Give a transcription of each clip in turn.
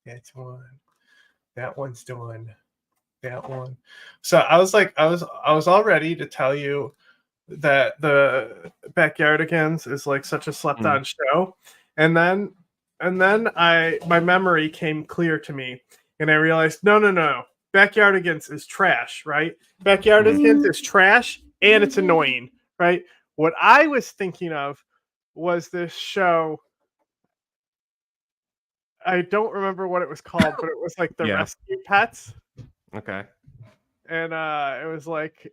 That's one. That one's done. That one. So I was all ready to tell you that the Backyardigans is like such a slept on show, and then my memory came clear to me, and I realized no, Backyardigans is trash, right? Backyardigans is trash and it's annoying, right? What I was thinking of was this show. I don't remember what it was called, but it was like the Rescue Pets. Okay. And it was like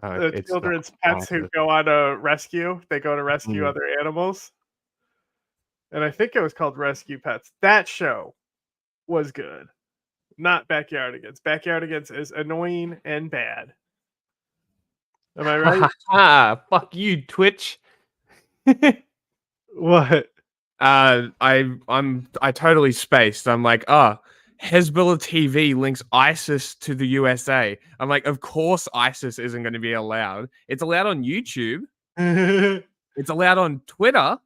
the children's pets who go on a rescue. They go to rescue other animals. And I think it was called Rescue Pets. That show was good. Not Backyardigans. Backyardigans is annoying and bad. Am I right? Fuck you, Twitch. What? I totally spaced. I'm like, Hezbollah TV links ISIS to the USA. I'm like, of course ISIS isn't going to be allowed. It's allowed on YouTube. It's allowed on Twitter.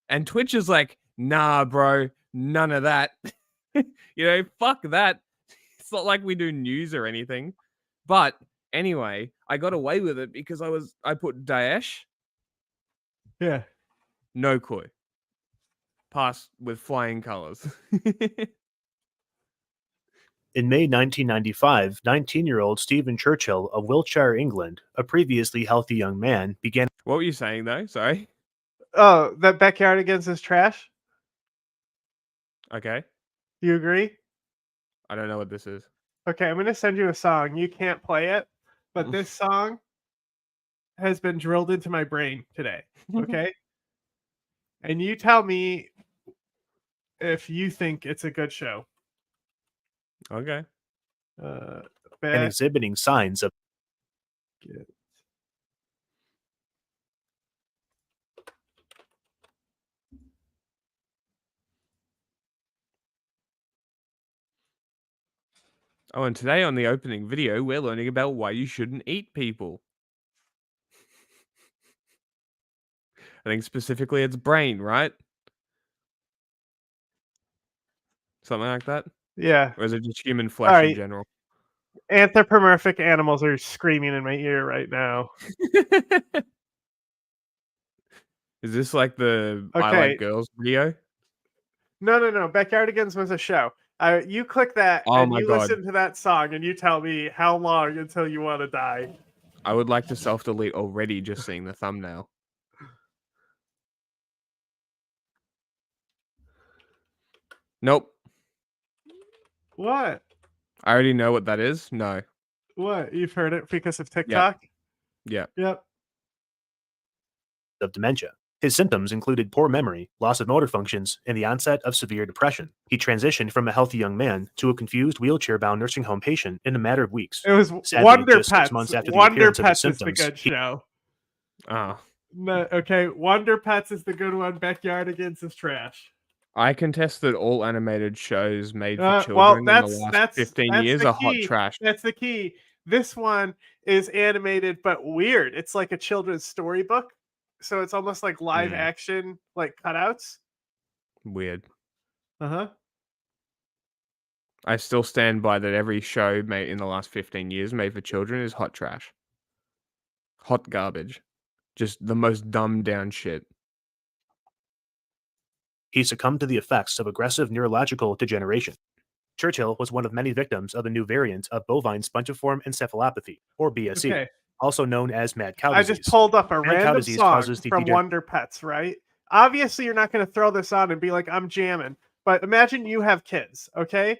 And Twitch is like, nah, bro, none of that. Fuck that. It's not like we do news or anything. But anyway, I got away with it because I put Daesh. Yeah. No clue. Pass with flying colors. In May 1995, 19-year-old Stephen Churchill of Wiltshire, England, a previously healthy young man, began... What were you saying, though? Sorry. Oh, that Backyardigans is trash? Okay. Do you agree? I don't know what this is. Okay, I'm going to send you a song. You can't play it, but this song has been drilled into my brain today. Okay? And you tell me if you think it's a good show. Okay. And exhibiting signs of... Oh, and today on the opening video, we're learning about why you shouldn't eat people. I think specifically it's brain, right? Something like that? Yeah. Or is it just human flesh in general? Anthropomorphic animals are screaming in my ear right now. Is this like the I Like Girls video? No. Backyardigans was a show. You click that and you listen to that song and you tell me how long until you want to die. I would like to self-delete already just seeing the thumbnail. Nope. What? I already know what that is. No. What? You've heard it because of TikTok? Yeah. Yep. Of dementia. His symptoms included poor memory, loss of motor functions, and the onset of severe depression. He transitioned from a healthy young man to a confused wheelchair-bound nursing home patient in a matter of weeks. It was Sadly, Wonder just Pets. 6 months after the Wonder appearance Pets of his symptoms, is the good show. Oh. No, okay, Wonder Pets is the good one. Backyardigans is trash. I contest that all animated shows made for children in the last 15 years are hot trash. That's the key. This one is animated but weird. It's like a children's storybook. So it's almost like live action, like cutouts. Weird. Uh-huh. I still stand by that every show made in the last 15 years made for children is hot trash. Hot garbage. Just the most dumbed down shit. He succumbed to the effects of aggressive neurological degeneration. Churchill was one of many victims of the new variant of bovine spongiform encephalopathy, or BSE, also known as mad cow disease. I just pulled up a random song from Wonder Pets, right? Obviously, you're not going to throw this on and be like, I'm jamming. But imagine you have kids, okay?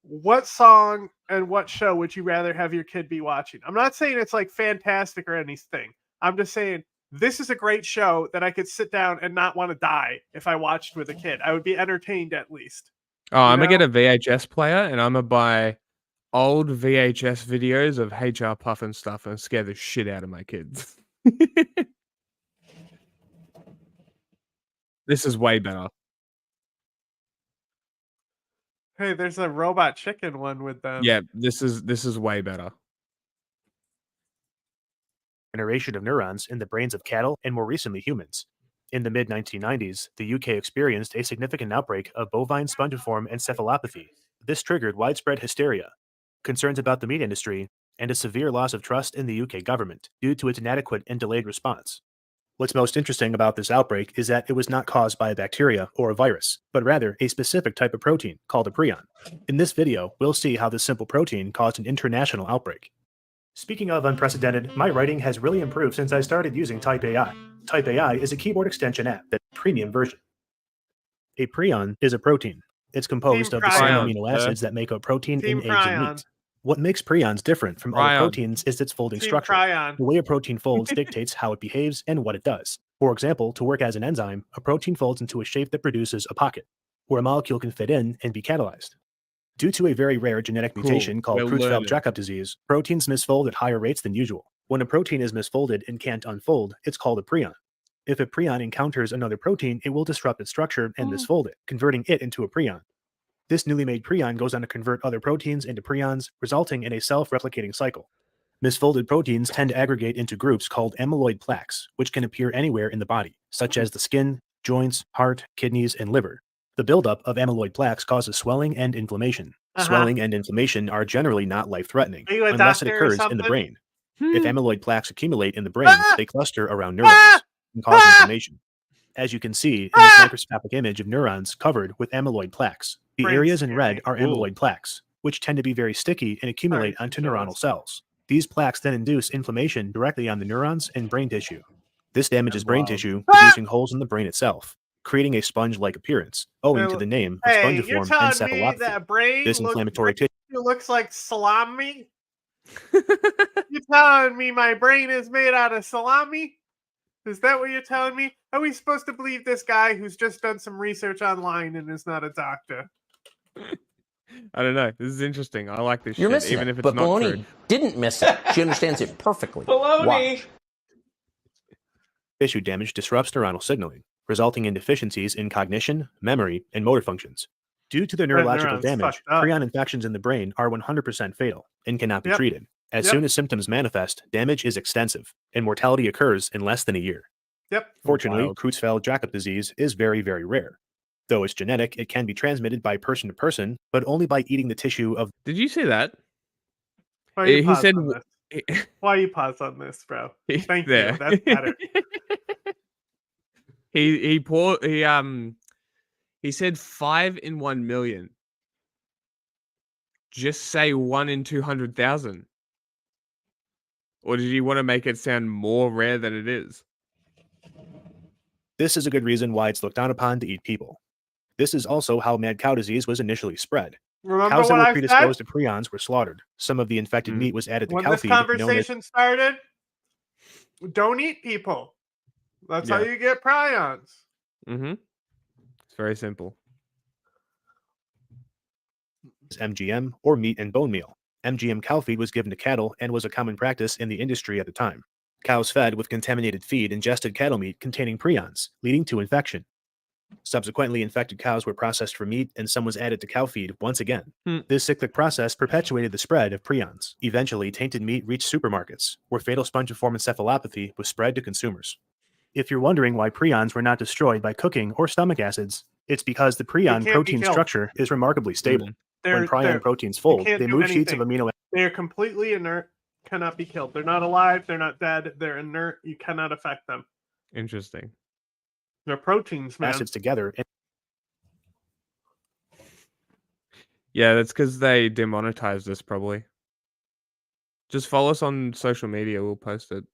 What song and what show would you rather have your kid be watching? I'm not saying it's like fantastic or anything. I'm just saying this is a great show that I could sit down and not want to die if I watched with a kid. I would be entertained at least. Oh, I'm going to get a VHS player and I'm going to buy old VHS videos of HR Puff and stuff and scare the shit out of my kids. This is way better. Hey, there's a robot chicken one with them. Yeah, this is way better. Generation of neurons in the brains of cattle and more recently humans. In the mid-1990s, the UK experienced a significant outbreak of bovine spongiform encephalopathy. This triggered widespread hysteria, concerns about the meat industry, and a severe loss of trust in the UK government due to its inadequate and delayed response. What's most interesting about this outbreak is that it was not caused by a bacteria or a virus, but rather a specific type of protein called a prion. In this video, we'll see how this simple protein caused an international outbreak. Speaking of unprecedented, my writing has really improved since I started using Type AI. Type AI is a keyboard extension app that's a premium version. A prion is a protein. It's composed of the same amino acids that make up protein in eggs and meat. What makes prions different from other proteins is its folding structure. The way a protein folds dictates how it behaves and what it does. For example, to work as an enzyme, a protein folds into a shape that produces a pocket, where a molecule can fit in and be catalyzed. Due to a very rare genetic mutation called Creutzfeldt-Jakob disease, proteins misfold at higher rates than usual. When a protein is misfolded and can't unfold, it's called a prion. If a prion encounters another protein, it will disrupt its structure and misfold it, converting it into a prion. This newly made prion goes on to convert other proteins into prions, resulting in a self-replicating cycle. Misfolded proteins tend to aggregate into groups called amyloid plaques, which can appear anywhere in the body, such as the skin, joints, heart, kidneys, and liver. The buildup of amyloid plaques causes swelling and inflammation. Swelling and inflammation are generally not life-threatening unless it occurs in the brain. If amyloid plaques accumulate in the brain, they cluster around neurons and cause inflammation. As you can see in this microscopic image of neurons covered with amyloid plaques, the areas in red are amyloid plaques, which tend to be very sticky and accumulate onto neuronal cells. These plaques then induce inflammation directly on the neurons and brain tissue. This damages brain tissue, producing holes in the brain itself, creating a sponge-like appearance, owing to the name of spongiform encephalopathy. This inflammatory tissue looks like salami. You're telling me my brain is made out of salami? Is that what you're telling me? Are we supposed to believe this guy who's just done some research online and is not a doctor? I don't know. This is interesting. I like this You're shit, missing even it, if it's but not Baloney true. didn't miss it. She understands it perfectly. Baloney! Watch. Tissue damage disrupts neuronal signaling, resulting in deficiencies in cognition, memory, and motor functions. Due to the neurological damage, prion infections in the brain are 100% fatal and cannot be treated. As soon as symptoms manifest, damage is extensive, and mortality occurs in less than a year. Fortunately, Creutzfeldt-Jakob disease is very, very rare. Though it's genetic, it can be transmitted by person to person, but only by eating the tissue of... Did you see that? He said... Why you pause on this, bro? Thank you. That's better. He said 5 in 1 million. Just say 1 in 200,000. Or did he want to make it sound more rare than it is? This is a good reason why it's looked down upon to eat people. This is also how mad cow disease was initially spread. Cows that were predisposed to prions were slaughtered. Some of the infected meat was added to cow feed. When this conversation started, don't eat people. That's how you get prions. It's very simple. MGM, or meat and bone meal. MGM cow feed was given to cattle and was a common practice in the industry at the time. Cows fed with contaminated feed ingested cattle meat containing prions, leading to infection. Subsequently, infected cows were processed for meat and some was added to cow feed once again. This cyclic process perpetuated the spread of prions. Eventually, tainted meat reached supermarkets, where fatal spongiform encephalopathy was spread to consumers. If you're wondering why prions were not destroyed by cooking or stomach acids, it's because the prion protein structure is remarkably stable. When prion proteins fold, they move sheets of amino acids. They are completely inert, cannot be killed. They're not alive, they're not dead, they're inert, you cannot affect them. Interesting. They're proteins, man. Acids together. Yeah, that's because they demonetized this, probably. Just follow us on social media, we'll post it.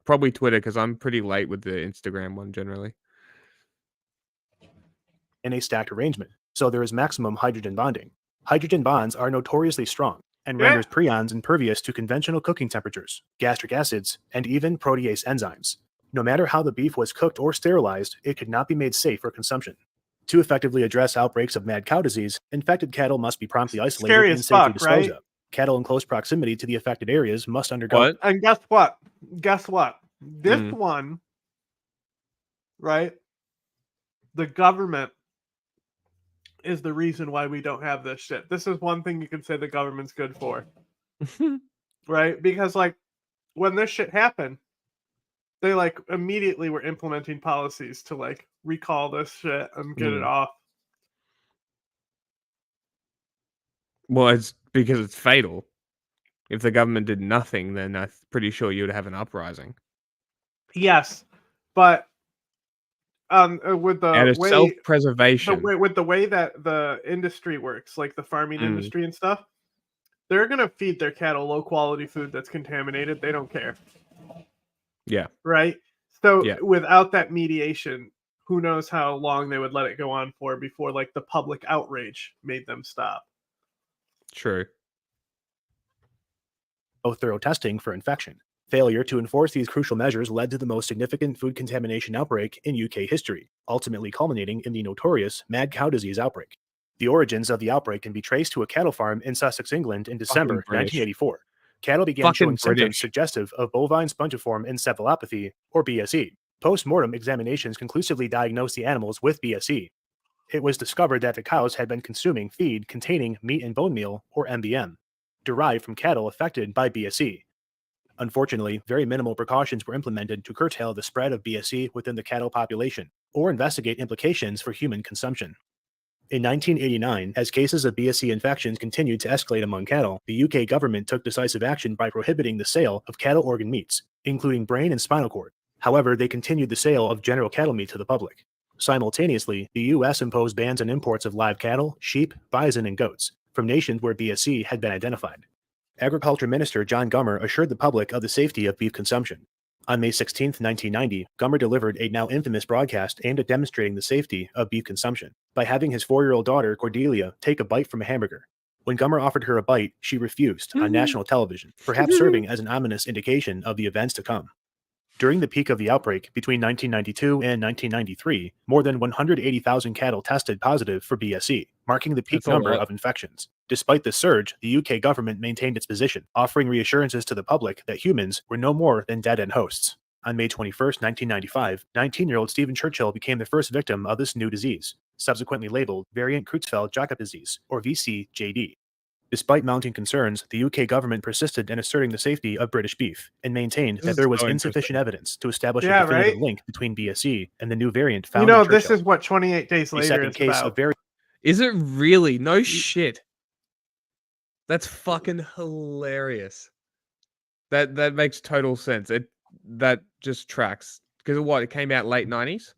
Probably Twitter, because I'm pretty late with the Instagram one, generally. In a stacked arrangement, so there is maximum hydrogen bonding. Hydrogen bonds are notoriously strong and renders prions impervious to conventional cooking temperatures, gastric acids, and even protease enzymes. No matter how the beef was cooked or sterilized, it could not be made safe for consumption. To effectively address outbreaks of mad cow disease, infected cattle must be promptly isolated and safely disposed of. Cattle in close proximity to the affected areas must undergo... What? And guess what? Guess what? This one, right? The government is the reason why we don't have this shit. This is one thing you can say the government's good for. Right? Because, like, when this shit happened, they like immediately were implementing policies to like recall this shit and get it off. Well, it's because it's fatal. If the government did nothing, then I'm pretty sure you would have an uprising. Yes, but with Out the of way self-preservation. with the way that the industry works, like the farming industry and stuff, they're gonna feed their cattle low quality food that's contaminated. They don't care, Yeah. right? So Yeah. without that mediation, who knows how long they would let it go on for before like the public outrage made them stop. True. Thorough testing for infection. Failure to enforce these crucial measures led to the most significant food contamination outbreak in UK history, ultimately culminating in the notorious mad cow disease outbreak. The origins of the outbreak can be traced to a cattle farm in Sussex, England in December British. 1984. Cattle began Fucking showing symptoms British. suggestive of bovine spongiform encephalopathy, or BSE. Post-mortem examinations conclusively diagnosed the animals with BSE. It was discovered that the cows had been consuming feed containing meat and bone meal, or MBM, derived from cattle affected by BSE. Unfortunately, very minimal precautions were implemented to curtail the spread of BSE within the cattle population, or investigate implications for human consumption. In 1989, as cases of BSE infections continued to escalate among cattle, the UK government took decisive action by prohibiting the sale of cattle organ meats, including brain and spinal cord. However, they continued the sale of general cattle meat to the public. Simultaneously, the US imposed bans on imports of live cattle, sheep, bison, and goats from nations where BSE had been identified. Agriculture Minister John Gummer assured the public of the safety of beef consumption. On May 16, 1990, Gummer delivered a now infamous broadcast aimed at demonstrating the safety of beef consumption by having his 4-year-old daughter, Cordelia, take a bite from a hamburger. When Gummer offered her a bite, she refused on national television, perhaps serving as an ominous indication of the events to come. During the peak of the outbreak between 1992 and 1993, more than 180,000 cattle tested positive for BSE, marking the peak number of infections. Despite this surge, the UK government maintained its position, offering reassurances to the public that humans were no more than dead-end hosts. On May 21, 1995, 19-year-old Stephen Churchill became the first victim of this new disease, subsequently labeled variant Creutzfeldt-Jakob disease, or VCJD. Despite mounting concerns, the UK government persisted in asserting the safety of British beef and maintained that there was insufficient evidence to establish a definitive link between BSE and the new variant found in Churchill. This is what 28 Days Later second is case about. Is it really? No shit. That's fucking hilarious. That makes total sense. That just tracks. Because what? It came out late 90s?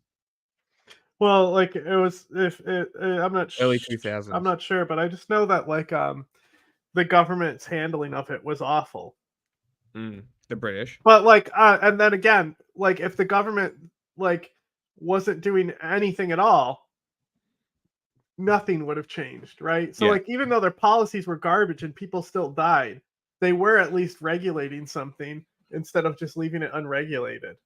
Well, like it was I'm not early 2000s. I'm not sure, but I just know that like the government's handling of it was awful. The British. But like and then again, like if the government like wasn't doing anything at all, nothing would have changed, right? So like even though their policies were garbage and people still died, they were at least regulating something instead of just leaving it unregulated.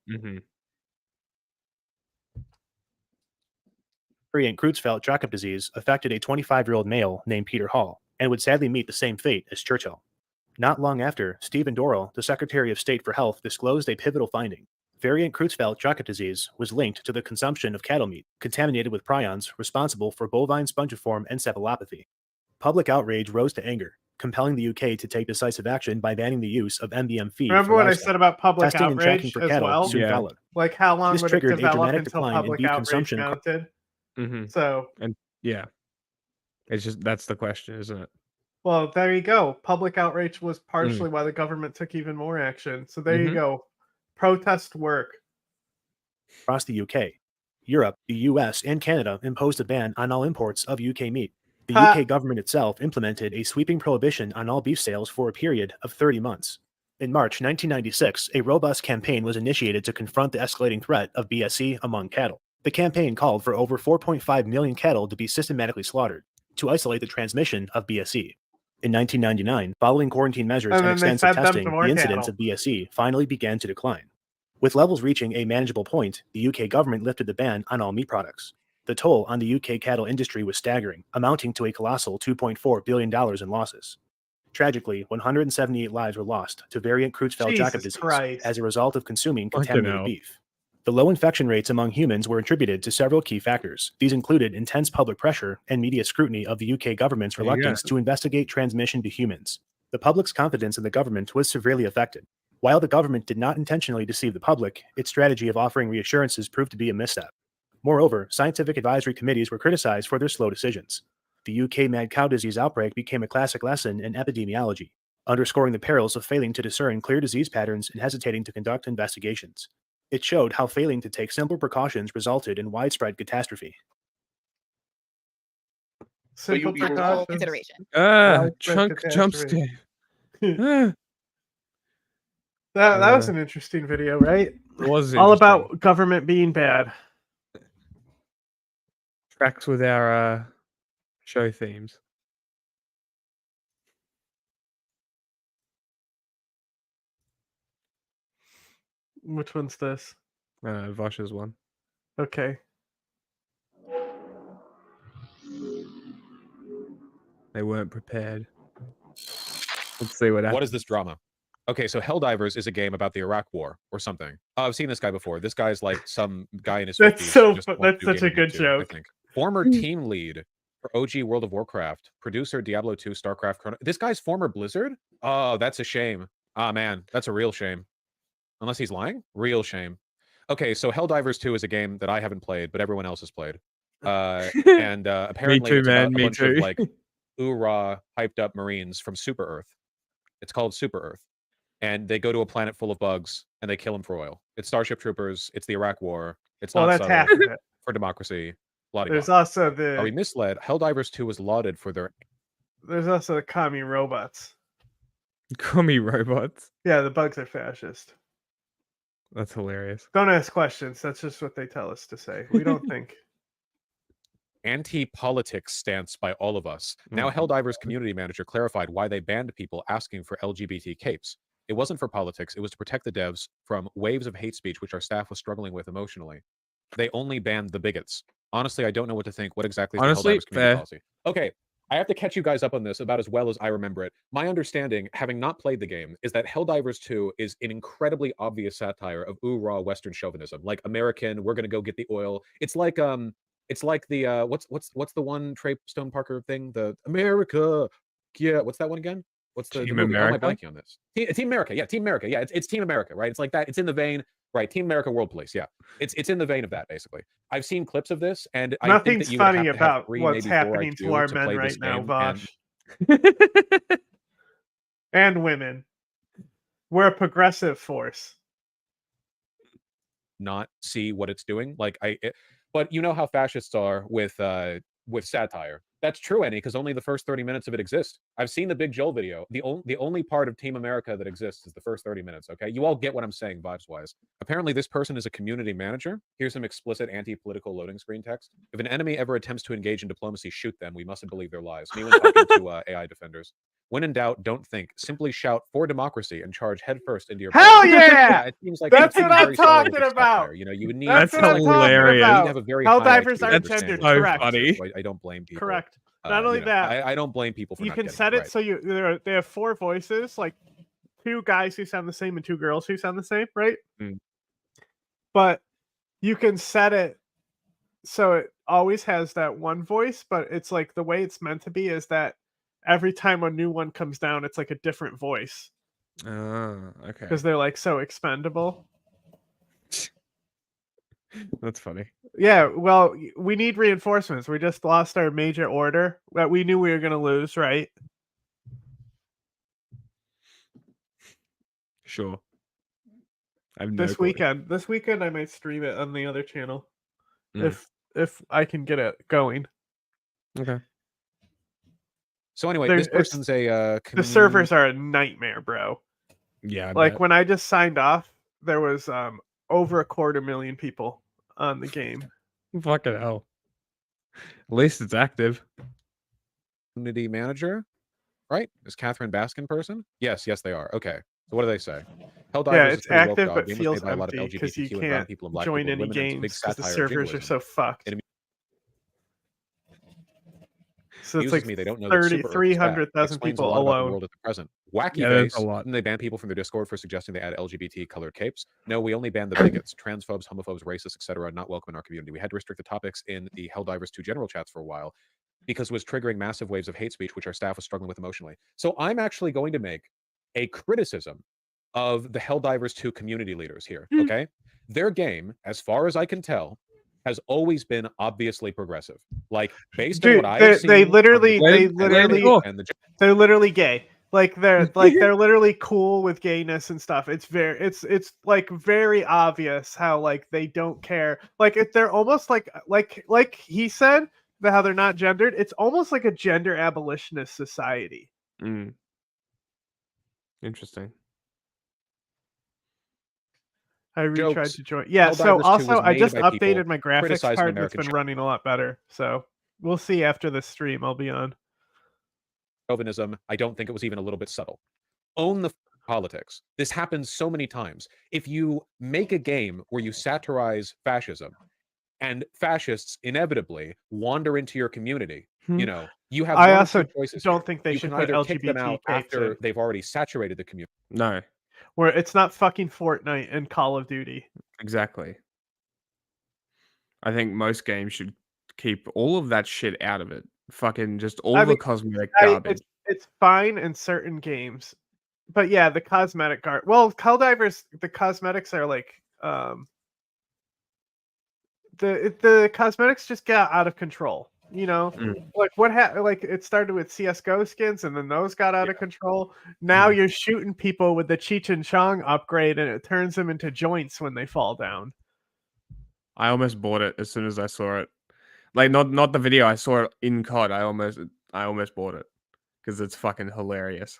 Variant Creutzfeldt-Jakob disease affected a 25-year-old male named Peter Hall and would sadly meet the same fate as Churchill. Not long after, Stephen Dorrell, the Secretary of State for Health, disclosed a pivotal finding. Variant Creutzfeldt-Jakob disease was linked to the consumption of cattle meat contaminated with prions responsible for bovine spongiform encephalopathy. Public outrage rose to anger, compelling the UK to take decisive action by banning the use of MBM feed. Remember what I said about public testing and tracking outrage for as cattle well? soon followed. Like how long This would it triggered a develop dramatic until decline in public beef outrage consumption. mounted? So and it's just that's the question, isn't it? Well, there you go. Public outrage was partially why the government took even more action. So there you go. Protest work. Across the UK, Europe, the US, and Canada imposed a ban on all imports of UK meat. The UK government itself implemented a sweeping prohibition on all beef sales for a period of 30 months. In March 1996, a robust campaign was initiated to confront the escalating threat of BSE among cattle. The campaign called for over 4.5 million cattle to be systematically slaughtered to isolate the transmission of BSE. In 1999, following quarantine measures and extensive testing, the incidence of BSE finally began to decline. With levels reaching a manageable point, the UK government lifted the ban on all meat products. The toll on the UK cattle industry was staggering, amounting to a colossal $2.4 billion in losses. Tragically, 178 lives were lost to variant Creutzfeldt-Jakob disease as a result of consuming contaminated beef. The low infection rates among humans were attributed to several key factors. These included intense public pressure and media scrutiny of the UK government's reluctance to investigate transmission to humans. The public's confidence in the government was severely affected. While the government did not intentionally deceive the public, its strategy of offering reassurances proved to be a misstep. Moreover, scientific advisory committees were criticized for their slow decisions. The UK mad cow disease outbreak became a classic lesson in epidemiology, underscoring the perils of failing to discern clear disease patterns and hesitating to conduct investigations. It showed how failing to take simple precautions resulted in widespread catastrophe. Simple you- precautions. Consideration. Widespread Chunk jump catastrophe. scare. That was an interesting video, right? It was All interesting. about government being bad. Tracks with our show themes. Which one's this? Vaush's one. Okay. They weren't prepared. Let's see what happens. What is this drama? Okay, so Helldivers is a game about the Iraq War or something. Oh, I've seen this guy before. This guy's like some guy in his 50s. That's so. just wants That's to do such a gaming good too, joke. I think. Former team lead for OG World of Warcraft, producer Diablo 2, StarCraft. This guy's former Blizzard. Oh, that's a shame. Ah, man, that's a real shame. Unless he's lying, real shame. Okay, so Helldivers 2 is a game that I haven't played, but everyone else has played. And apparently, too, it's about man, a me bunch too. of like hoorah hyped up Marines from Super Earth. It's called Super Earth. And they go to a planet full of bugs and they kill them for oil. It's Starship Troopers. It's the Iraq War. It's Well, not that's subtle. half of it. For democracy. Bloody There's also the. Are we misled? Helldivers 2 was lauded for their. There's also the commie robots. Commie robots. Yeah, the bugs are fascist. That's hilarious. Don't ask questions. That's just what they tell us to say. We don't think. Anti-politics stance by all of us. Now, Helldivers community manager clarified why they banned people asking for LGBT capes. It wasn't for politics. It was to protect the devs from waves of hate speech, which our staff was struggling with emotionally. They only banned the bigots. Honestly, I don't know what to think. What exactly is Honestly, the Helldivers community fair. policy? Okay, I have to catch you guys up on this about as well as I remember it. My understanding, having not played the game, is that Helldivers 2 is an incredibly obvious satire of raw Western chauvinism, like American. We're gonna go get the oil. It's like the what's the one Trey Stone Parker thing? The America. Yeah, what's that one again? What's the Team movie? How am I America? blanking on this? Team America. Yeah, Team America. Yeah, it's Team America, right? It's like that. It's in the vein, right? Team America World Police. Yeah, it's in the vein of that basically. I've seen clips of this, and I think Nothing's that you would have funny to have about 3, what's maybe 4 happening to IQ our to men play right this now, game, Vaush. And women. We're a progressive force. not see what it's doing. Like but you know how fascists are with satire. That's true, Annie, because only the first 30 minutes of it exists. I've seen the Big Joel video. The only part of Team America that exists is the first 30 minutes. Okay, you all get what I'm saying, vibes wise. Apparently, this person is a community manager. Here's some explicit anti-political loading screen text. If an enemy ever attempts to engage in diplomacy, shoot them. We mustn't believe their lies. Me when talking to AI defenders. When in doubt, don't think. Simply shout for democracy and charge headfirst into your. Hell opponent. yeah! It seems like That's it seems what I'm very solid talking with about. satire. You know, you would need. That's what I'm talking hilarious. about. You need to have a very high Helldivers IQ are to gendered. understand So Correct. funny. I don't blame people. Correct. Not only you know, that, I don't blame people for you not can getting set it right. so they have 4 voices, like 2 guys who sound the same and 2 girls who sound the same, right? Mm. But you can set it so it always has that one voice, but it's like the way it's meant to be is that every time a new one comes down, it's like a different voice Okay. because they're like so expendable. That's funny. Yeah, well, we need reinforcements. We just lost our major order that we knew we were going to lose, right? Sure. I have no This clue. weekend. This weekend I might stream it on the other channel Mm. if I can get it going. Okay. So anyway, There's- this person's a The servers are a nightmare, bro. Yeah. I Like bet. when I just signed off, there was over 250,000 people on the game. Fucking hell. At least it's active. community manager, right? Is Catherine Baskin person? Yes, they are. Okay. So what do they say? Helldivers Yeah, is it's pretty woke, active dog. but Game was feels made by a lot of empty because you LGBTQ and brown can't people and black join people and any women, and it's a big games because the satire of servers are jingoism. so fucked. It So it's Amuses like me they don't know that Super Earth is bad. 300,000 Explains people a lot about the alone. world at the present. Wacky Yeah, that's face. a lot. Didn't they ban people from their Discord for suggesting they add LGBT colored capes? No, we only banned the bigots, transphobes, homophobes, racists, etc. Not welcome in our community. We had to restrict the topics in the Helldivers 2 general chats for a while because it was triggering massive waves of hate speech, which our staff was struggling with emotionally. So I'm actually going to make a criticism of the Helldivers 2 community leaders here. Okay, their game, as far as I can tell, has always been obviously progressive. Like based on what Dude, I have seen, they from literally, the they and literally, the they're literally gay. Like they're literally cool with gayness and stuff. It's like very obvious how like they don't care. Like if they're almost like he said how they're not gendered. It's almost like a gender abolitionist society. Mm. Interesting. I retried jokes, to join. Yeah. So Helldivers 2 also, was I made just by people updated my graphics criticizing card, and it's American been running a lot better. So we'll see after the stream. I'll be on. chauvinism. I don't think it was even a little bit subtle. Own the politics. This happens so many times. If you make a game where you satirize fascism and fascists inevitably wander into your community, you know, you have I one of also two choices don't here. think they You should can put either kick them out LGBT capes after in. they've already saturated the community. No, Where it's not fucking Fortnite and Call of Duty. exactly. I think most games should keep all of that shit out of it. Fucking just all I the mean, cosmetic garbage. It's fine in certain games, but yeah, the cosmetic guard. Well, Helldivers, the cosmetics are like the cosmetics just got out of control. You know, like like it started with CS:GO skins, and then those got out of control. Now you're shooting people with the Cheech and Chong upgrade, and it turns them into joints when they fall down. I almost bought it as soon as I saw it. Like not the video, I saw it in COD. I almost bought it because it's fucking hilarious.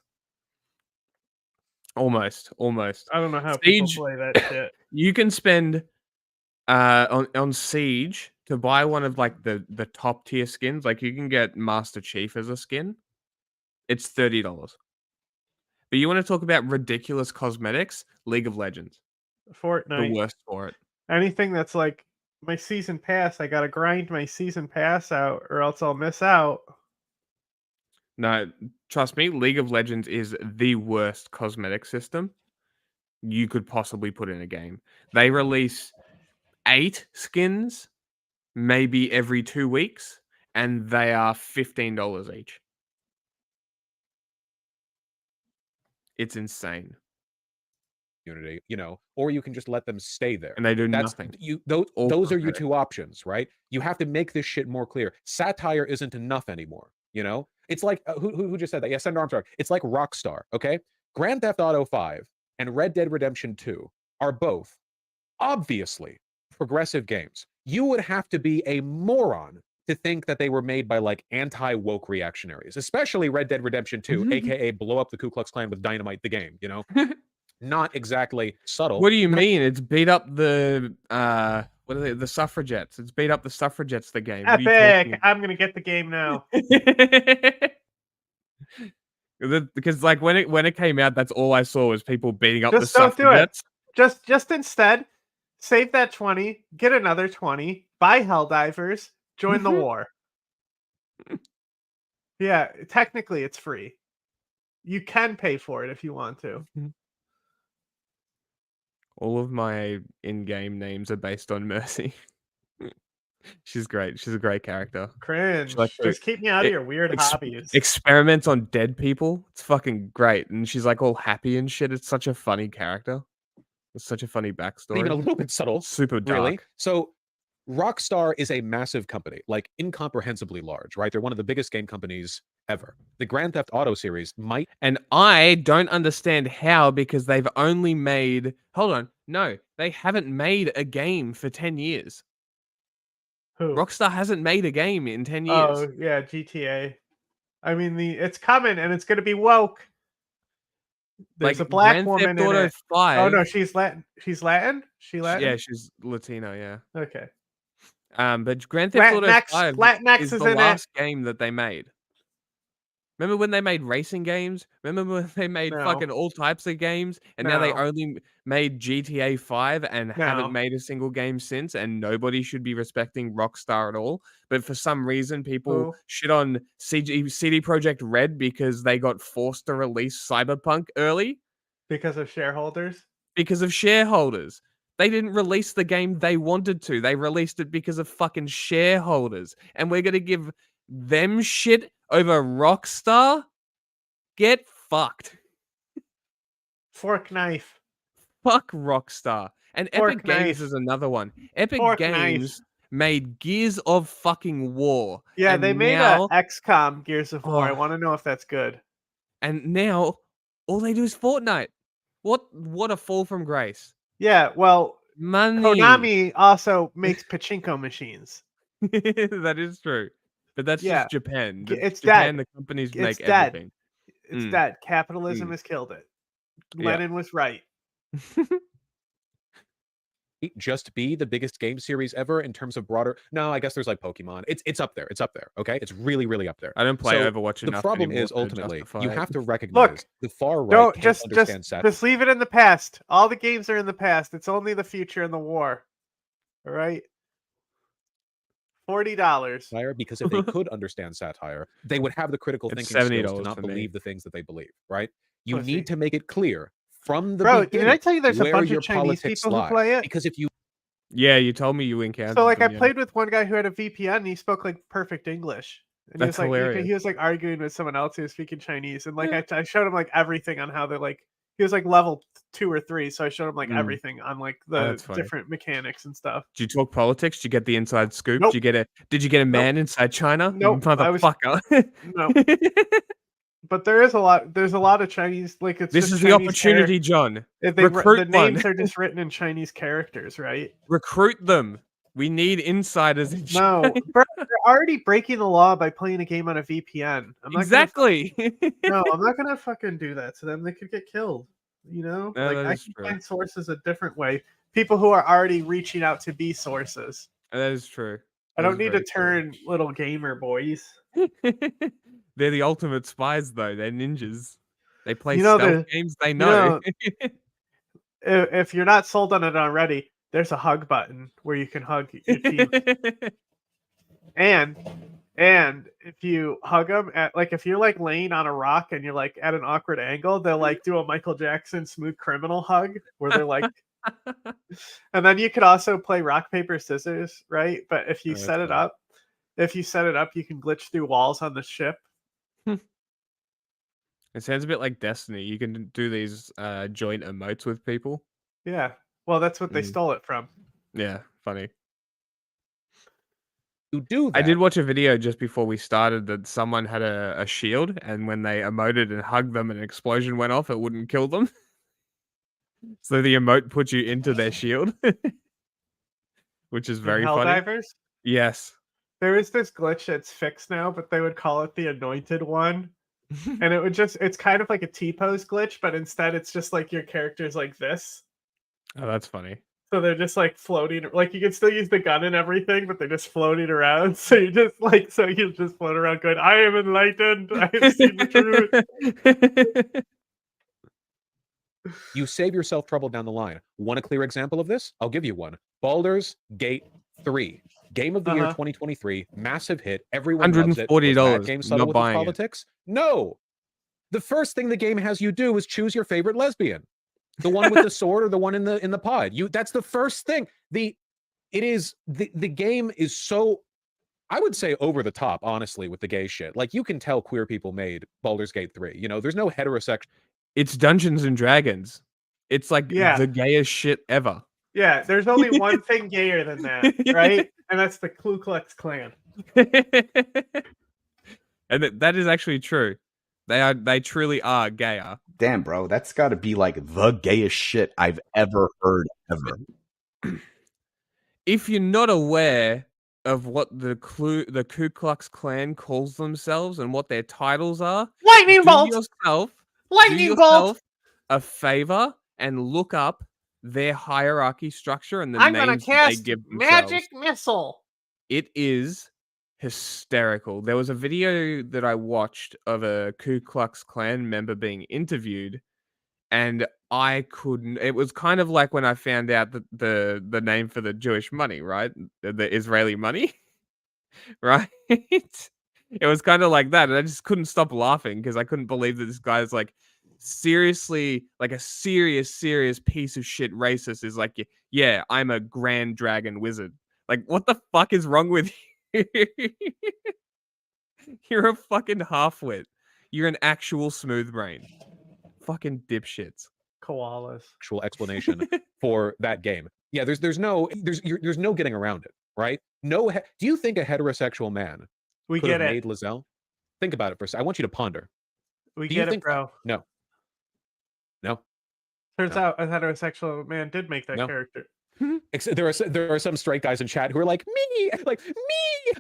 Almost. I don't know how Siege, people play that shit. you can spend on Siege to buy one of like the top tier skins. Like you can get Master Chief as a skin. It's $30. But you want to talk about ridiculous cosmetics? League of Legends, the Fortnite. worst for it. Anything that's like my season pass, I gotta grind my season pass out, or else I'll miss out. No, trust me, League of Legends is the worst cosmetic system you could possibly put in a game. They release 8 skins maybe every 2 weeks, and they are $15 each. It's insane. Community, you know, or you can just let them stay there. And they do That's nothing. those are your cosmetic. two options, right? You have to make this shit more clear. Satire isn't enough anymore, you know? It's like who just said that? Yeah, Senator Armstrong. It's like Rockstar, okay? Grand Theft Auto 5 and Red Dead Redemption 2 are both obviously progressive games. You would have to be a moron to think that they were made by like anti-woke reactionaries, especially Red Dead Redemption 2, aka blow up the Ku Klux Klan with dynamite the game, you know? Not exactly subtle. What do you mean? It's beat up the what are they? The suffragettes. It's beat up the suffragettes. The game. What are you talking Epic! I'm gonna get the game now. Because like when it came out, that's all I saw was people beating up the Just don't do it. suffragettes. Just instead, save that 20, get another 20, buy Helldivers, join the war. Yeah, technically it's free. You can pay for it if you want to. All of my in-game names are based on Mercy. She's great. She's a great character. Cringe. Like Just keep me out of your weird hobbies. Experiments on dead people. It's fucking great. And she's like all happy and shit. It's such a funny character. It's such a funny backstory. Even a little bit subtle. Super dark. Really? So Rockstar is a massive company, like incomprehensibly large, right? They're one of the biggest game companies ever. The Grand Theft Auto series might. And I don't understand how, because they've only made. Hold on. No, they haven't made a game for 10 years. Who? Rockstar hasn't made a game in 10 years. Oh, yeah, GTA. I mean, it's coming and it's going to be woke. There's Like a black Grand woman Theft Auto in it. 5. Oh, no, she's Latin. She's Latin? She Latin? Yeah, she's Latino, yeah. Okay. But Grand Theft Auto 5 is the last game that they made. Remember when they made racing games? Remember when they made fucking all types of games? And now they only made GTA 5 and haven't made a single game since, and nobody should be respecting Rockstar at all. But for some reason, people shit on CD Projekt Red because they got forced to release Cyberpunk early. Because of shareholders? Because of shareholders. They didn't release the game they wanted to. They released it because of fucking shareholders. And we're going to give them shit over Rockstar? Get fucked. Fork knife. Fuck Rockstar. And Fork Epic Games knife. is another one. Epic Fork Games knife. made Gears of fucking War. Yeah, and they made now, a XCOM Gears of War. I Oh. want to know if that's good. And now, all they do is Fortnite. What a fall from grace. Yeah, well, Money. Konami also makes pachinko machines. That is true. But that's Yeah. just Japan. It's Japan, dead. the companies It's make dead. everything. It's Mm. dead. Capitalism has killed it. Yeah. Lenin was right. Just be the biggest game series ever in terms of broader. No, I guess there's like Pokemon. It's up there. It's up there. Okay, it's really, really up there. I don't play So, Overwatch The enough problem anymore is to ultimately justify you it. have to recognize the far right Don't can't just understand just leave it in the past. All the games are in the past. It's only the future and the war. All right. $40. satire, because if they could understand satire, they would have the critical It's thinking skills $70 to not for me. believe the things that they believe. Right? You Pussy. need to make it clear from the Bro, beginning did I tell you there's a where bunch your of Chinese politics people who lie. play it? Because if you Yeah, you told me you encountered So like I them, yeah. played with one guy who had a VPN and he spoke like perfect English. And That's he was like hilarious. he was like arguing with someone else who was speaking Chinese. And like I showed him like everything on how they're like he was like level 2 or 3, so I showed him like Mm. everything on like Oh, the that's funny. different mechanics and stuff. Did you talk politics? Did you get the inside scoop? Nope. Did you get a man inside China? Nope. I was- Motherfucker. No. But there's a lot of Chinese like it's This just is the Chinese opportunity, John. Recruit the one. names are just written in Chinese characters, right? Recruit them. We need insiders in No, China. bro, they're already breaking the law by playing a game on a VPN. I'm not Exactly. no, I'm not gonna fucking do that to them. They could get killed. You know, No, like that I is can true. find sources a different way. People who are already reaching out to be sources. That is true. I That don't is need to very true. turn little gamer boys. They're the ultimate spies, though. They're ninjas. They play You know, stealth games. They know. If you're not sold on it already, there's a hug button where you can hug your team. And if you hug them at like if you're like laying on a rock and you're like at an awkward angle, they'll like do a Michael Jackson Smooth Criminal hug where they're like and then you could also play rock paper scissors, right? But if you Oh, set that's it up, you can glitch through walls on the ship. It sounds a bit like Destiny. You can do these joint emotes with people. Yeah. Well, that's what they stole it from. Yeah, funny. you do that, I did watch a video just before we started that someone had a shield, and when they emoted and hugged them and an explosion went off, it wouldn't kill them. So the emote puts you into their shield, which is very funny. Helldivers? Yes. There is this glitch that's fixed now, but they would call it the anointed one. And it would it's kind of like a T-pose glitch, but instead it's just like your character's like this. Oh, that's funny. So they're just like floating, like you can still use the gun and everything, but they're just floating around. So you just float around going, I am enlightened, I have seen the truth. you save yourself trouble down the line. Want a clear example of this? I'll give you one. Baldur's Gate 3. Game of the year 2023, massive hit. Everyone loves it. Was $140. that game subtle Not with its buying it. politics? No. The first thing the game has you do is choose your favorite lesbian. The one with the sword or the one in the pod. That's the first thing. The game is so, I would say, over the top, honestly, with the gay shit. Like, you can tell queer people made Baldur's Gate 3. You know, there's no heterosexual. It's Dungeons and Dragons. It's like the gayest shit ever. Yeah, there's only one thing gayer than that, right? And that's the Ku Klux Klan. And that is actually true. They truly are gayer. Damn, bro, that's got to be like the gayest shit I've ever heard ever. If you're not aware of what the Ku Klux Klan calls themselves and what their titles are, Lightning bolt! do Lightning bolt! a favor and look up their hierarchy structure and the I'm gonna names that they cast give themselves. magic missile. It is hysterical. There was a video that I watched of a Ku Klux Klan member being interviewed, and I couldn't. It was kind of like when I found out that the name for the Jewish money, right? The Israeli money, right? It was kind of like that, and I just couldn't stop laughing because I couldn't believe that this guy's like seriously, like a serious piece of shit racist is like, yeah, I'm a grand dragon wizard. Like, what the fuck is wrong with you? You're a fucking halfwit. You're an actual smooth brain. Fucking dipshits. Koalas. actual explanation for that game. Yeah, there's no getting around it, right? Do you think a heterosexual man We could get have it. made Lizelle? Think about it for a second. I want you to ponder. We Do you get it, think bro. no? Turns No. out a heterosexual man did make that No. character. There are some straight guys in chat who are like me,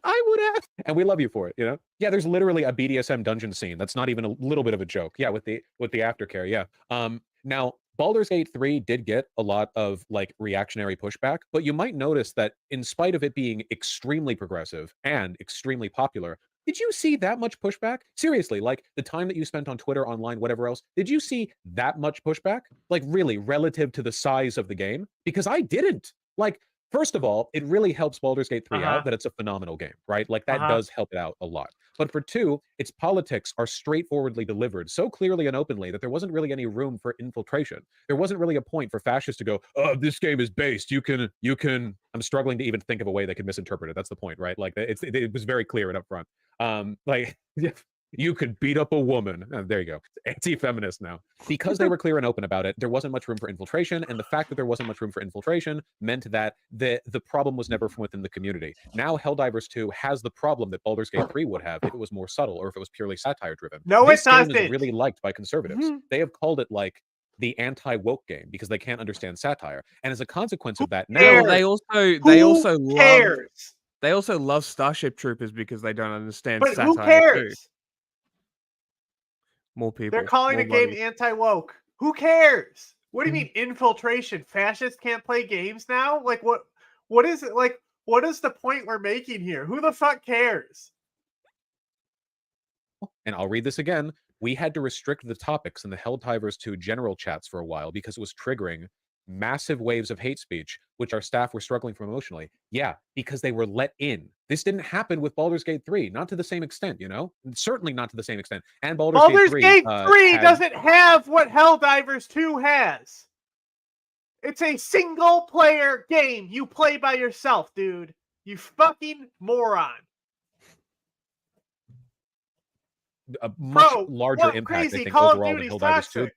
I would have, and we love you for it. You know, yeah. There's literally a BDSM dungeon scene that's not even a little bit of a joke. Yeah, with the aftercare. Yeah. Now Baldur's Gate 3 did get a lot of like reactionary pushback, but you might notice that in spite of it being extremely progressive and extremely popular, did you see that much pushback? Seriously, like the time that you spent on Twitter, online, whatever else, did you see that much pushback? Like really relative to the size of the game? Because I didn't. Like, first of all, it really helps Baldur's Gate 3 out that it's a phenomenal game, right? Like that does help it out a lot. But for two, its politics are straightforwardly delivered so clearly and openly that there wasn't really any room for infiltration. There wasn't really a point for fascists to go, oh, this game is based. You can, I'm struggling to even think of a way they could misinterpret it. That's the point, right? Like it was very clear and upfront. Like you could beat up a woman. There you go. Anti-feminist now. Because they were clear and open about it, there wasn't much room for infiltration, and the fact that there wasn't much room for infiltration meant that the problem was never from within the community. Now Helldivers 2 has the problem that Baldur's Gate 3 would have if it was more subtle or if it was purely satire driven. No, this it game doesn't. is really liked by conservatives. They have called it like the anti-woke game because they can't understand satire. And as a consequence of that, now cares? they also cares? They also love Starship Troopers because they don't understand But satire who cares? too. More people. They're calling more the game money. anti-woke. Who cares? What do you mean infiltration? Fascists can't play games now? Like what is it like? What is the point we're making here? Who the fuck cares? And I'll read this again. We had to restrict the topics in the Helldivers 2 general chats for a while because it was triggering massive waves of hate speech, which our staff were struggling from emotionally. Yeah, because they were let in. This didn't happen with Baldur's Gate 3, not to the same extent, you know? Certainly not to the same extent. And Baldur's Gate 3 doesn't have what Helldivers 2 has. It's a single player game. You play by yourself, dude. You fucking moron. A much larger what impact, crazy I think, Call of overall than Duty's Helldivers 2. toxic.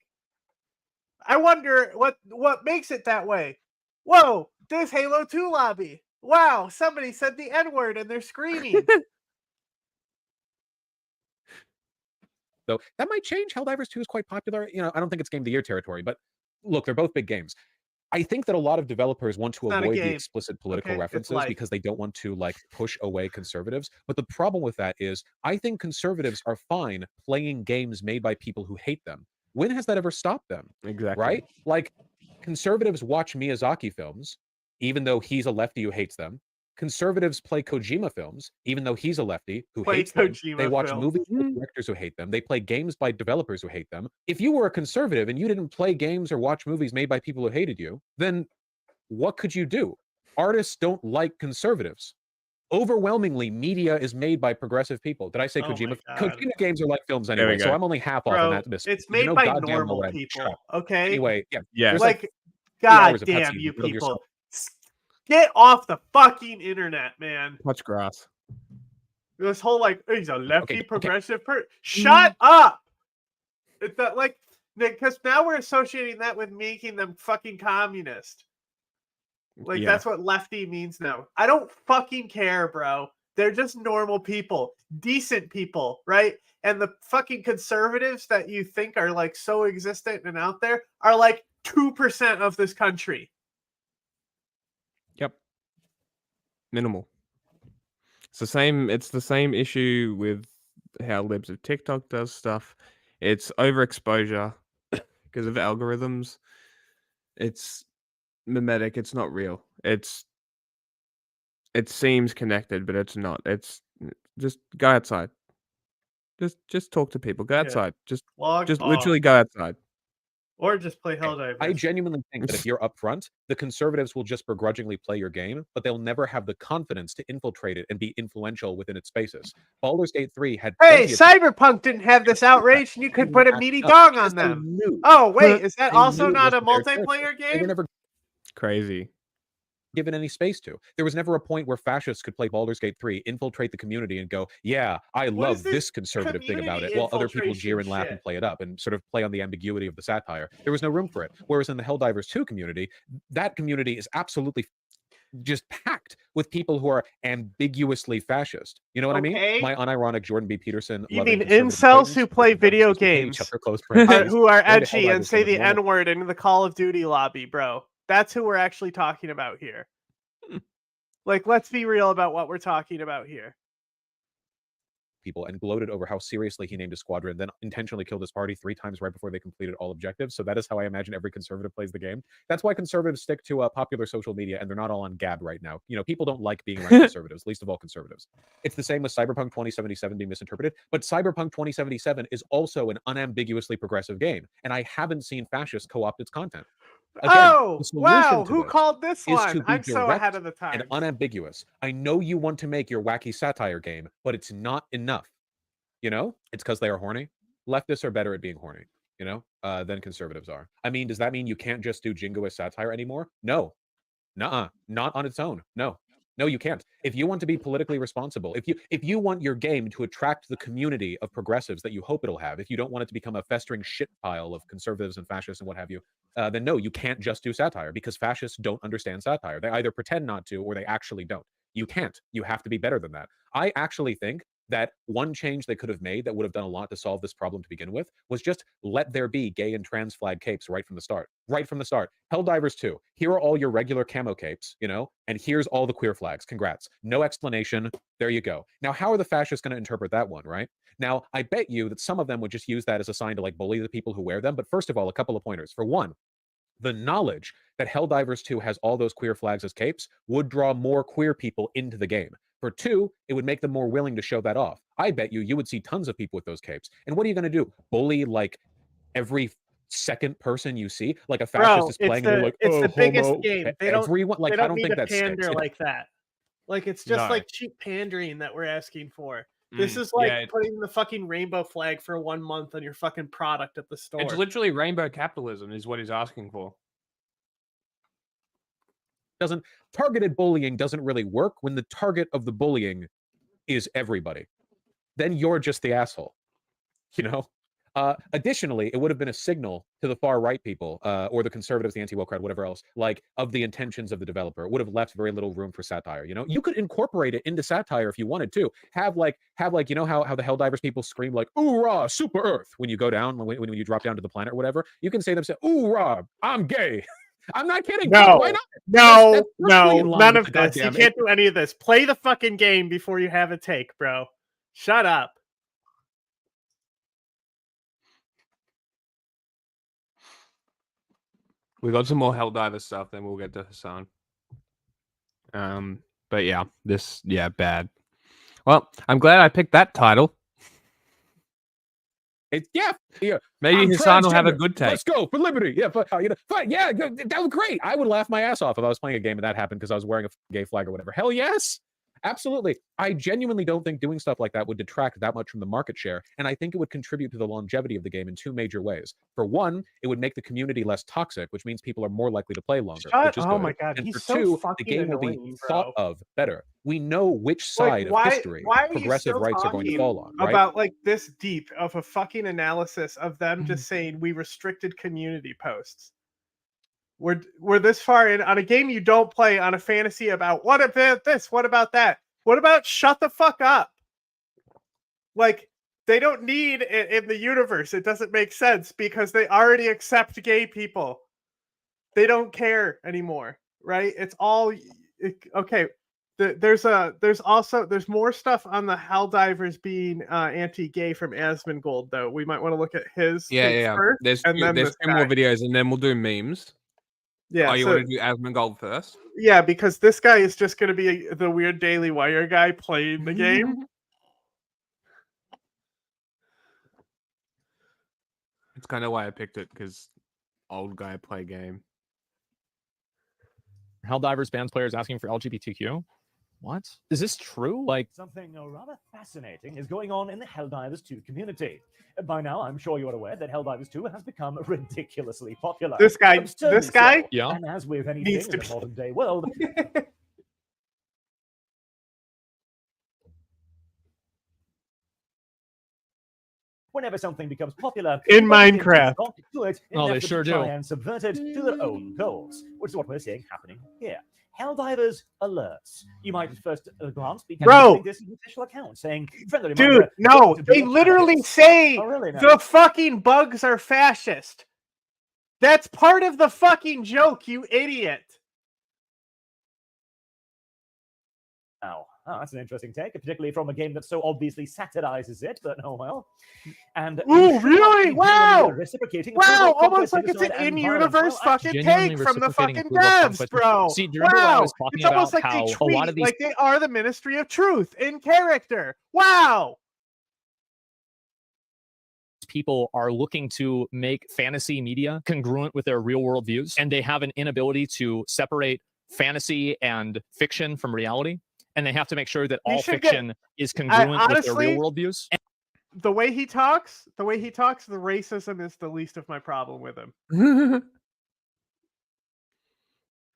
I wonder what makes it that way. Whoa, there's Halo 2 lobby. Wow, somebody said the N-word and they're screaming. So that might change. Helldivers 2 is quite popular. You know, I don't think it's Game of the Year territory, but look, they're both big games. I think that a lot of developers want to avoid the explicit political references because they don't want to like push away conservatives. But the problem with that is I think conservatives are fine playing games made by people who hate them. When has that ever stopped them? Exactly. Right? Like conservatives watch Miyazaki films, even though he's a lefty who hates them. Conservatives play Kojima films, even though he's a lefty who hates them. They watch movies by directors who hate them. They play games by developers who hate them. If you were a conservative and you didn't play games or watch movies made by people who hated you, then what could you do? Artists don't like conservatives. Overwhelmingly, media is made by progressive people. Did I say Kojima? Kojima games are like films anyway, so I'm only half off on that. It's made by normal people, okay? Anyway, like, god damn you people. Get off the fucking internet, man. Touch grass. This whole like he's a lefty progressive person. Shut up. It's that like because now we're associating that with making them fucking communist. Like that's what lefty means now. I don't fucking care, bro. They're just normal people, decent people, right? And the fucking conservatives that you think are like so existent and out there are like 2% of this country. Yep. Minimal. It's the same issue with how Libs of TikTok does stuff. It's overexposure because of algorithms. It's mimetic. It's not real. It seems connected, but it's not. It's just go outside. Just talk to people. Go outside. Just literally go outside. Or just play Helldivers. I genuinely think that if you're upfront, the conservatives will just begrudgingly play your game, but they'll never have the confidence to infiltrate it and be influential within its spaces. Baldur's Gate 3 had... Hey, Cyberpunk didn't have this outrage, and you could put a meaty dong on them. Oh, wait, is that also not a multiplayer game? Crazy. given any space to. There was never a point where fascists could play Baldur's Gate 3, infiltrate the community, and go, yeah, I What is love this this conservative thing about it, community while other people jeer infiltration and laugh and shit? play it up and sort of play on the ambiguity of the satire. There was no room for it. Whereas in the Helldivers 2 community, that community is absolutely just packed with people who are ambiguously fascist. You know what I mean? Okay. My unironic Jordan B. Peterson. You loving mean conservative incels acquaintance who play who video just hate each games, other, close parentheses, who are going to edgy and Helldivers say game the with normal N-word in the Call of Duty lobby, bro. That's who we're actually talking about here. Like, let's be real about what we're talking about here. people and gloated over how seriously he named his squadron, then intentionally killed his party 3 times right before they completed all objectives. So that is how I imagine every conservative plays the game. That's why conservatives stick to popular social media, and they're not all on Gab right now. You know, people don't like being around conservatives, least of all conservatives. It's the same with Cyberpunk 2077 being misinterpreted, but Cyberpunk 2077 is also an unambiguously progressive game, and I haven't seen fascists co-opt its content. Again, Oh, the solution wow. to Who this called this is one? to be I'm so ahead direct of the and time. unambiguous. I know you want to make your wacky satire game, but it's not enough. You know, it's because they are horny. Leftists are better at being horny, you know, than conservatives are. I mean, does that mean you can't just do jingoist satire anymore? No. Nuh-uh. Not on its own. No. No, you can't. If you want to be politically responsible, if you want your game to attract the community of progressives that you hope it'll have, if you don't want it to become a festering shit pile of conservatives and fascists and what have you, then no, you can't just do satire, because fascists don't understand satire. They either pretend not to or they actually don't. You can't. You have to be better than that. I actually think that one change they could have made that would have done a lot to solve this problem to begin with was just let there be gay and trans flag capes right from the start. Right from the start. Helldivers 2, here are all your regular camo capes, you know, and here's all the queer flags. Congrats. No explanation. There you go. Now, how are the fascists going to interpret that one, right? Now, I bet you that some of them would just use that as a sign to like bully the people who wear them. But first of all, a couple of pointers. For one, the knowledge that Helldivers 2 has all those queer flags as capes would draw more queer people into the game. For 2, it would make them more willing to show that off. I bet you would see tons of people with those capes. And what are you going to do? Bully like every second person you see? Like a fascist Bro, is playing and they're like, it's oh, the biggest homo. game. They Everyone, like, I don't don't need think to that pander sticks. like that. Like, it's just No. like cheap pandering that we're asking for. This is like yeah, putting the fucking rainbow flag for 1 month on your fucking product at the store. it's literally rainbow capitalism is what he's asking for. Targeted bullying doesn't really work when the target of the bullying is everybody. Then you're just the asshole, you know? Additionally, it would have been a signal to the far right people, or the conservatives, the anti-woke crowd, whatever else, like of the intentions of the developer. It would have left very little room for satire. You know, you could incorporate it into satire if you wanted to. Have like, you know how the Helldivers people scream like, "Ooh rah, super Earth" when you go down, when you drop down to the planet or whatever. You can say them say, "Ooh rah, I'm gay." I'm not kidding. No, Why not? no, That's perfectly in line none with of the this. You goddamn can't do any of this. Play the fucking game before you have a take, bro. Shut up. We got some more Helldiver stuff, then we'll get to Hasan. But yeah, bad. Well, I'm glad I picked that title. Yeah. Maybe I'm Hasan will have a transgender. good take. Let's go for liberty. Yeah, yeah, that was great. I would laugh my ass off if I was playing a game and that happened because I was wearing a gay flag or whatever. Hell yes. Absolutely. I genuinely don't think doing stuff like that would detract that much from the market share, and I think it would contribute to the longevity of the game in 2 major ways. For one, it would make the community less toxic, which means people are more likely to play longer, which is good. My god, And he's for so 2, the fucking game will be annoying, thought bro. of better. We know which Like, side of why history are you progressive still rights are going to talking fall on, right? about like this deep of a fucking analysis of them just saying we restricted community posts? We're this far in on a game you don't play, on a fantasy about what about this, what about that, what about shut the fuck up? Like, they don't need it in the universe. It doesn't make sense because they already accept gay people. They don't care anymore, right? It's all okay. There's more stuff on the Helldivers being anti-gay from Asmongold, though. We might want to look at his take first, There's and then there's this 2 more guy. videos, and then we'll do memes. Yeah, Oh, you so, want to do Asmongold first? yeah, because this guy is just going to be the weird Daily Wire guy playing the game. It's kind of why I picked it, because old guy play game. Helldivers bans players asking for LGBTQ. What? Is this true? Like, something rather fascinating is going on in the Helldivers 2 community. By now, I'm sure you're aware that Helldivers 2 has become ridiculously popular. This guy, Absurdly this guy, so. yeah. And as with anything needs in to the be- modern day world, whenever something becomes popular, In people begin to Minecraft. flock to it in Oh, an they effort sure to try do. and subvert it to their own goals, which is what we're seeing happening here. Helldivers alerts. You might at first glance be Bro. tempted to think this is an official account saying, friendly dude, reminder, no, don't do they not literally practice. say Oh, really? No. the fucking bugs are fascist. That's part of the fucking joke, you idiot. Oh, that's an interesting take, particularly from a game that so obviously satirizes it, but oh well. And Ooh, really? Wow! Reciprocating Wow, approval, almost conquest, like it's an genocide, and in-universe violence. Well, fucking genuinely take from the reciprocating fucking approval of devs, conquest. bro. See, do you remember when I was talking It's almost about like they how tweet a lot of these like they are the Ministry of Truth in character. Wow. people are looking to make fantasy media congruent with their real world views, and they have an inability to separate fantasy and fiction from reality, and they have to make sure that You all should fiction is congruent with their honestly, real world views. The way he talks, the racism is the least of my problem with him.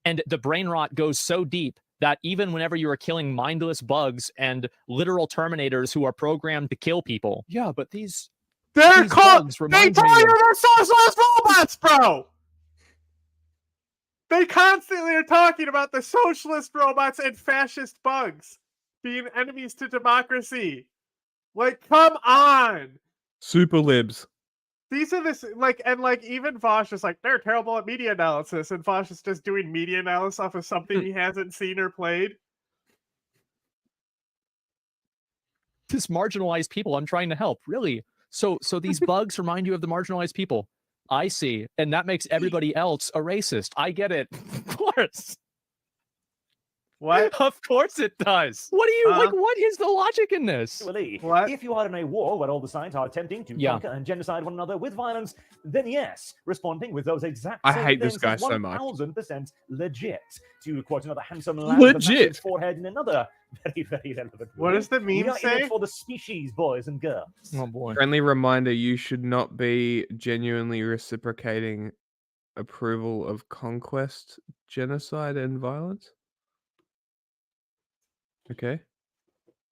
And the brain rot goes so deep that even whenever you are killing mindless bugs and literal terminators who are programmed to kill people, yeah, but these They're These called. bugs They remind tell me you of- they're socialist robots, bro. They constantly are talking about the socialist robots and fascist bugs being enemies to democracy. Like, come on. Super libs. These are this like even Vaush is like they're terrible at media analysis, and Vaush is just doing media analysis off of something he hasn't seen or played. this marginalized people I'm trying to help, really. So these bugs remind you of the marginalized people. I see, and that makes everybody else a racist. I get it. Of course. What? Of course it does. What do you like? What is the logic in this? Actually, What? if you are in a war where all the sides are attempting to Yeah. conquer and genocide one another with violence, then yes, responding with those exact I same hate this things guy is so much. 1000% legit. To quote another handsome lad with a massive Legit. forehead in another very, very relevant What movie, does the we meme are in say? it for the species, boys and girls. Oh boy. Friendly reminder: you should not be genuinely reciprocating approval of conquest, genocide, and violence. Okay.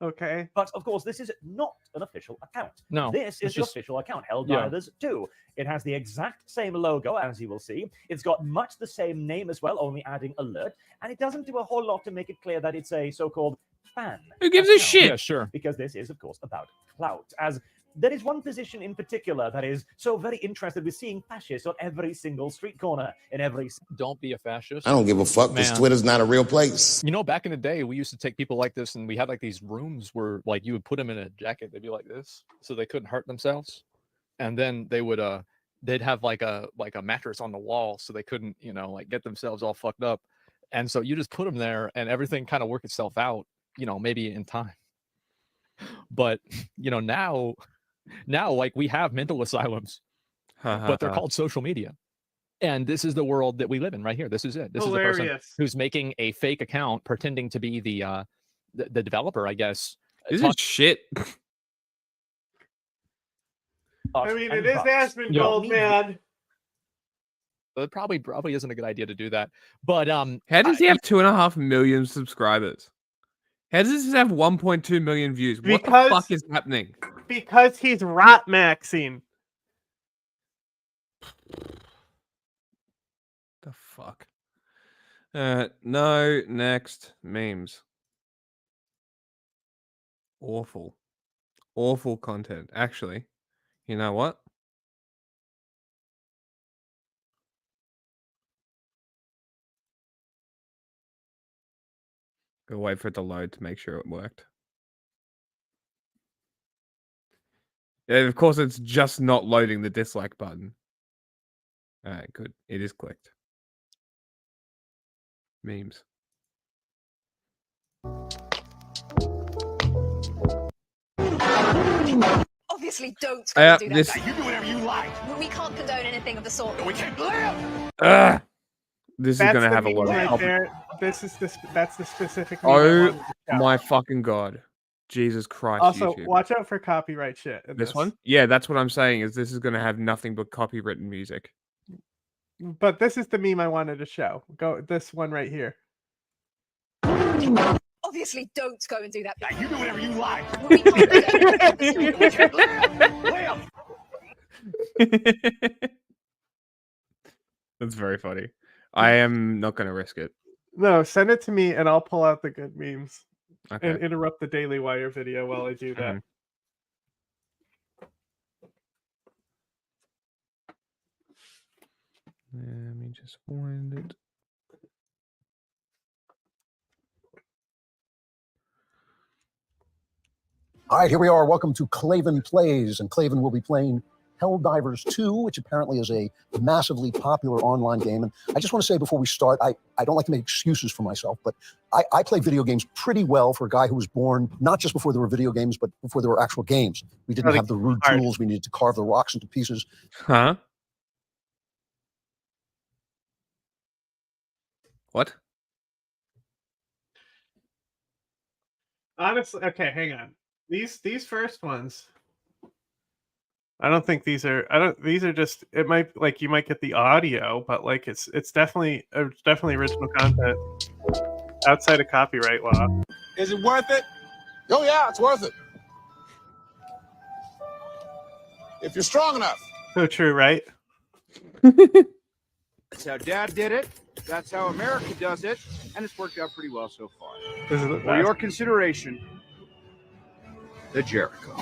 Okay. But of course, this is not an official account. No, This is it's the just- official account, Helldivers 2. It has the exact same logo, as you will see. It's got much the same name as well, only adding alert. And it doesn't do a whole lot to make it clear that it's a so-called fan. Who gives a account. shit? Yeah, sure. Because this is, of course, about clout. As there is one position in particular that is so very interested with seeing fascists on every single street corner, in every... Don't be a fascist. I don't give a fuck because Man. Twitter's not a real place. You know, back in the day, we used to take people like this, and we had like these rooms where, like, you would put them in a jacket. They'd be like this, so they couldn't hurt themselves. And then they would, they'd have like a mattress on the wall, so they couldn't, you know, like get themselves all fucked up. And so you just put them there, and everything kind of work itself out, you know, maybe in time. But you know, now like we have mental asylums, but they're called social media. And this is the world that we live in right here. This is it. This is the person Hilarious. who's making a fake account, pretending to be the developer, I guess. This is shit. I mean, it is Asmongold, man. It probably isn't a good idea to do that. But How does he have 2.5 million subscribers? How does this have 1.2 million views? What the fuck is happening? Because he's rot maxing. The fuck? No, next. Memes. Awful. Awful content. Actually, you know what? Go wait for it to load to make sure it worked. Yeah, of course, it's just not loading the dislike button. Alright, good. It is clicked. Memes. Obviously, don't do that. This. You do whatever you like. We can't condone anything of the sort. We can't live. This is That's gonna the have a lot meme of right copy. there. That's the specific meme I Oh wanted to show. my fucking god. Jesus Christ, Also, YouTube. watch out for copyright shit in This one? Yeah, that's what I'm saying, is this is gonna have nothing but copywritten music. But this is the meme I wanted to show. Go this one right here. Obviously, don't go and do that. You do whatever you like. We can't Live. That's very funny. I am not gonna risk it. No, send it to me and I'll pull out the good memes Okay. and interrupt the Daily Wire video while I do that. Mhm. Let me just find it. All right, here we are. Welcome to Claven Plays, and Claven will be playing Helldivers 2, which apparently is a massively popular online game. And I just want to say before we start, I don't like to make excuses for myself, but I play video games pretty well for a guy who was born not just before there were video games, but before there were actual games. We didn't have the rude tools. We needed to carve the rocks into pieces. Huh? What? Honestly, okay, hang on. These first ones, I don't think these are. These are just. It might like you might get the audio, but like it's definitely original content outside of copyright law. Is it worth it? Oh yeah, it's worth it. If you're strong enough. So true, right? That's how Dad did it. That's how America does it, and it's worked out pretty well so far. This is the For your best. consideration, the Jericho.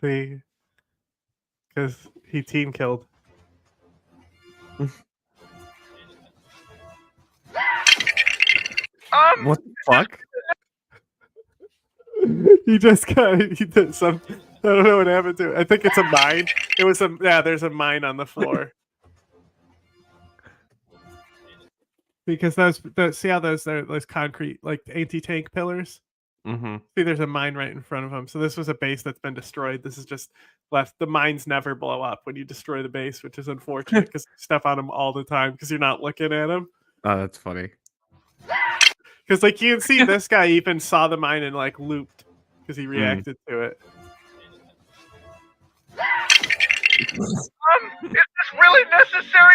See, because he team killed. What the fuck? He just got. He did some. I don't know what happened to it. I think it's a mine. It was a. Yeah, there's a mine on the floor. Because those see how those concrete like anti-tank pillars. Mm-hmm. See, there's a mine right in front of them. So this was a base that's been destroyed. This is just left. The mines never blow up when you destroy the base, which is unfortunate because stuff on them all the time because you're not looking at them. Oh, that's funny. Because like you can see, this guy even saw the mine and like looped because he reacted to it. Is this really necessary?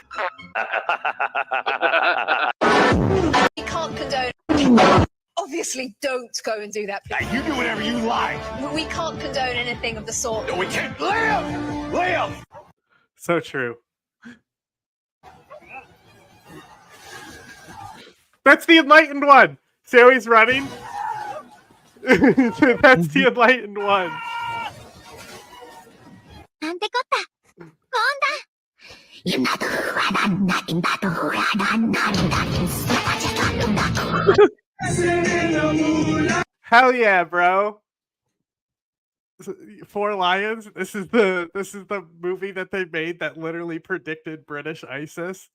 We can't condone. Obviously, don't go and do that. You do whatever you like. We can't condone anything of the sort. We can't live. So true. That's the enlightened one. See how he's running? That's the enlightened one. Hell yeah, bro. Four Lions. This is the movie that they made that literally predicted British ISIS.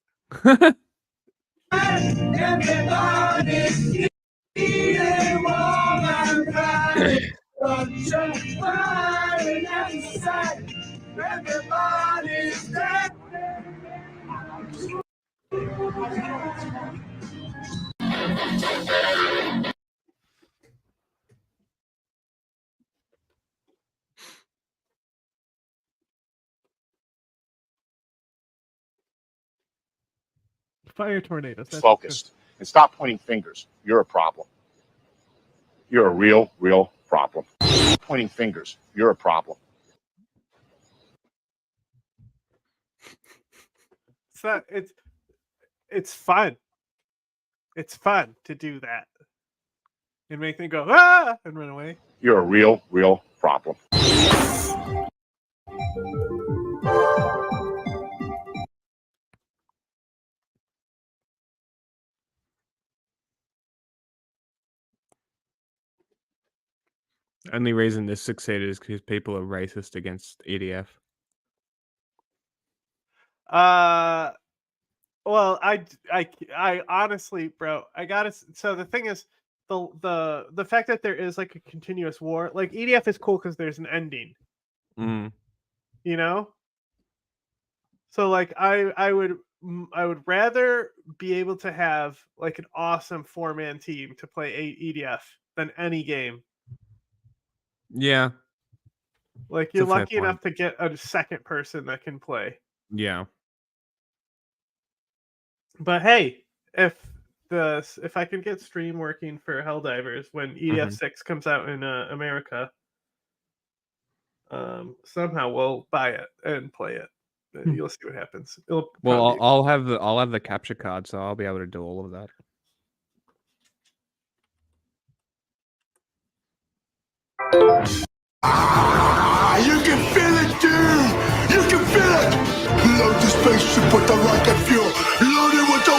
Fire tornadoes. That's Focused and stop pointing fingers. You're a problem. You're a real problem. Pointing fingers. You're a problem. So it's fun. It's fun to do that and make them go ah and run away. You're a real problem. Only reason this succeeded is because people are racist against EDF. Well, I honestly, bro, I gotta. So the thing is, the fact that there is like a continuous war, like EDF is cool because there's an ending. Mm. You know, So like I would rather be able to have like an awesome 4-man team to play EDF than any game. Yeah. Like It's a you're fair lucky point. enough to get a second person that can play. Yeah. But hey, if I can get stream working for Helldivers when EDF 6 comes out in America, somehow we'll buy it and play it. You'll see what happens. It'll Well, probably I'll have the capture card, so I'll be able to do all of that. You can feel it, dude! You can feel it! Load the spaceship with the rocket fuel! Load it with the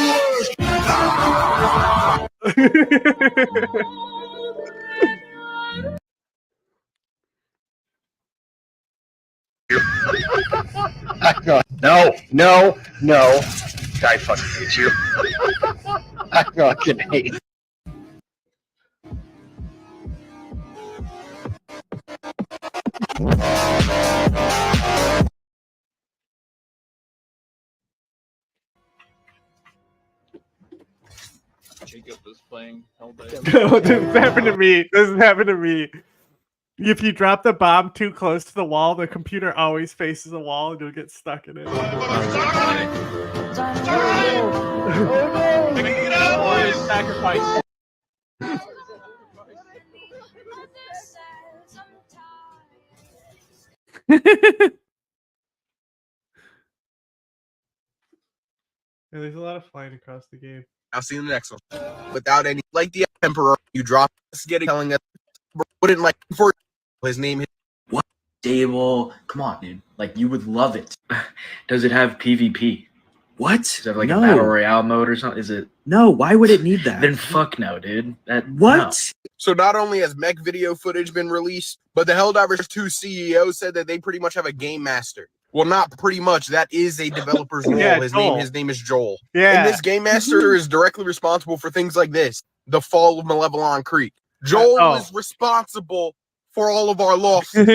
No. I fucking hate you. I fucking hate you. Jacob was playing Helldivers. No, this happened to me. This has happened to me. If you drop the bomb too close to the wall, the computer always faces a wall and you'll get stuck in it. Sacrifice. Yeah, there's a lot of flying across the game. I'll see you in the next one. Without any, like the emperor, you drop us getting telling us wouldn't like for his name. What stable? Come on, dude. Like you would love it. Does it have PvP? What? Does it have like a battle royale mode or something? Is it? No. Why would it need that? Then fuck no, dude. No. So not only has mech video footage been released, but the Helldivers 2 CEO said that they pretty much have a game master. Well, not pretty much. That is a developer's role. Yeah, his Joel. name is Joel. Yeah. And this game master is directly responsible for things like this: the fall of Malevelon Creek. Joel is responsible for all of our losses.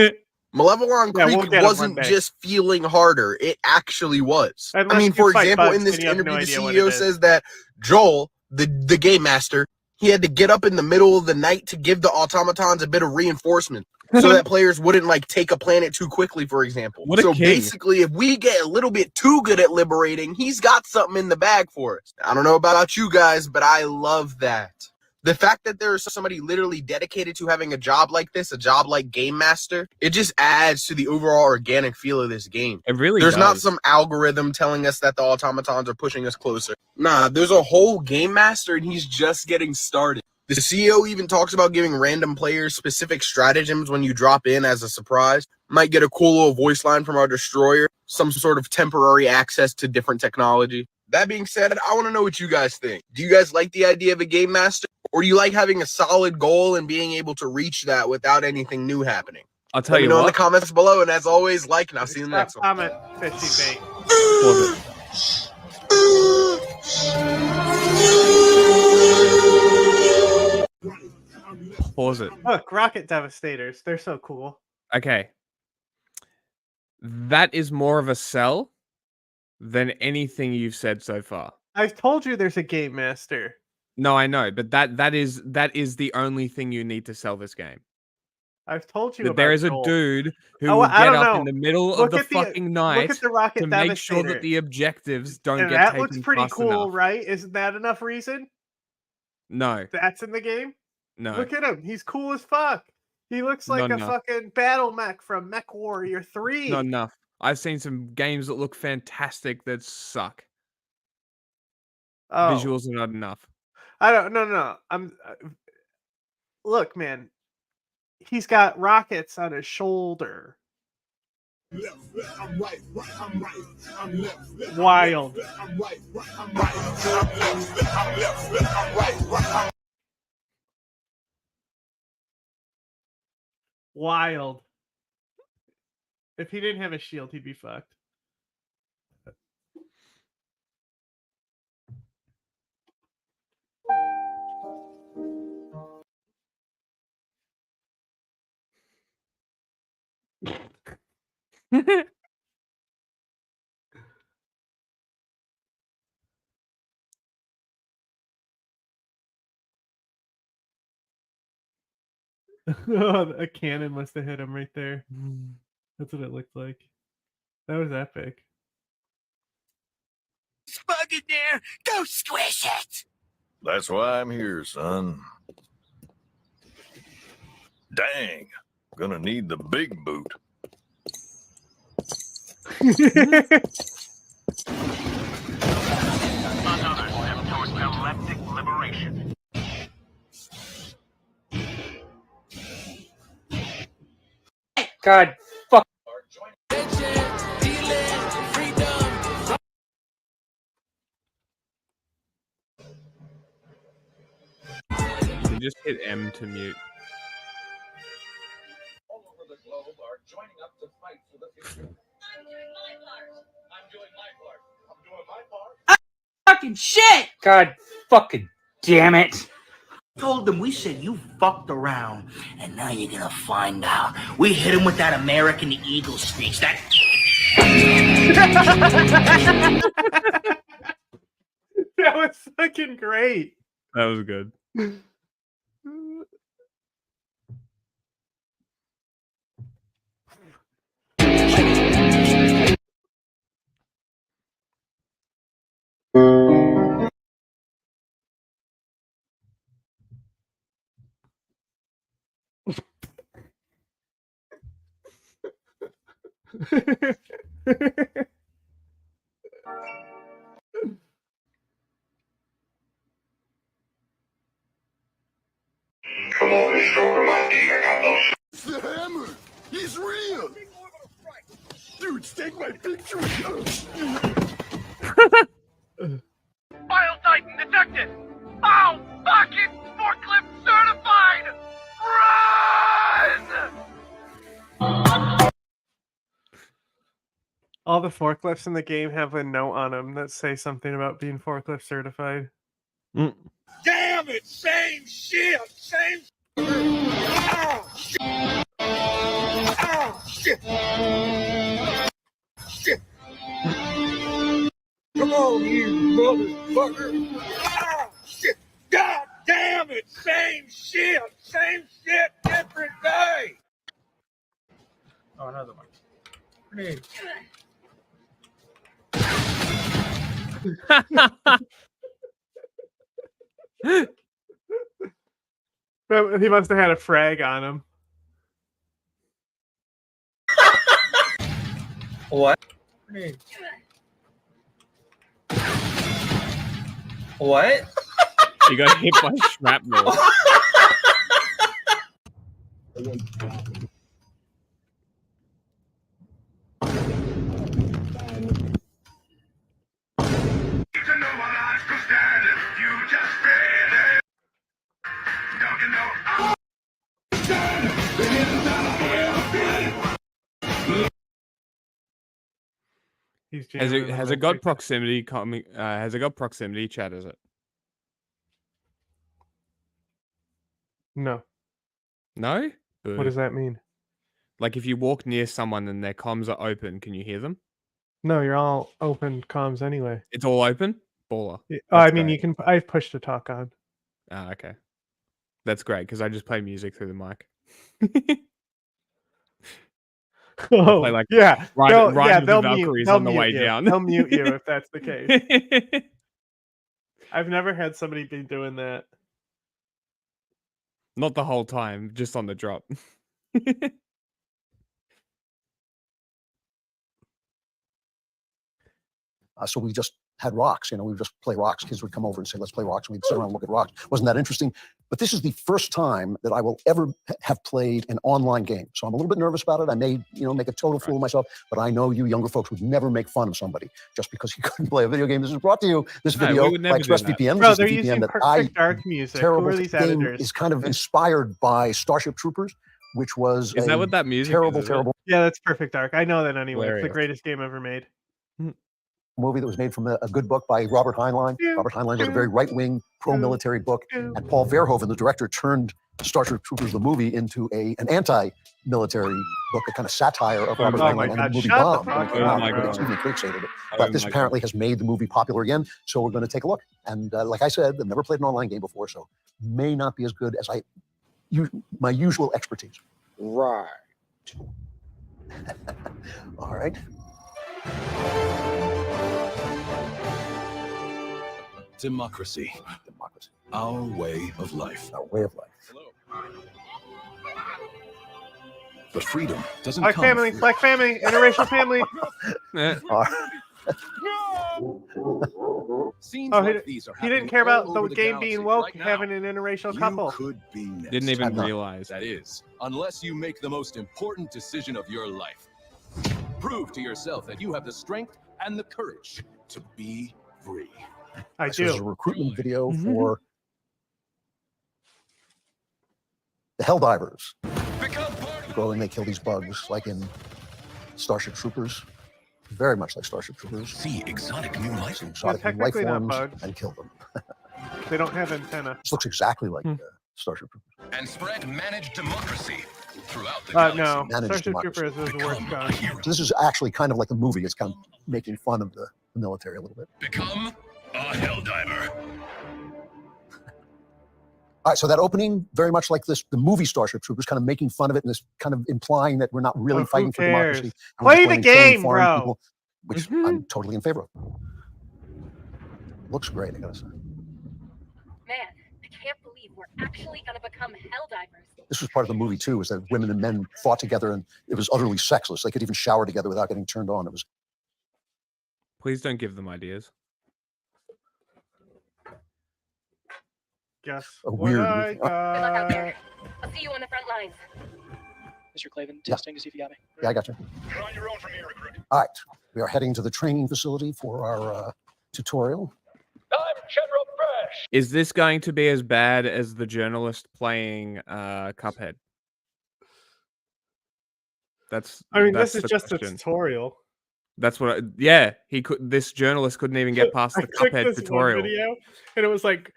Malevelon Yeah, we'll Creek get him one wasn't day. just feeling harder; it actually was. Unless I mean, you for fight example, bugs in this and you have interview, no the idea what CEO it is. says that Joel, the game master, he had to get up in the middle of the night to give the automatons a bit of reinforcement so that players wouldn't like take a planet too quickly, for example. What a So king. basically, if we get a little bit too good at liberating, he's got something in the bag for us. I don't know about you guys, but I love that. The fact that there is somebody literally dedicated to having a job like this, a job like Game Master, it just adds to the overall organic feel of this game. It really There's not does. some algorithm telling us that the automatons are pushing us closer. Nah, there's a whole Game Master and he's just getting started. The CEO even talks about giving random players specific stratagems when you drop in as a surprise. Might get a cool little voice line from our destroyer, some sort of temporary access to different technology. That being said, I want to know what you guys think. Do you guys like the idea of a Game Master? Or do you like having a solid goal and being able to reach that without anything new happening? I'll tell Let me you know in the what. comments below, and as always, like, and I'll see you in the next one. Comment fishing bait. Pause it. Look, rocket devastators. They're so cool. Okay. That is more of a sell than anything you've said so far. I've told you there's a game master. No, I know, but that is the only thing you need to sell this game. I've told you That about there is a Joel. dude who Oh, will I get don't up know. in the middle Look of the at the- fucking look night at the rocket to make sure devastator. that the objectives don't And get that taken looks pretty fast cool, enough. right? Isn't that enough reason? No, That's in the game? no. Look at him. He's cool as fuck. He looks like Not a enough. fucking battle mech from Mech Warrior 3. Not enough. I've seen some games that look fantastic that suck. Oh. Visuals are not enough. I don't no. Look, man. He's got rockets on his shoulder. I'm right, I'm right, I'm left, Wild. I'm right, I'm right, I'm left, I'm right, Wild. If he didn't have a shield, he'd be fucked. A cannon must have hit him right there. That's what it looked like. That was epic. Bug in there. Go squish it. That's why I'm here, son. Dang. Gonna need the big boot. Another step towards galactic liberation. God, fuck. You just hit M to mute. All over the globe are joining up to fight for the future. I'm doing my part. I'm doing my part. I'm doing my part. Fucking shit! God fucking damn it. Told them, we said you fucked around, and now you're gonna find out. We hit him with that American Eagle speech. That. That was fucking great. That was good. Come on, it's over my dick. I got no shit. It's the hammer. He's real. Dude, take my picture. File Titan detected. Oh, fucking forklift certified. Run! All the forklifts in the game have a note on them that say something about being forklift certified. Damn it! Same shit. Same. Oh shit! Oh shit! Shit! Come on, you motherfucker! Oh shit! God damn it! Same shit! Same shit, different day! Oh, another one. Grenade. He must have had a frag on him. What? Grenade. What? You got hit by shrapnel. Has it got proximity coming? Has it got proximity chat? Is it? No. No. What does that mean? Like if you walk near someone and their comms are open, can you hear them? No, you're all open comms anyway. It's all open. Baller. Oh, I mean, you can. I've pushed to talk on. Ah, okay. That's great because I just play music through the mic. Oh, play like yeah. Ride with the They'll Valkyries mute, on the way you. down. They'll mute you if that's the case. I've never had somebody be doing that. Not the whole time, just on the drop. So we just had rocks, we would just play rocks. Kids would come over and say, let's play rocks. And we'd sit around and look at rocks. Wasn't that interesting? But this is the first time that I will ever have played an online game. So I'm a little bit nervous about it. I may, make a total fool of myself, but I know you younger folks would never make fun of somebody just because he couldn't play a video game. This is brought to you, this video, by ExpressVPN. Bro, This they're is the using VPN that perfect dark music. Who terrible are these game editors? is kind of inspired by Starship Troopers, which was Is that what that music terrible, is? terrible Yeah, that's Perfect Dark. I know that anyway. It's Hilarious. the greatest game ever made. movie that was made from a good book by Robert Heinlein. Robert Heinlein wrote a very right-wing, pro-military book, and Paul Verhoeven, the director, turned Starship Troopers, the movie, into an anti-military book, a kind of satire of Robert Heinlein, and the movie bombed. Stephen King hated it. But this apparently has made the movie popular again, so we're going to take a look. And like I said, I've never played an online game before, so may not be as good as I my usual expertise. Right. All right. Democracy. Our way of life. Our way of life. But freedom doesn't Black come family, free. black family, interracial family. Scenes Oh, like these are he didn't happening care about all the over the game galaxy being woke, right now. having an interracial You couple. could be next. Didn't even realize. That is, unless you make the most important decision of your life. Prove to yourself that you have the strength and the courage to be free. I This is a do. recruitment video for the Helldivers. Go and they kill these bugs, like in Starship Troopers. Very much like Starship Troopers. See exotic new life. Exotic new life technically not forms bugs. and kill them. They don't have antenna. This looks exactly like Starship Troopers. And spread managed democracy throughout the No, Managed Starship democracy. Troopers is the worst gun. So this is actually kind of like a movie. It's kind of making fun of the military a little bit. Become a Helldiver. All right, so that opening, very much like the movie Starship Troopers, kind of making fun of it and this kind of implying that we're not really who fighting for cares? democracy. and we're Play just the going and killing game, foreign bro. people, which I'm totally in favor of. Looks great, I gotta say. Man, I can't believe we're actually gonna become Helldivers. This was part of the movie too, is that women and men fought together and it was utterly sexless. They could even shower together without getting turned on. It was Please don't give them ideas. Guess a what weird I movie. Good luck out got. there. I'll see you on the front lines. Mr. Clavin, Yeah. testing to see if you got me. Yeah, I got you. You're on your own from here, recruit. All right, we are heading to the training facility for our tutorial. I'm General Fresh. Is this going to be as bad as the journalist playing Cuphead? That's. I mean, that's this is the just question. a tutorial. That's what. Yeah, he could. This journalist couldn't even get past the I took Cuphead this one tutorial. video, and it was like,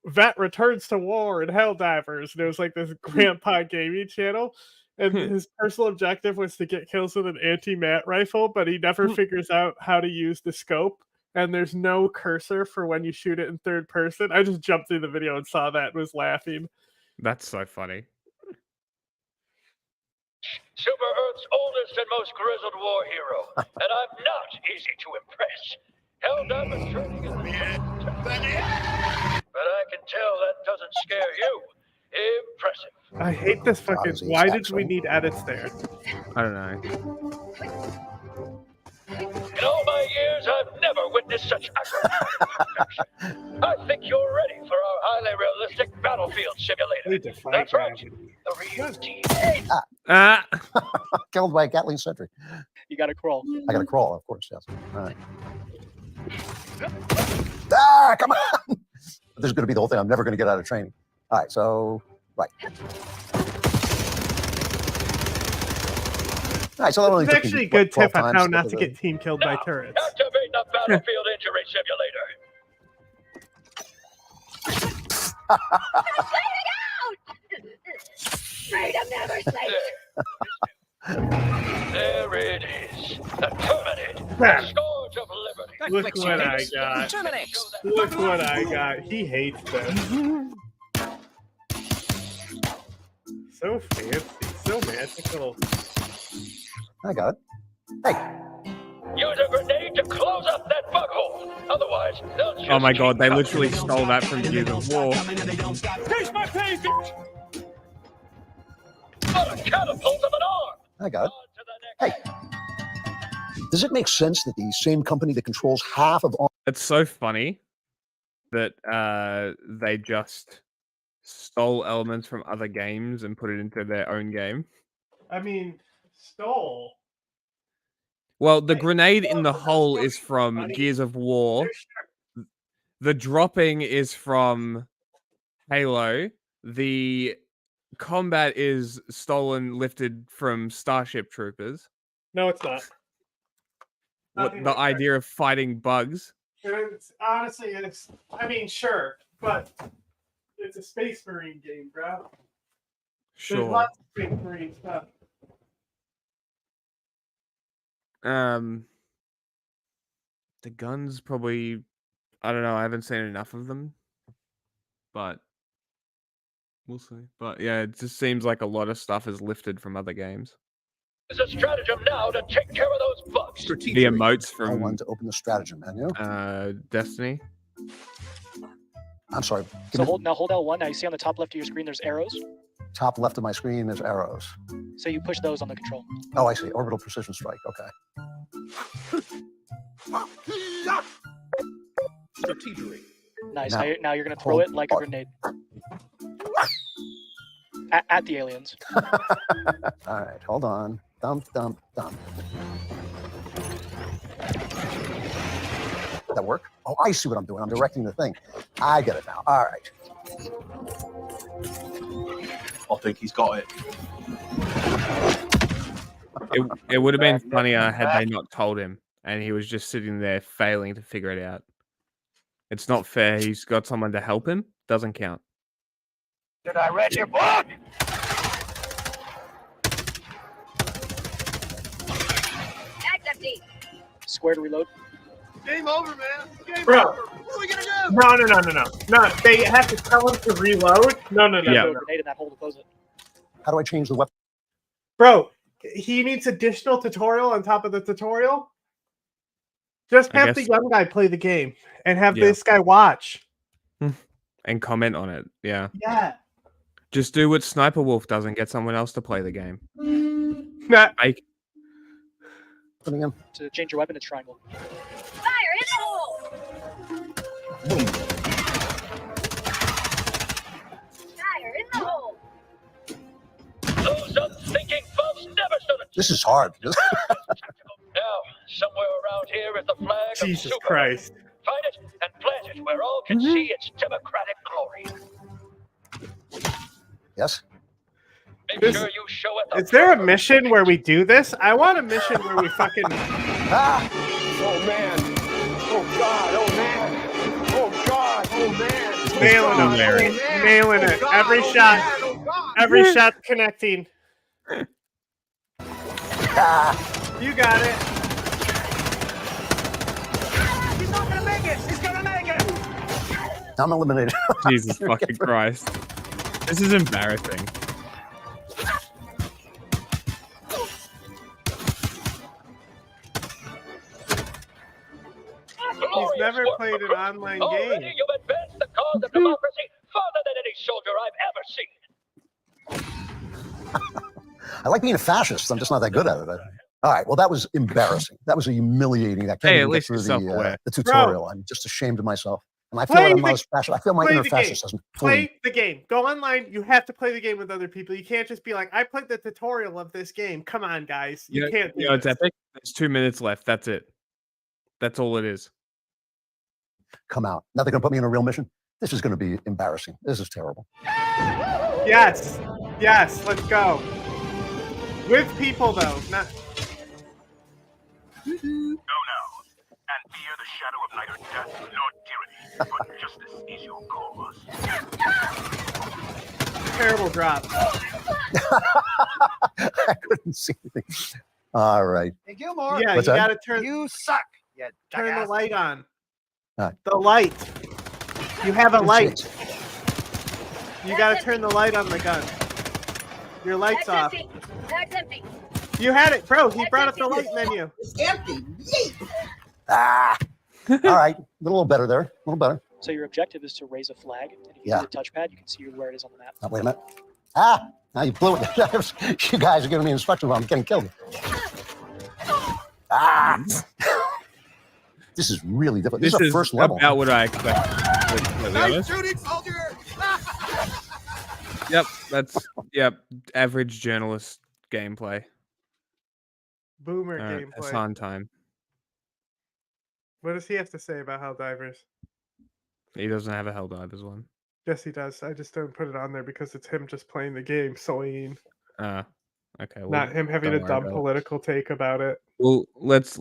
Vet returns to war in Helldivers, and it was like this grandpa gaming channel, and his personal objective was to get kills with an anti-mat rifle, but he never figures out how to use the scope, and there's no cursor for when you shoot it in third person. I just jumped through the video and saw that and was laughing. That's so funny. Super Earth's oldest and most grizzled war hero, and I'm not easy to impress. Helldiver training is the end. But I can tell that doesn't scare you. Impressive. I hate this fucking. Why did we need edits there? I don't know. In all my years, I've never witnessed such action. I think you're ready for our highly realistic battlefield simulator. That's right. The real team. Killed by a Gatling sentry. You gotta crawl. I gotta crawl, of course, yes. All right. Ah, come on! This is gonna be the whole thing. I'm never gonna get out of training. All right, so, right. All right, so that only It's took me, actually a what, good 12 tip on times how get not to the- get team killed by turrets. Activate the battlefield injury simulator. Freedom never sleeps. There it is. The Terminator. Bam. The scourge of liberty. Look what I got. Look what I got. He hates this. So fancy, so magical. I got it. Hey. Use a grenade to close up that bug hole. Otherwise, they'll just Oh my keep god, they coming. literally stole that from Gears of War. Face my face! What a catapult of an arm! I got it. Hey. Does it make sense that the same company that controls half of all It's so funny that they just stole elements from other games and put it into their own game. I mean, stole. Well, the grenade in the hole is from Gears of War. The dropping is from Halo. The combat is stolen, lifted from Starship Troopers. No, it's not. What, the idea of fighting bugs? It's, honestly, it's. I mean, sure, but it's a Space Marine game, bro. There's Sure. lots of Space Marine stuff. The guns probably, I don't know, I haven't seen enough of them. But We'll see. But yeah, it just seems like a lot of stuff is lifted from other games. There's a stratagem now to take care of those bugs. The emotes I from wanted to open the stratagem menu. Destiny. I'm sorry. So hold L1. Now you see on the top left of your screen, there's arrows. Top left of my screen is arrows. So you push those on the control. Oh, I see. Orbital precision strike. Okay. Strategery. Nice. Now, Now you're going to throw hold it like a grenade. At the aliens. All right. Hold on. Dump, dump, dump. That work? Oh, I see what I'm doing. I'm directing the thing. I get it now. All right. I think he's got it. It would have been funnier had they not told him and he was just sitting there failing to figure it out. It's not fair. He's got someone to help him. Doesn't count. Did I read your book? That's empty. Square to reload. Game over, man. Game Bro. over. What are we gonna do? No, they have to tell him to reload. No. Yeah. Throw a grenade in that hole to close it. How do I change the weapon? Bro, he needs additional tutorial on top of the tutorial. Just have the young guy play the game and have this guy watch. And comment on it. Yeah. Yeah. Just do what Sniper Wolf does and get someone else to play the game. Nah. To change your weapon, it's triangle. Fire in the hole. Fire in the hole. Those unthinking folks never stood a This is hard. Now, somewhere around here is the flag Jesus of Super. Christ. Find it and plant it where all can see its democratic glory. Yes. Make sure you show it. Is there a mission where we do this? I want a mission where we fucking. Oh man! Oh god! Oh man! Oh god! Oh man! Nailing it. Nailing it. Every shot. Every shot connecting. You got it. He's not gonna make it. He's gonna make it. I'm eliminated. Jesus fucking Christ. This is embarrassing. He's never played an online Already game. you've advanced the cause of democracy farther than any soldier I've ever seen. I like being a fascist. I'm just not that good at it. All right. Well, that was embarrassing. That was a humiliating. I can't Hey, even at get least through you're self-aware. the tutorial. I'm just ashamed of myself. And I feel Play like I'm the- not as fascist. I feel my play inner the game. fascism. Play the game. Go online. You have to play the game with other people. You can't just be like, I played the tutorial of this game. Come on, guys. You can't do it's this. epic. There's 2 minutes left. That's it. That's all it is. Come out. Now they're going to put me in a real mission. This is going to be embarrassing. This is terrible. Yes. Yes. Let's go. With people, though. Not. Go now, and fear the shadow of neither death nor tyranny, but justice is your cause. Terrible drop. I couldn't see anything. All right. Hey, Gilmore. Yeah, What's you that? gotta turn. You suck. You Turn the jackass. light on. All right. The light. You have a light. Jeez. You gotta turn the light on the gun. Your light's That's off. empty. That's empty. You had it, bro. He brought up the light menu. It's empty. Ah. All right. A little better there. A little better. So your objective is to raise a flag. And if you Yeah. use the touchpad, you can see where it is on the map. Now, wait a minute. Ah. Now you blew it. You guys are giving me instructions while I'm getting killed. Ah. This is really difficult. This is the first level. About what I expected. To be Nice honest. shooting, soldier. Yep, that's average journalist gameplay. Boomer Alright, gameplay. Hasan time. What does he have to say about Helldivers? He doesn't have a Helldivers one. Yes, he does. I just don't put it on there because it's him just playing the game, Celine. Okay. Well, Not him having a don't worry dumb about it. political take about it. Well, let's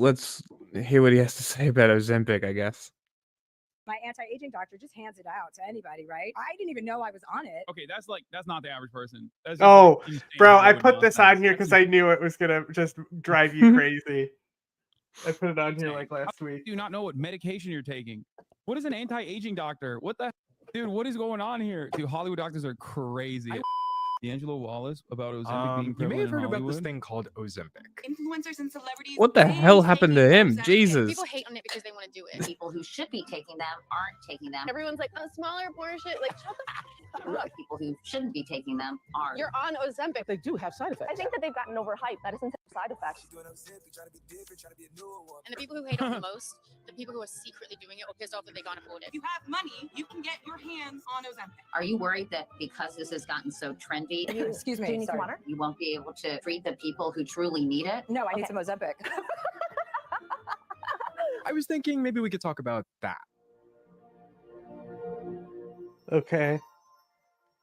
hear what he has to say about Ozempic, I guess. My anti-aging doctor just hands it out to anybody, right? I didn't even know I was on it. Okay, that's not the average person. That's just Oh, like insane bro, how I they put would this know. on here because I knew it was gonna just drive you crazy. I put it on here like last week. Do you not know what medication you're taking? What is an anti-aging doctor? What the? Dude, what is going on here? Dude, Hollywood doctors are crazy. D'Angelo Wallace about Ozempic being You may have prevalent heard in about this Hollywood. thing called Ozempic. Influencers and celebrities. What the hell happened to him? Jesus. People hate on it because they want to do it. People who should be taking them aren't taking them. Everyone's like, a smaller portion. Like, shut the fuck up. People who shouldn't be taking them are. You're on Ozempic. They do have side effects. I think that they've gotten overhyped. Medicines have side effects. And the people who hate on the most, the people who are secretly doing it or pissed off that they can't afford it. If you have money, you can get your hands on Ozempic. Are you worried that because this has gotten so trendy, Excuse me, do you need some sorry. water? You won't be able to treat the people who truly need it? No, I need some Ozempic. I was thinking maybe we could talk about that. Okay.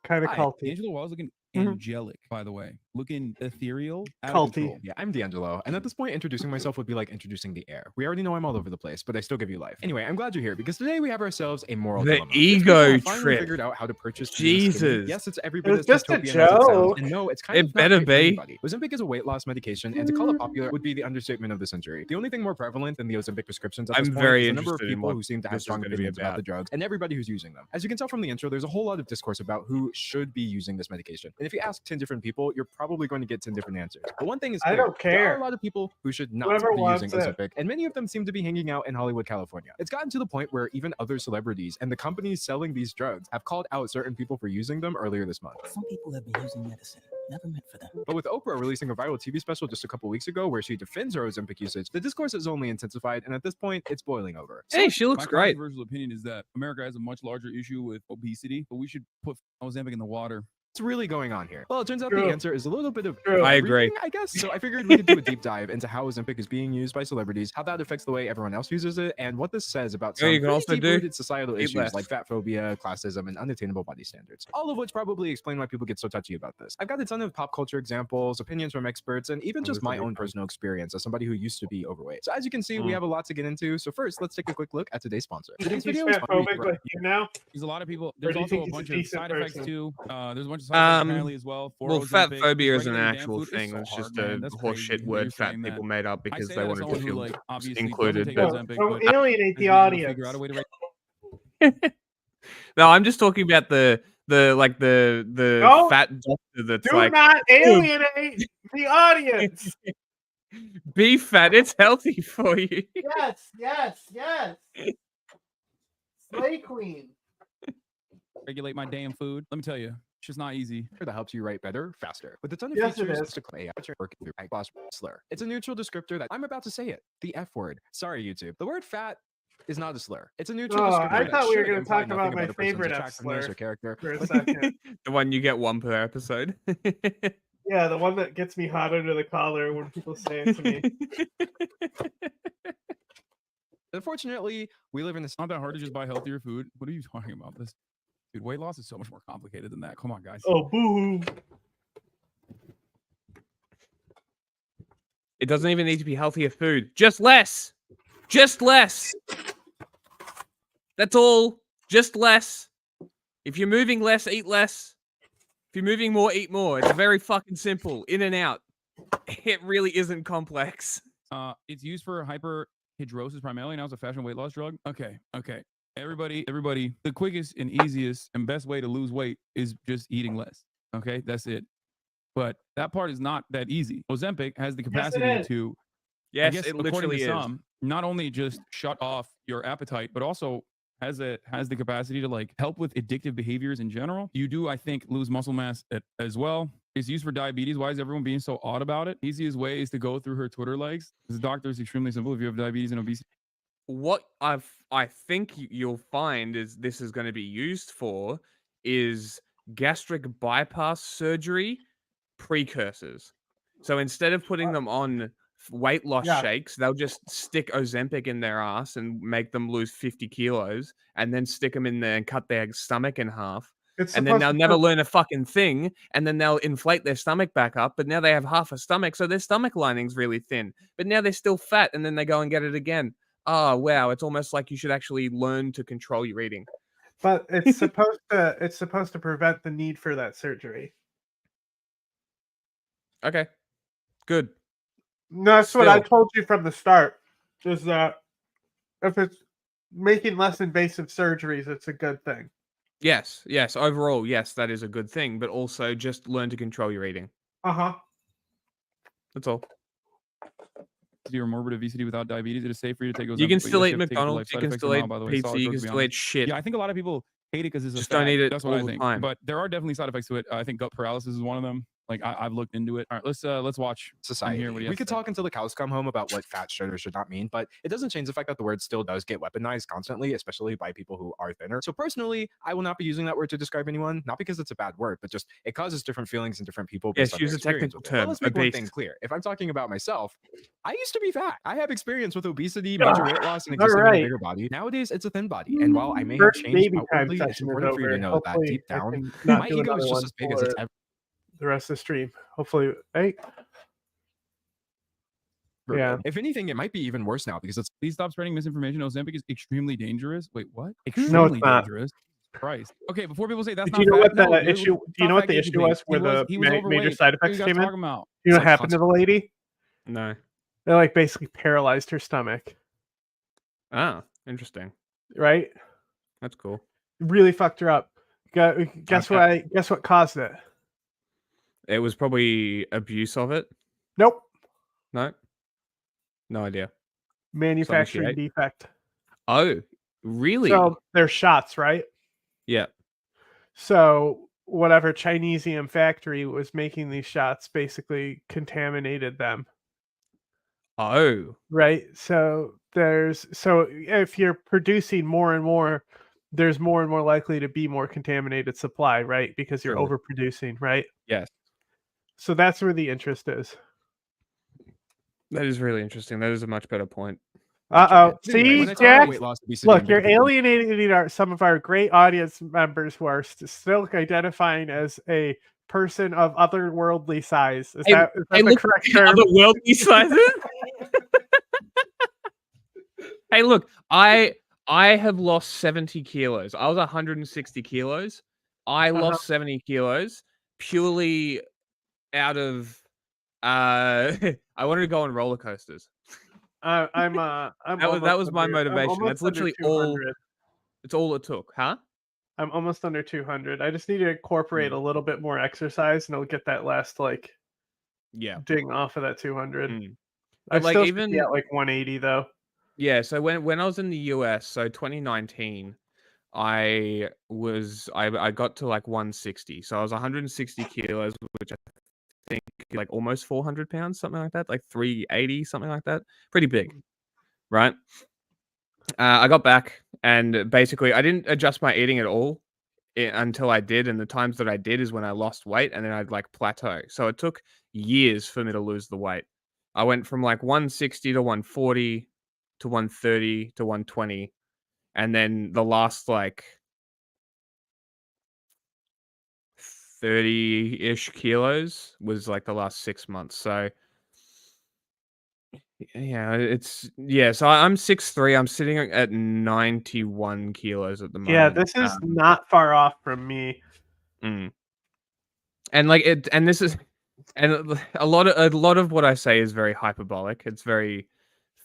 Kind of Hi, culty. D'Angelo Wallace looking Mhm. angelic, by the way. Looking ethereal. Out of Culty. control. Yeah, I'm D'Angelo, and at this point, introducing myself would be like introducing the air. We already know I'm all over the place, but I still give you life. Anyway, I'm glad you're here because today we have ourselves a moral The dilemma. ego It's people who finally trip. figured out how to purchase being skinny. Jesus. Yes, it's every It bit was as just a dystopian as it sounds, joke. and no, it's kind It of better not great for be. anybody. Ozempic is a weight loss medication, and to call it popular would be the understatement of the century. The only thing more prevalent than the Ozempic prescriptions at this I'm point very is the number of interested in people what who seem to this have is strong gonna be opinions about about. the drugs, and everybody who's using them. As you can tell from the intro, there's a whole lot of discourse about who should be using this medication. And if you ask 10 different people, you're probably going to get 10 different answers. But one thing is I clear, don't there are care. a lot of people who should not Whoever be wants using it. Ozempic, and many of them seem to be hanging out in Hollywood, California. It's gotten to the point where even other celebrities and the companies selling these drugs have called out certain people for using them earlier this month. Some people have been using medicine, never meant for them. But with Oprah releasing a viral TV special just a couple weeks ago where she defends her Ozempic usage, the discourse has only intensified, and at this point, it's boiling over. Hey, she looks My great. controversial opinion is that America has a much larger issue with obesity, but we should put Ozempic in the water. What's really going on here? Well, it turns out True. the answer is a little bit of True. I agree. everything, I guess. So I figured we could do a deep dive into how Ozempic is being used by celebrities, how that affects the way everyone else uses it, and what this says about You know some what you can also do? deep-rooted societal Eat issues less. like fat phobia, classism, and unattainable body standards. All of which probably explain why people get so touchy about this. I've got a ton of pop culture examples, opinions from experts, and even just my own personal experience as somebody who used to be overweight. So as you can see, we have a lot to get into. So first, let's take a quick look at today's sponsor. Do you Today's think he's video is sponsored fatphobic by- like you now? There's a lot of people. Or There's do you also think a he's a bunch of decent side effects person? too. There's a bunch of side effects apparently as well. For Well, fat Ozempic. phobia is an Regulating damn actual food is thing. so It's hard, just man. a That's horseshit crazy that word you're fat saying people that. made up I because say they that as wanted someone to who, feel like, obviously included. doesn't take But Ozempic, Don't but alienate the has been able to figure audience. out a way to no, I'm just talking about the No, fat doctor that's do like, not "Oh, alienate the audience. be fat. It's healthy for you. Yes, yes, yes. Slay Queen. regulate my damn food. Let me tell you, it's just not easy. that helps you write better, faster. With a ton of Yes, it features is. to play out your work through slur. It's a neutral descriptor that I'm about to say it. The F word. Sorry, YouTube. The word fat is not a slur. It's a neutral Oh, descriptor. I that thought we were should going to imply talk nothing about my a person's favorite F attractiveness slur or character. for a second. The one you get one per episode. Yeah, the one that gets me hot under the collar when people say it to me. Unfortunately, we live in this. It's not that hard to just buy healthier food. What are you talking about? This, dude, weight loss is so much more complicated than that. Come on, guys. Oh, boo. It doesn't even need to be healthier food. Just less. Just less. That's all. Just less. If you're moving less, eat less. If you're moving more, eat more. It's very fucking simple. In and out. It really isn't complex. It's used for hyperhidrosis primarily. Now it's a fashion weight loss drug. Okay. Everybody, the quickest and easiest and best way to lose weight is just eating less. Okay, that's it. But that part is not that easy. Ozempic has the capacity is. to, Yes, I guess, it according literally to is. some, not only just shut off your appetite, but also has the capacity to like help with addictive behaviors in general. You do, I think, lose muscle mass as well. It's used for diabetes. Why is everyone being so odd about it? Easiest way is to go through her Twitter likes. The doctor is extremely simple. If you have diabetes and obesity, What I think you'll find is this is going to be used for is gastric bypass surgery precursors. So instead of putting them on weight loss Yeah. shakes, they'll just stick Ozempic in their ass and make them lose 50 kilos and then stick them in there and cut their stomach in half. It's And then supposed they'll to never put- learn a fucking thing. And then they'll inflate their stomach back up. But now they have half a stomach. So their stomach lining's really thin. But now they're still fat. And then they go and get it again. Oh, wow. It's almost like you should actually learn to control your eating. But it's supposed to prevent the need for that surgery. Okay. Good. No, that's what I Still. told you from the start. Is that if it's making less invasive surgeries, it's a good thing. Yes, yes. Overall, yes, that is a good thing. But also, just learn to control your eating. That's all. Your morbid obesity without diabetes. It is safe for you to take Ozempic. You can but still yes, eat you have to take it for life. McDonald's. You Side can effects still are eat mild, by the way. pizza. Solid You drug, can to be still eat honest. shit. Yeah, I think a lot of people hate it because it's a Just don't fad. eat it That's what all I the think. time. But there are definitely side effects to it. I think gut paralysis is one of them. Like I've looked into it. All right, let's watch Society. Hear what he has We to could say. talk until the cows come home about what fat should or should not mean, but it doesn't change the fact that the word still does get weaponized constantly, especially by people who are thinner. So personally, I will not be using that word to describe anyone, not because it's a bad word, but just it causes different feelings in different people based Yes, on use their a experience technical with it. But term, let's make one thing obese. clear. If I'm talking about myself, I used to be fat. I have experience with obesity, major weight loss, and All existing in a right. bigger body. Nowadays, it's a thin body. And while I may have First changed baby time outwardly, it's session is important for you to over. know that Hopefully, deep I down, can not my do ego is another just one as big as it's for ever. the rest of the stream. Hopefully, hey. Yeah. If anything, it might be even worse now because it's. Please stop spreading misinformation. Ozempic is extremely dangerous. Wait, what? No, Extremely it's not. dangerous. Christ. Okay, before people say that's Do not you know fat, what no, the dude, issue? Do you stop know what fat the issue gatekeeping. was? Where the he was major overweight. side What are effects you guys came in? talking about? You know It's what like happened to the lady? No. They like basically paralyzed her stomach. Ah, interesting. Right? That's cool. Really fucked her up. Guess what? Guess what caused it? It was probably abuse of it. Nope. No. No idea. Manufacturing ate? defect. Oh, really? So they're shots, right? Yeah. So whatever Chinesium factory was making these shots basically contaminated them. Oh. Right. So if you're producing more and more, there's more and more likely to be more contaminated supply, right? Because you're Surely. overproducing, right? Yes. So that's where the interest is. That is really interesting. That is a much better point. See, when I talk about Jack? weight loss, obesity, Look, and you're bigger people- alienating some of our great audience members who are still identifying as a person of otherworldly size. Is that the correct term? Otherworldly sizes? Hey, look, I have lost 70 kilos. I was 160 kilos. I lost 70 kilos purely out of I wanted to go on roller coasters. That was my motivation. That's literally all. It's all it took, huh? I'm almost under 200. I just need to incorporate a little bit more exercise, and I'll get that last ding off of that 200. I But, still should be at 180 though. Yeah, so when I was in the US, so 2019, I got to 160. So I was 160 kilos, which I think almost 400 pounds, something like that, 380, something like that. Pretty big, right? I got back and basically I didn't adjust my eating at all until I did, and the times that I did is when I lost weight, and then I'd plateau. So it took years for me to lose the weight. I went from 160 to 140 to 130 to 120, and then the last 30-ish kilos was the last 6 months. So yeah, so I'm 6'3". I'm sitting at 91 kilos at the moment. Yeah, this is not far off from me. And this is, and a lot of what I say is very hyperbolic. It's very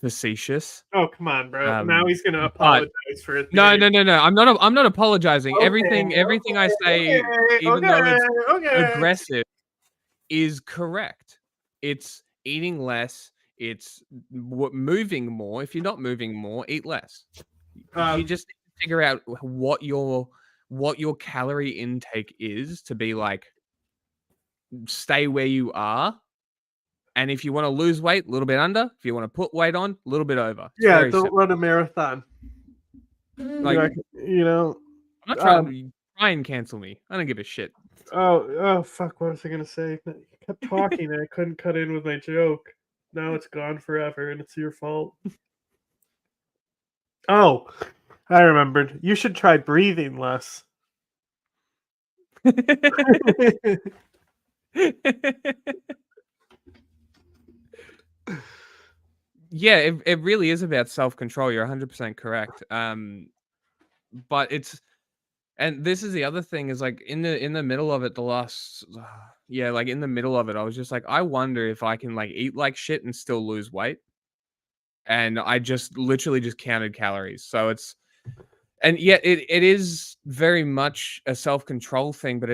facetious. Oh, come on, bro. Now he's gonna but- apologize for it. No. I'm not apologizing. Okay, Everything I say, even though it's aggressive, is correct. It's eating less. It's moving more. If you're not moving more, eat less. You just need to figure out what your calorie intake is to be stay where you are. And if you want to lose weight, a little bit under. If you want to put weight on, a little bit over. It's very don't simple. run a marathon. I'm not trying to try and cancel me. I don't give a shit. Oh, fuck! What was I gonna say? You kept talking, and I couldn't cut in with my joke. Now it's gone forever, and it's your fault. Oh, I remembered. You should try breathing less. Yeah, it really is about self-control. You're 100% correct. But it's, and this is the other thing is in the middle of it, in the middle of it, I was just I wonder if I can eat like shit and still lose weight. And I just literally just counted calories. So And yet it is very much a self-control thing, but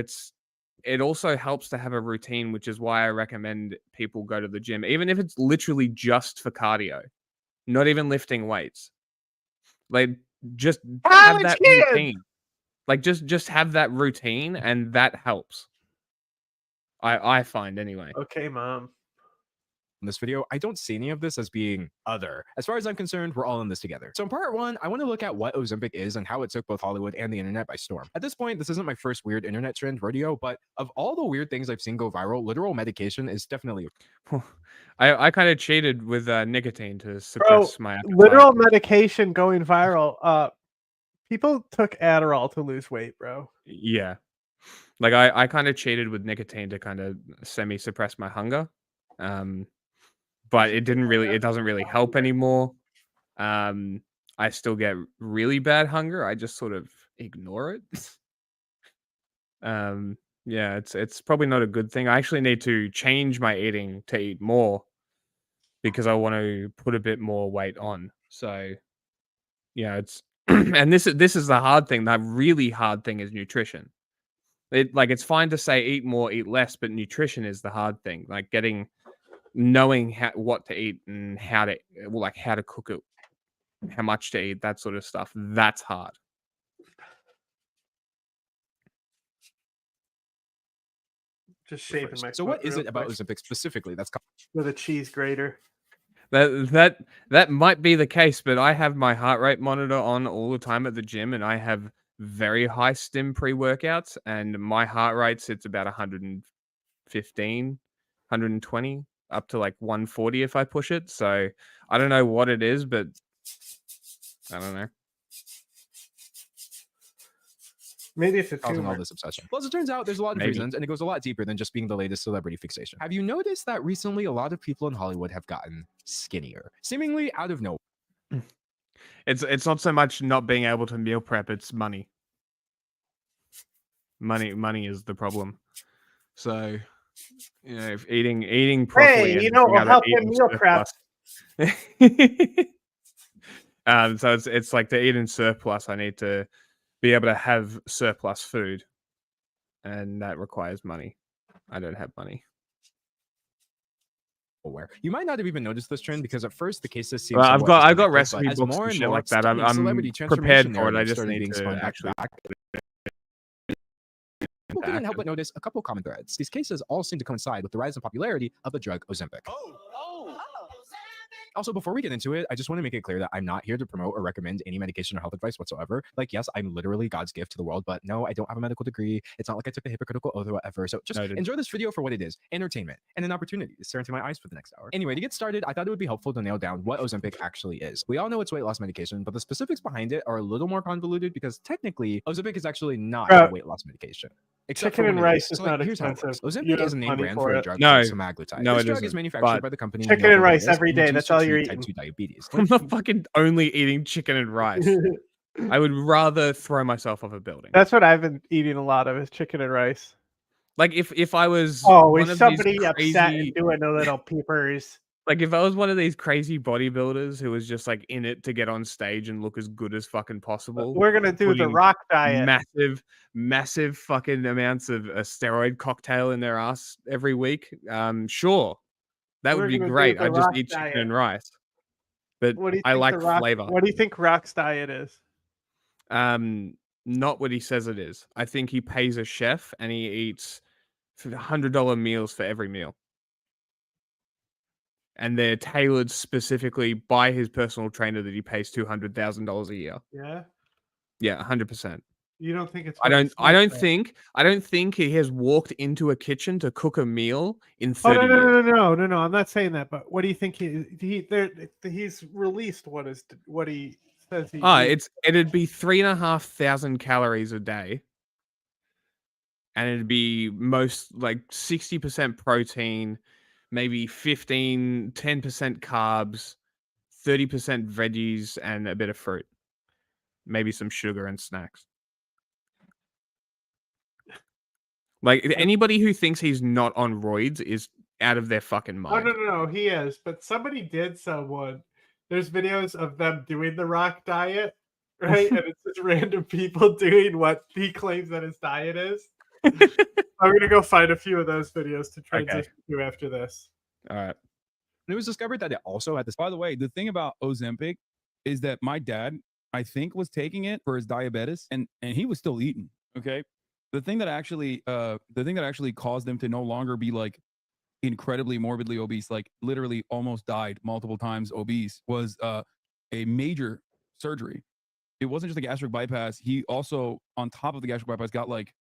it also helps to have a routine, which is why I recommend people go to the gym, even if it's literally just for cardio, not even lifting weights. Like, just have that routine. Like, just have that routine, and that helps. I find anyway. Okay, Mom. In this video, I don't see any of this as being other. As far as I'm concerned, we're all in this together. So in part one, I want to look at what Ozempic is and how it took both Hollywood and the internet by storm. At this point, this isn't my first weird internet trend rodeo, but of all the weird things I've seen go viral, literal medication is definitely. I kind of cheated with nicotine to suppress my appetite. Literal medication going viral. People took Adderall to lose weight, bro. Yeah. Like I kind of cheated with nicotine to kind of semi-suppress my hunger. But it doesn't really help anymore. I still get really bad hunger. I just sort of ignore it. Yeah, it's probably not a good thing. I actually need to change my eating to eat more because I want to put a bit more weight on. So yeah, it's and this is the hard thing. That really hard thing is nutrition. It's fine to say eat more, eat less, but nutrition is the hard thing. Like knowing what to eat and how to cook it, how much to eat, that sort of stuff. That's hard. Just shaving my. So what is it about Ozempic specifically that's with a cheese grater? That might be the case, but I have my heart rate monitor on all the time at the gym, and I have very high stim pre-workouts, and my heart rate sits about 115, 120, up to like 140 if I push it. So I don't know what it is, but I don't know. Maybe if it's causing all this obsession. Well, as it turns out, there's a lot of reasons, and it goes a lot deeper than just being the latest celebrity fixation. Have you noticed that recently a lot of people in Hollywood have gotten skinnier, seemingly out of nowhere? It's not so much not being able to meal prep; it's money. Money is the problem. So, if eating properly, hey, we'll help him meal prep. So it's like to eat in surplus. I need to be able to have surplus food, and that requires money. I don't have money. Where you might not have even noticed this trend because at first the cases seem. Well, I've got recipe books and shit like that. I'm prepared for it. I just need to actually. People couldn't help but notice a couple common threads. These cases all seem to coincide with the rise in popularity of the drug Ozempic. Also, before we get into it, I just want to make it clear that I'm not here to promote or recommend any medication or health advice whatsoever. Like, yes, I'm literally God's gift to the world, but no, I don't have a medical degree. It's not like I took a hypocritical oath or whatever. So just enjoy this video for what it is, entertainment, and an opportunity to stare into my eyes for the next hour. Anyway, to get started, I thought it would be helpful to nail down what Ozempic actually is. We all know it's weight loss medication, but the specifics behind it are a little more convoluted because technically, Ozempic is actually not a weight loss medication. Chicken and rice is not expensive. Ozempic is a name brand for a drug called semaglutide. No, this it drug isn't. is manufactured by the company. Chicken and rice every day. That's all you're eating. Type 2 diabetes. I'm not fucking only eating chicken and rice. I would rather throw myself off a building. That's what I've been eating a lot of is chicken and rice. Like if I was is somebody upset and doing the little peepers? Like if I was one of these crazy bodybuilders who was just like in it to get on stage and look as good as fucking possible. We're gonna do the rock diet. Massive fucking amounts of a steroid cocktail in their ass every week. Sure, that would be great. I just eat chicken and rice, but I like flavor. What do you think Rock's diet is? Not what he says it is. I think he pays a chef and he eats $100 meals for every meal. And they're tailored specifically by his personal trainer that he pays $200,000 a year. Yeah. Yeah, 100%. You don't think it's? I don't think he has walked into a kitchen to cook a meal in 30 years. No. I'm not saying that. But what do you think he's released? What he says he? It'd be 3,500 calories a day, and it'd be most like 60% protein. Maybe 10% carbs, 30% veggies, and a bit of fruit. Maybe some sugar and snacks. Like, anybody who thinks he's not on roids is out of their fucking mind. No, he is. But somebody did someone. There's videos of them doing the rock diet, right? And it's just random people doing what he claims that his diet is. I'm gonna go find a few of those videos to transition to after this. All right. And it was discovered that it also had this. By the way, the thing about Ozempic is that my dad, I think, was taking it for his diabetes, and he was still eating. Okay. The thing that actually caused him to no longer be like incredibly morbidly obese, like literally almost died multiple times obese, was a major surgery. It wasn't just a gastric bypass. He also, on top of the gastric bypass, got like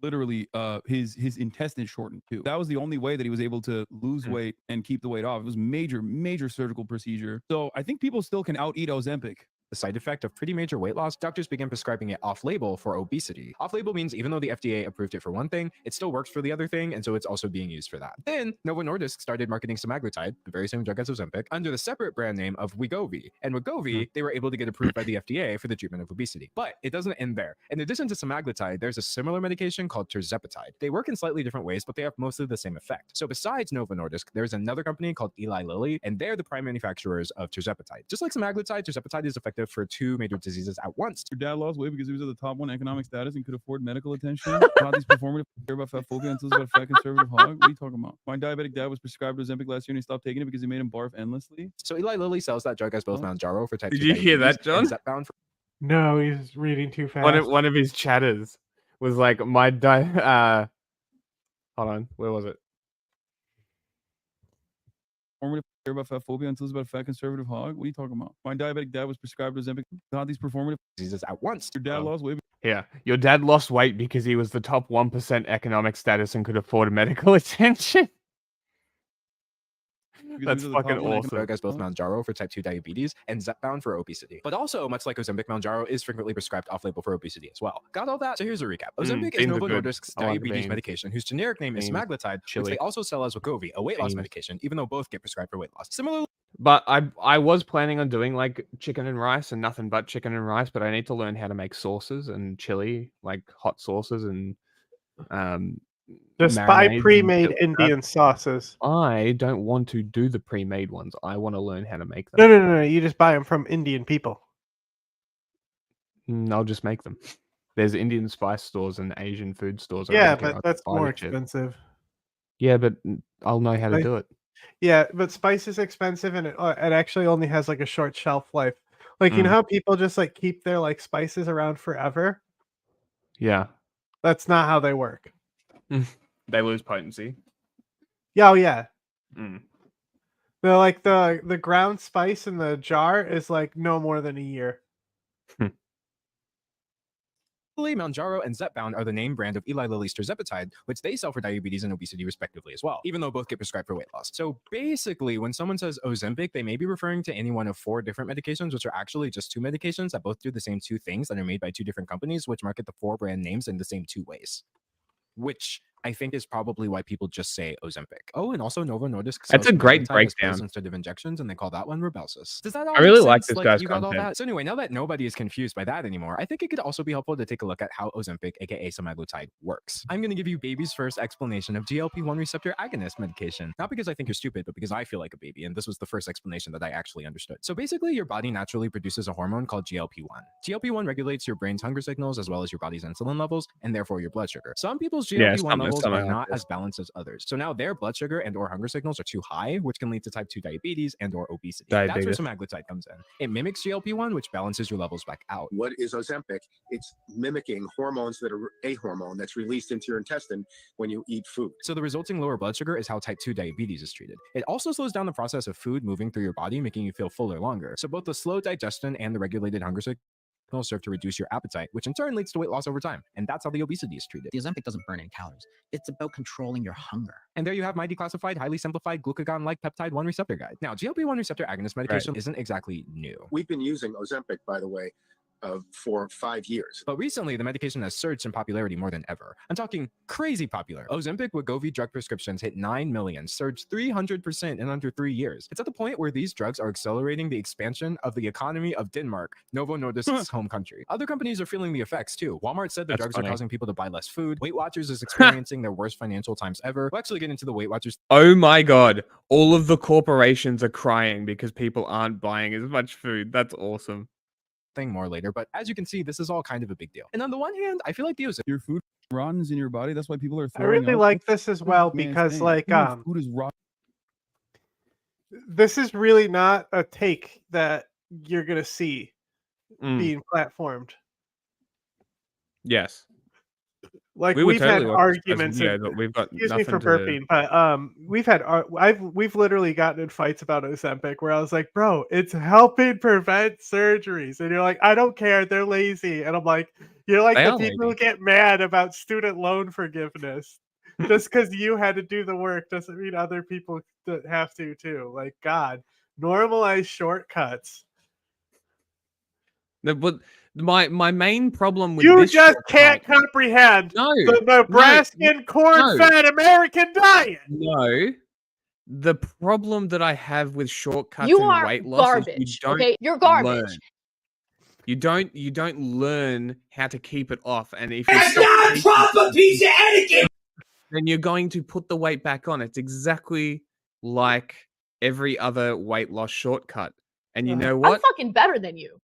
literally his intestines shortened too. That was the only way that he was able to lose weight and keep the weight off. It was major surgical procedure. So I think people still can out eat Ozempic. The side effect of pretty major weight loss, doctors began prescribing it off-label for obesity. Off-label means even though the FDA approved it for one thing, it still works for the other thing, and so it's also being used for that. Then Novo Nordisk started marketing semaglutide, the very same drug as Ozempic, under the separate brand name of Wegovy. And Wegovy, they were able to get approved by the FDA for the treatment of obesity. But it doesn't end there. In addition to semaglutide, there's a similar medication called tirzepatide. They work in slightly different ways, but they have mostly the same effect. So besides Novo Nordisk, there's another company called Eli Lilly, and they're the prime manufacturers of tirzepatide. Just like semaglutide, tirzepatide is effective for two major diseases at once. Your dad lost weight because he was at the top one economic status and could afford medical attention. Not these performative care about fat phobia until he's got a fat conservative hog. What are you talking about? My diabetic dad was prescribed Ozempic last year and he stopped taking it because he made him barf endlessly. So Eli Lilly sells that drug as both Mounjaro for type 2 Did you hear that, diabetes John? and Zepbound for No, he's reading too fast. One of his chatters was like, hold on, where was it? Performative care about fat phobia until he's about a fat conservative hog. What are you talking about? My diabetic dad was prescribed Ozempic. Not these performative diseases at once. Your dad lost weight. Yeah, your dad lost weight because he was the top 1% economic status and could afford medical attention. That's fucking awesome. Drug as both Mounjaro for type 2 diabetes and Zepbound for obesity. But also, much like Ozempic, Mounjaro is frequently prescribed off-label for obesity as well. Got all that? So here's a recap. Ozempic is Novo Nordisk's diabetes medication, whose generic name is semaglutide, which they also sell as Wegovy, a weight loss medication, even though both get prescribed for weight loss. Similarly, But I was planning on doing like chicken and rice and nothing but chicken and rice, but I need to learn how to make sauces and chili, like hot sauces and just buy pre-made Indian sauces. I don't want to do the pre-made ones. I want to learn how to make them. No. You just buy them from Indian people. I'll just make them. There's Indian spice stores and Asian food stores. Yeah, but that's more expensive. Yeah, but I'll know how to do it. Yeah, but spice is expensive and it actually only has like a short shelf life. Like, you know how people just like keep their like spices around forever? Yeah. That's not how they work. They lose potency. Yeah, oh yeah. Mm. They're like the ground spice in the jar is like no more than a year. Mounjaro and Zepbound are the name brand of Eli Lilly's tirzepatide, which they sell for diabetes and obesity respectively as well, even though both get prescribed for weight loss. So basically, when someone says Ozempic, they may be referring to any one of 4 different medications, which are actually just 2 medications that both do the same 2 things that are made by 2 different companies, which market the 4 brand names in the same 2 ways. Which I think is probably why people just say Ozempic. Oh, and also Novo Nordisk. That's a great breakdown. Instead of injections, and they call that one Rybelsus. Does that all I really make like sense? this guy's you got all content. that? So anyway, now that nobody is confused by that anymore, I think it could also be helpful to take a look at how Ozempic, aka semaglutide, works. I'm going to give you baby's first explanation of GLP-1 receptor agonist medication. Not because I think you're stupid, but because I feel like a baby, and this was the first explanation that I actually understood. So basically, your body naturally produces a hormone called GLP-1. GLP-1 regulates your brain's hunger signals as well as your body's insulin levels, and therefore your blood sugar. Some people's GLP-1 levels are not as balanced as others. So now their blood sugar and or hunger signals are too high, which can lead to type 2 diabetes and or obesity. That's where semaglutide comes in. It mimics GLP-1, which balances your levels back out. What is Ozempic? It's mimicking hormones that are a hormone that's released into your intestine when you eat food. So the resulting lower blood sugar is how type 2 diabetes is treated. It also slows down the process of food moving through your body, making you feel fuller longer. So both the slow digestion and the regulated hunger signal serve to reduce your appetite, which in turn leads to weight loss over time. And that's how the obesity is treated. The Ozempic doesn't burn any calories. It's about controlling your hunger. And there you have my declassified, highly simplified glucagon-like peptide 1 receptor guide. Now, GLP-1 receptor agonist medication isn't exactly new. We've been using Ozempic, by the way, for 5 years. But recently, the medication has surged in popularity more than ever. I'm talking crazy popular. Ozempic Wegovy drug prescriptions hit 9 million, surged 300% in under 3 years. It's at the point where these drugs are accelerating the expansion of the economy of Denmark, Novo Nordisk's home country. Other companies are feeling the effects too. Walmart said the drugs are causing people to buy less food. Weight Watchers is experiencing their worst financial times ever. We'll actually get into the Weight Watchers. Oh my god. All of the corporations are crying because people aren't buying as much food. That's awesome. thing more later, but as you can see, this is all kind of a big deal. And on the one hand, I feel like the your food rottens in your body. That's why people are I throwing really up. like this as well because like food is rotten. This is really not a take that you're gonna see being platformed. Yes. Like We would we've had totally watch this guy's arguments. video, and- but we've got excuse me nothing for to. burping, but we've had we've literally gotten in fights about Ozempic where I was like, bro, it's helping prevent surgeries, and you're like, I don't care, they're lazy, and I'm like, you're like They the are people who lazy. get mad about student loan forgiveness. Just because you had to do the work doesn't mean other people have to too. Like, God, normalize shortcuts. But my main problem with You this just can't shortcut- comprehend No, the Nebraskan corn-fed American diet. No. The problem that I have with shortcuts You and are weight loss is garbage. you don't Okay, you're garbage. learn. You don't learn how to keep it off, and if you That's stop not a taking proper it, piece of etiquette. then you're going to put the weight back on. It's exactly like every other weight loss shortcut. And you know I'm what? fucking better than you.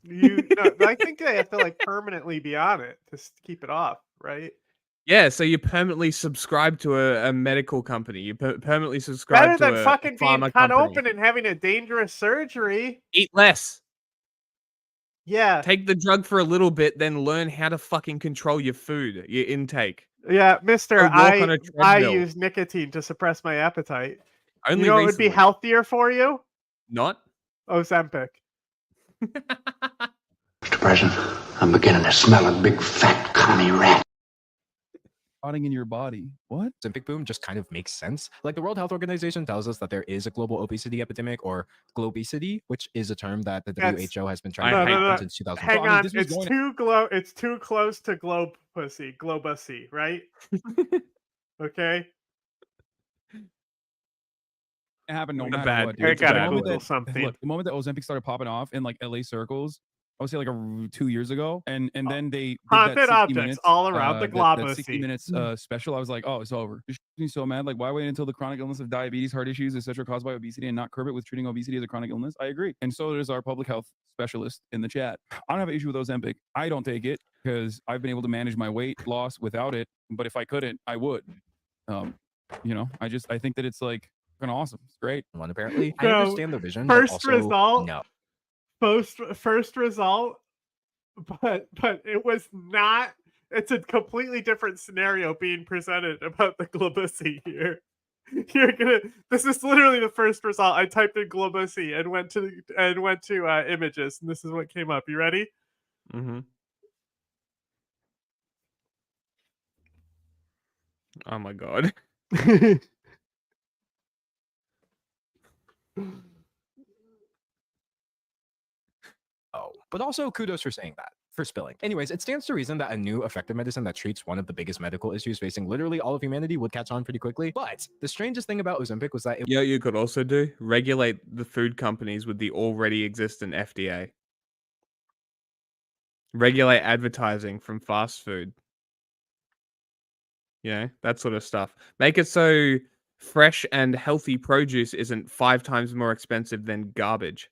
I think they have to like permanently be on it to keep it off, right? Yeah, so you permanently subscribe to a medical company. You permanently subscribe Better to than a fucking being pharma cut company. open and having a dangerous surgery. Eat less. Yeah. Take the drug for a little bit, then learn how to fucking control your food, your intake. Yeah, Mister, Go walk on a I treadmill. use nicotine to suppress my appetite. Only you know what would be recently. healthier for you? Not? Ozempic. Mr. President, I'm beginning to smell a big fat commie rat. Rotting in your body. What? Ozempic boom just kind of makes sense. Like the World Health Organization tells us that there is a global obesity epidemic, or globesity, which is a term that the WHO has been trying to patent since 2012. Hang So, I mean, on, this was it's going it's too close to globusy, right? Okay. It happened no Not matter bad, what, dude. dude. It's bad. The moment Google that- something. Look, the moment that Ozempic started popping off in like LA circles, I would say like 2 years ago, and then they did Haunted that 60 objects minutes, all around the that 60 globusy. minutes special. I was like, oh, it's over. It makes me so mad. Like, why wait until the chronic illness of diabetes, heart issues, etc., caused by obesity, and not curb it with treating obesity as a chronic illness? I agree, and so does our public health specialist in the chat. I don't have an issue with Ozempic. I don't take it because I've been able to manage my weight loss without it. But if I couldn't, I would. I think that it's like fucking awesome. It's great. One apparently. I So, understand the vision. but First also, result. no. First result, but it was not. It's a completely different scenario being presented about the globusy here. This is literally the first result. I typed in globusy and went to images, and this is what came up. You ready? Mm-hmm. Oh my god. But also kudos for saying that, for spilling. Anyways, it stands to reason that a new effective medicine that treats one of the biggest medical issues facing literally all of humanity would catch on pretty quickly. But the strangest thing about Ozempic was that it Yeah, you could also do regulate the food companies with the already existent FDA. Regulate advertising from fast food. You know, that sort of stuff. Make it so fresh and healthy produce isn't 5 times more expensive than garbage.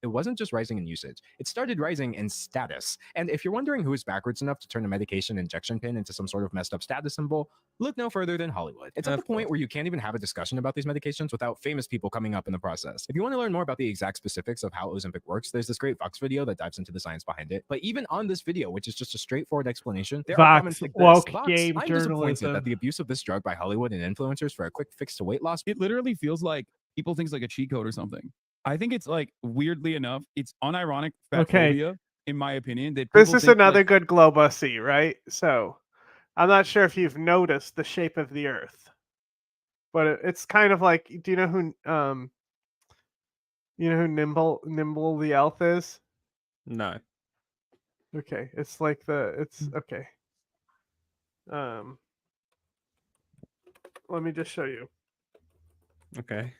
it wasn't just rising in usage, it started rising in status. And if you're wondering who is backwards enough to turn a medication injection pin into some sort of messed up status symbol, look no further than Hollywood. It's at the point where you can't even have a discussion about these medications without famous people coming up in the process. If you want to learn more about the exact specifics of how Ozempic works, there's this great Vox video that dives into the science behind it. But even on this video, which is just a straightforward explanation, there are comments like this. woke Vox, game I'm disappointed journalism. that the abuse of this drug by Hollywood and influencers for a quick fix to weight loss. It literally feels like people think it's like a cheat code or something. I think it's like, weirdly enough, it's unironic fat Okay. phobia, in my opinion. That This people is think, another like, good globusy, right? So, I'm not sure if you've noticed the shape of the Earth, but it's kind of like. Do you know who Nimble the elf is? No. Okay, it's like it's okay. Let me just show you. Okay.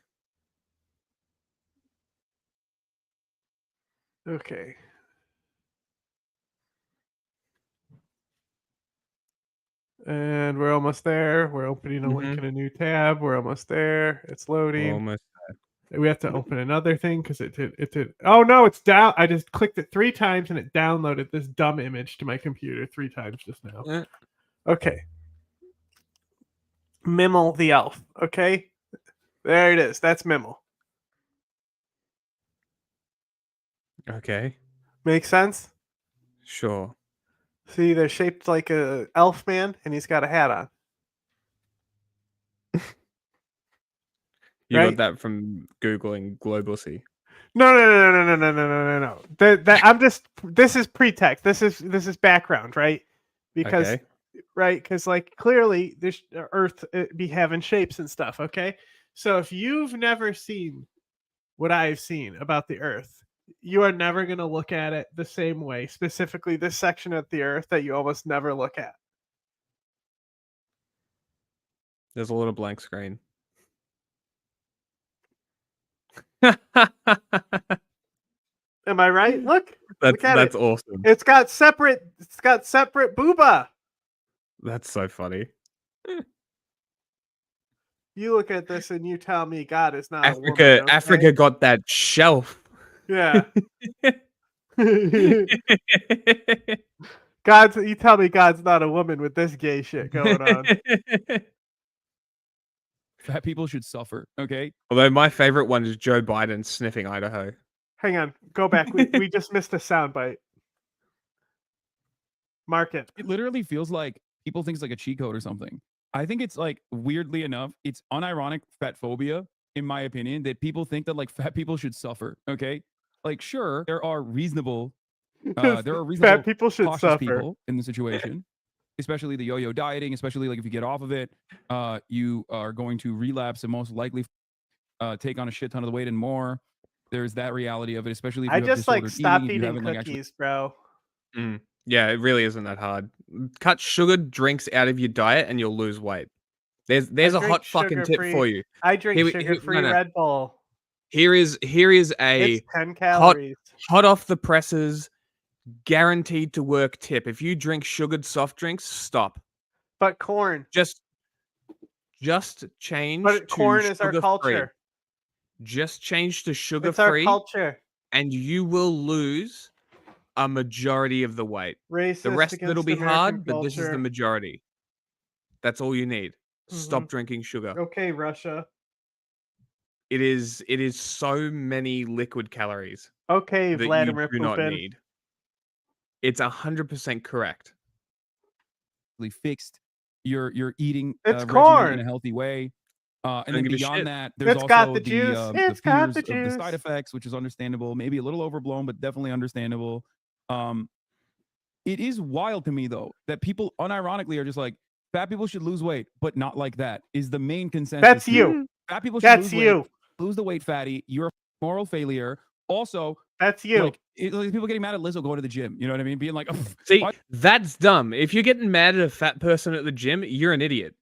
Okay. And we're almost there. We're opening a link in a new tab. We're almost there. It's loading. Almost We have to open another thing because it did. Oh no, it's down. I just clicked it 3 times and it downloaded this dumb image to my computer 3 times just now. Okay. Mimmel the elf. Okay. There it is. That's Mimmel. Okay. Make sense? Sure. See, they're shaped like a elf man and he's got a hat on. You Right? got that from Googling Globalcy. No. I'm just. This is pretext. This is background, right? Because, Okay. right? Because like clearly, this Earth be having shapes and stuff. Okay, so if you've never seen what I've seen about the Earth, you are never gonna look at it the same way. Specifically, this section of the Earth that you almost never look at. There's a little blank screen. Am I right? Look at That's it. awesome. It's got separate booba. That's so funny. You look at this and you tell me God is not a woman. Africa Okay? Africa got that shelf. Yeah. You tell me God's not a woman with this gay shit going on. Fat people should suffer. Okay. Although my favorite one is Joe Biden sniffing Idaho. Hang on, go back. We just missed a soundbite. Mark it. It literally feels like people think it's like a cheat code or something. I think it's like, weirdly enough, it's unironic fat phobia, in my opinion, that people think that like fat people should suffer. Okay. Like, sure, there are reasonable Fat people should cautious suffer. people in the situation, especially the yo-yo dieting, especially like if you get off of it, you are going to relapse and most likely take on a shit ton of the weight and more. There's that reality of it, especially if you I have just like disordered stop eating, if you eating haven't, like, cookies, bro. Yeah, it really isn't that hard. Cut sugared drinks out of your diet and you'll lose weight. There's a hot fucking tip for you. I drink sugar-free Red Bull. Here is a It's 10 calories. hot off the presses, guaranteed to work tip. If you drink sugared soft drinks, stop. But corn. Just change. But corn to is our sugar-free. culture. Just change to sugar It's our free, culture. and you will lose a majority of the weight. Racist The rest of it'll against be American hard, but this is the culture. majority. That's all you need. Stop drinking sugar. Okay, Russia. It is so many liquid calories. Okay, that Vladimir you do not Putin. need. It's 100% correct. Fixed your eating It's regimen corn. in a healthy way. And Don't then give a shit. beyond that, there's It's got also the juice. It's the got fears the of the juice. side effects, which is understandable, maybe a little overblown, but definitely understandable. It is wild to me though that people unironically are just like, fat people should lose weight, but not like that. Is the main consensus? That's here. you. Fat people should That's lose you. weight. Lose the weight, fatty. You're a moral failure. Also, that's you. Like, people getting mad at Lizzo going to the gym. You know what I mean? Being like, oh, See, what? that's dumb. If you're getting mad at a fat person at the gym, you're an idiot.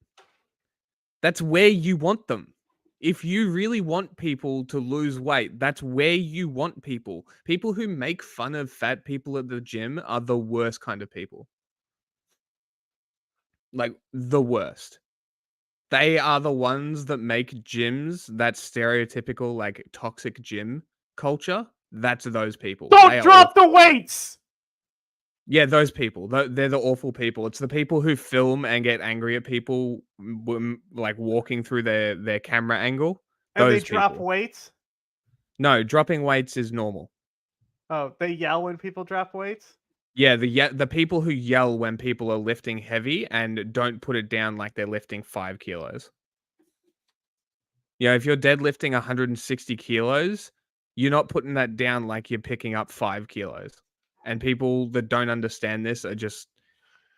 That's where you want them. If you really want people to lose weight, that's where you want people. People who make fun of fat people at the gym are the worst kind of people. Like, the worst. They are the ones that make gyms that stereotypical, like, toxic gym culture. That's those people. They Don't are drop the weights. Yeah, those people. They're the awful people. It's the people who film and get angry at people, like walking through their camera angle. And Those they drop people. weights. No, dropping weights is normal. Oh, they yell when people drop weights. Yeah, the people who yell when people are lifting heavy and don't put it down like they're lifting 5 kilos. Yeah, if you're deadlifting 160 kilos, you're not putting that down like you're picking up 5 kilos. And people that don't understand this are just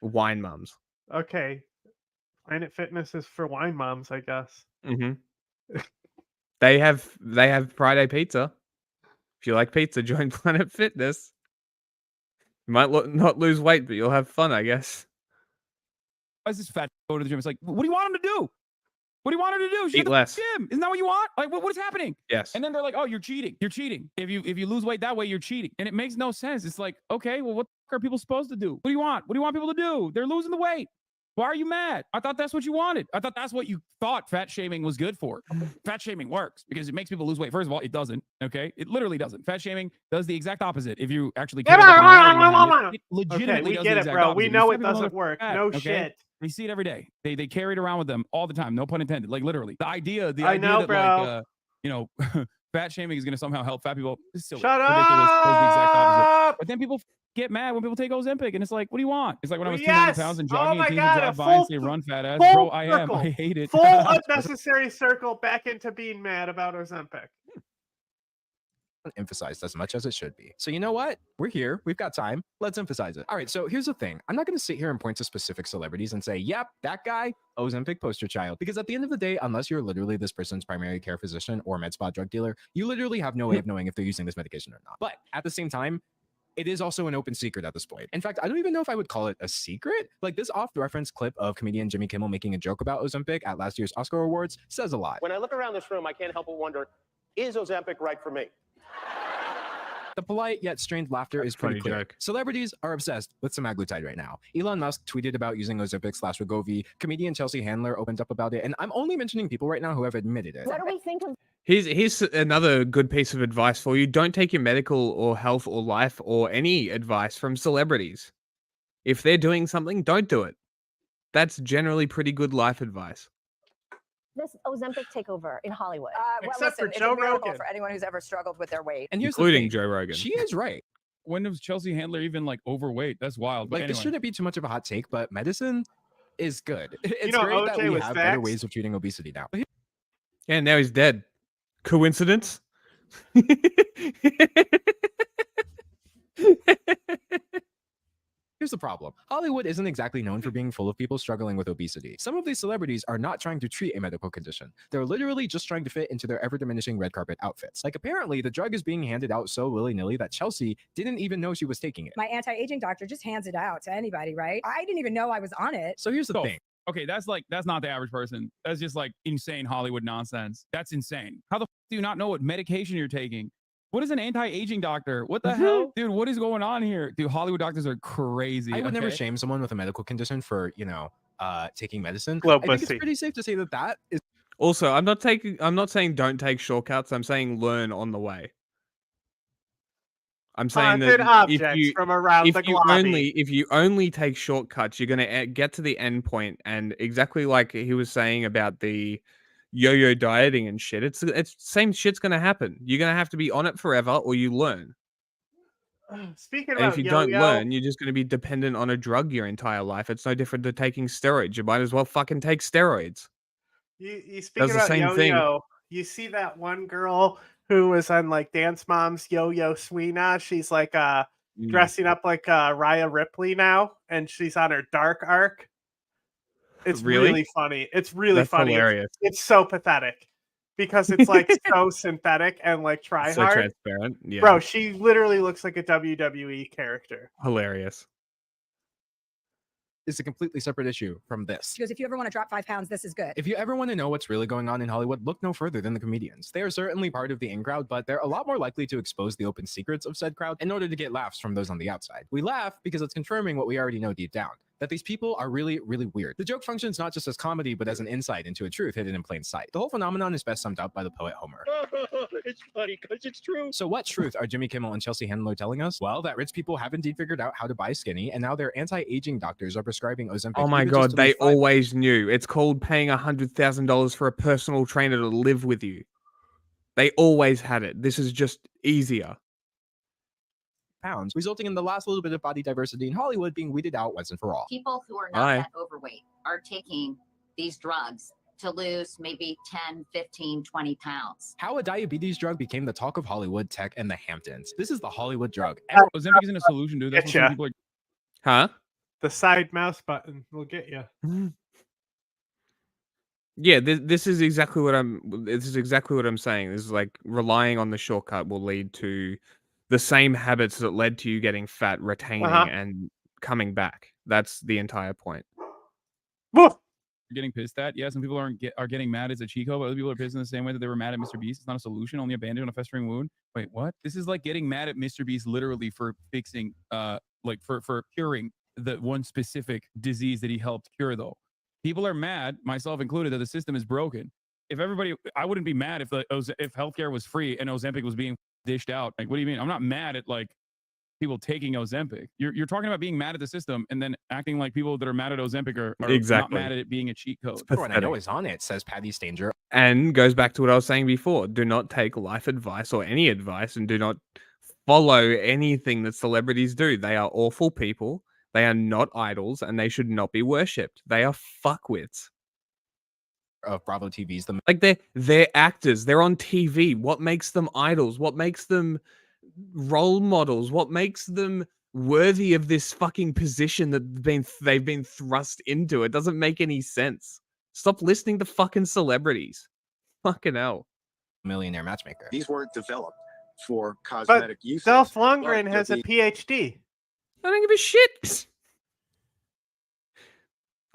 wine mums. Okay, Planet Fitness is for wine moms, I guess. Mm-hmm. They have Friday pizza. If you like pizza, join Planet Fitness. You might not lose weight, but you'll have fun, I guess. Why is this fat go to the gym? It's like, what do you want him to do? What do you want her to do? She Eat at the less. Gym. Isn't that what you want? Like, what is happening? Yes. And then they're like, oh, you're cheating. You're cheating. If you lose weight that way, you're cheating. And it makes no sense. It's like, okay, well, what are people supposed to do? What do you want? What do you want people to do? They're losing the weight. Why are you mad? I thought that's what you wanted. I thought that's what you thought fat shaming was good for. Fat shaming works because it makes people lose weight. First of all, it doesn't. Okay, it literally doesn't. Fat shaming does the exact opposite. If you actually care about the reality behind it, legitimately Okay, we does get the it, exact bro. opposite. We These know fat it people doesn't are work. fat, No okay? shit. We see it every day. They carry it around with them all the time. No pun intended. Like literally, the idea I know, that bro. like fat shaming is going to somehow help fat people is silly. Shut Ridiculous. Does the exact opposite. up! But then people get mad when people take Ozempic, and it's like, what do you want? It's like when I was 290 Yes! pounds and Oh jogging, my and teens God, would a drive by and say, full- "Run, fat ass." full Bro, I am. circle. I hate it. Full unnecessary circle back into being mad about Ozempic. Emphasized as much as it should be. So you know what? We're here. We've got time. Let's emphasize it. All right. So here's the thing. I'm not going to sit here and point to specific celebrities and say, yep, that guy, Ozempic poster child. Because at the end of the day, unless you're literally this person's primary care physician or med spa drug dealer, you literally have no way of knowing if they're using this medication or not. But at the same time, it is also an open secret at this point. In fact, I don't even know if I would call it a secret. Like this off-reference clip of comedian Jimmy Kimmel making a joke about Ozempic at last year's Oscar Awards says a lot. When I look around this room, I can't help but wonder, is Ozempic right for me? The polite yet strained laughter is pretty clear. Celebrities are obsessed with semaglutide right now. Elon Musk tweeted about using Ozempic/Wegovy. Comedian Chelsea Handler opened up about it, and I'm only mentioning people right now who have admitted it. What do we think of? Here's another good piece of advice for you. Don't take your medical or health or life or any advice from celebrities. If they're doing something, don't do it. That's generally pretty good life advice. This Ozempic takeover in Hollywood. Except for it's Joe a miracle Rogan. for anyone who's ever struggled with their weight. And here's the Including thing, Joe Rogan. she is right. When was Chelsea Handler even like overweight? That's wild. But Like this anyway. shouldn't be too much of a hot take, but medicine is good. It's know, great that OJ we was have better vaxxed. ways of treating obesity now. Yeah, now he's dead. Coincidence? Here's the problem. Hollywood isn't exactly known for being full of people struggling with obesity. Some of these celebrities are not trying to treat a medical condition. They're literally just trying to fit into their ever-diminishing red carpet outfits. Like apparently the drug is being handed out so willy-nilly that Chelsea didn't even know she was taking it. My anti-aging doctor just hands it out to anybody, right? I didn't even know I was on it. So here's the thing. Okay, that's not the average person. That's just like insane Hollywood nonsense. That's insane. How the f do you not know what medication you're taking? What is an anti-aging doctor? What the hell? Dude, what is going on here? Dude, Hollywood doctors are crazy. I would never okay? shame someone with a medical condition for, taking medicine. Glow I think it's pussy. pretty safe to say that that is Also, I'm not saying don't take shortcuts. I'm saying learn on the way. I'm saying Haunted that objects from around the globe. if you only take shortcuts, you're gonna get to the end point, and exactly like he was saying about the yo-yo dieting and shit. It's same shit's gonna happen. You're gonna have to be on it forever, or you learn. Speaking And about if you yo-yo, don't learn, you're just gonna be dependent on a drug your entire life. It's no different to taking steroids. You might as well fucking take steroids. you speaking the about same yo-yo, thing. you see that one girl who was on like Dance Moms Yo-Yo Sweena? She's like dressing up like Rhea Ripley now, and she's on her dark arc. It's really funny. It's really That's funny. hilarious. It's so pathetic because it's like so synthetic and like try So hard. transparent. Yeah. Bro, she literally looks like a WWE character. Hilarious. is a completely separate issue from this. She goes, if you ever want to drop 5 pounds, this is good. If you ever want to know what's really going on in Hollywood, look no further than the comedians. They are certainly part of the in crowd, but they're a lot more likely to expose the open secrets of said crowd in order to get laughs from those on the outside. We laugh because it's confirming what we already know deep down, that these people are really, really weird. The joke functions not just as comedy, but as an insight into a truth hidden in plain sight. The whole phenomenon is best summed up by the poet Homer. It's funny because it's true. So what truth are Jimmy Kimmel and Chelsea Handler telling us? Well, that rich people have indeed figured out how to buy skinny, and now their anti-aging doctors are prescribing Ozempic. Oh my god, they always knew. It's called paying $100,000 for a personal trainer to live with you. They always had it. This is just easier. Pounds, resulting in the last little bit of body diversity in Hollywood being weeded out once and for all. People who are not Hi. that overweight are taking these drugs to lose maybe 10, 15, 20 pounds. How a diabetes drug became the talk of Hollywood, tech, and the Hamptons. This is the Hollywood drug. Ozempic isn't a solution, dude. That's what some Getcha. people are. Huh? The side mouse button will get you. Yeah, this is exactly what I'm saying. This is like relying on the shortcut will lead to the same habits that led to you getting fat, retaining and coming back. That's the entire point. You're getting pissed at. Yeah, some people are getting mad as a Chico, but other people are pissed in the same way that they were mad at Mr. Beast. It's not a solution, only a bandage on a festering wound. Wait, what? This is like getting mad at Mr. Beast literally for fixing, like for curing the one specific disease that he helped cure, though. People are mad, myself included, that the system is broken. If everybody, I wouldn't be mad if if healthcare was free and Ozempic was being dished out. Like, what do you mean? I'm not mad at like people taking Ozempic. You're talking about being mad at the system and then acting like people that are mad at Ozempic are not mad at it being a cheat code. Everyone I know is on it, says Patty Stanger. And goes back to what I was saying before. Do not take life advice or any advice, and do not follow anything that celebrities do. They are awful people. They are not idols, and they should not be worshipped. They are fuckwits. Of Bravo TV's the like they're actors. They're on TV. What makes them idols? What makes them role models? What makes them worthy of this fucking position that they've been thrust into? It doesn't make any sense. Stop listening to fucking celebrities. Fucking hell. Millionaire matchmaker. These weren't developed for cosmetic use. Dolph Lundgren has a PhD. I don't give a shit.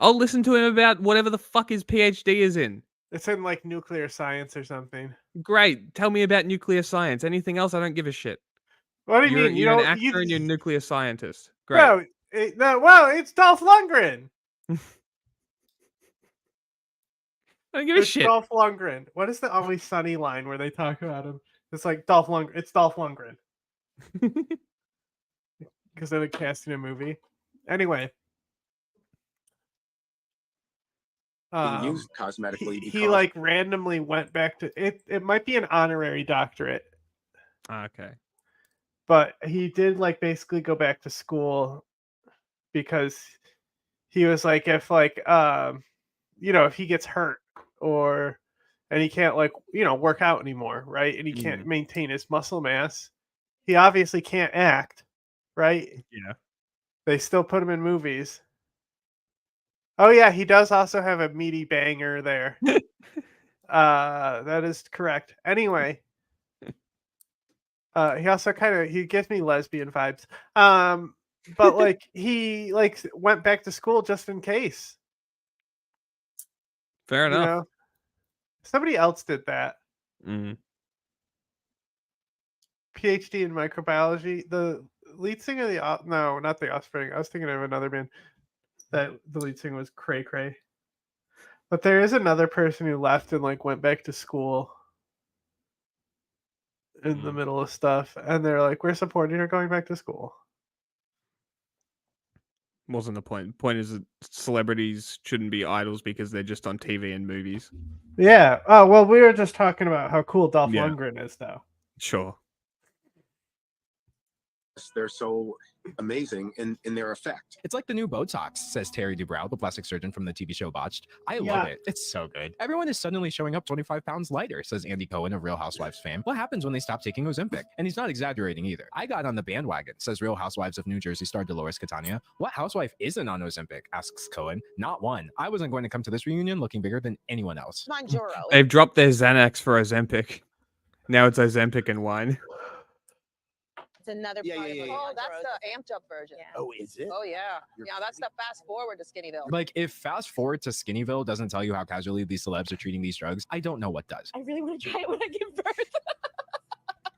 I'll listen to him about whatever the fuck his PhD is in. It's in like nuclear science or something. Great. Tell me about nuclear science. Anything else? I don't give a shit. What do you mean? You're an actor and you're a nuclear scientist. Great. Bro, it's Dolph Lundgren. I don't give a shit. Dolph Lundgren. What is the Always Sunny line where they talk about him? It's like Dolph Lundgren. It's Dolph Lundgren. Because they're casting a movie. Anyway. Used cosmetically. He like randomly went back to it. It might be an honorary doctorate. Okay. But he did like basically go back to school because he was like, if like if he gets hurt and he can't like work out anymore, right? And he can't maintain his muscle mass, he obviously can't act, right? Yeah. They still put him in movies. Oh yeah, he does also have a meaty banger there. That is correct. Anyway, he also he gives me lesbian vibes. But like he like went back to school just in case. Fair enough. Somebody else did that. Mm. PhD in microbiology. The lead singer of no, not the Offspring. I was thinking of another band. That the lead singer was Cray Cray. But there is another person who left and like went back to school in the middle of stuff, and they're like, "We're supporting her going back to school." Wasn't the point. The point is that celebrities shouldn't be idols because they're just on TV and movies. Yeah. Oh well, we were just talking about how cool Dolph Lundgren is, though. Sure. They're so amazing in their effect. It's like the new Botox, says Terry Dubrow, the plastic surgeon from the TV show Botched. I love it. It's so good. Everyone is suddenly showing up 25 pounds lighter, says Andy Cohen of Real Housewives fame. What happens when they stop taking Ozempic? And he's not exaggerating either. I got on the bandwagon, says Real Housewives of New Jersey star Dolores Catania. What housewife isn't on Ozempic? Asks Cohen. Not one. I wasn't going to come to this reunion looking bigger than anyone else. They've dropped their Xanax for Ozempic. Now it's Ozempic and wine. It's another part of it. Oh, that's the amped up version. Oh, is it? Oh, yeah. Yeah, that's the fast forward to Skinnyville. Like, if fast forward to Skinnyville doesn't tell you how casually these celebs are treating these drugs, I don't know what does. I really want to try it when I give birth.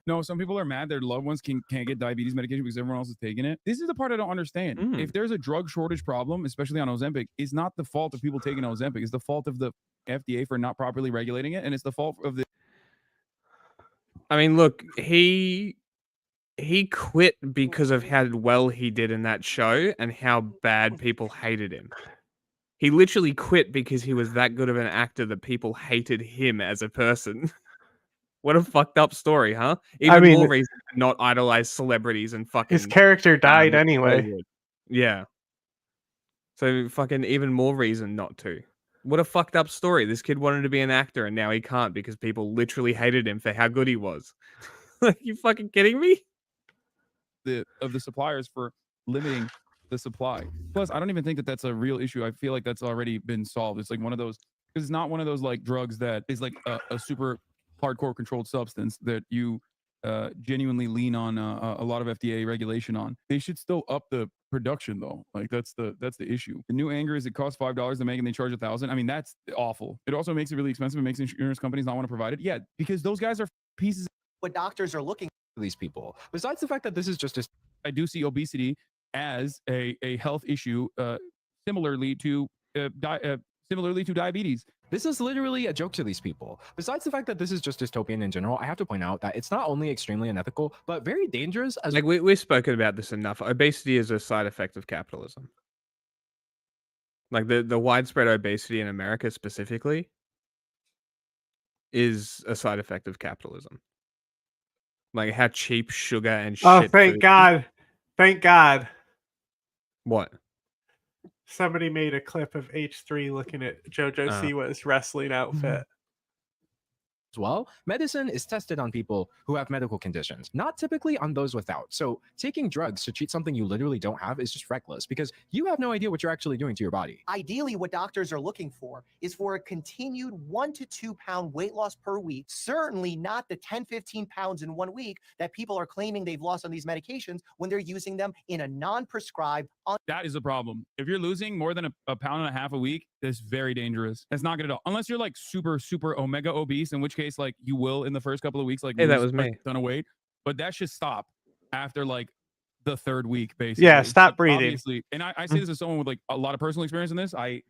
No, some people are mad their loved ones can't get diabetes medication because everyone else is taking it. This is the part I don't understand. If there's a drug shortage problem, especially on Ozempic, it's not the fault of people taking Ozempic. It's the fault of the FDA for not properly regulating it, and it's the fault of the... I mean, look, he quit because of how well he did in that show and how bad people hated him. He literally quit because he was that good of an actor that people hated him as a person. What a fucked up story, huh? Even more reason to not idolize celebrities and fucking... His character died anyway. Yeah. So fucking even more reason not to. What a fucked up story. This kid wanted to be an actor and now he can't because people literally hated him for how good he was. Like, you fucking kidding me? Of the suppliers for limiting the supply. Plus, I don't even think that that's a real issue. I feel like that's already been solved. It's like one of those, because it's not one of those like drugs that is like a super hardcore controlled substance that you genuinely lean on a lot of FDA regulation on. They should still up the production though. Like that's the issue. The new anger is it costs $5 to make and they charge $1,000. I mean, that's awful. It also makes it really expensive. It makes insurance companies not want to provide it. Yeah, because those guys are pieces. What doctors are looking for these people. Besides the fact that this is just I do see obesity as a health issue, similarly to diabetes. This is literally a joke to these people. Besides the fact that this is just dystopian in general, I have to point out that it's not only extremely unethical, but very dangerous as Like we've spoken about this enough. Obesity is a side effect of capitalism. Like the widespread obesity in America specifically is a side effect of capitalism. Like how cheap sugar and shit. Oh, food thank is. God. Thank God. What? Somebody made a clip of H3 looking at JoJo Siwa's wrestling outfit. as well. Medicine is tested on people who have medical conditions, not typically on those without. So taking drugs to treat something you literally don't have is just reckless because you have no idea what you're actually doing to your body. Ideally, what doctors are looking for is for a continued 1 to 2 pound weight loss per week, certainly not the 10, 15 pounds in 1 week that people are claiming they've lost on these medications when they're using them in a non-prescribed. That is a problem. If you're losing more than a pound and a half a week, that's very dangerous. That's not good at all. Unless you're like super, super omega obese, in which case like you will in the first couple of weeks like Hey, that lose was me. a ton of weight. But that should stop after like the third week, basically. Yeah, stop Like, breathing. Obviously, and I say this as someone with like a lot of personal experience in this. Like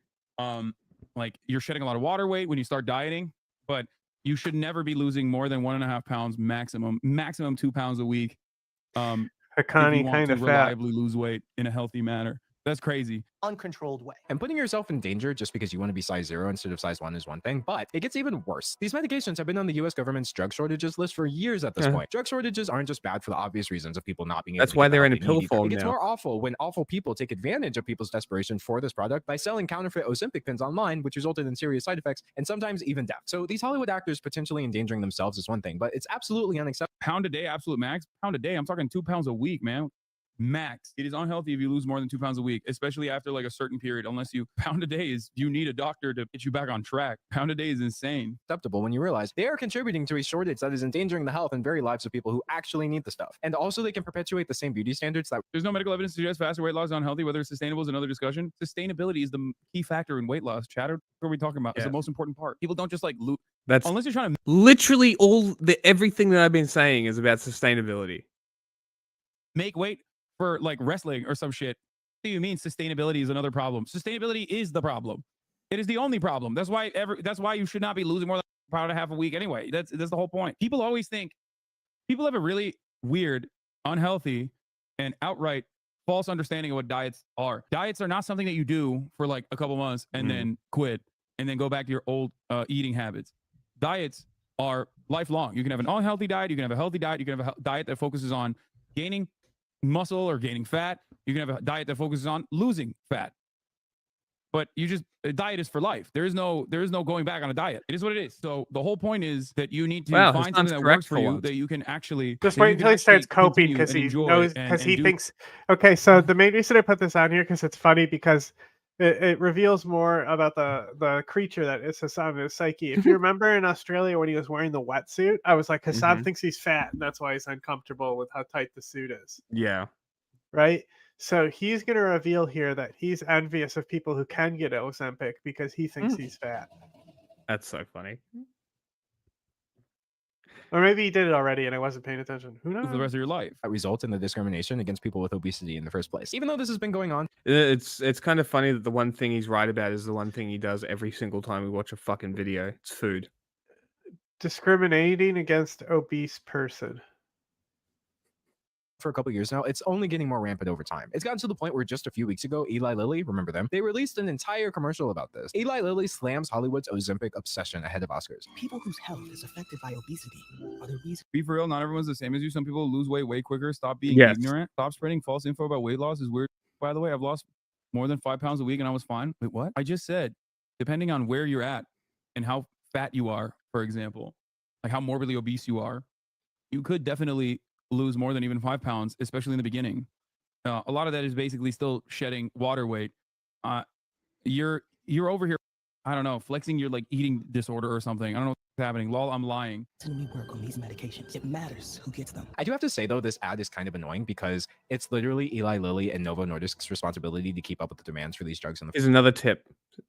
you're shedding a lot of water weight when you start dieting, but you should never be losing more than 1.5 pounds maximum 2 pounds a week. If you Hakani want kind to of fat. reliably lose weight in a healthy manner. That's crazy. Uncontrolled way. And putting yourself in danger just because you want to be size 0 instead of size 1 is one thing, but it gets even worse. These medications have been on the US government's drug shortages list for years at this point. Drug shortages aren't just bad for the obvious reasons of people not being able That's to why get the they're in help a they need pill either. form It gets now. more awful when awful people take advantage of people's desperation for this product by selling counterfeit Ozempic pins online, which resulted in serious side effects and sometimes even death. So these Hollywood actors potentially endangering themselves is one thing, but it's absolutely unacceptable. Pound a day, absolute max. Pound a day. I'm talking 2 pounds a week, man. Max. It is unhealthy if you lose more than 2 pounds a week, especially after like a certain period. Unless you pound a day is you need a doctor to get you back on track. Pound a day is insane. Acceptable when you realize they are contributing to a shortage that is endangering the health and very lives of people who actually need the stuff. And also they can perpetuate the same beauty standards that There's no medical evidence to suggest faster weight loss is unhealthy. Whether it's sustainable is another discussion. Sustainability is the key factor in weight loss. Chatter, what are we talking about? It's the most important part. People don't just like lose. That's unless you're trying to literally everything that I've been saying is about sustainability. make weight for like wrestling or some shit. What do you mean sustainability is another problem? Sustainability is the problem. It is the only problem. That's why you should not be losing more than a pound and a half a week anyway. That's the whole point. People always think people have a really weird, unhealthy, and outright false understanding of what diets are. Diets are not something that you do for like a couple months and then quit and then go back to your old eating habits. Diets are lifelong. You can have an unhealthy diet. You can have a healthy diet. You can have a diet that focuses on gaining muscle or gaining fat. You can have a diet that focuses on losing fat. But a diet is for life. There is no going back on a diet. It is what it is. So the whole point is that you need to find something that works for you that you can actually just wait until he starts coping because he knows because he thinks. Okay, so the main reason I put this on here because it's funny because it reveals more about the creature that is Hasan, his psyche. If you remember in Australia when he was wearing the wetsuit, I was like, Hasan thinks he's fat and that's why he's uncomfortable with how tight the suit is. Yeah. Right? So he's going to reveal here that he's envious of people who can get Ozempic because he thinks he's fat. That's so funny. Or maybe he did it already and I wasn't paying attention. Who knows? For the rest of your life. That result in the discrimination against people with obesity in the first place. Even though this has been going on. It's kind of funny that the one thing he's right about is the one thing he does every single time we watch a fucking video. It's food. Discriminating against obese person. For a couple years now, it's only getting more rampant over time. It's gotten to the point where just a few weeks ago, Eli Lilly, remember them? They released an entire commercial about this. Eli Lilly slams Hollywood's Ozempic obsession ahead of Oscars. People whose health is affected by obesity are the reason. Be for real, not everyone's the same as you. Some people lose weight way quicker. Stop being Yes. ignorant. Stop spreading false info about weight loss is weird. By the way, I've lost more than 5 pounds a week and I was fine. Wait, what? I just said, depending on where you're at and how fat you are, for example, like how morbidly obese you are, you could definitely lose more than even 5 pounds, especially in the beginning. A lot of that is basically still shedding water weight. You're over here, I don't know, flexing your like eating disorder or something. I don't know what's happening. Lol, I'm lying. We work on these medications. It matters who gets them. I do have to say though, this ad is kind of annoying because it's literally Eli Lilly and Novo Nordisk's responsibility to keep up with the demands for these drugs. Here's another tip: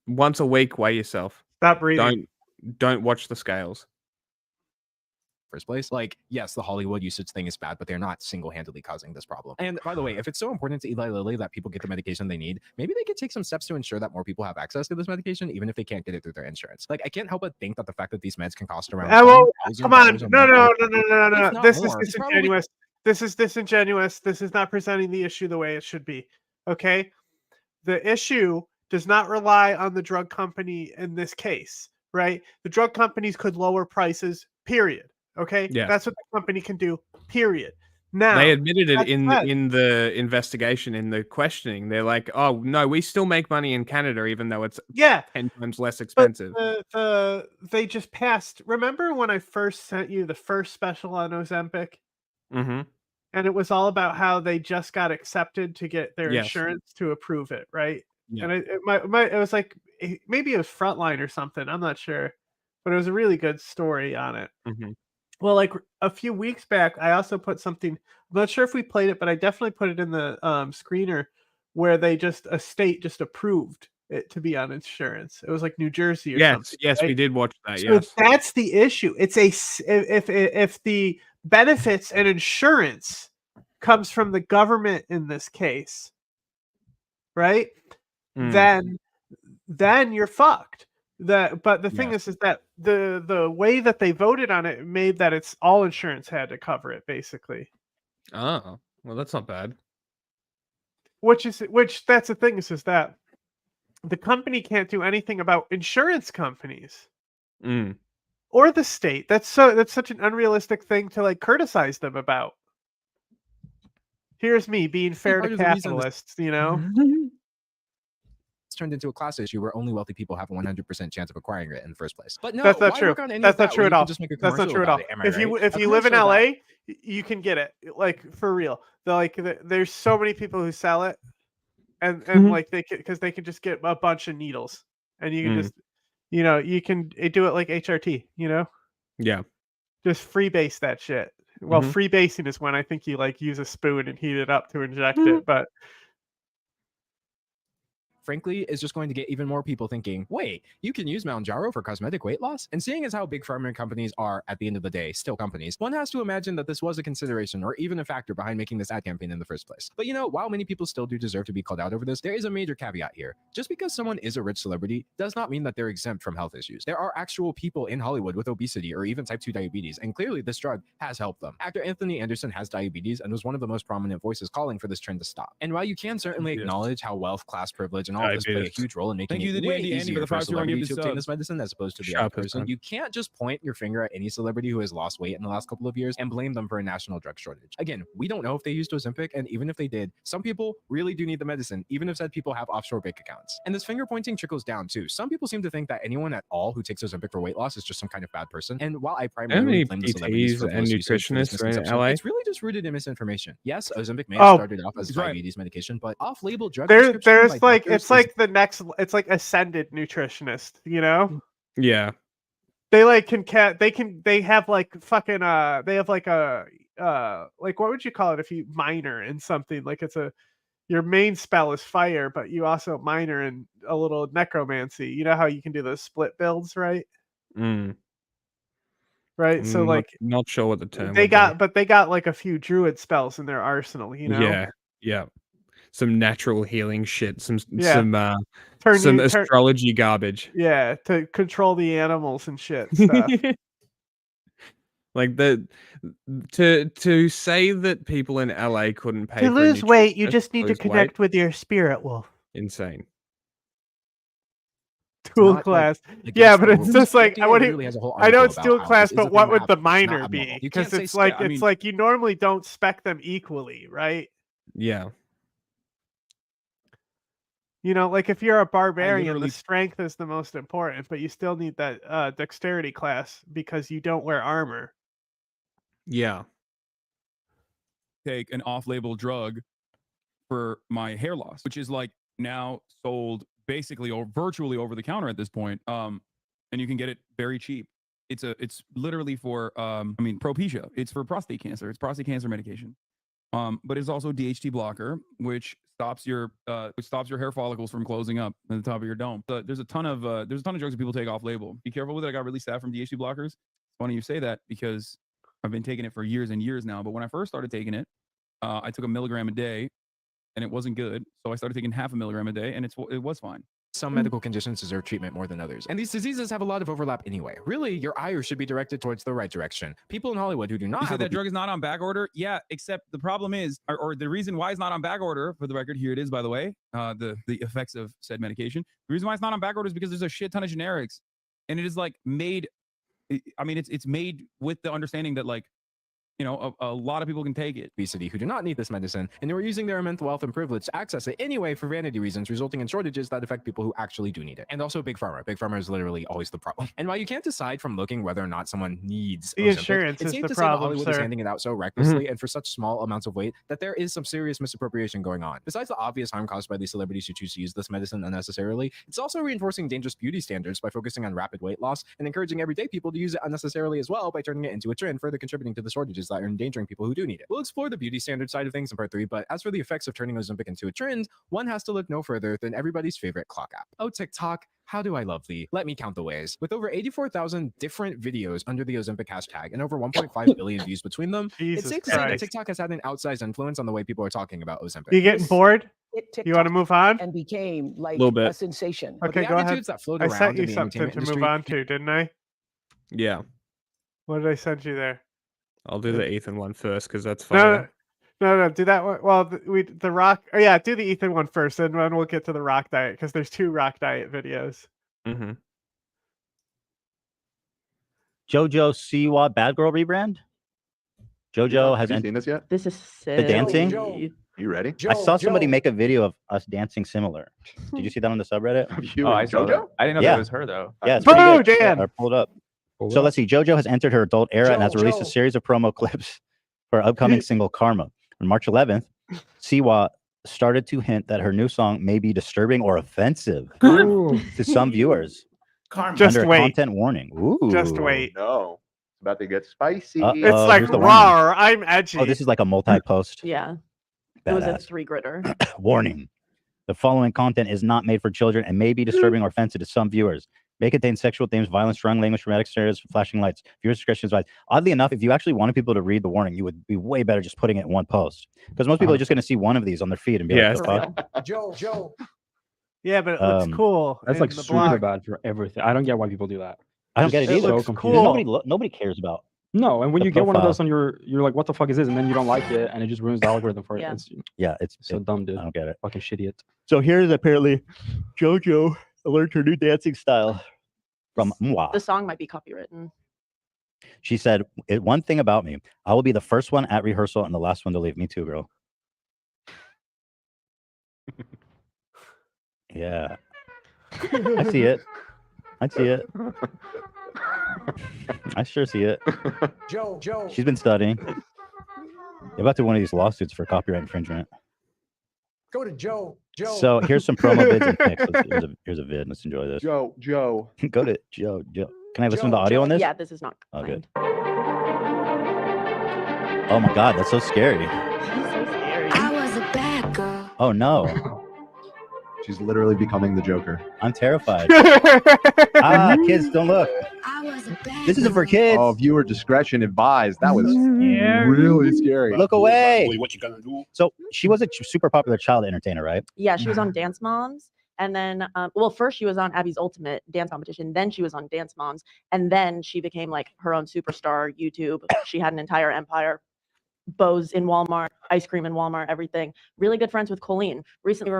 once a week, weigh yourself. Stop breathing. Don't watch the scales. first place. Like, yes, the Hollywood usage thing is bad, but they're not single-handedly causing this problem. And by the way, if it's so important to Eli Lilly that people get the medication they need, maybe they could take some steps to ensure that more people have access to this medication, even if they can't get it through their insurance. Like, I can't help but think that the fact that these meds can cost around come on, $10,000 no. This is more, disingenuous. This is disingenuous. This is not presenting the issue the way it should be. Okay, the issue does not rely on the drug company in this case, right? The drug companies could lower prices. Period. Okay, Yeah. that's what the company can do. Period. Now they admitted it in said, the investigation, in the questioning. They're like, "Oh no, we still make money in Canada, even though it's 10 times less expensive." But they just passed. Remember when I first sent you the first special on Ozempic, Mm-hmm. and it was all about how they just got accepted to get their Yes. insurance to approve it, right? Yeah. And it was like maybe it was Frontline or something. I'm not sure, but it was a really good story on it. Mm-hmm. Well, like a few weeks back, I also put something. I'm not sure if we played it, but I definitely put it in the screener where a state just approved it to be on insurance. It was like New Jersey or something. Yes, right? we did watch that. So Yes, that's the issue. It's if the benefits and insurance comes from the government in this case, right? Then you're fucked. But the thing is that the way that they voted on it made that it's all insurance had to cover it, basically. Oh, well, that's not bad. Which that's the thing is that the company can't do anything about insurance companies or the state. That's such an unrealistic thing to like criticize them about. Here's me being fair to capitalists, you know. Turned into a class issue where only wealthy people have a 100% chance of acquiring it in the first place. But no, that's not why true. work on any That's of that not true where at you all. can just make a That's not commercial true at about all. it? Am I If you right? if A you live in commercial about- LA, you can get it. Like for real. There's so many people who sell it, and like they can just get a bunch of needles, and you can just you can do it like HRT. Yeah. Just freebase that shit. Well, freebasing is when I think you like use a spoon and heat it up to inject it, but frankly, is just going to get even more people thinking, wait, you can use Mounjaro for cosmetic weight loss? And seeing as how big pharma companies are, at the end of the day, still companies, one has to imagine that this was a consideration or even a factor behind making this ad campaign in the first place. But while many people still do deserve to be called out over this, there is a major caveat here. Just because someone is a rich celebrity does not mean that they're exempt from health issues. There are actual people in Hollywood with obesity or even type 2 diabetes, and clearly this drug has helped them. Actor Anthony Anderson has diabetes and was one of the most prominent voices calling for this trend to stop. And while you can certainly acknowledge how wealth, class privilege, and all of this play a huge role in making it way easier for a celebrity to obtain this medicine as opposed to the average person, you can't just point your finger at any celebrity who has lost weight in the last couple of years and blame them for a national drug shortage. Again, we don't know if they used Ozempic, and even if they did, some people really do need the medicine, even if said people have offshore bank accounts. And this finger pointing trickles down too. Some people seem to think that anyone at all who takes Ozempic for weight loss is just some kind of bad person. And while I primarily blame the celebrities for and nutritionists in LA, it's really just rooted in misinformation. Yes, Ozempic may have started off as diabetes medication, but off-label drug there's like it's like the next it's like ascended nutritionist, Yeah. They like they have like fucking they have like a like what would you call it if you minor in something, like your main spell is fire, but you also minor in a little necromancy. You know how you can do those split builds, right? Right. So like not sure what the term they got like a few druid spells in their arsenal, Yeah. Some natural healing shit, some Turn astrology garbage. Yeah, to control the animals and shit stuff. Like to say that people in LA couldn't pay to for lose weight, you just need to lose connect weight. with your spirit wolf. Insane. Dual class. Yeah, but it's just like I know it's dual class, but what would the minor be? Because it's like you normally don't spec them equally, right? Yeah. Like if you're a barbarian, the strength is the most important, but you still need that dexterity class because you don't wear armor. Yeah. Take an off-label drug for my hair loss, which is like now sold basically or virtually over the counter at this point. And you can get it very cheap. It's literally for Propecia. It's for prostate cancer. It's prostate cancer medication. But it's also DHT blocker, which stops your hair follicles from closing up at the top of your dome. So there's a ton of drugs that people take off label. Be careful with it. I got really sad from DHT blockers. It's funny you say that because I've been taking it for years and years now. But when I first started taking it, I took 1 milligram a day, and it wasn't good. So I started taking 0.5 milligram a day, and it was fine. Some medical conditions deserve treatment more than others, and these diseases have a lot of overlap anyway. Really, your ire should be directed towards the right direction. People in Hollywood who do not You have said that drug is not on back order? Yeah, except the problem is, or the reason why it's not on back order, for the record, here it is, by the way, the effects of said medication. The reason why it's not on back order is because there's a shit ton of generics, and it is like made, I mean, it's made with the understanding that like, you know, a lot of people can take it. Obesity who do not need this medicine, and who are using their mental wealth and privilege to access it anyway for vanity reasons, resulting in shortages that affect people who actually do need it. And also Big Pharma. Big Pharma is literally always the problem. And while you can't decide from looking whether or not someone needs the Ozempic, insurance it's is safe the to say that problem, Hollywood is sir. handing it out so recklessly and for such small amounts of weight that there is some serious misappropriation going on. Besides the obvious harm caused by these celebrities who choose to use this medicine unnecessarily, it's also reinforcing dangerous beauty standards by focusing on rapid weight loss and encouraging everyday people to use it unnecessarily as well by turning it into a trend, further contributing to the shortages that are endangering people who do need it. We'll explore the beauty standard side of things in part 3, but as for the effects of turning Ozempic into a trend, one has to look no further than everybody's favorite clock app. Oh, TikTok, how do I love thee? Let me count the ways. With over 84,000 different videos under the Ozempic hashtag and over 1.5 billion views between them, it's safe to say that TikTok has had an outsized influence on the way people are talking about Ozempic. You getting bored? You want to move on? And became like Little bit. a sensation. Okay, the go ahead. attitudes that float I around sent in you the something to entertainment move on to, didn't I? Yeah. What did I send you there? I'll do the Ethan one first because that's funny. No, do that one. Well, the Rock. Oh yeah, do the Ethan one first, and then we'll get to the Rock Diet because there's 2 Rock Diet videos. Mm-hmm. JoJo Siwa Bad Girl rebrand. JoJo has seen this yet? This is sick. the dancing. You ready? I saw somebody make a video of us dancing similar. Did you see that on the subreddit? I saw that. I didn't know that was her though. Yeah, it's pretty Boo, good. Dan! I pulled up. So let's see. JoJo has entered her adult era and has released a series of promo clips for her upcoming single Karma. On March 11th, Siwa started to hint that her new song may be disturbing or offensive to some viewers. Just under a wait. content warning. Ooh. Just wait. No, it's about to get spicy. It's like here's the warning. raw. I'm edgy. Oh, this is like a multi-post. Yeah. It was a Badass. 3-gritter. Warning. The following content is not made for children and may be disturbing or offensive to some viewers. May contain sexual themes, violence, strong language, dramatic stereotypes, flashing lights. Viewer discretion is advised. Oddly enough, if you actually wanted people to read the warning, you would be way better just putting it in one post. Because most people are just going to see one of these on their feed and be like, fuck. Joe. Yeah, but it looks cool. That's in like the super blog. bad for everything. I don't get why people do that. I don't get it It's either. so Because confusing. nobody cares about. No, and when the you get one of profile. those on you're like, what the fuck is this? And then you don't like it, and it just ruins the algorithm for it. Yeah. It's Yeah, it's so dumb, dude. I don't get it. Fucking shitty. So here's apparently JoJo learned her new dancing style from Mwa. The song might be copywritten. She said, one thing about me, I will be the first one at rehearsal and the last one to leave. Me too, girl. Yeah. I see it. I see it. I sure see it. Joe. She's been studying. You're about to one of these lawsuits for copyright infringement. Go to Joe. So here's some promo vids and pics. Here's a vid. Let's enjoy this. Joe. Go to Joe. Can I listen to the audio on this? Yeah, this is not. Oh, good. Oh my God, that's so scary. I was a bad girl. Oh no. She's literally becoming the Joker. I'm terrified. Kids, don't look. This isn't for kids. Oh, viewer discretion advised. That was really scary. Look away. What you gonna do? So she was a super popular child entertainer, right? Yeah, she was on Dance Moms. And then, well, first she was on Abby's Ultimate Dance Competition. Then she was on Dance Moms. And then she became like her own superstar, YouTube. She had an entire empire. Bows in Walmart, ice cream in Walmart, everything. Really good friends with Colleen. Recently,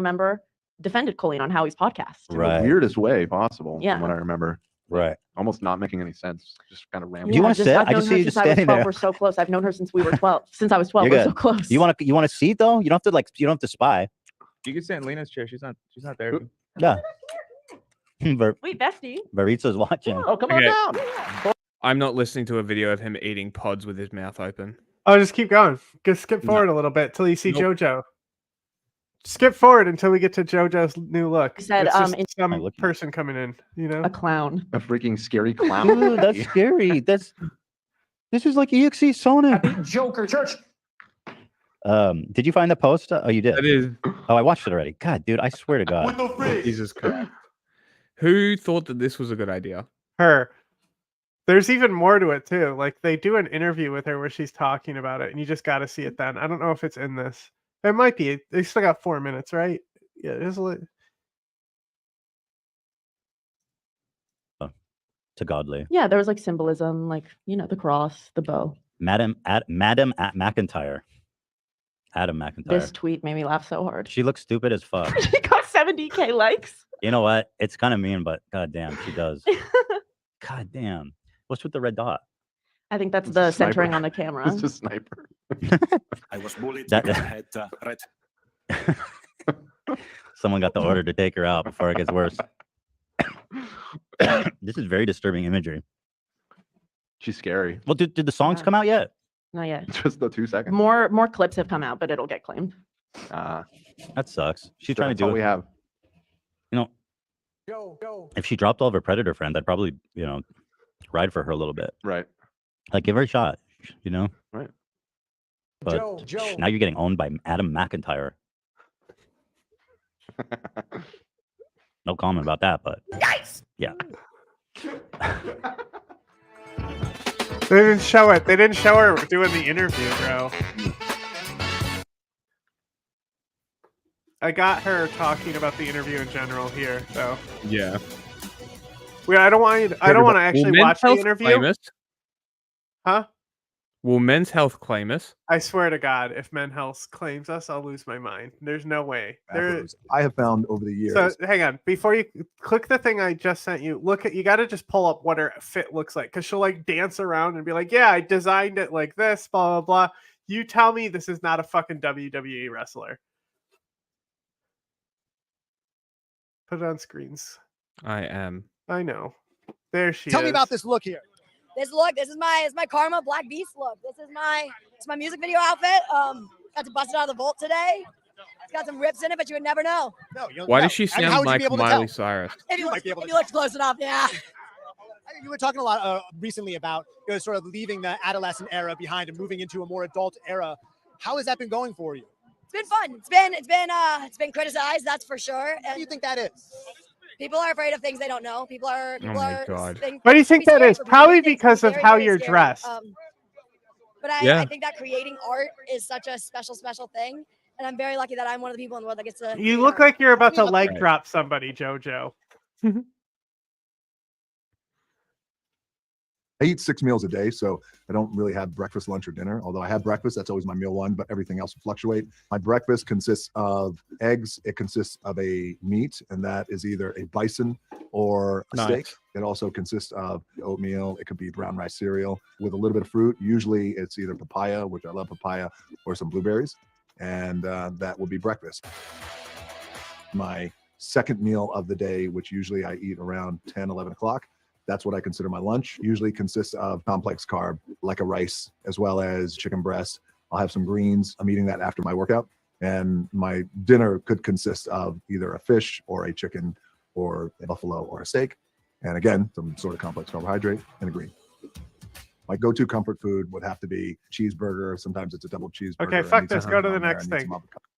defended Colleen on Howie's podcast. In the weirdest way possible. Yeah. From what I remember. Right. Almost not making any sense. Just kind of rambling. Do you want to sit? I've I known just her see you since just I was standing 12. there. We're so close. I've known her since we were 12. Since I was 12, You're we're so good. close. You want to seat though? You don't have to you don't have to spy. You can sit in Lena's chair. She's not there. Yeah. Wait, bestie. Baritza's watching. Oh, come on Okay. down. I'm not listening to a video of him eating pods with his mouth open. Oh, just keep going. Just skip forward a little bit till you see Nope. JoJo. Skip forward until we get to JoJo's new look. He said, It's just it's- some person coming in, you know? A clown. A freaking scary clown. Ooh, that's scary. This is like EXE Sonic. Joker Church. Did you find the post? Oh, you did. That is. Oh, I watched it already. God, dude, I swear to God. Jesus Christ. Who thought that this was a good idea? Her. There's even more to it too. Like they do an interview with her where she's talking about it, and you just got to see it then. I don't know if it's in this. It might be. They still got 4 minutes, right? Yeah, there's a To godly. Yeah, there was like symbolism, like the cross, the bow. Madam McIntyre. Adam McIntyre. This tweet made me laugh so hard. She looks stupid as fuck. She got 70K likes. You know what? It's kind of mean, but goddamn, she does. Goddamn. What's with the red dot? I think that's the centering on the camera. It's just sniper. I was bullied. That- because I had red. Someone got the order to take her out before it gets worse. This is very disturbing imagery. She's scary. Well, did the songs come out yet? Not yet. Just the 2 seconds. More clips have come out, but it'll get claimed. That sucks. She's trying to That's do all it. we have. You know, if she dropped all of her Predator friends, I'd probably, ride for her a little bit. Right. Like, give her a shot, Right. But now you're getting owned by Adam McIntyre. No comment about that, but yeah. They didn't show it. They didn't show her doing the interview, bro. I got her talking about the interview in general here, so. Yeah. I don't want you. I don't want to actually watch the interview. Huh? Will Men's Health claim us? I swear to God, if Men's Health claims us, I'll lose my mind. There's no way. I have found over the years. So hang on, before you click the thing I just sent you, you got to just pull up what her fit looks like, because she'll like dance around and be like, "Yeah, I designed it like this." Blah blah blah. You tell me this is not a fucking WWE wrestler. Put it on screens. I am. I know. There she Tell is. me about this look here. This look, this is my Karma Black Beast look. It's my music video outfit. Got to bust it out of the vault today. It's got some rips in it, but you would never know. No, you Why does she sound like Miley Cyrus? If you looked close enough, yeah. You were talking a lot recently about sort of leaving the adolescent era behind and moving into a more adult era. How has that been going for you? It's been fun. It's been criticized, that's for sure. And What do you think that is? people are afraid of things they don't know. People are. God. What do you think that is? Probably because of how you're dressed. But I think that creating art is such a special thing, and I'm very lucky that I'm one of the people in the world that gets to. You look like you're about to leg drop somebody, JoJo. I eat 6 meals a day, so I don't really have breakfast, lunch, or dinner. Although I have breakfast, that's always my meal one, but everything else will fluctuate. My breakfast consists of eggs. It consists of a meat, and that is either a bison or a steak. It also consists of oatmeal. It could be brown rice cereal with a little bit of fruit. Usually it's either papaya, which I love papaya, or some blueberries. And that will be breakfast. My second meal of the day, which usually I eat around 10, 11 o'clock, that's what I consider my lunch. Usually consists of complex carb, like a rice, as well as chicken breast. I'll have some greens. I'm eating that after my workout. And my dinner could consist of either a fish or a chicken or a buffalo or a steak. And again, some sort of complex carbohydrate and a green. My go-to comfort food would have to be cheeseburger. Sometimes it's a double cheeseburger. Okay, fuck this. Go to the next thing.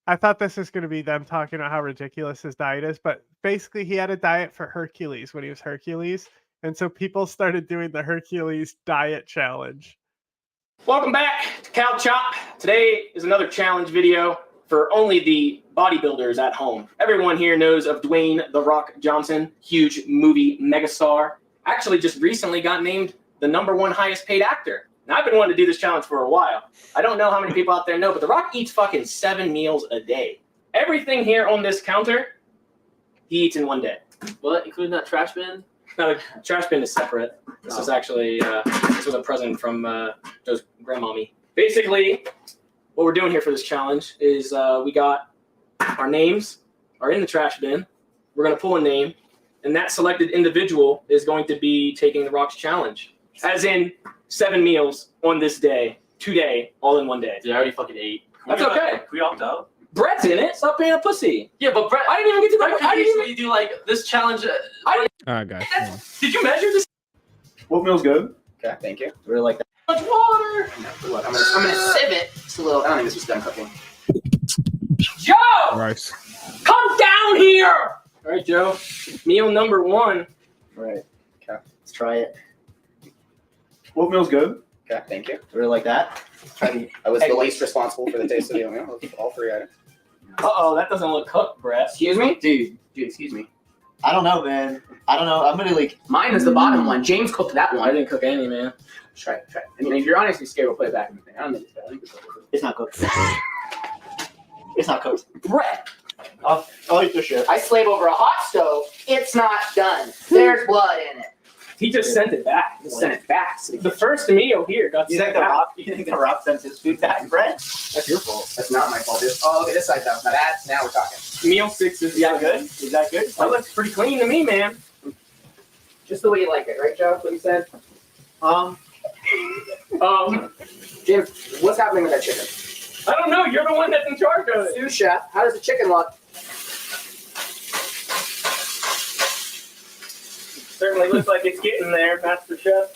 I thought this was going to be them talking about how ridiculous his diet is, but basically he had a diet for Hercules when he was Hercules. And so people started doing the Hercules diet challenge. Welcome back to Cow Chop. Today is another challenge video for only the bodybuilders at home. Everyone here knows of Dwayne "The Rock" Johnson, huge movie megastar. Actually just recently got named the #1 highest paid actor. Now I've been wanting to do this challenge for a while. I don't know how many people out there know, but The Rock eats fucking 7 meals a day. Everything here on this counter, he eats in one day. What, including that trash bin? No, the trash bin is separate. This is actually this was a present from Joe's grandmommy. Basically, what we're doing here for this challenge is we got our names are in the trash bin. We're gonna pull a name, and that selected individual is going to be taking the Rock's challenge. As in 7 meals on this day, today, all in one day. Dude, I already fucking ate. That's okay. Can we opt out? Brett's in it. Stop being a pussy. Yeah, but Brett, I didn't even get to the. I didn't even do like this challenge. All right, guys. Did you measure this? What meal's good? Okay, thank you. I really like that. Much water. No, look, I'm gonna sieve it. It's a little. I don't think this was done cooking. Joe, Rice. come down here. All right, Joe. Meal number 1. All right. Okay. Let's try it. Oat meal's good. Okay, thank you. Really like that. I was the least responsible for the taste of the oatmeal. I'll keep all 3 items. Uh-oh, that doesn't look cooked, Brett. Excuse me? Dude, excuse me. I don't know, man. I don't know. I'm gonna like. Mine is the bottom one. James cooked that I one. didn't cook any, man. Try it. I mean, if you're honestly scared, we'll put it back in the thing. I don't think it's bad. I think it's cooked. It's not cooked. It's not cooked. Brett, I'll eat this shit. I slave over a hot stove. It's not done. There's blood in it. He just sent it back. Just send it back. The first meal here got You sent think the back. Rock? You think the Rock sends his food back, Brett? That's your fault. That's not my fault. Oh, look at this side though. Now we're talking. Meal 6 is good. Is that good? That looks pretty clean to me, man. Just the way you like it, right, Joe? What you said? Jim, what's happening with that chicken? I don't know. You're the one that's in charge of it. Sous chef, how does the chicken look? Certainly looks like it's getting there, Master Chef.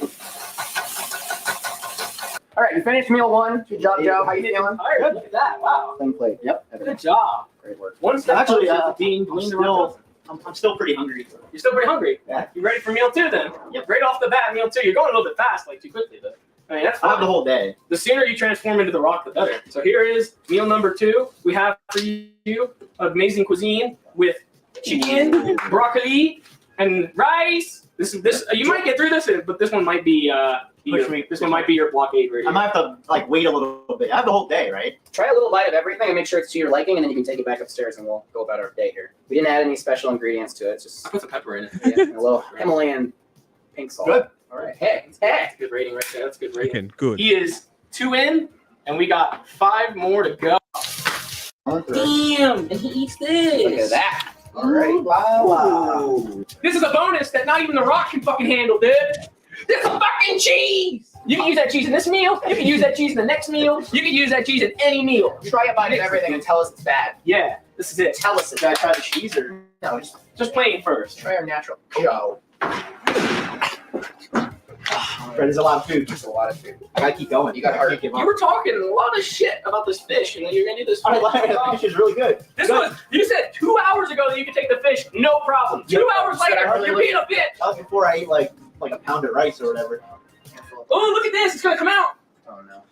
All right, you finished meal 1. Good job, Joe. How you feeling? Good. Look at that. Wow. Clean plate. Yep. Good job. Great work. One step Actually, closer to being Dwayne The Rock Johnson. I'm still pretty hungry. You're still pretty hungry. Yeah. You ready for meal 2 then? Yep. Right off the bat, meal 2. You're going a little bit fast, like too quickly, though. I mean, that's I have fine. the whole day. The sooner you transform into the Rock, the better. So here is meal number 2. We have for you amazing cuisine with chicken, broccoli, and rice. This you might get through this, but this one might be this one might be your blockade right I here. might have to like wait a little bit. I have the whole day, right? Try a little bite of everything and make sure it's to your liking, and then you can take it back upstairs and we'll go about our day here. We didn't add any special ingredients to it. It's just I put some pepper in it. yeah, a little Himalayan pink salt. Good. All right. Hey. That's good rating right there. That's good rating. Chicken, good. He is 2 in, and we got 5 more to go. Damn, and he eats this. Look at that. All right. Wow. This is a bonus that not even The Rock can fucking handle, dude. This is fucking cheese. You can use that cheese in this meal. You can use that cheese in the next meal. You can use that cheese in any meal. Try a bite of everything and tell us it's bad. Yeah, this is it. Tell us it's Should I bad. try the cheese or No, Just plain first. try our natural Joe. Brett, there's a lot of food. It's a lot of food. I gotta keep going. You got heart. Can't give You up. were talking a lot of shit about this fish, and then you're gonna do this. I like it. The fish is really good. This was you said 2 hours ago that you could take the fish, no problem. 2 hours Said I later, really you're being a bitch. That was before I ate like a pound of rice or whatever. Oh, look at this! It's gonna come out. Oh no.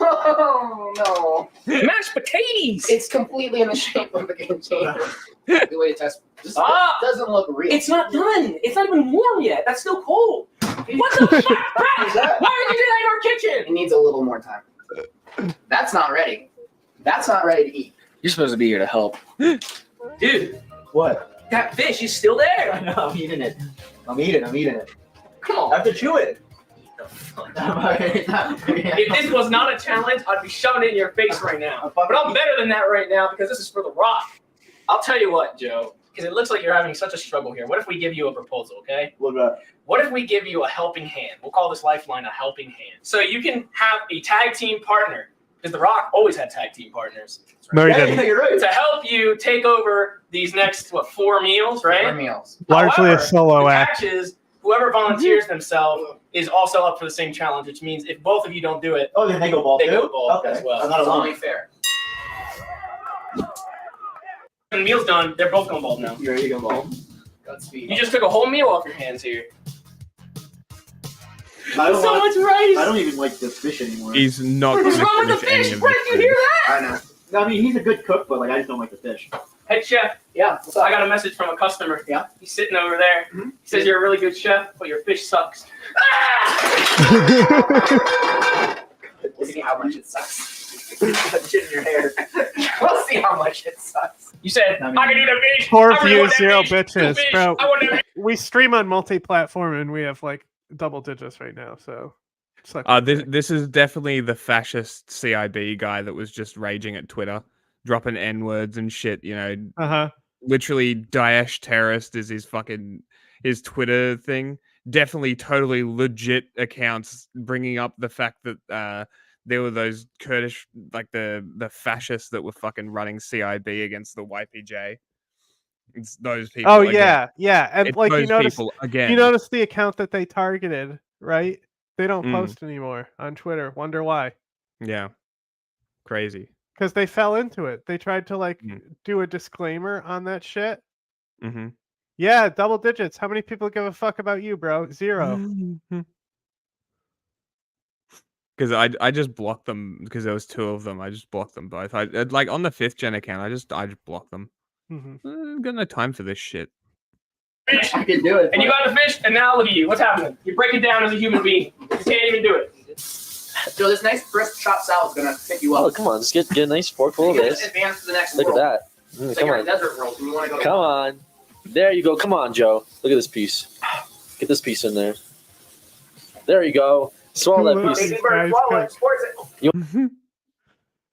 Oh no. Mashed potatoes. It's completely in the shape of a container. The way to test. This doesn't look real. It's not done. It's not even warm yet. That's still cold. What the fuck, Brad? Why would you do that in our kitchen? It needs a little more time. That's not ready. That's not ready to eat. You're supposed to be here to help. Dude, What? that fish is still there. I know. I'm eating it. I'm eating it. Come I on. have to chew it. If this was not a challenge, I'd be shoving it in your face right now. But I'm better than that right now because this is for The Rock. I'll tell you what, Joe, because it looks like you're having such a struggle here. What if we give you a proposal, okay? What about? What if we give you a helping hand? We'll call this lifeline a helping hand. So you can have a tag team partner, because The Rock always had tag team partners. No, he Yeah, didn't. you're right. To help you take over these next, 4 meals, right? 4 meals. Largely However, a solo the act. catch is whoever volunteers themselves is also up for the same challenge, which means if both of you don't do it, Oh, then they go bald they too? go bald Okay. as well. I'm not It's alone. only fair. When the meal's done, they're both going bald now. You ready to go bald? Godspeed. You just took a whole meal off your hands here. I don't, So want, much rice. I don't even like this fish anymore. He's not What's going wrong to with the finish any fish? of Brett, this you hear food. that? I know. No, I mean, he's a good cook, but like I just don't like the fish. Head chef, Yeah. What's up? I got a message from a customer. Yeah. He's sitting over there. Mhm. He says you're a really good chef, but your fish sucks. We'll see how much it sucks. Shit in your hair. We'll see how much it sucks. You said I mean- I can do the fish. 4 I really views, want that 0 fish. Two bitches, fish. bro. I want that fish. We stream on multi-platform and we have like double digits right now. So, suck it. This is definitely the fascist CIB guy that was just raging at Twitter, dropping N-words and shit, you know. Literally Daesh terrorist is his Twitter thing. Definitely totally legit accounts bringing up the fact that there were those Kurdish, like the fascists that were fucking running CIB against the YPJ. It's those people. Oh again. yeah, and It's like you those notice, people again. you notice the account that they targeted, right? They don't Mm. post anymore on Twitter. Wonder why? Yeah, crazy. Because they fell into it. They tried to like do a disclaimer on that shit. Mm-hmm. Yeah, double digits. How many people give a fuck about you, bro? 0. because I just blocked them because there was 2 of them. I just blocked them both. I like on the 5th gen account. I just blocked them. I've got no time for this shit. Fish. I can do it. And you got the fish, and now look at you. What's happening? You break it down as a human being. You can't even do it. Joe, this nice crisp chopped salad's gonna pick you up. Oh, come on, just get a nice forkful of You this. advance to the next Look at world. that. It's like Come you're on. in a desert world, and you want to go. Come on. There you go. Come on, Joe. Look at this piece. Get this piece in there. There you go. Swallow that piece.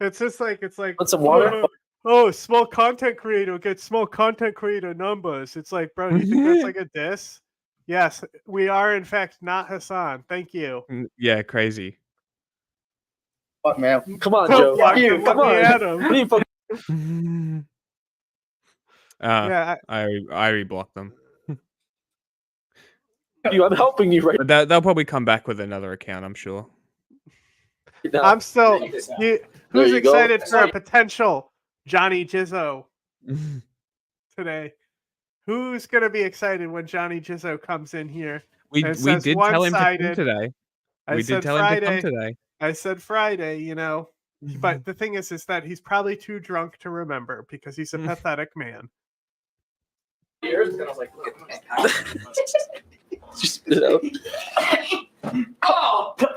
It's just like Want some water? Oh, small content creator gets small content creator numbers. It's like, bro, you think that's like a diss? Yes, we are in fact not Hasan. Thank you. Yeah, crazy. Fuck man. Come on, Oh, Joe. fuck, You, look come on. at him. What are you fucking- Yeah, I reblocked them. I'm helping you right. But they'll probably come back with another account, I'm sure. now. I'm still. There Who's you go. excited for a potential Johnny Jizzo today? Who's gonna be excited when Johnny Jizzo comes in here? We and did says tell him to come one-sided? today. I We said did tell him to come Friday. today. I said Friday, you know. But the thing is that he's probably too drunk to remember because he's a pathetic man. Yours, and I was like, Just spit it out. oh, dude.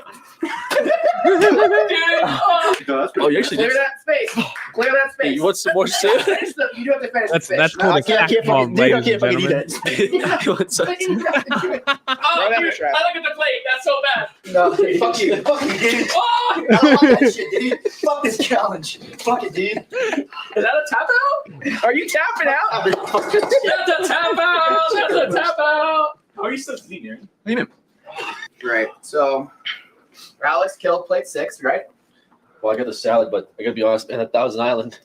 Oh, you actually Clear did. that space. Clear that Hey, space. you want some more shit? You do have to finish That's the fish. that's called a I can't cat bomb, fucking, dude, I ladies can't and fucking eat gentlemen. it. You want some- Oh, dude, I look at the plate. That's so bad. No, fuck you. Fuck you, dude. Oh, I don't want that shit, dude. Fuck this challenge. Fuck it, dude. is that a tap out? Are you tapping out? That's a tap out. That's a tap out. How are you still sitting here? Right. So, Alex killed plate 6, right? Well, I got the salad, but I gotta be honest, man, that Thousand Island.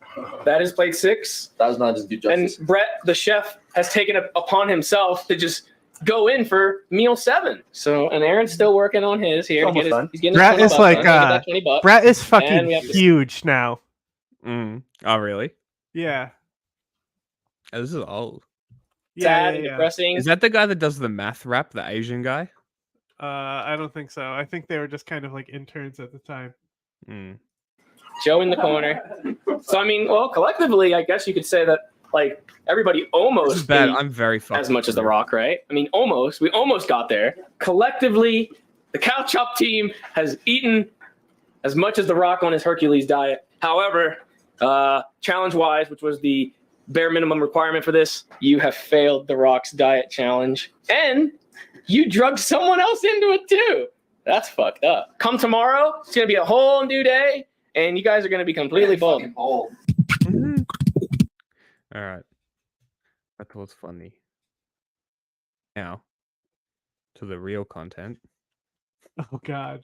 That is plate 6. Thousand Island doesn't do justice. And Brett, the chef, has taken it upon himself to just go in for meal 7. So, and Aaron's still working on his here. Almost done. He's getting his Brett 20 is bucks like done. He'll get that 20 bucks. Brett is And fucking we have to- huge now. Oh, really? Yeah. Oh, this is old. Sad and yeah. depressing. Is that the guy that does the math rap, the Asian guy? I don't think so. I think they were just kind of like interns at the time. Joe in the corner. So I mean, well, collectively, I guess you could say that like everybody almost This is bad. ate I'm very fucking as much as The Rock, right? I mean, almost. We almost got there. Collectively, the Cow Chop team has eaten as much as The Rock on his Hercules diet. However, challenge-wise, which was the bare minimum requirement for this, you have failed The Rock's diet challenge, and you drugged someone else into it too. That's fucked up. Come tomorrow, it's gonna be a whole new day, and you guys are gonna be completely bold. All right. That was funny. Now, to the real content. Oh God.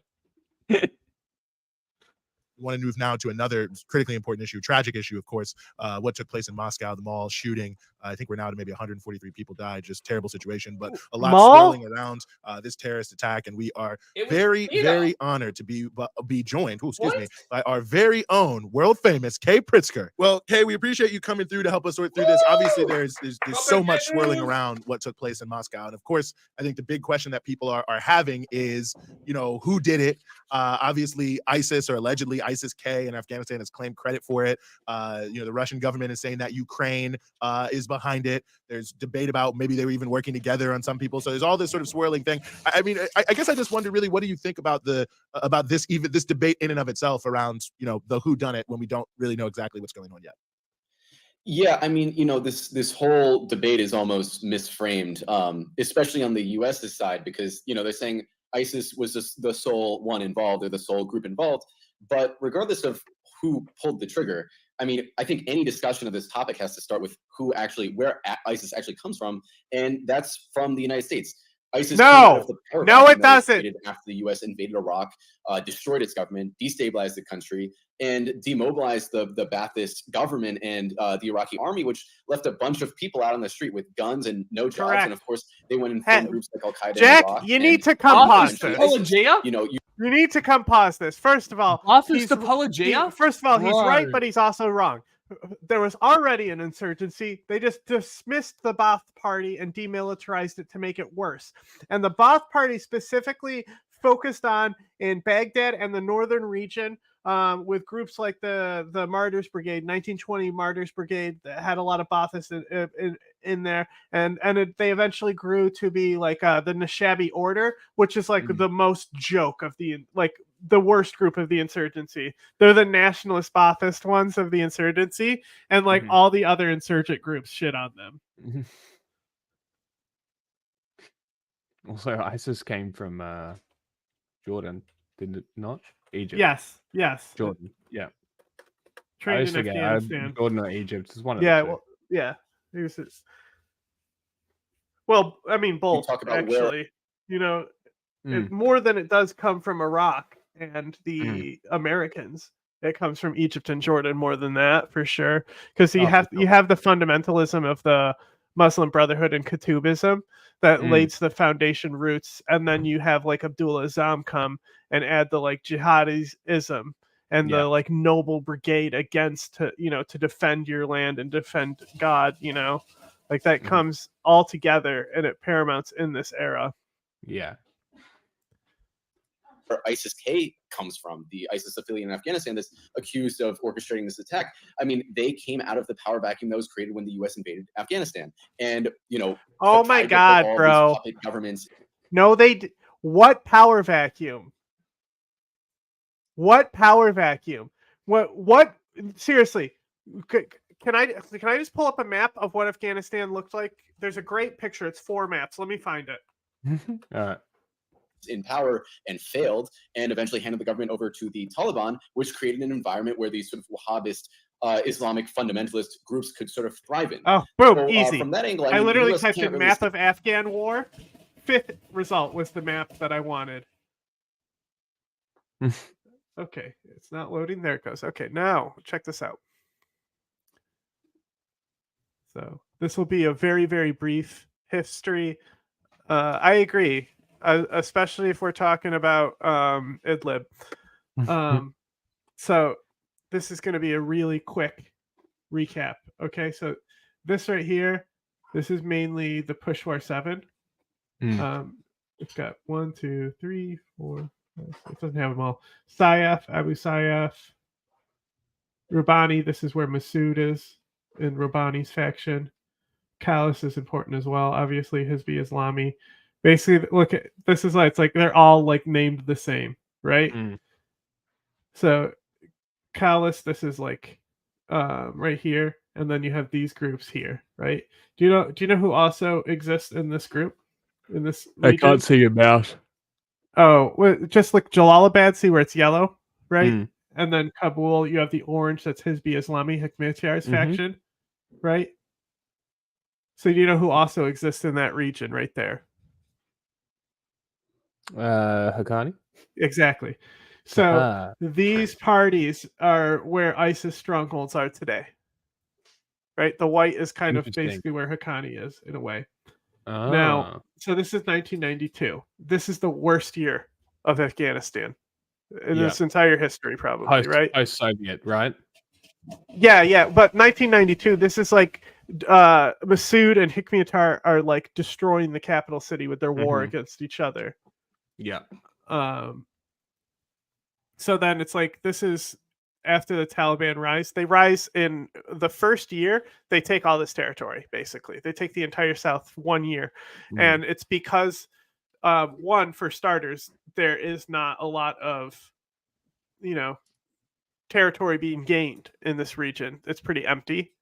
Want to move now to another critically important issue, tragic issue, of course, what took place in Moscow, the mall shooting. I think we're now to maybe 143 people died, just terrible situation, but a lot swirling around this terrorist attack. And we are very, very honored to be joined, by our very own world famous Kay Pritzker. Well, Kay, we appreciate you coming through to help us sort through this. Obviously, there's so much swirling around what took place in Moscow. And of course, I think the big question that people are having is, who did it? Obviously, ISIS or allegedly ISIS-K in Afghanistan has claimed credit for it. The Russian government is saying that Ukraine is behind it. There's debate about maybe they were even working together on some people. So there's all this sort of swirling thing. I mean, I guess I just wonder really, what do you think about this debate in and of itself around the who done it when we don't really know exactly what's going on yet? Yeah, I mean, this whole debate is almost misframed, especially on the U.S.'s side, because they're saying ISIS was just the sole one involved or the sole group involved. But regardless of who pulled the trigger, I mean, I think any discussion of this topic has to start with where ISIS actually comes from, and that's from the United States. ISIS came out of the paradox it doesn't. after the U.S. invaded Iraq, destroyed its government, destabilized the country, and demobilized the Ba'athist government and the Iraqi army, which left a bunch of people out on the street with guns and no jobs. Correct. And of course, they went and formed groups like Al Qaeda. Jack, in Iraq, you need and to come pause this. Apologia? You need to come pause this. First of all, first of all, he's right, but he's also wrong. There was already an insurgency. They just dismissed the Ba'ath Party and demilitarized it to make it worse. And the Ba'ath Party specifically focused on in Baghdad and the northern region, with groups like the Martyrs Brigade, 1920 Martyrs Brigade, that had a lot of Baathists in there, and they eventually grew to be like the Nishabi Order, which is like the most joke of the worst group of the insurgency. They're the nationalist Baathist ones of the insurgency, and like all the other insurgent groups shit on them. Also, ISIS came from Jordan, did it not? Egypt. Yes. Jordan. Yeah. I Trained always in forget. Afghanistan. Jordan or Egypt is one of Yeah, the two. well, yeah. Well, I mean, both talk about actually. More than it does come from Iraq and the Americans. It comes from Egypt and Jordan more than that, for sure. Because you have the fundamentalism of the Muslim Brotherhood and Qutubism that lays the foundation roots, and then you have like Abdullah Azzam come and add the like jihadism and the like noble brigade against to defend your land and defend God. Like that comes all together, and it paramounts in this era. Yeah. Where ISIS-K comes from, the ISIS affiliate in Afghanistan that's accused of orchestrating this attack. I mean, they came out of the power vacuum that was created when the U.S. invaded Afghanistan, and oh my God, bro! Puppet governments. No, what power vacuum? What power vacuum? What? Seriously, can I just pull up a map of what Afghanistan looked like? There's a great picture. It's 4 maps. Let me find it. All right. In power and failed, and eventually handed the government over to the Taliban, which created an environment where these sort of Wahhabist Islamic fundamentalist groups could sort of thrive in. Oh, boom, So, easy. From that angle, I literally US typed can't in really map of Afghan war. 5th result was the map that I wanted. Okay, it's not loading. There it goes. Okay, now check this out. So this will be a very, very brief history. I agree, especially if we're talking about Idlib. So this is going to be a really quick recap. Okay, so this right here, this is mainly the Peshawar 7. It's got 1, 2, 3, 4. 5, 6. It doesn't have them all. Sayyaf, Abu Sayyaf, Rabbani. This is where Masood is in Rabbani's faction. Khalis is important as well. Obviously, Hizbi Islami. Basically, look at this is like it's like they're all like named the same, right? So Khalis, this is like right here, and then you have these groups here, right? Do you know who also exists in this group? In this region? I can't see your mouse. Oh, well, just look Jalalabad, see where it's yellow, right? And then Kabul, you have the orange, that's Hizbi Islami, Hekmatyar's faction, right? So do you know who also exists in that region right there? Haqqani? Exactly. So these parties are where ISIS strongholds are today. Right? The white is kind of basically where Haqqani is in a way. Now, so this is 1992. This is the worst year of Afghanistan in this entire history, probably, right? Post-Soviet, right? Yeah. But 1992, this is like Masood and Hekmatyar are like destroying the capital city with their war against each other. Yeah. So then it's like this is after the Taliban rise. They rise in the first year. They take all this territory. Basically, they take the entire South 1 year, and it's because one, for starters, there is not a lot of territory being gained in this region. It's pretty empty,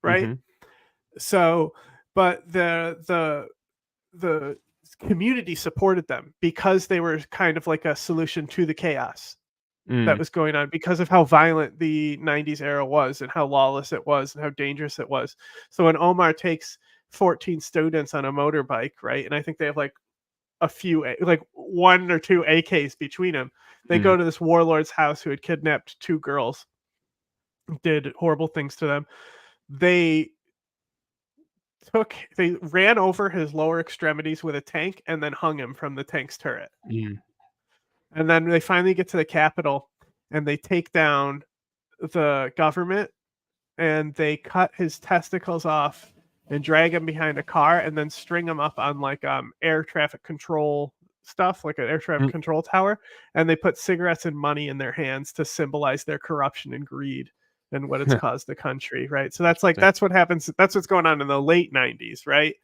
right? So, but the community supported them because they were kind of like a solution to the chaos that was going on, because of how violent the 90s era was and how lawless it was and how dangerous it was. So when Omar takes 14 students on a motorbike, right, and I think they have like a few, like 1 or 2 AKs between them, they go to this warlord's house who had kidnapped 2 girls, did horrible things to them. They ran over his lower extremities with a tank and then hung him from the tank's turret. And then they finally get to the capital and they take down the government and they cut his testicles off and drag him behind a car and then string him up on like air traffic control stuff, like an air traffic control tower, and they put cigarettes and money in their hands to symbolize their corruption and greed and what it's caused the country, right? So that's what happens. That's what's going on in the late 90s, right?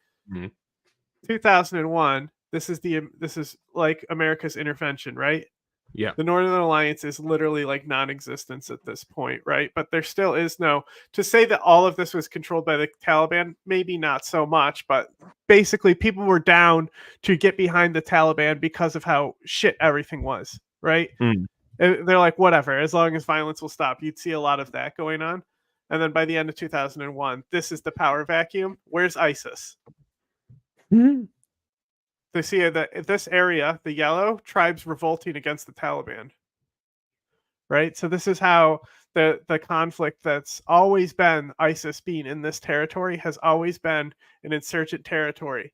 2001. This is like America's intervention, right? Yeah. The Northern Alliance is literally like non-existence at this point, right? But there still is no, to say that all of this was controlled by the Taliban, maybe not so much, but basically people were down to get behind the Taliban because of how shit everything was, right? They're like, whatever, as long as violence will stop. You'd see a lot of that going on. And then by the end of 2001, this is the power vacuum. Where's ISIS? They see that this area, the yellow, tribes revolting against the Taliban. Right? So this is how the conflict that's always been ISIS being in this territory has always been an insurgent territory.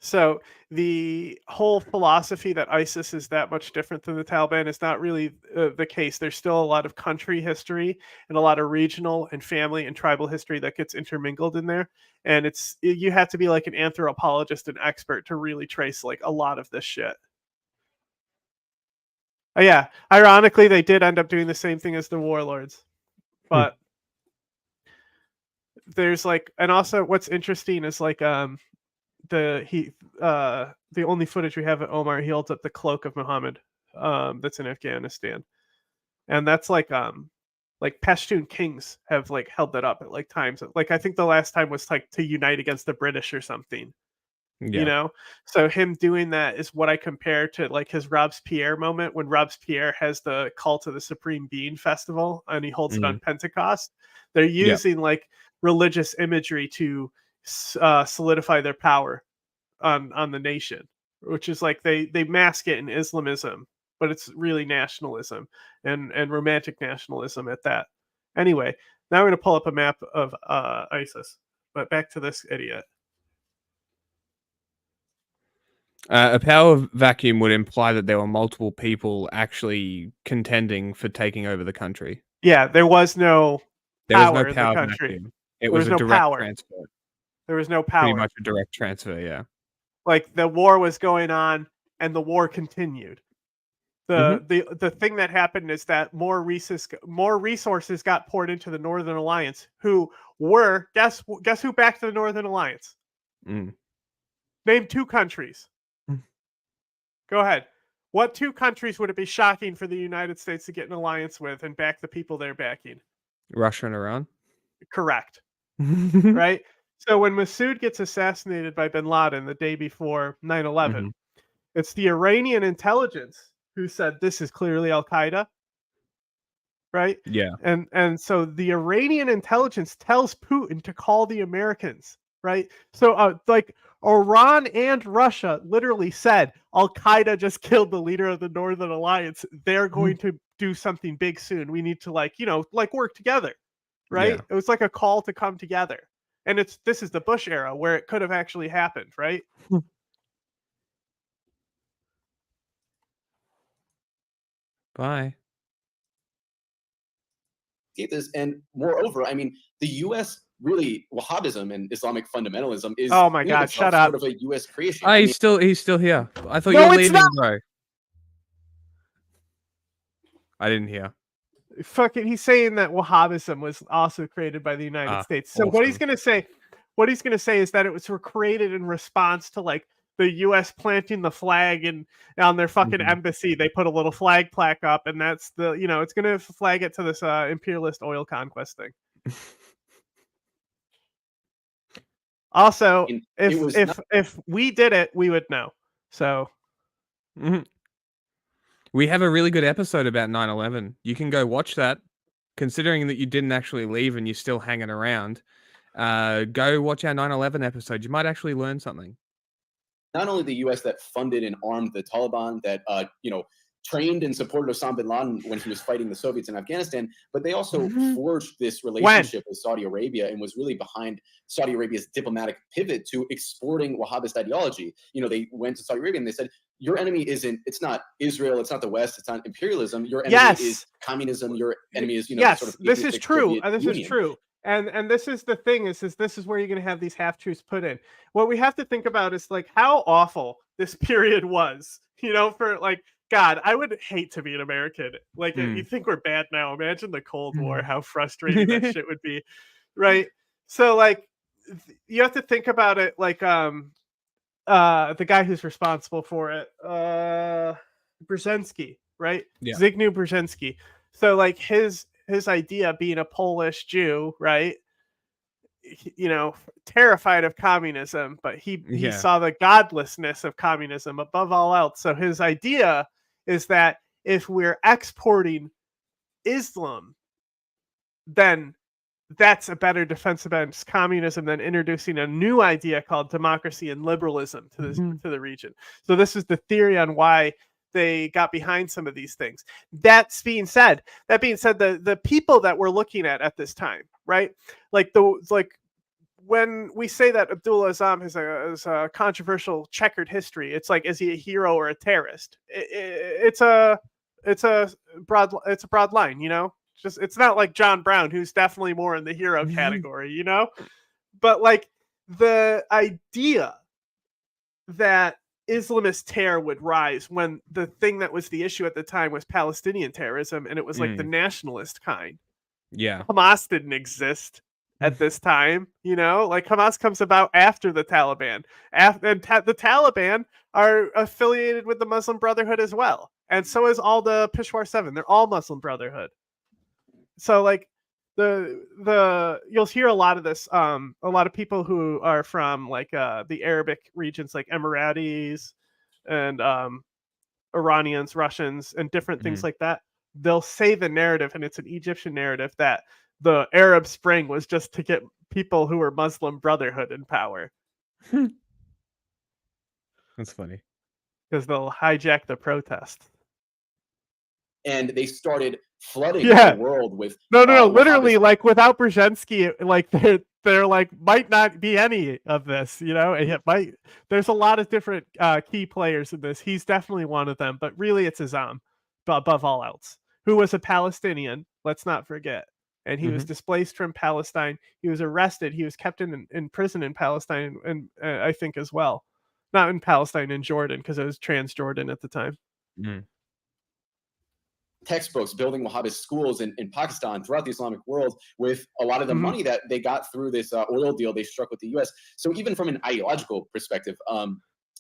So the whole philosophy that ISIS is that much different than the Taliban is not really the case. There's still a lot of country history and a lot of regional and family and tribal history that gets intermingled in there. And you have to be like an anthropologist and expert to really trace like a lot of this shit. Oh, yeah. Ironically, they did end up doing the same thing as the warlords. But there's like, and also what's interesting is like, the only footage we have of Omar, he holds up the cloak of Muhammad that's in Afghanistan, and that's like Pashtun kings have like held that up at like times. Like I think the last time was like to unite against the British or something. You know, so him doing that is what I compare to like his Robespierre moment when Robespierre has the Cult of the Supreme Being festival and he holds it on Pentecost. They're using like religious imagery to solidify their power on the nation, which is like they mask it in Islamism, but it's really nationalism and romantic nationalism at that. Anyway, now we're going to pull up a map of ISIS, but back to this idiot. A power vacuum would imply that there were multiple people actually contending for taking over the country. Yeah, there was no power in the power country. vacuum. It was a no direct power. transfer. There was no power. Pretty much a direct transfer, yeah. Like the war was going on and the war continued. The thing that happened is that more resources got poured into the Northern Alliance, who were guess who backed the Northern Alliance? Name 2 countries. Go ahead. What 2 countries would it be shocking for the United States to get an alliance with and back the people they're backing? Russia and Iran? Correct. Right? So when Massoud gets assassinated by bin Laden the day before 9/11, it's the Iranian intelligence who said this is clearly Al-Qaeda. Right? Yeah. And so the Iranian intelligence tells Putin to call the Americans. Right? So like Iran and Russia literally said Al-Qaeda just killed the leader of the Northern Alliance. They're going to do something big soon. We need to work together. Right? Yeah. It was like a call to come together. And this is the Bush era where it could have actually happened, right? Bye. This, and moreover, I mean, the U.S. really Wahhabism and Islamic fundamentalism is. Oh my God! Shut up. Sort of a U.S. creation. Oh, he's still here. I thought you were leaving, bro. I didn't hear. Fucking, he's saying that Wahhabism was also created by the United States. So what he's gonna say is that it was created in response to like the U.S. planting the flag and on their fucking embassy. They put a little flag plaque up, and that's it's gonna flag it to this imperialist oil conquest thing. Also, if we did it, we would know. So. We have a really good episode about 9/11. You can go watch that. Considering that you didn't actually leave and you're still hanging around, go watch our 9/11 episode. You might actually learn something. Not only the U.S. that funded and armed the Taliban, that trained and supported Osama bin Laden when he was fighting the Soviets in Afghanistan, but they also forged this relationship with Saudi Arabia and was really behind Saudi Arabia's diplomatic pivot to exporting Wahhabist ideology. They went to Saudi Arabia and they said, your enemy it's not Israel, it's not the West, it's not imperialism. Your enemy is communism. Your enemy is, this is true. This is true. And this is the thing is this is where you're going to have these half truths put in. What we have to think about is like how awful this period was, for like, God, I would hate to be an American. Like, you think we're bad now. Imagine the Cold War, how frustrating that shit would be. Right. So like, you have to think about it like, the guy who's responsible for it, Brzezinski, right? Yeah. Zygmunt Brzezinski. So like his idea being a Polish Jew, right? Terrified of communism, but he Yeah. saw the godlessness of communism above all else. So his idea is that if we're exporting Islam, then that's a better defense against communism than introducing a new idea called democracy and liberalism to this to the region. So this is the theory on why they got behind some of these things. That being said, the people that we're looking at this time, right? Like when we say that Abdullah Azzam has a controversial checkered history, it's like, is he a hero or a terrorist? It's a broad line, Just it's not like John Brown, who's definitely more in the hero category, But like the idea that Islamist terror would rise when the thing that was the issue at the time was Palestinian terrorism, and it was like the nationalist kind. Yeah. Hamas didn't exist at this time, like Hamas comes about after the Taliban. The Taliban are affiliated with the Muslim Brotherhood as well. And so is all the Peshawar 7. They're all Muslim Brotherhood. So like you'll hear a lot of this, a lot of people who are from like the Arabic regions, like Emiratis and Iranians, Russians, and different things like that. They'll say the narrative, and it's an Egyptian narrative, that the Arab Spring was just to get people who were Muslim Brotherhood in power. That's funny. Because they'll hijack the protest. And they started flooding Yeah. the world with No, literally, like without Brzezinski, like there like might not be any of this, It might. There's a lot of different key players in this. He's definitely one of them, but really it's Azzam, above all else, who was a Palestinian. Let's not forget, and he was displaced from Palestine. He was arrested. He was kept in prison in Palestine, and I think as well, not in Palestine, in Jordan, because it was Transjordan at the time. Textbooks, building Wahhabist schools in Pakistan, throughout the Islamic world, with a lot of the money that they got through this oil deal they struck with the U.S. So even from an ideological perspective,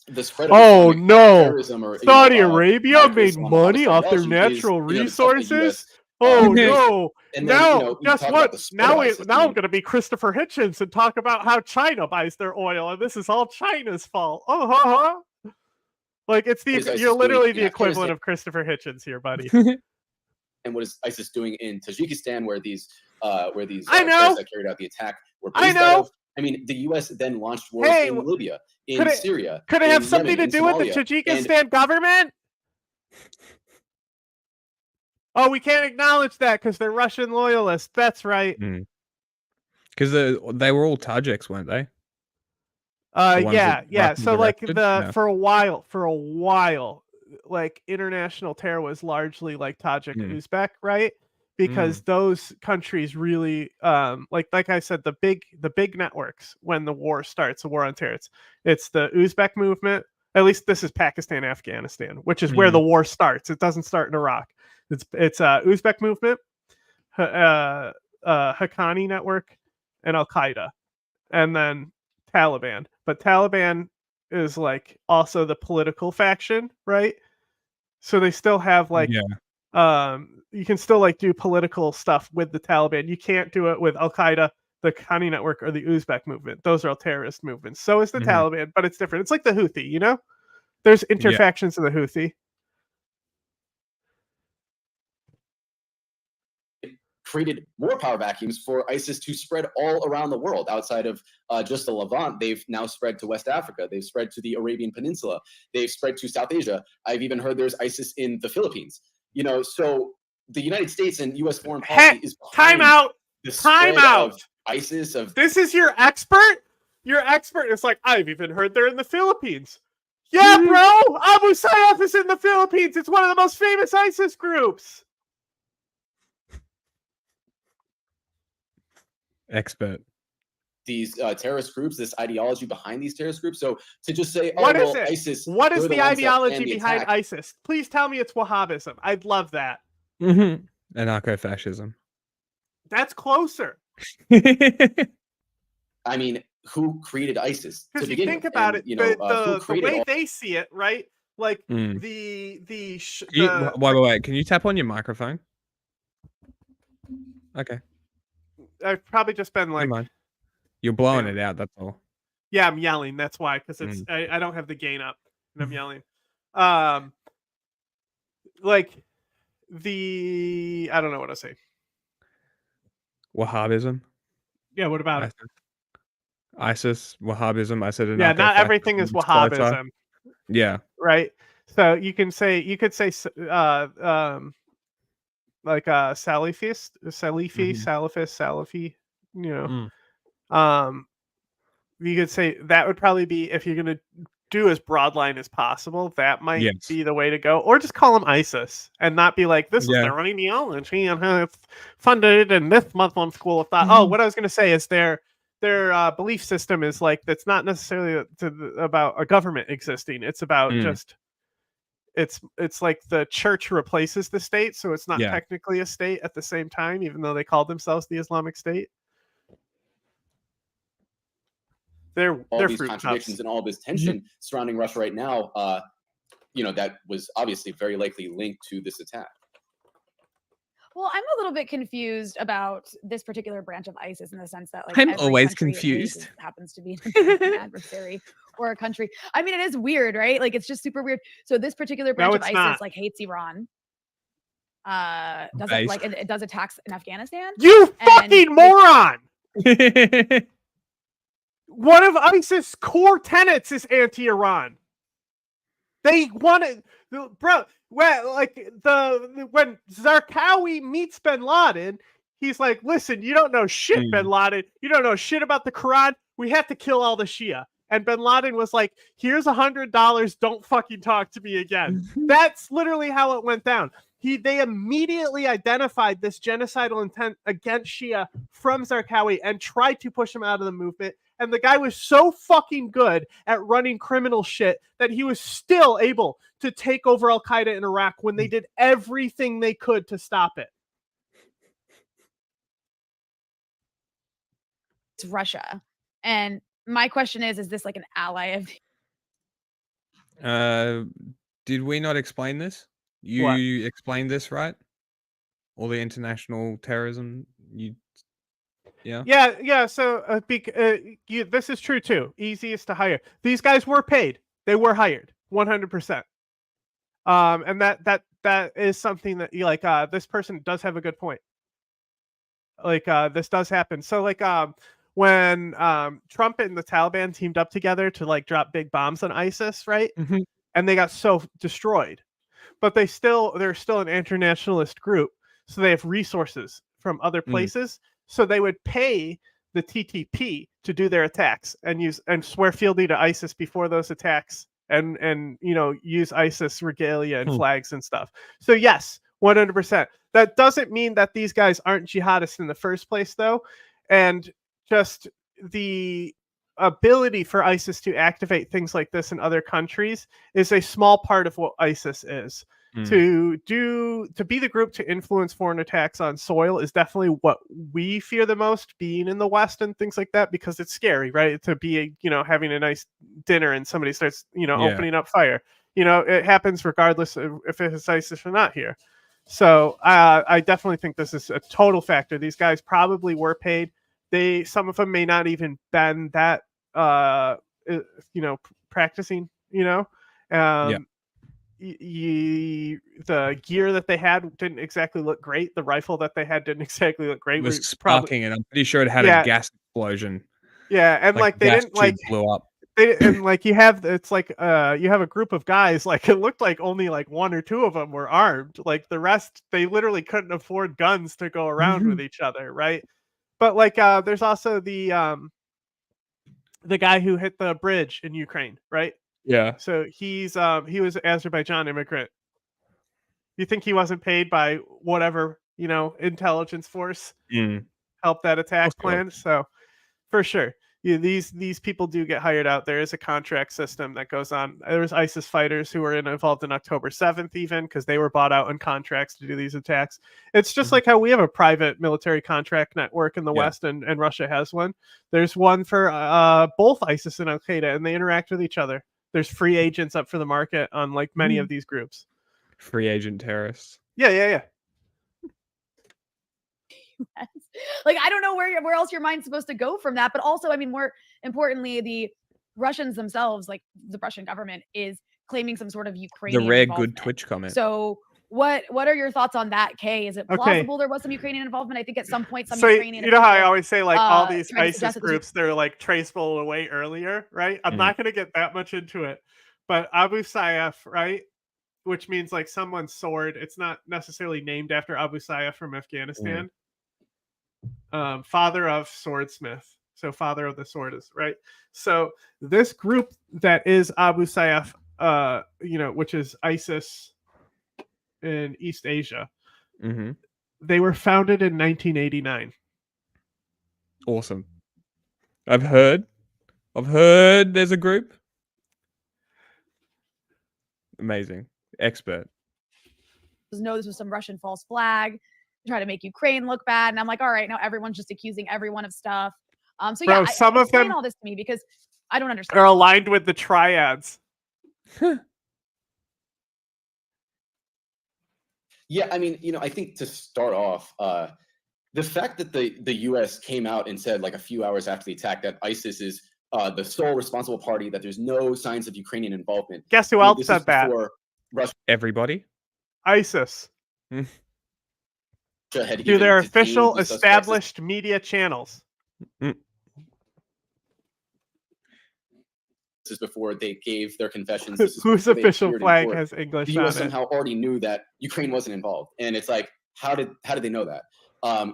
the spread of Islamic terrorism or Saudi Arabia made money off their natural resources. Oh no! And now, we guess talk about what? the spread of ISIS. I'm going to be Christopher Hitchens and talk about how China buys their oil, and this is all China's fault. Like you're literally the equivalent of Christopher Hitchens here, buddy. And what is ISIS doing in Tajikistan, where these I know terrorists that carried out the attack were based out of? I mean, the U.S. then launched wars in Libya, in Syria. Could it have in something Yemen, to in do with the Somalia, Tajikistan government? Oh, we can't acknowledge that because they're Russian loyalists. That's right. Because they were all Tajiks, weren't they? Yeah. So like arrested? for a while, like international terror was largely like Tajik, Uzbek, right? Because those countries really, like I said, the big networks when the war starts, the war on terror, it's the Uzbek movement. At least this is Pakistan, Afghanistan, which is where the war starts. It doesn't start in Iraq. It's Uzbek movement, Haqqani network, and Al Qaeda, and then Taliban. But Taliban is like also the political faction, right? So they still have like, you can still like do political stuff with the Taliban. You can't do it with Al Qaeda, the Haqqani network, or the Uzbek movement. Those are all terrorist movements. So is the Taliban, but it's different. It's like the Houthi, There's interfactions of the Houthi. Created more power vacuums for ISIS to spread all around the world. Outside of just the Levant, they've now spread to West Africa. They've spread to the Arabian Peninsula. They've spread to South Asia. I've even heard there's ISIS in the Philippines. So the United States and U.S. foreign policy is time out. ISIS. This is your expert. Your expert is like, I've even heard they're in the Philippines. Yeah, bro. Abu Sayyaf is in the Philippines. It's one of the most famous ISIS groups. expert. These terrorist groups, this ideology behind these terrorist groups. So to just say, oh, What is well, it? ISIS. What is they're the ones that planned ideology the behind attack. ISIS? Please tell me it's Wahhabism. I'd love that. Anarcho-fascism. That's closer. I mean, who created ISIS to Because you begin think with? about And, it, you know, who the created way all they see it, right? Like Mm. the Wait. Can you tap on your microphone? Okay. I've probably just been Never like, mind. You're blowing Yeah. it out. That's all. yeah, I'm yelling. That's why, because it's I don't have the gain up and I'm yelling. Like I don't know what to say. Wahhabism. Yeah, what about it? ISIS, Wahhabism. I said Yeah, not everything is anarcho-fascism, closer. Wahhabism, Yeah. right? So you could say like Salafist, Salafi, you know. You could say that would probably be, if you're gonna do as broadline as possible, that might Yes. be the way to go. Or just call them ISIS and not be like, this is Yeah. their ideology and how it's funded in this Muslim school of thought. Oh, what I was gonna say is their belief system is like, that's not necessarily about a government existing. It's about just it's like the church replaces the state, so it's not Yeah. technically a state at the same time, even though they called themselves the Islamic State. all They're these fruit contradictions cups. and all this tension surrounding Russia right now, you know, that was obviously very likely linked to this attack. Well, I'm a little bit confused about this particular branch of ISIS in the sense that, like, I'm every always country it confused. hates happens to be an adversary or a country. I mean, it is weird, right? Like, it's just super weird. So this particular branch of it's ISIS not. like hates Iran. Does Nice. it like it does attacks in Afghanistan? You and fucking moron! One of ISIS' core tenets is anti-Iran. They wanted, bro. Well, like when Zarqawi meets Bin Laden, he's like, "Listen, you don't know shit, Bin Laden. You don't know shit about the Quran. We have to kill all the Shia." And Bin Laden was like, "Here's $100. Don't fucking talk to me again." That's literally how it went down. They immediately identified this genocidal intent against Shia from Zarqawi and tried to push him out of the movement. And the guy was so fucking good at running criminal shit that he was still able to take over Al-Qaeda in Iraq when they did everything they could to stop it. It's Russia. And my question is this like an ally of Did we not explain this? You explained this, right? All the international terrorism. Yeah. So this is true too. Easiest to hire. These guys were paid. They were hired 100%. And that is something that you like. This person does have a good point. Like this does happen. So like when Trump and the Taliban teamed up together to like drop big bombs on ISIS, right? And they got so destroyed, but they're still an internationalist group, so they have resources from other places. So they would pay the TTP to do their attacks and swear fealty to ISIS before those attacks, and use ISIS regalia and flags and stuff. So yes, 100%. That doesn't mean that these guys aren't jihadists in the first place, though, and just the ability for ISIS to activate things like this in other countries is a small part of what ISIS is. To be the group to influence foreign attacks on soil is definitely what we fear the most, being in the West and things like that, because it's scary, right? To be, having a nice dinner and somebody starts, opening up fire. It happens regardless of if it's ISIS or not here. So I definitely think this is a total factor. These guys probably were paid. Some of them may not even been that, practicing, the gear that they had didn't exactly look great. The rifle that they had didn't exactly look great. It was sparking, and I'm pretty sure it had a gas explosion. Yeah, and like they didn't like blew up. And like you have a group of guys, like it looked like only like one or two of them were armed. Like the rest, they literally couldn't afford guns to go around with each other, right? But like there's also the guy who hit the bridge in Ukraine, right? Yeah. So he was an Azerbaijan immigrant. You think he wasn't paid by whatever, intelligence force? help that attack plan. So for sure. These people do get hired out. There is a contract system that goes on. There's ISIS fighters who were involved in October 7th even because they were bought out on contracts to do these attacks. It's just like how we have a private military contract network in the West and Russia has one. There's one for both ISIS and Al-Qaeda, and they interact with each other. There's free agents up for the market on like many of these groups. Free agent terrorists. Yeah. Like, I don't know where else your mind's supposed to go from that. But also, I mean, more importantly, the Russians themselves, like the Russian government, is claiming some sort of Ukrainian The rare involvement. good Twitch comment. So what are your thoughts on that, Kay? Is it plausible there was some Ukrainian involvement? I think at some point some Ukrainian you know how I official, always say like all these tried to ISIS suggest that this groups, they're like traceable away earlier, right? I'm not going to get that much into it, but Abu Sayyaf, right? Which means like someone's sword. It's not necessarily named after Abu Sayyaf from Afghanistan. Father of swordsmith. So father of the sword is right. So this group that is Abu Sayyaf, which is ISIS in East Asia, they were founded in 1989. Awesome. I've heard there's a group. Amazing. Expert. No, this was some Russian false flag, try to make Ukraine look bad. And I'm like, all right, now everyone's just accusing everyone of stuff. So Bro, yeah, some of explain them all this to me because I don't understand. are aligned with the triads. Yeah, I mean, I think to start off, the fact that the U.S. came out and said like a few hours after the attack that ISIS is the sole responsible party, that there's no signs of Ukrainian involvement. Guess who else said that? Everybody. ISIS. Had Through their even detained official the suspects. established media channels. This is before they gave their confessions. This is Whose before they official appeared in flag court. has English The on U.S. it? somehow already knew that Ukraine wasn't involved, and it's like, how did they know that?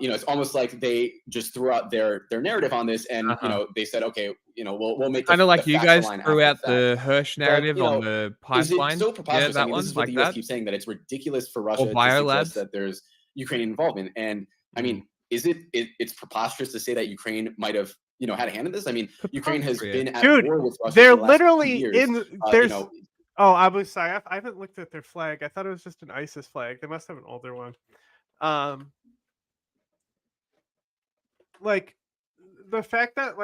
It's almost like they just threw out their narrative on this, and they said, okay, we'll make Kind of like the you facts guys align threw after out the the fact. Hirsch But, narrative on the is it pipeline. so preposterous? that I mean, one, this is what like the U.S. that. keeps saying, that it's ridiculous for Russia to Biolabs. suggest that there's Ukrainian involvement. And I mean, is it's preposterous to say that Ukraine might have had a hand in this? I mean, Ukraine has been at Dude, war with Russia they're for the last 2 literally years. in. There's Abu Sayyaf. I haven't looked at their flag. I thought it was just an ISIS flag. They must have an older one. Like the fact that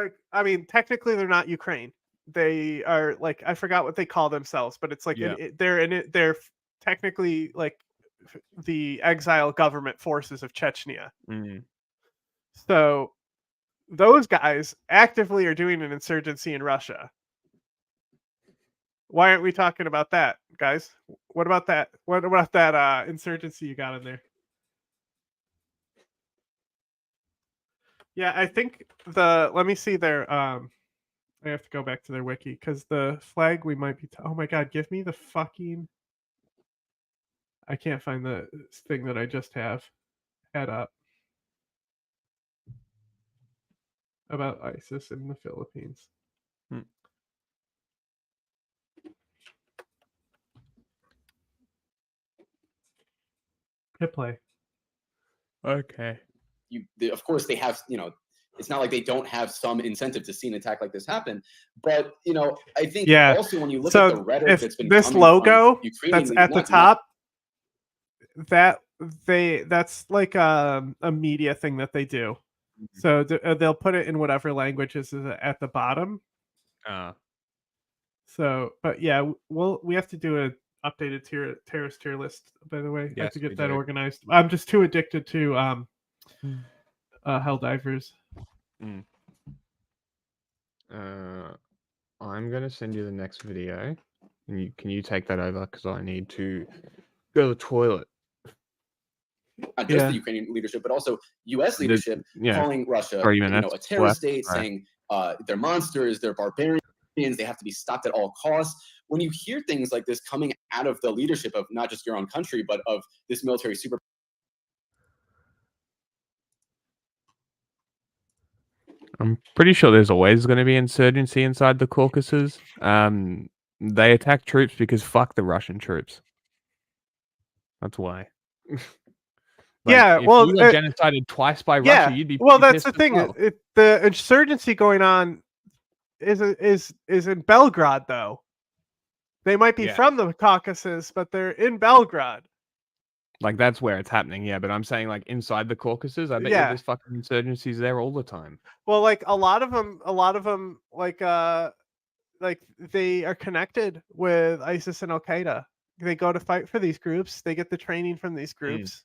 technically they're not Ukraine. They are like, I forgot what they call themselves, but it's like they're in it. They're technically like the exile government forces of Chechnya. So those guys actively are doing an insurgency in Russia. Why aren't we talking about that, guys? What about that? What about that insurgency you got in there? Yeah, I think let me see their I have to go back to their wiki because the flag we might be oh my god, give me the fucking I can't find the thing that I just had up about ISIS in the Philippines. Hit play. Okay. Of course, they have, it's not like they don't have some incentive to see an attack like this happen. But, I think also when you look at the rhetoric that's been this coming logo from Ukrainian that's at the leaders, top, that's like a media thing that they do. So they'll put it in whatever languages is at the bottom. So, but yeah, we have to do a updated terrorist tier list, by the way. I have to get that organized. I'm just too addicted to Helldivers. I'm gonna send you the next video. Can you take that over because I need to go to the toilet. Not just the Ukrainian leadership, but also U.S. leadership calling Russia, 3 minutes a terrorist left. state, saying they're monsters, they're barbarians, they have to be stopped at all costs. When you hear things like this coming out of the leadership of not just your own country, but of this military super. I'm pretty sure there's always going to be insurgency inside the Caucasus. They attack troops because fuck the Russian troops. That's why. Yeah, if well, you got genocided twice by Russia, you'd be well, pretty that's the pissed as thing. well. The insurgency going on is in Belgrade, though. They might be Yeah. from the Caucasus, but they're in Belgrade. Like that's where it's happening, yeah. But I'm saying like inside the Caucasus, I bet you Yeah. there's fucking insurgencies there all the time. Well, like a lot of them, like they are connected with ISIS and Al Qaeda. They go to fight for these groups. They get the training from these groups,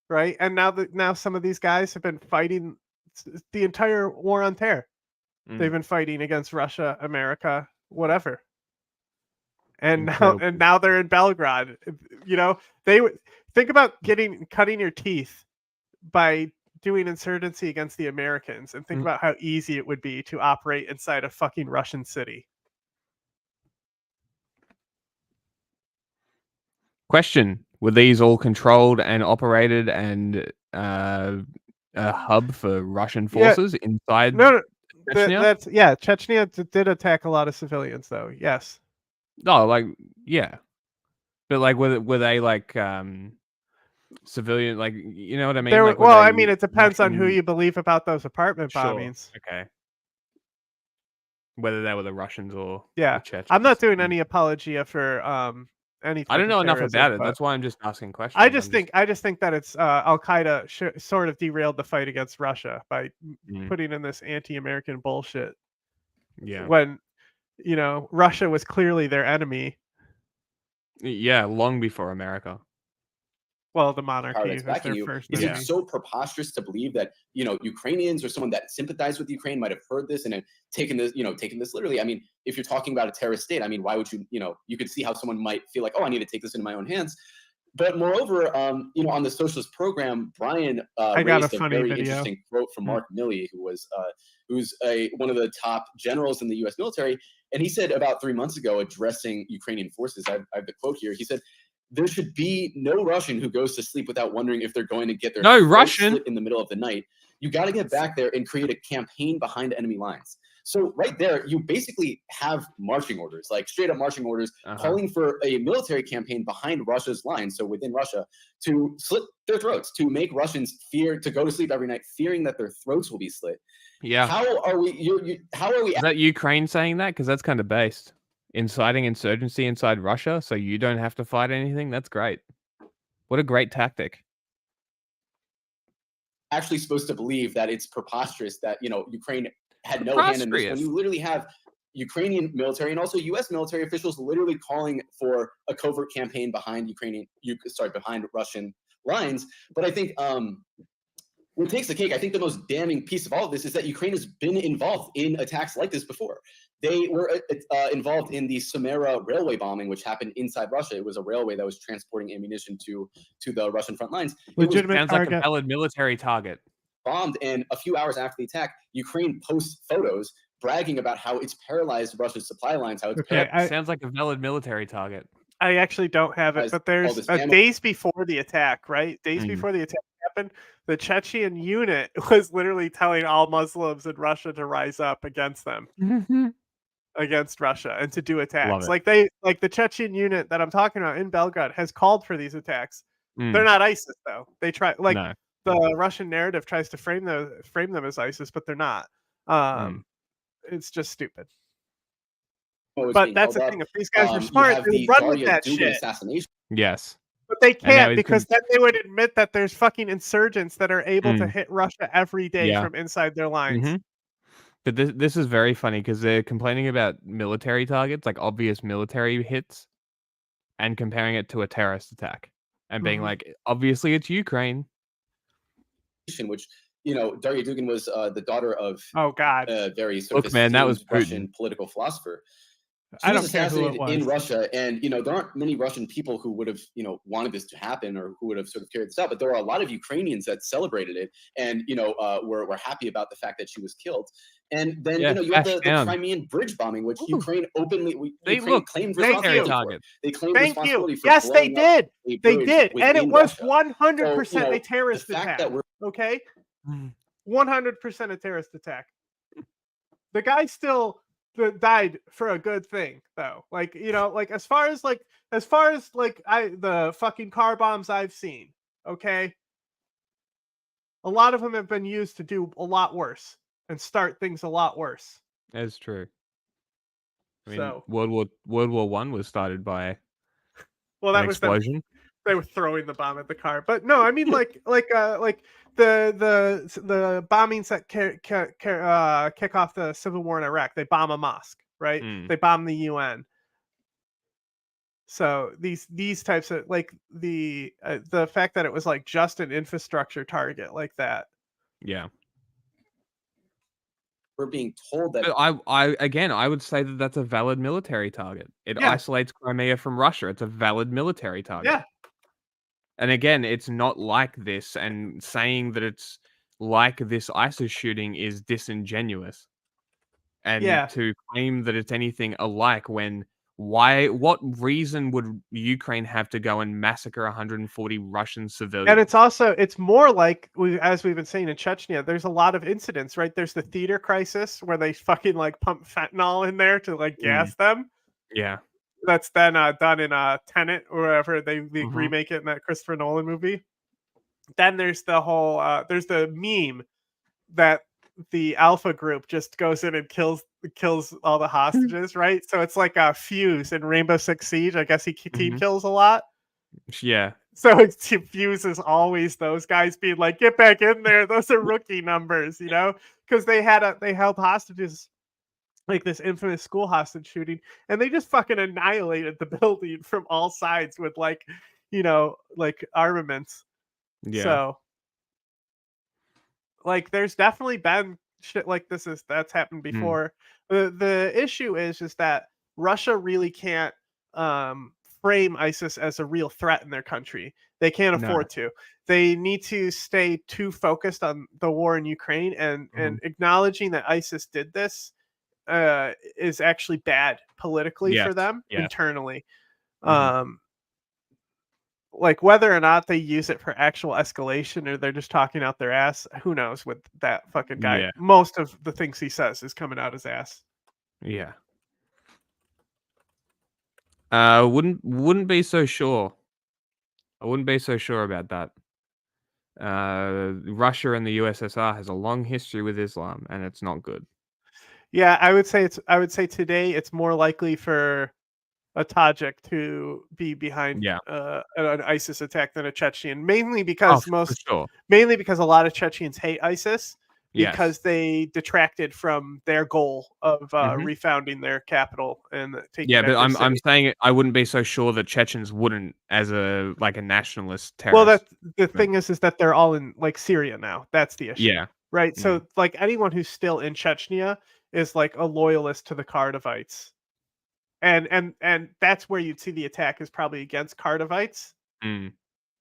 right? And now some of these guys have been fighting the entire war on terror. They've been fighting against Russia, America, whatever. And now they're in Belgrade. You know, think about cutting your teeth by doing insurgency against the Americans, and think about how easy it would be to operate inside a fucking Russian city. Question: were these all controlled and operated and a hub for Russian forces inside? No, Chechnya? Chechnya did attack a lot of civilians, though. Yes. No, like yeah, but like were they like civilian? Like you know what I mean? There, like, well, they I mean, it depends on who Russian- you believe about those apartment Sure. bombings. Okay. Whether they were the Russians or Yeah, the Chechens. I'm not doing any apologia for any. I don't know enough terrorism, about it. but That's why I'm just asking questions. I just think that it's Al Qaeda sort of derailed the fight against Russia by putting in this anti-American bullshit. Yeah. When Russia was clearly their enemy. Yeah, long before America. Well, the power monarchy that's was backing their you. first Is enemy. it so preposterous to believe that Ukrainians or someone that sympathized with Ukraine might have heard this and taken this literally? I mean, if you're talking about a terrorist state, I mean, why would you could see how someone might feel like, oh, I need to take this into my own hands. But moreover, on the socialist program, Brian raised a very interesting quote from Mark Milley, who's one of the top generals in the U.S. military, and he said about 3 months ago, addressing Ukrainian forces, I have the quote here. He said, "There should be no Russian who goes to sleep without wondering if they're going to get their throat slit in the middle of the night. You got to get back there and create a campaign behind enemy lines." So right there, you basically have marching orders, like straight up marching orders, calling for a military campaign behind Russia's lines, so within Russia, to slit their throats, to make Russians fear to go to sleep every night, fearing that their throats will be slit. Yeah. How are we? How are we? Is that Ukraine saying that? Because that's kind of based. Inciting insurgency inside Russia, so you don't have to fight anything. That's great. What a great tactic. Actually supposed to believe that it's preposterous that Ukraine had no hand in this when you literally have Ukrainian military and also U.S. military officials literally calling for a covert campaign behind behind Russian lines. But I think what takes the cake, I think the most damning piece of all of this is that Ukraine has been involved in attacks like this before. They were involved in the Samara railway bombing, which happened inside Russia. It was a railway that was transporting ammunition to the Russian front lines. Sounds like a valid military target. Bombed, and a few hours after the attack, Ukraine posts photos bragging about how it's paralyzed Russia's supply lines. How it's sounds like a valid military target. I actually don't have it, but there's days before the attack, right? Days before the attack happened, the Chechen unit was literally telling all Muslims in Russia to rise up against them, against Russia, and to do attacks. Like the Chechen unit that I'm talking about in Belgrade has called for these attacks. They're not ISIS though. They try the Russian narrative tries to frame them as ISIS, but they're not. It's just stupid. But that's the thing. If these guys are smart, they run with that shit. Yes. But they can't, because then they would admit that there's fucking insurgents that are able to hit Russia every day from inside their lines. But this is very funny because they're complaining about military targets, like obvious military hits, and comparing it to a terrorist attack and being like, obviously it's Ukraine. Which Daria Dugin was the daughter of a very Look, man, that was Russian political philosopher. She was assassinated in Russia, and there aren't many Russian people who would have wanted this to happen or who would have sort of carried this out. But there were a lot of Ukrainians that celebrated it and were happy about the fact that she was killed. And then you have the Crimean bridge bombing, which Ukraine openly claimed responsibility for. They claimed responsibility for yes, they did. They did, and it was Russia. 100% a terrorist attack. Okay, 100% a terrorist attack. The guy still died for a good thing, though. As far as the fucking car bombs I've seen, okay, A lot of them have been used to do a lot worse and start things a lot worse. That's true. I mean, So- World War One was started by Well, an that was them. explosion. They were throwing the bomb at the car, but no, I mean like the bombings that kick off the civil war in Iraq. They bomb a mosque, right? They bomb the UN. So these types of like the fact that it was like just an infrastructure target like that. Yeah. We're being told that. But I would say that that's a valid military target. It Yeah. isolates Crimea from Russia. It's a valid military target. Yeah. And again, it's not like this, and saying that it's like this ISIS shooting is disingenuous. And Yeah. to claim that it's anything alike when what reason would Ukraine have to go and massacre 140 Russian civilians? And it's more like as we've been saying in Chechnya, there's a lot of incidents, right? There's the theater crisis where they fucking like pump fentanyl in there to like gas them. Yeah. That's then done in Tenet or wherever they remake it in that Christopher Nolan movie. Then there's the whole there's the meme that the Alpha group just goes in and kills all the hostages, right? So it's like a Fuse in Rainbow Six Siege. I guess he team kills a lot. Yeah. So Fuse is always those guys being like, "Get back in there! Those are rookie numbers," you know, because they held hostages, like this infamous school hostage shooting, and they just fucking annihilated the building from all sides with like, you know, like armaments. Yeah. So, like, there's definitely been shit like that's happened before. The issue is that Russia really can't frame ISIS as a real threat in their country. They can't afford to. They need to stay too focused on the war in Ukraine, and acknowledging that ISIS did this is actually bad politically for them internally. Like whether or not they use it for actual escalation or they're just talking out their ass, who knows with that fucking guy. Yeah. Most of the things he says is coming out his ass. Yeah. Wouldn't be so sure. I wouldn't be so sure about that. Russia and the USSR has a long history with Islam, and it's not good. Yeah, I would say today it's more likely for a Tajik to be behind an ISIS attack than a Chechen, mainly because mainly because a lot of Chechens hate ISIS because they detracted from their goal of refounding their capital and taking Yeah, back but their I'm city. saying I wouldn't be so sure that Chechens wouldn't as a nationalist terrorist. Well, the thing is that they're all in like Syria now. That's the issue. Yeah. Right. So like anyone who's still in Chechnya is like a loyalist to the Kardavites. And that's where you'd see the attack is probably against Kardavites. Okay,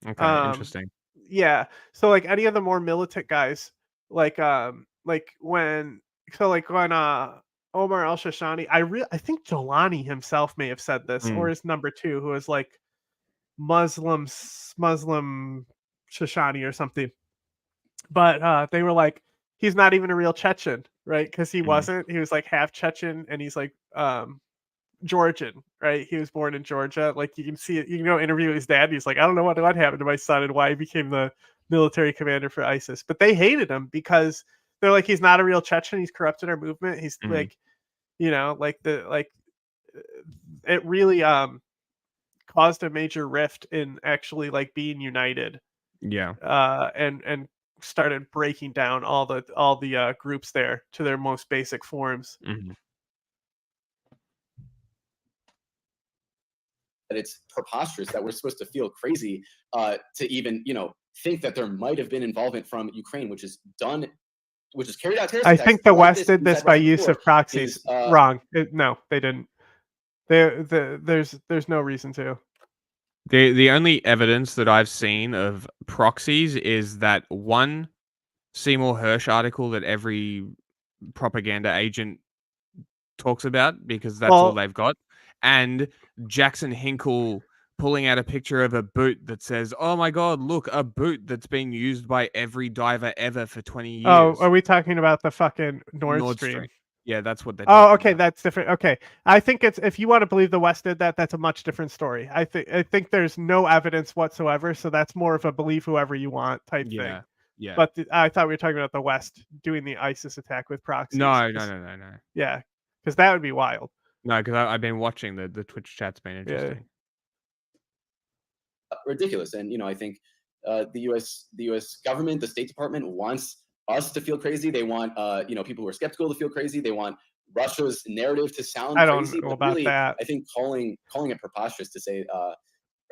interesting. Yeah. So like any of the more militant guys, like when Omar al-Shashani, I think Jolani himself may have said this, or his number two, who is like Muslim Shashani or something. But they were like, he's not even a real Chechen, right? Because he wasn't. He was like half Chechen, and he's like Georgian, right? He was born in Georgia. Like you can see it. You can go interview his dad. He's like, I don't know what happened to my son and why he became the military commander for ISIS. But they hated him because they're like, he's not a real Chechen. He's corrupted our movement. He's like, you know, it really caused a major rift in actually like being united. Yeah. And started breaking down all the groups there to their most basic forms. That it's preposterous that we're supposed to feel crazy to even, think that there might have been involvement from Ukraine, which is carried out terrorist I attacks think the like West did this inside by Russian use core of proxies. is, Wrong. No, they didn't. There's no reason to. The only evidence that I've seen of proxies is that one Seymour Hersh article that every propaganda agent talks about because that's all they've got, and Jackson Hinkle pulling out a picture of a boot that says, "Oh my God, look, a boot that's been used by every diver ever for 20 years." Oh, are we talking about the fucking Nord Stream? Yeah, that's what they're Oh, okay, that's different. Okay, I think it's if you want to believe the West did that, that's a much different story. I think there's no evidence whatsoever, so that's more of a believe whoever you want type thing. Yeah. But I thought we were talking about the West doing the ISIS attack with proxies. No. Yeah, because that would be wild. No, because I've been watching the Twitch chat's been interesting. Ridiculous. And I think the U.S. government, the State Department wants us to feel crazy. They want people who are skeptical to feel crazy. They want Russia's narrative to sound I don't crazy. know But about really, that. I think calling it preposterous to say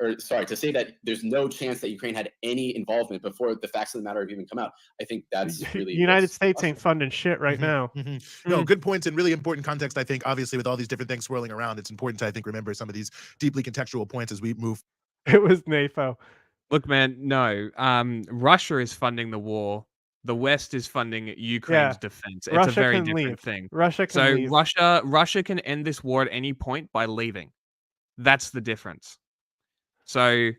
to say that there's no chance that Ukraine had any involvement before the facts of the matter have even come out. I think that's really The United States ain't funding shit right now. No, good points and really important context. I think obviously with all these different things swirling around, it's important to remember some of these deeply contextual points as we move. It was NAFO. Look, man, no. Russia is funding the war. The West is funding Ukraine's defense. It's Russia a very can different leave. thing. Russia can so leave. Russia can end this war at any point by leaving. That's the difference. So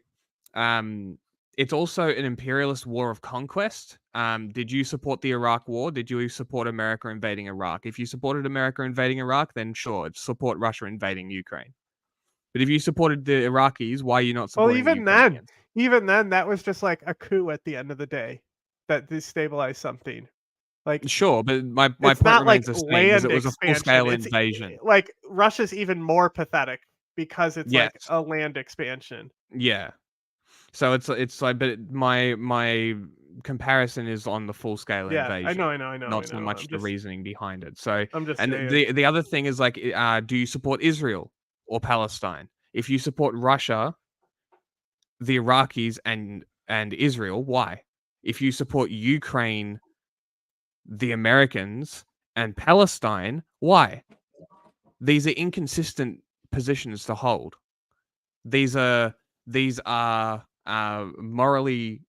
it's also an imperialist war of conquest. Did you support the Iraq war? Did you support America invading Iraq? If you supported America invading Iraq, then sure, support Russia invading Ukraine. But if you supported the Iraqis, why are you not supporting the Ukrainians? Even then, that was just like a coup at the end of the day that destabilized something. Like Sure, but my it's point not remains like the same. land It was a expansion. full-scale It's invasion. like Russia's even more pathetic because it's like Yes. a land expansion. Yeah. So it's like, but my comparison is on the full scale Yeah, invasion. I know. Not so much the reasoning behind it. So I'm just and saying. the other thing is like, do you support Israel or Palestine? If you support Russia, the Iraqis and Israel, why? If you support Ukraine, the Americans and Palestine, why? These are inconsistent positions to hold. These are morally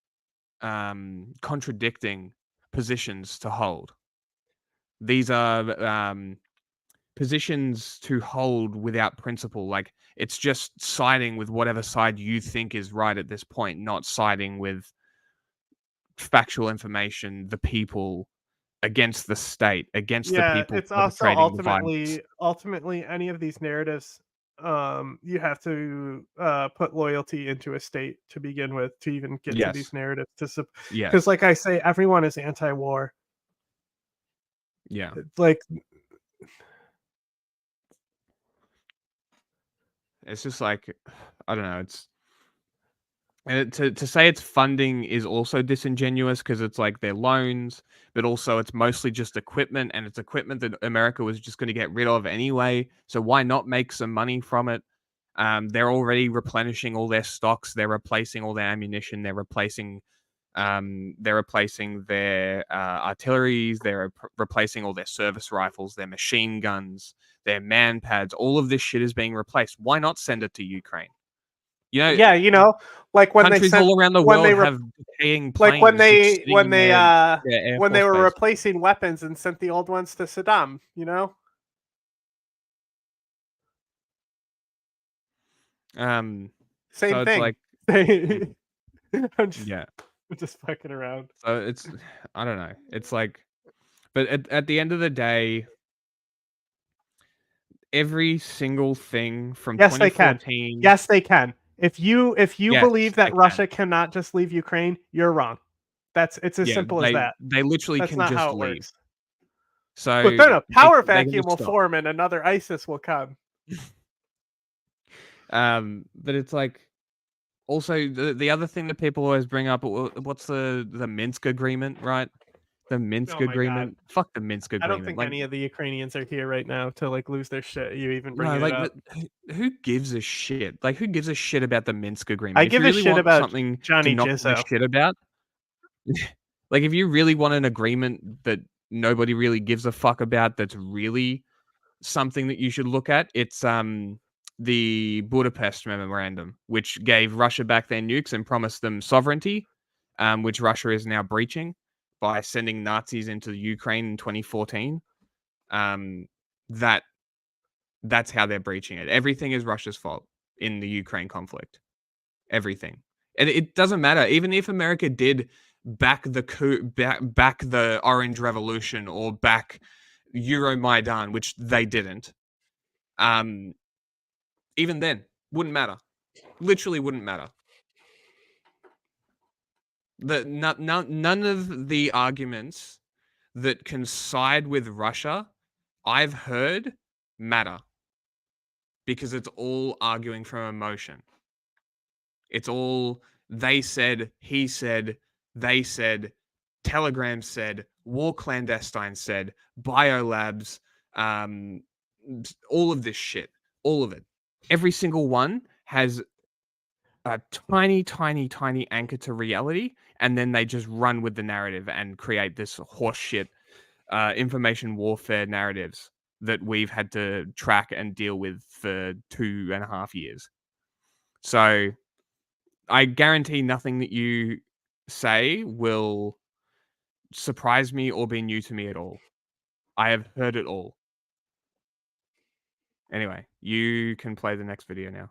contradicting positions to hold. These are positions to hold without principle. Like, it's just siding with whatever side you think is right at this point, not siding with factual information, the people, against the state, against the people It's also perpetrating the violence. ultimately any of these narratives, you have to put loyalty into a state to begin with to even get to these Yes. narratives. Because, Yes. like I say, everyone is anti-war. Yeah. It's like It's just like, I don't know. It's to say it's funding is also disingenuous because it's like they're loans, but also it's mostly just equipment, and it's equipment that America was just going to get rid of anyway. So why not make some money from it? They're already replenishing all their stocks. They're replacing all their ammunition. They're replacing their artilleries. They're replacing all their service rifles, their machine guns, their man pads. All of this shit is being replaced. Why not send it to Ukraine? like when countries they sent, all around the when world they have decaying like planes when just they sitting when in they their Air when they Force were Base. replacing weapons and sent the old ones to Saddam. Same Same thing. I'm just fucking around. So it's, I don't know. It's like, but at the end of the day, every single thing from Yes, they can. 2014. Yes, they can. If you Yes, believe that they Russia cannot just leave Ukraine, you're wrong. It's as simple as that. They literally That's can not just how it leave. works. So But then a power they can vacuum just will stop. form and another ISIS will come. But it's like, also the other thing that people always bring up, what's the Minsk agreement, right? The Minsk Oh my agreement. God. Fuck the Minsk I agreement. don't think like, any of the Ukrainians are here right now to like lose their shit. You even bring no, it like up. who gives a shit? Like, who gives a shit about the Minsk agreement? I If give you a really shit want about something Johnny to not give a Jizzo. shit about, like if you really want an agreement that nobody really gives a fuck about, that's really something that you should look at, it's the Budapest Memorandum, which gave Russia back their nukes and promised them sovereignty, which Russia is now breaching by sending Nazis into Ukraine in 2014. That's how they're breaching it. Everything is Russia's fault in the Ukraine conflict. Everything. And it doesn't matter. Even if America did back the coup, back the Orange Revolution or back Euromaidan, which they didn't, even then, wouldn't matter. Literally wouldn't matter. None of the arguments that can side with Russia I've heard matter, because it's all arguing from emotion. It's all they said, he said, they said, Telegram said, war clandestine said, biolabs, all of this shit, all of it. Every single one has a tiny, tiny, tiny anchor to reality, and then they just run with the narrative and create this horseshit information warfare narratives that we've had to track and deal with for 2.5 years. So I guarantee nothing that you say will surprise me or be new to me at all. I have heard it all. Anyway, you can play the next video now.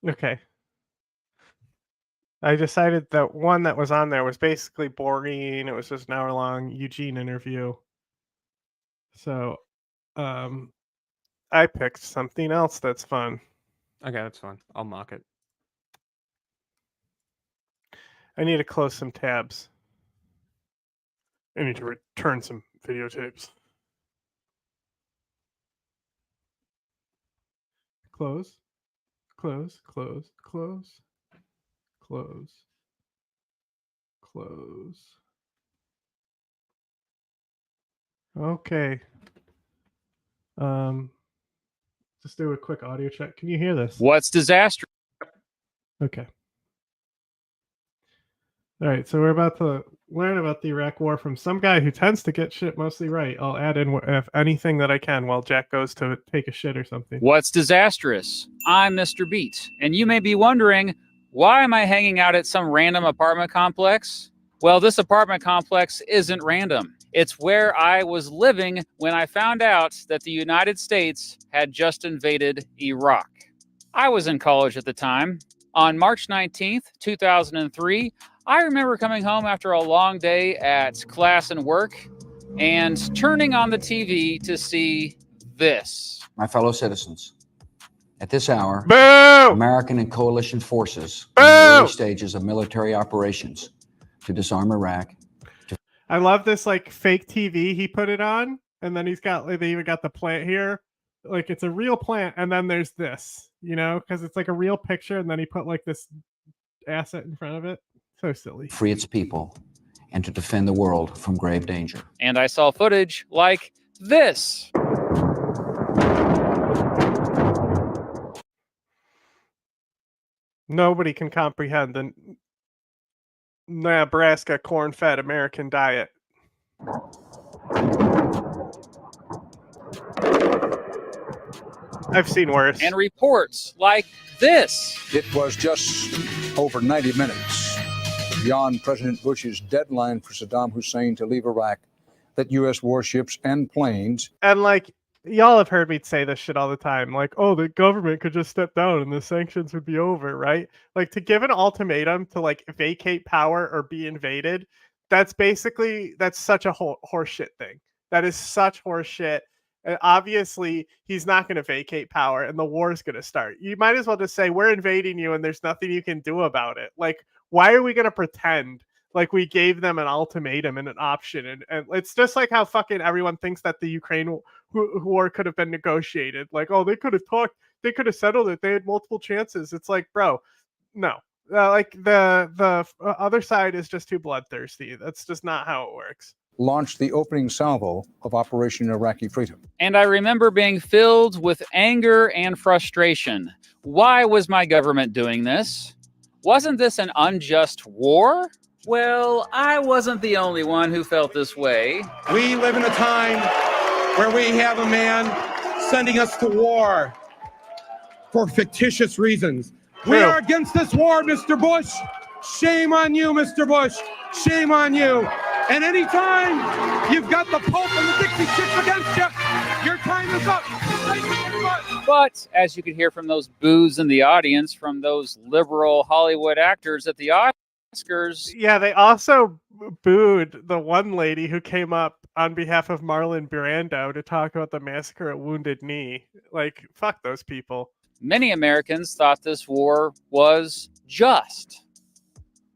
Okay. I decided that one that was on there was basically boring. It was just an hour-long Eugene interview. So, I picked something else that's fun. Okay, that's fine. I'll mark it. I need to close some tabs. I need to return some videotapes. Close, close, close, close, close, close. Okay. Just do a quick audio check. Can you hear this? What's disaster? Okay. All right, so we're about to learn about the Iraq War from some guy who tends to get shit mostly right. I'll add in if anything that I can while Jack goes to take a shit or something. What's disastrous? I'm Mr. Beat, and you may be wondering, why am I hanging out at some random apartment complex? Well, this apartment complex isn't random. It's where I was living when I found out that the United States had just invaded Iraq. I was in college at the time. On March 19th, 2003, I remember coming home after a long day at class and work and turning on the TV to see this. My fellow citizens, at this hour, Boo! American and coalition forces are in the early stages of military operations to disarm Iraq. I love this like fake TV he put it on, and then they even got the plant here. Like it's a real plant, and then there's this, because it's like a real picture, and then he put like this asset in front of it. So silly. Free its people and to defend the world from grave danger. And I saw footage like this. Nobody can comprehend the Nebraska corn-fed American diet. I've seen worse. And reports like this. It was just over 90 minutes beyond President Bush's deadline for Saddam Hussein to leave Iraq that U.S. warships and planes. And like, y'all have heard me say this shit all the time. Like, oh, the government could just step down and the sanctions would be over, right? Like, to give an ultimatum to like vacate power or be invaded, that's such a horseshit thing. That is such horseshit. And obviously, he's not going to vacate power and the war is going to start. You might as well just say, we're invading you and there's nothing you can do about it. Like, why are we going to pretend like we gave them an ultimatum and an option? And it's just like how fucking everyone thinks that the Ukraine war could have been negotiated. Like, oh, they could have talked. They could have settled it. They had multiple chances. It's like, bro, no. Like the other side is just too bloodthirsty. That's just not how it works. Launched the opening salvo of Operation Iraqi Freedom. And I remember being filled with anger and frustration. Why was my government doing this? Wasn't this an unjust war? Well, I wasn't the only one who felt this way. We live in a time where we have a man sending us to war for fictitious reasons. We are against this war, Mr. Bush. Shame on you, Mr. Bush. Shame on you. And anytime you've got the Pope and the Dixie Chicks against you, your time is up. Thank you very much. But as you could hear from those boos in the audience, from those liberal Hollywood actors at the Oscars. Yeah, they also booed the one lady who came up on behalf of Marlon Brando to talk about the massacre at Wounded Knee. Like, fuck those people. Many Americans thought this war was just.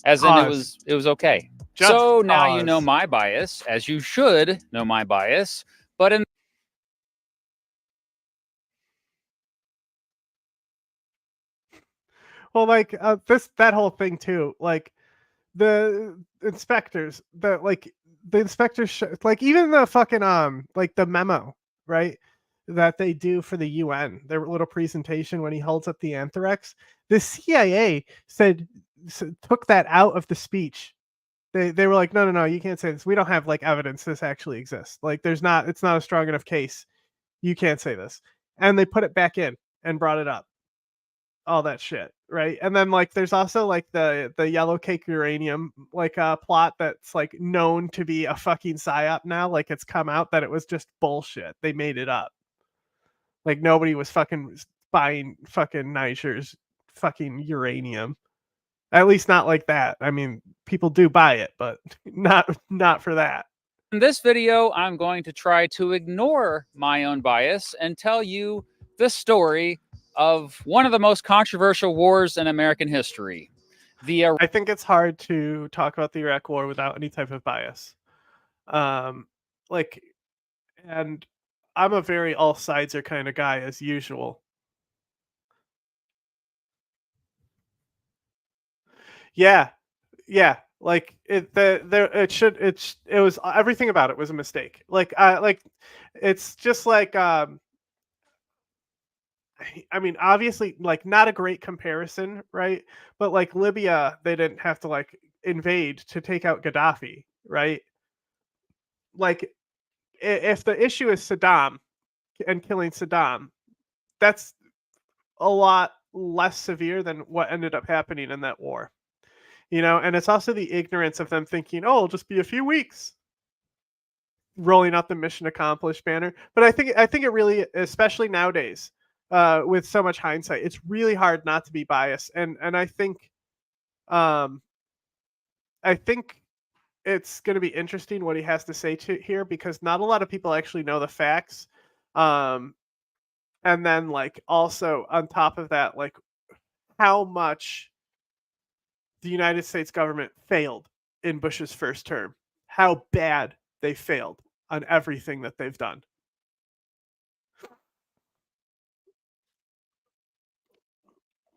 As in, it was okay. Just so now you know pause. my bias, as you should know my bias. But in Well, like that whole thing too, like the inspectors, the inspectors, like even the fucking like the memo, right? That they do for the UN, their little presentation when he holds up the anthrax. The CIA took that out of the speech. They were like, no, you can't say this. We don't have like evidence this actually exists. Like it's not a strong enough case. You can't say this. And they put it back in and brought it up. All that shit, right? And then like there's also like the yellow cake uranium like plot that's like known to be a fucking psyop now. Like it's come out that it was just bullshit. They made it up. Like nobody was fucking buying fucking Niger's fucking uranium. At least not like that. I mean, people do buy it, but not for that. in this video, I'm going to try to ignore my own bias and tell you the story of one of the most controversial wars in American history. I think it's hard to talk about the Iraq War without any type of bias. Like, and I'm a very all sides are kind of guy as usual. Yeah, like it was everything about it was a mistake. Like it's just like I mean, obviously, like not a great comparison, right? But like Libya, they didn't have to like invade to take out Gaddafi, right? Like if the issue is Saddam and killing Saddam, that's a lot less severe than what ended up happening in that war. You know, and it's also the ignorance of them thinking, oh, it'll just be a few weeks. Rolling out the mission accomplished banner. But I think it really, especially nowadays, with so much hindsight, it's really hard not to be biased. And I think it's going to be interesting what he has to say here, because not a lot of people actually know the facts. And then like also on top of that, like how much the United States government failed in Bush's first term, how bad they failed on everything that they've done.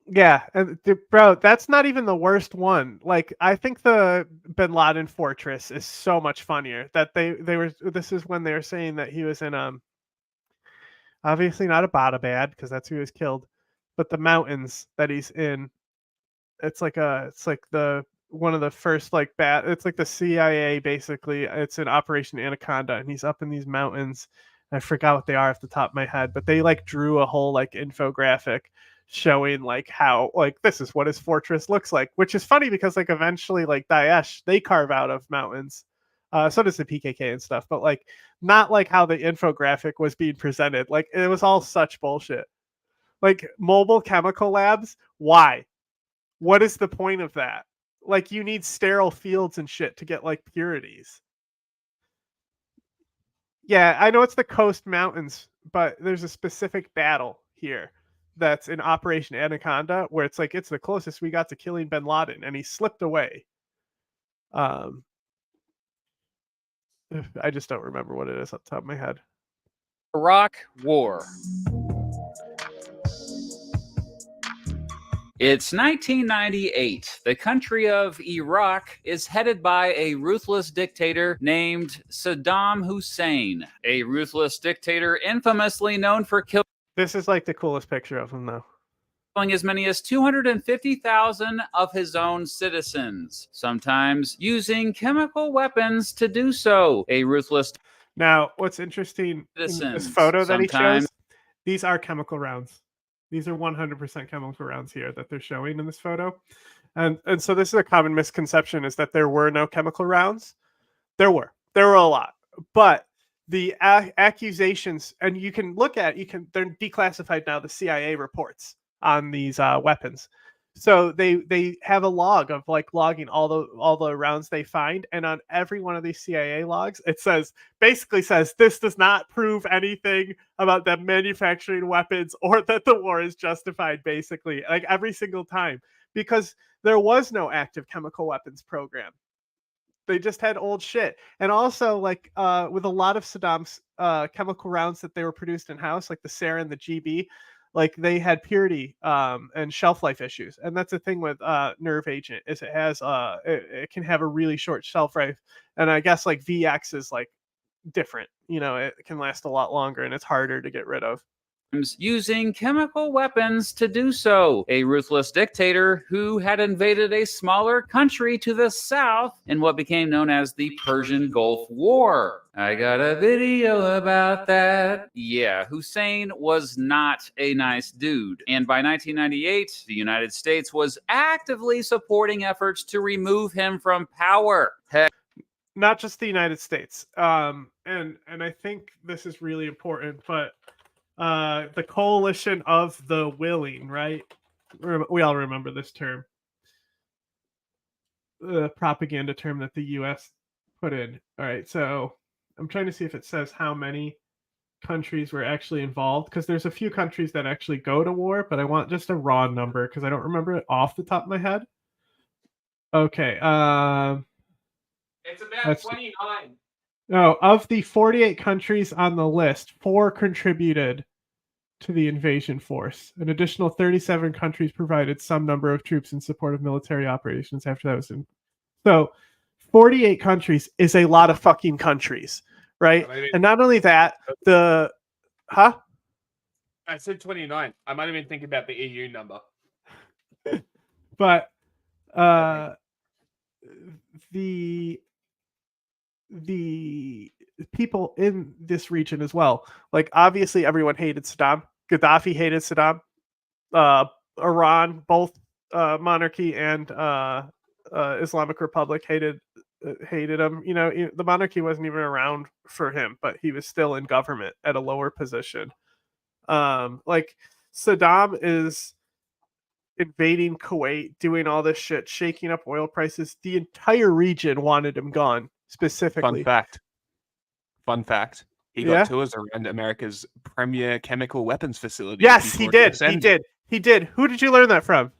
Yeah, and bro, that's not even the worst one. Like, I think the Bin Laden fortress is so much funnier. That they were. This is when they were saying that he was in obviously not Abbottabad because that's who he was killed, but the mountains that he's in. It's like the one of the first like it's like the CIA basically. It's an Operation Anaconda, and he's up in these mountains. I forgot what they are off the top of my head, but they like drew a whole like infographic showing like how like this is what his fortress looks like, which is funny because like eventually like Daesh they carve out of mountains. So does the PKK and stuff, but like not like how the infographic was being presented. Like it was all such bullshit. Like mobile chemical labs, why? What is the point of that? Like you need sterile fields and shit to get like purities. Yeah, I know it's the Coast Mountains, but there's a specific battle here that's in Operation Anaconda where it's like it's the closest we got to killing Bin Laden, and he slipped away. I just don't remember what it is off the top of my head. Iraq War. It's 1998. The country of Iraq is headed by a ruthless dictator named Saddam Hussein, a ruthless dictator infamously known for killing. This is like the coolest picture of him, though. As many as 250,000 of his own citizens, sometimes using chemical weapons to do so. A ruthless. Now, what's interesting in this photo that he shows, these are chemical rounds. These are 100% chemical rounds here that they're showing in this photo. And so this is a common misconception, is that there were no chemical rounds. There were a lot, but the accusations, and you can look at, they're declassified now, the CIA reports on these weapons. So they have a log of like logging all the rounds they find, and on every one of these CIA logs, it basically says this does not prove anything about them manufacturing weapons or that the war is justified. Basically, like every single time, because there was no active chemical weapons program. They just had old shit. And also, like, with a lot of Saddam's chemical rounds that they were produced in house, like the sarin, the GB, like they had purity and shelf life issues. And that's the thing with nerve agent is it has it can have a really short shelf life. And I guess like VX is like different. You know, it can last a lot longer and it's harder to get rid of. Using chemical weapons to do so. A ruthless dictator who had invaded a smaller country to the south in what became known as the Persian Gulf War. I got a video about that. Yeah, Hussein was not a nice dude. And by 1998, the United States was actively supporting efforts to remove him from power. Heck, not just the United States. And I think this is really important, but the coalition of the willing, right? We all remember this term. The propaganda term that the U.S. put in. All right, so I'm trying to see if it says how many countries were actually involved, because there's a few countries that actually go to war, but I want just a raw number because I don't remember it off the top of my head. Okay, it's about 29. No, of the 48 countries on the list, 4 contributed to the invasion force. An additional 37 countries provided some number of troops in support of military operations after that was in. So 48 countries is a lot of fucking countries, right? And not only that, I said 29. I might have been thinking about the EU number. But the people in this region as well. Like, obviously, everyone hated Saddam. Gaddafi hated Saddam. Iran, both monarchy and Islamic Republic hated him. You know, the monarchy wasn't even around for him, but he was still in government at a lower position. Like, Saddam is invading Kuwait, doing all this shit, shaking up oil prices. The entire region wanted him gone. Specifically, Fun fact. He got tours around America's premier chemical weapons facility. Yes, he did. He did. Who did you learn that from?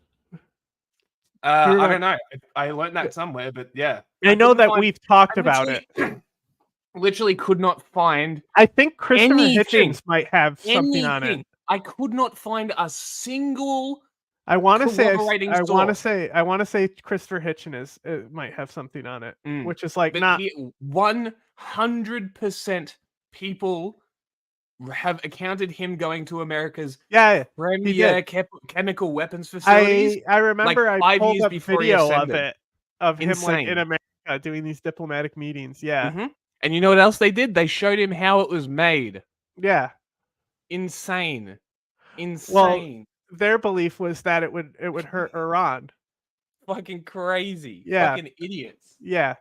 I don't know. I learned that somewhere, but yeah. I know that we've talked about it. Literally could not find. I think Christopher Hitchens might have something on it. I could not find a single. I want to say Christopher Hitchens might have something on it, which is like, but not 100% people have accounted him going to America's premier chemical weapons facilities. I remember like 5 I pulled years up video of it, of him Insane. like in America doing these diplomatic meetings. Yeah. Mm-hmm. And you know what else they did? They showed him how it was made. Yeah. Insane. Well, their belief was that it would hurt Iran. Fucking crazy. Yeah. Fucking idiots. Yeah.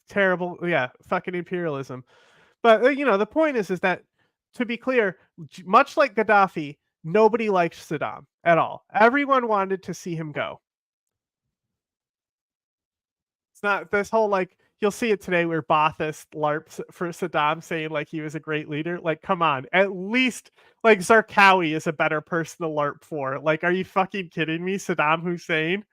Terrible. Yeah. Fucking imperialism. But you know, the point is that, to be clear, much like Gaddafi, nobody liked Saddam at all. Everyone wanted to see him go. It's not this whole, like, you'll see it today where Ba'athist LARPs for Saddam saying like he was a great leader. Like, come on, at least like Zarqawi is a better person to LARP for. Like, are you fucking kidding me? Saddam Hussein?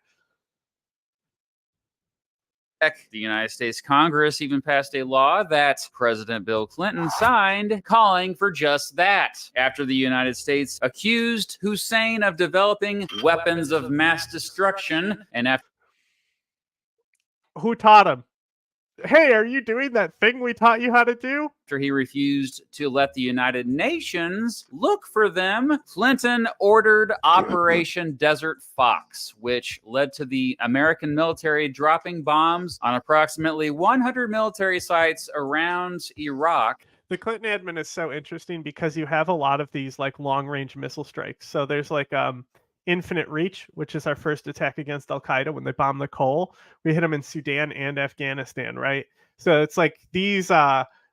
The United States Congress even passed a law that President Bill Clinton signed calling for just that. After the United States accused Hussein of developing weapons of mass destruction, and after who taught him? Hey, are you doing that thing we taught you how to do? After he refused to let the United Nations look for them, Clinton ordered Operation Desert Fox, which led to the American military dropping bombs on approximately 100 military sites around Iraq. The Clinton admin is so interesting because you have a lot of these like long-range missile strikes. So there's like Infinite Reach, which is our first attack against Al-Qaeda when they bombed the coal. We hit them in Sudan and Afghanistan, right? So it's like these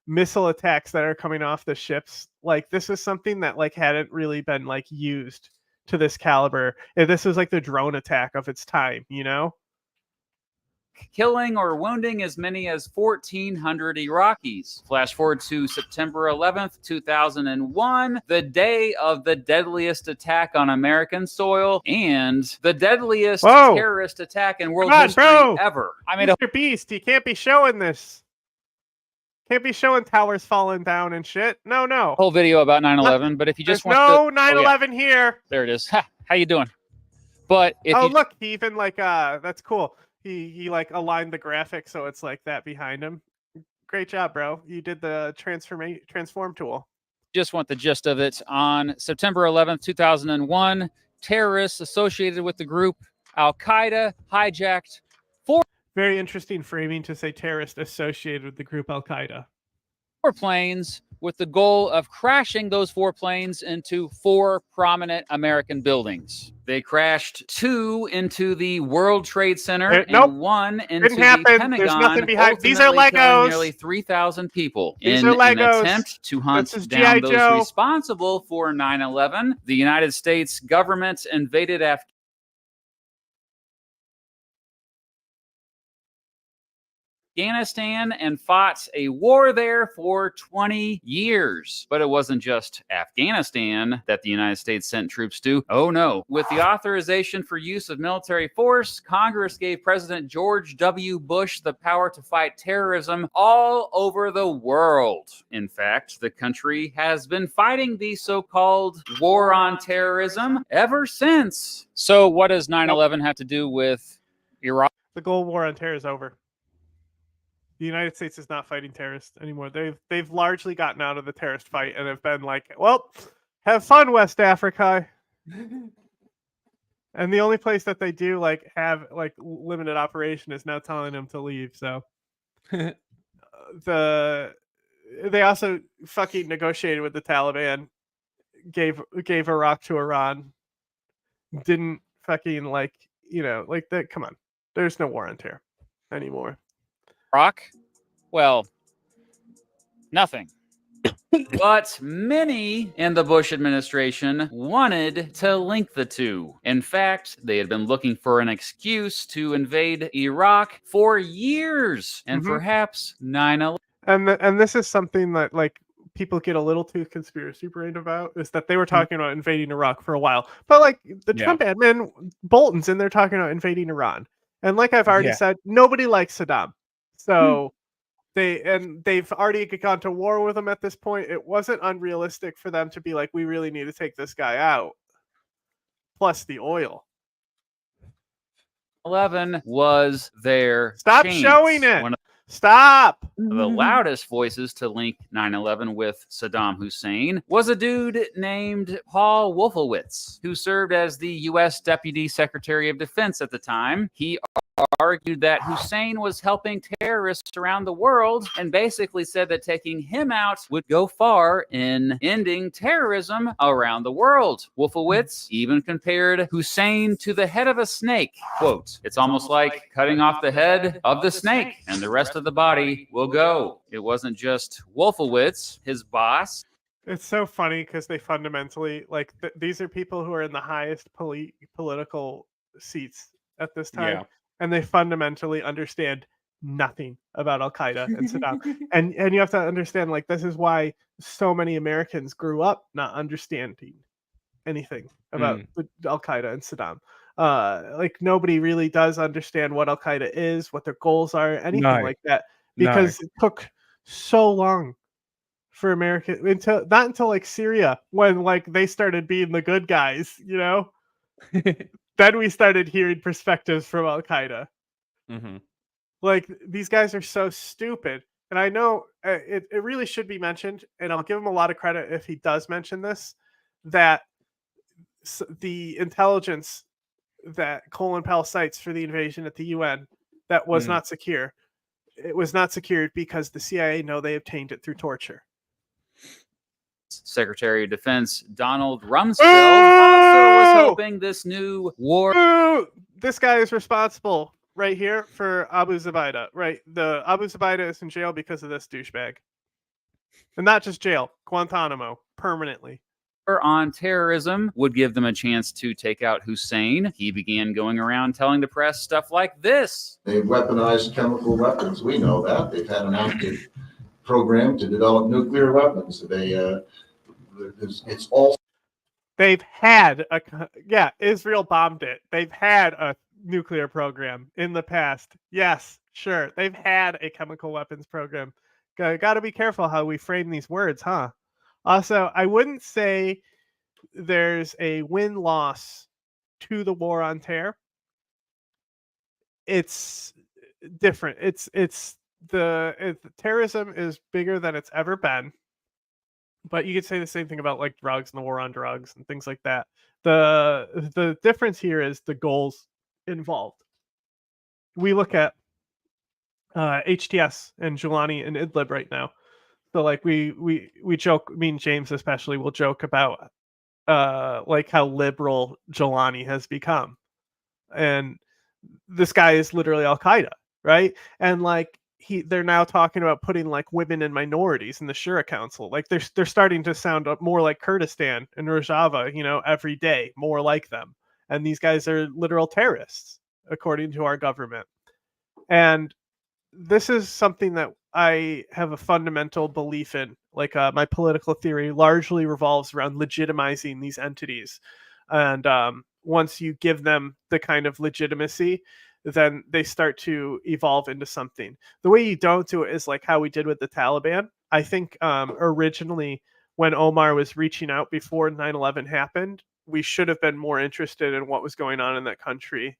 missile attacks that are coming off the ships. Like, this is something that like hadn't really been like used to this caliber. And this was like the drone attack of its time, you know? killing or wounding as many as 1,400 Iraqis. Flash forward to September 11th, 2001, the day of the deadliest attack on American soil and the deadliest terrorist attack in world history ever. I mean, Mr. Beast, you can't be showing this. Can't be showing towers falling down and shit. No, no. Whole video about 9/11, but if you just There's want no 9/11 here. There it is. Ha, how you doing? But if oh, you look, he even like that's cool. He like aligned the graphic so it's like that behind him. Great job, bro. You did the transform tool. just want the gist of it, on September 11th, 2001, terrorists associated with the group Al-Qaeda hijacked four very interesting framing to say terrorist associated with the group Al-Qaeda. 4 planes with the goal of crashing those 4 planes into 4 prominent American buildings. They crashed 2 into the World Trade Center and 1 into the Pentagon. There's nothing behind. These are ultimately killing Legos. Nearly 3,000 people These in are an Legos. attempt to hunt This is down G.I. those Joe. responsible for 9/11. The United States government invaded Afghanistan and fought a war there for 20 years. But it wasn't just Afghanistan that the United States sent troops to. Oh no. With the authorization for use of military force, Congress gave President George W. Bush the power to fight terrorism all over the world. In fact, the country has been fighting the so-called war on terrorism ever since. So what does 9/11 have to do with Iraq? The Cold War on Terror is over. The United States is not fighting terrorists anymore. They've largely gotten out of the terrorist fight and have been like, well, have fun, West Africa. And the only place that they do like have like limited operation is now telling them to leave. So they also fucking negotiated with the Taliban, gave Iraq to Iran, didn't fucking like, you know, like that. Come on, there's no war on terror anymore. Iraq? Well, nothing. But many in the Bush administration wanted to link the two. In fact, they had been looking for an excuse to invade Iraq for years, and perhaps 9/11. And this is something that like people get a little too conspiracy brained about, is that they were talking about invading Iraq for a while, but like the Trump admin Bolton's in there talking about invading Iran, and like I've already said, nobody likes Saddam. So they've already gone to war with him at this point. It wasn't unrealistic for them to be like, we really need to take this guy out. Plus the oil. 11 was their Stop chance. showing it. One of Stop. the loudest voices to link 9/11 with Saddam Hussein was a dude named Paul Wolfowitz, who served as the U.S. Deputy Secretary of Defense at the time. He argued that Hussein was helping terrorists around the world and basically said that taking him out would go far in ending terrorism around the world. Wolfowitz even compared Hussein to the head of a snake. Quote, "It's almost like cutting off the head of the snake and the rest of the body will go." It wasn't just Wolfowitz, his boss. It's so funny because they fundamentally like these are people who are in the highest political seats at this time. Yeah. And they fundamentally understand nothing about Al-Qaeda and Saddam. and you have to understand, like, this is why so many Americans grew up not understanding anything about Al-Qaeda and Saddam. Like, nobody really does understand what Al-Qaeda is, what their goals are, anything like that. Because it took so long for America, not until like Syria, when like they started being the good guys, you know? Then we started hearing perspectives from Al-Qaeda. Like, these guys are so stupid. And I know it really should be mentioned, and I'll give him a lot of credit if he does mention this, that the intelligence that Colin Powell cites for the invasion at the UN, that was not secure. It was not secured because the CIA know they obtained it through torture. Secretary of Defense Donald Rumsfeld also was hoping this new war. This guy is responsible right here for Abu Zubaydah. Right, the Abu Zubaydah is in jail because of this douchebag, and not just jail, Guantanamo permanently. on terrorism would give them a chance to take out Hussein. He began going around telling the press stuff like this. They've weaponized chemical weapons. We know that. They've had an active program to develop nuclear weapons. It's all. They've had Israel bombed it. They've had a nuclear program in the past. Yes, sure. They've had a chemical weapons program. Got to be careful how we frame these words, huh? Also, I wouldn't say there's a win-loss to the war on terror. It's different. Terrorism is bigger than it's ever been. But you could say the same thing about like drugs and the war on drugs and things like that. The difference here is the goals involved. We look at HTS and Jelani and Idlib right now. So like we joke, me and James especially will joke about like how liberal Jelani has become. And this guy is literally Al Qaeda, right? And like they're now talking about putting like women and minorities in the Shura Council. Like they're starting to sound more like Kurdistan and Rojava, every day, more like them. And these guys are literal terrorists, according to our government. And this is something that I have a fundamental belief in. Like my political theory largely revolves around legitimizing these entities. And once you give them the kind of legitimacy, then they start to evolve into something. The way you don't do it is like how we did with the Taliban. I think originally when Omar was reaching out before 9/11 happened, we should have been more interested in what was going on in that country.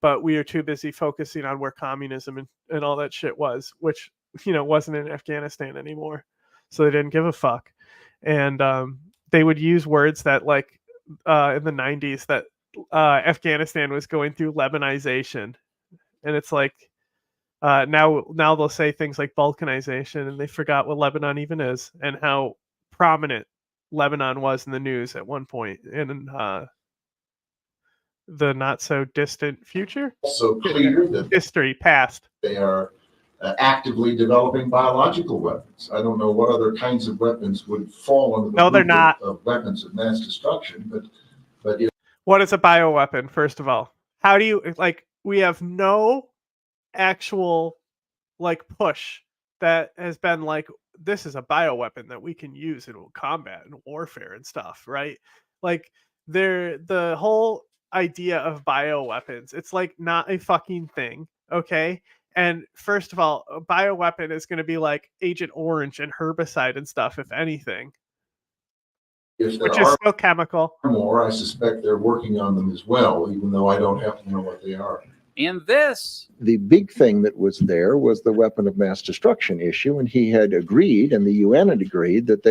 But we are too busy focusing on where communism and all that shit was, which, wasn't in Afghanistan anymore. So they didn't give a fuck. And they would use words that like in the 90s that Afghanistan was going through Lebanization. And it's like now they'll say things like Balkanization, and they forgot what Lebanon even is and how prominent Lebanon was in the news at one point in the not so distant future. Also clear that history past. They are actively developing biological weapons. I don't know what other kinds of weapons would fall under the No, they're not. Of weapons of mass destruction, but What is a bioweapon, first of all? How do you we have no actual push that has been like, this is a bioweapon that we can use in combat and warfare and stuff, right? Like the whole idea of bioweapons, it's like not a fucking thing, okay? And first of all, a bioweapon is going to be like Agent Orange and herbicide and stuff, if anything. if there Which is are still chemical. more, I suspect they're working on them as well, even though I don't happen to know what they are. And this. The big thing that was there was the weapon of mass destruction issue, and he had agreed, and the UN had agreed that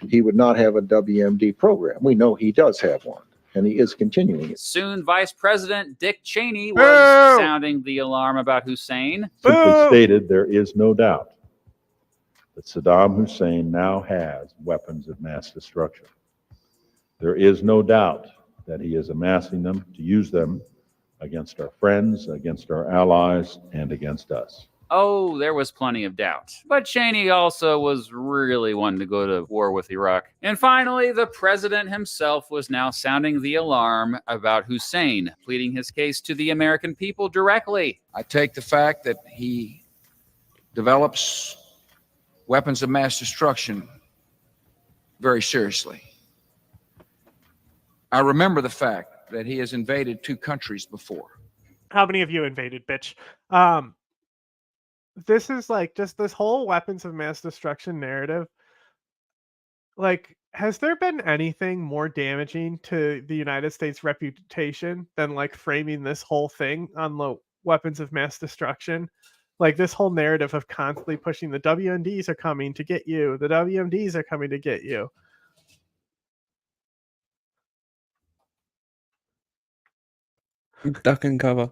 he would not have a WMD program. We know he does have one, and he is continuing it. Soon, Vice President Dick Cheney was sounding the alarm about Hussein. Simply stated, there is no doubt that Saddam Hussein now has weapons of mass destruction. There is no doubt that he is amassing them to use them against our friends, against our allies, and against us. Oh, there was plenty of doubt. But Cheney also was really wanting to go to war with Iraq. And finally, the president himself was now sounding the alarm about Hussein, pleading his case to the American people directly. I take the fact that he develops weapons of mass destruction very seriously. I remember the fact that he has invaded 2 countries before. How many of you invaded, bitch? This is like just this whole weapons of mass destruction narrative. Like, has there been anything more damaging to the United States reputation than like framing this whole thing on the weapons of mass destruction? Like this whole narrative of constantly pushing the WMDs are coming to get you. The WMDs are coming to get you. Duck and cover.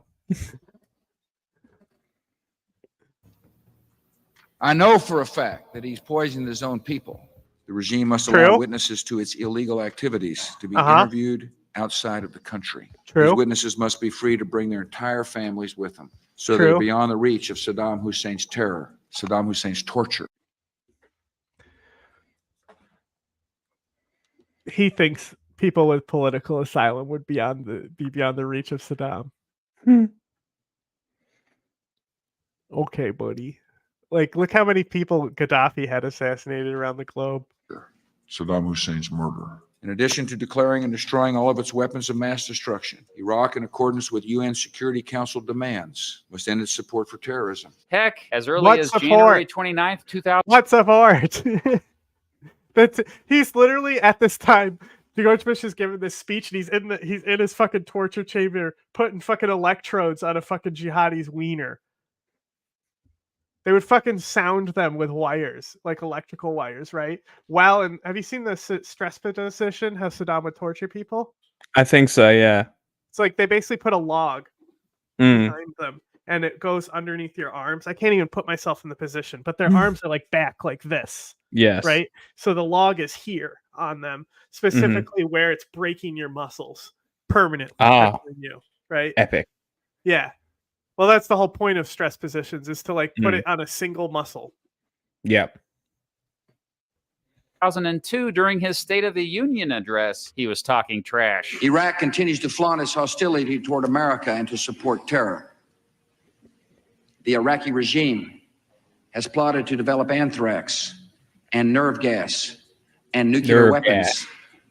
I know for a fact that he's poisoned his own people. The regime must allow witnesses to its illegal activities to be interviewed outside of the country. These witnesses must be free to bring their entire families with them, so they're beyond the reach of Saddam Hussein's terror, Saddam Hussein's torture. he thinks people with political asylum would be beyond the reach of Saddam. Okay, buddy. Like, look how many people Gaddafi had assassinated around the globe. Saddam Hussein's murder. In addition to declaring and destroying all of its weapons of mass destruction, Iraq, in accordance with UN Security Council demands, must end its support for terrorism. Heck, as early What as support? January 29th, 2000. What support? He's literally at this time. George Bush is giving this speech, and he's in his fucking torture chamber, putting fucking electrodes on a fucking jihadi's wiener. They would fucking sound them with wires, like electrical wires, right? And have you seen the stress position? How Saddam would torture people? I think so, yeah. It's like they basically put a log behind them, and it goes underneath your arms. I can't even put myself in the position, but their arms are like back like this. Yes. Right? So the log is here on them, specifically where it's breaking your muscles permanently. You, right? Epic. Yeah. Well, that's the whole point of stress positions, is to like put it on a single muscle. Yep. 2002, during his State of the Union address, he was talking trash. Iraq continues to flaunt its hostility toward America and to support terror. The Iraqi regime has plotted to develop anthrax and nerve gas and nuclear weapons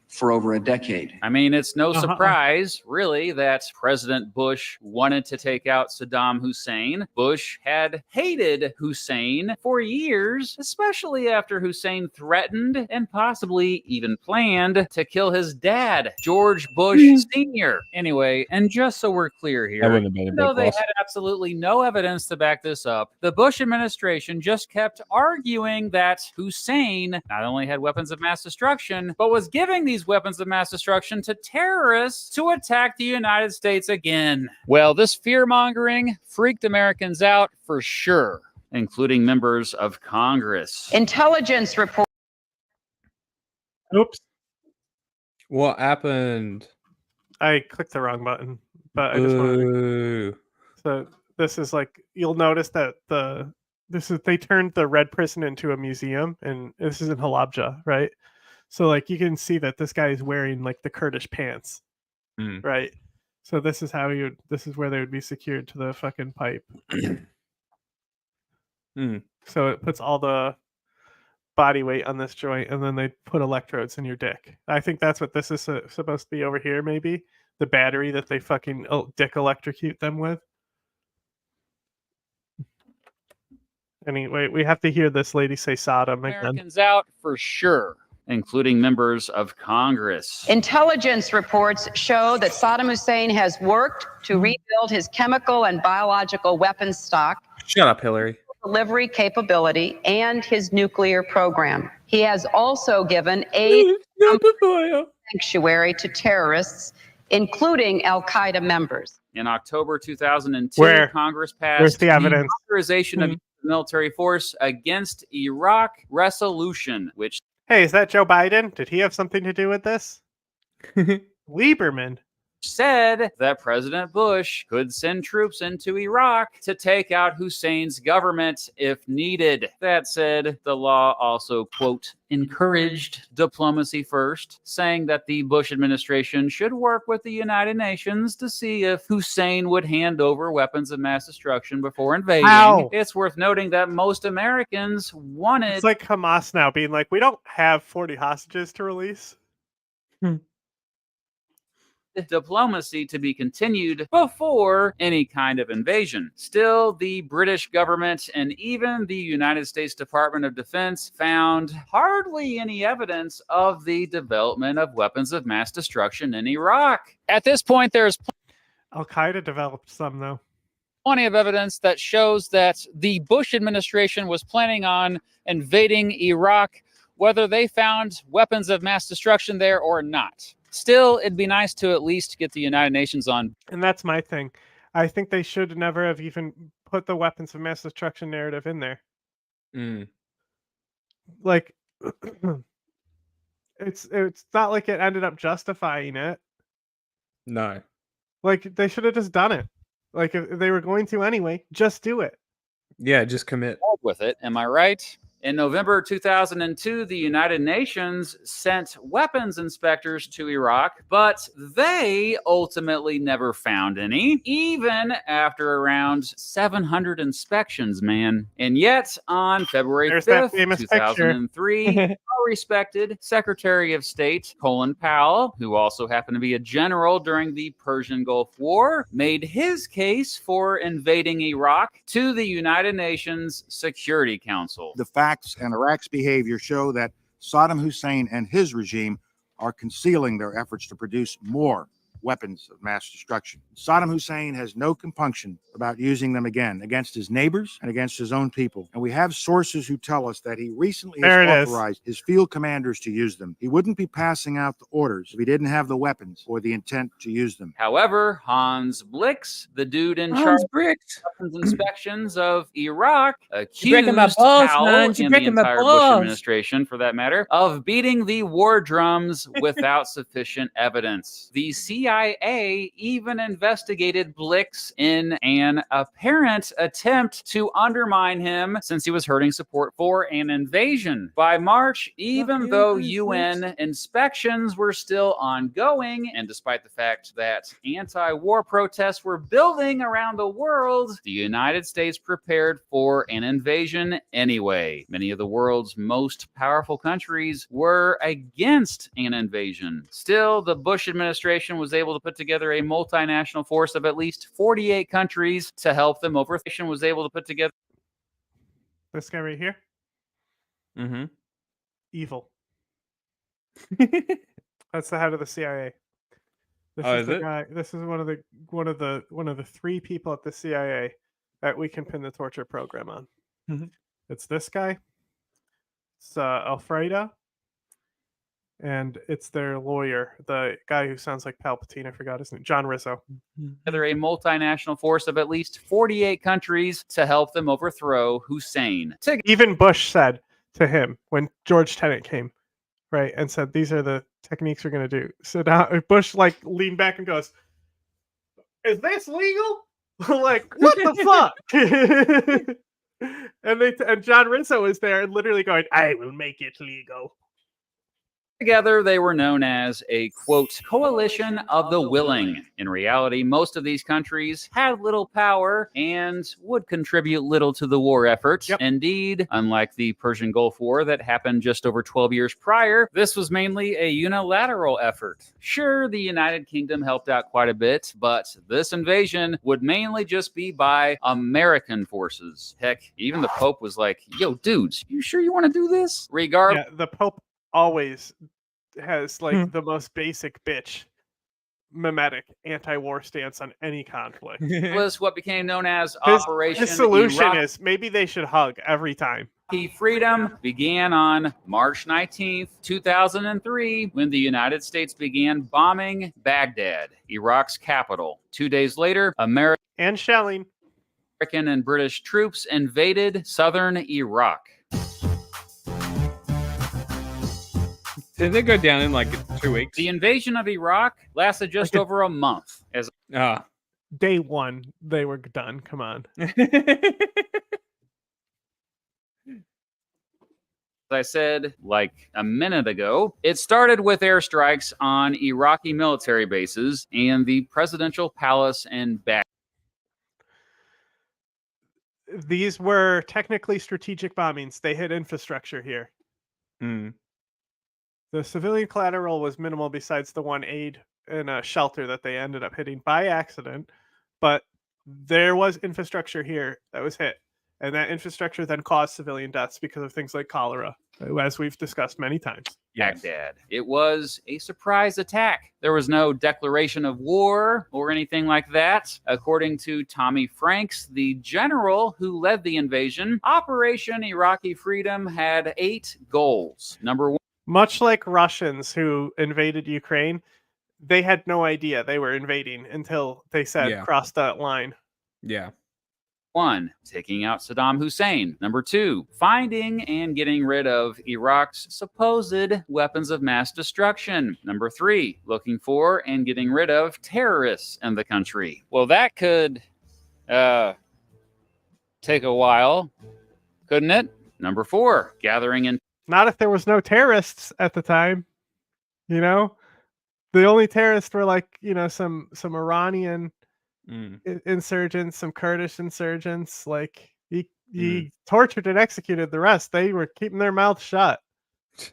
for over a decade. I mean, it's no surprise, really, that President Bush wanted to take out Saddam Hussein. Bush had hated Hussein for years, especially after Hussein threatened and possibly even planned to kill his dad, George Bush Sr. Anyway, and just so we're clear here, That wouldn't have been a even big though they loss. had absolutely no evidence to back this up, the Bush administration just kept arguing that Hussein not only had weapons of mass destruction, but was giving these weapons of mass destruction to terrorists to attack the United States again. Well, this fear-mongering freaked Americans out for sure, including members of Congress. Intelligence report. Oops. What happened? I clicked the wrong button, but I just wanted to... So this is like, you'll notice that they turned the red prison into a museum, and this is in Halabja, right? So like you can see that this guy is wearing like the Kurdish pants, right? So this is this is where they would be secured to the fucking pipe. So it puts all the body weight on this joint, and then they put electrodes in your dick. I think that's what this is supposed to be over here, maybe. The battery that they fucking dick electrocute them with. Anyway, we have to hear this lady say Sodom again. Americans out for sure, including members of Congress. Intelligence reports show that Saddam Hussein has worked to rebuild his chemical and biological weapons stock, Shut up, Hillary. delivery capability, and his nuclear program. He has also given aid sanctuary to terrorists, including Al-Qaeda members. In October 2002, Where? Congress passed Where's the evidence? authorization of military force against Iraq resolution, which Hey, is that Joe Biden? Did he have something to do with this? Lieberman. said that President Bush could send troops into Iraq to take out Hussein's government if needed. That said, the law also, quote, encouraged diplomacy first, saying that the Bush administration should work with the United Nations to see if Hussein would hand over weapons of mass destruction before invading. Ow. It's worth noting that most Americans wanted... It's like Hamas now being like, we don't have 40 hostages to release. diplomacy to be continued before any kind of invasion. Still, the British government and even the United States Department of Defense found hardly any evidence of the development of weapons of mass destruction in Iraq. At this point, there's Al-Qaeda developed some, though. plenty of evidence that shows that the Bush administration was planning on invading Iraq, whether they found weapons of mass destruction there or not. Still, it'd be nice to at least get the United Nations on. And that's my thing. I think they should never have even put the weapons of mass destruction narrative in there. Like, it's not like it ended up justifying it. No. Like, they should have just done it. Like, if they were going to anyway, just do it. Yeah, just commit. With it, am I right? In November 2002, the United Nations sent weapons inspectors to Iraq, but they ultimately never found any, even after around 700 inspections, man. And yet, on February There's that 5th, famous 2003, picture. respected Secretary of State Colin Powell, who also happened to be a general during the Persian Gulf War, made his case for invading Iraq to the United Nations Security Council. The facts and Iraq's behavior show that Saddam Hussein and his regime are concealing their efforts to produce more weapons of mass destruction. Saddam Hussein has no compunction about using them again against his neighbors and against his own people. And we have sources who tell us that he recently has authorized his field commanders to use them. He wouldn't be passing out the orders if he didn't have the weapons or the intent to use them. However, Hans Blix, the dude in charge of weapons inspections of Iraq, breaking my accused balls, Powell man. and You're the breaking my entire Bush balls. administration, for that matter, of beating the war drums without sufficient evidence. The CIA even investigated Blix in an apparent attempt to undermine him since he was hurting support for an invasion. By March, even though UN inspections were still ongoing, and despite the fact that anti-war protests were building around the world, the United States prepared for an invasion anyway. Many of the world's most powerful countries were against an invasion. Still, the Bush administration was able to put together a multinational force of at least 48 countries to help them overthrow. Was able to put together This guy right here, Mm-hmm. evil. That's the head of the CIA. This Oh, is is the it? guy. This is one of the three people at the CIA that we can pin the torture program on. Mhm. It's this guy. It's Alfredo. And it's their lawyer, the guy who sounds like Palpatine. I forgot his name. John Rizzo. together a multinational force of at least 48 countries to help them overthrow Hussein. Even Bush said to him when George Tenet came, right, and said, "These are the techniques we're going to do." So now Bush like leaned back and goes, "Is this legal?" Like, what the fuck? and John Rizzo was there and literally going, "I will make it legal." Together, they were known as a, quote, coalition of the willing. In reality, most of these countries had little power and would contribute little to the war effort. Indeed, unlike the Persian Gulf War that happened just over 12 years prior, this was mainly a unilateral effort. Sure, the United Kingdom helped out quite a bit, but this invasion would mainly just be by American forces. Heck, even the Pope was like, "Yo, dudes, you sure you want to do this?" Regardless. Yeah, the Pope always has like the most basic bitch mimetic anti-war stance on any conflict. Was what became known as His Operation solution Iraqi is maybe they should hug every time. Freedom began on March 19th, 2003, when the United States began bombing Baghdad, Iraq's capital. 2 days later, American and shelling and British troops invaded southern Iraq. Did they go down in like 2 weeks? The invasion of Iraq lasted just over a month. As day one, they were done. Come on. I said like a minute ago, it started with airstrikes on Iraqi military bases and the presidential palace in Baghdad. These were technically strategic bombings. They hit infrastructure here. The civilian collateral was minimal besides the one aid and a shelter that they ended up hitting by accident. But there was infrastructure here that was hit. And that infrastructure then caused civilian deaths because of things like cholera, as we've discussed many times. Baghdad. It was a surprise attack. There was no declaration of war or anything like that. According to Tommy Franks, the general who led the invasion, Operation Iraqi Freedom had 8 goals. Number 1. Much like Russians who invaded Ukraine, they had no idea they were invading until they said cross that line. Yeah. 1. Taking out Saddam Hussein. Number 2. Finding and getting rid of Iraq's supposed weapons of mass destruction. Number 3. Looking for and getting rid of terrorists in the country. Well, that could take a while, couldn't it? Number 4, gathering in. Not if there was no terrorists at the time. You know, the only terrorists were like, you know, some Iranian insurgents, some Kurdish insurgents. Like he tortured and executed the rest. They were keeping their mouths shut.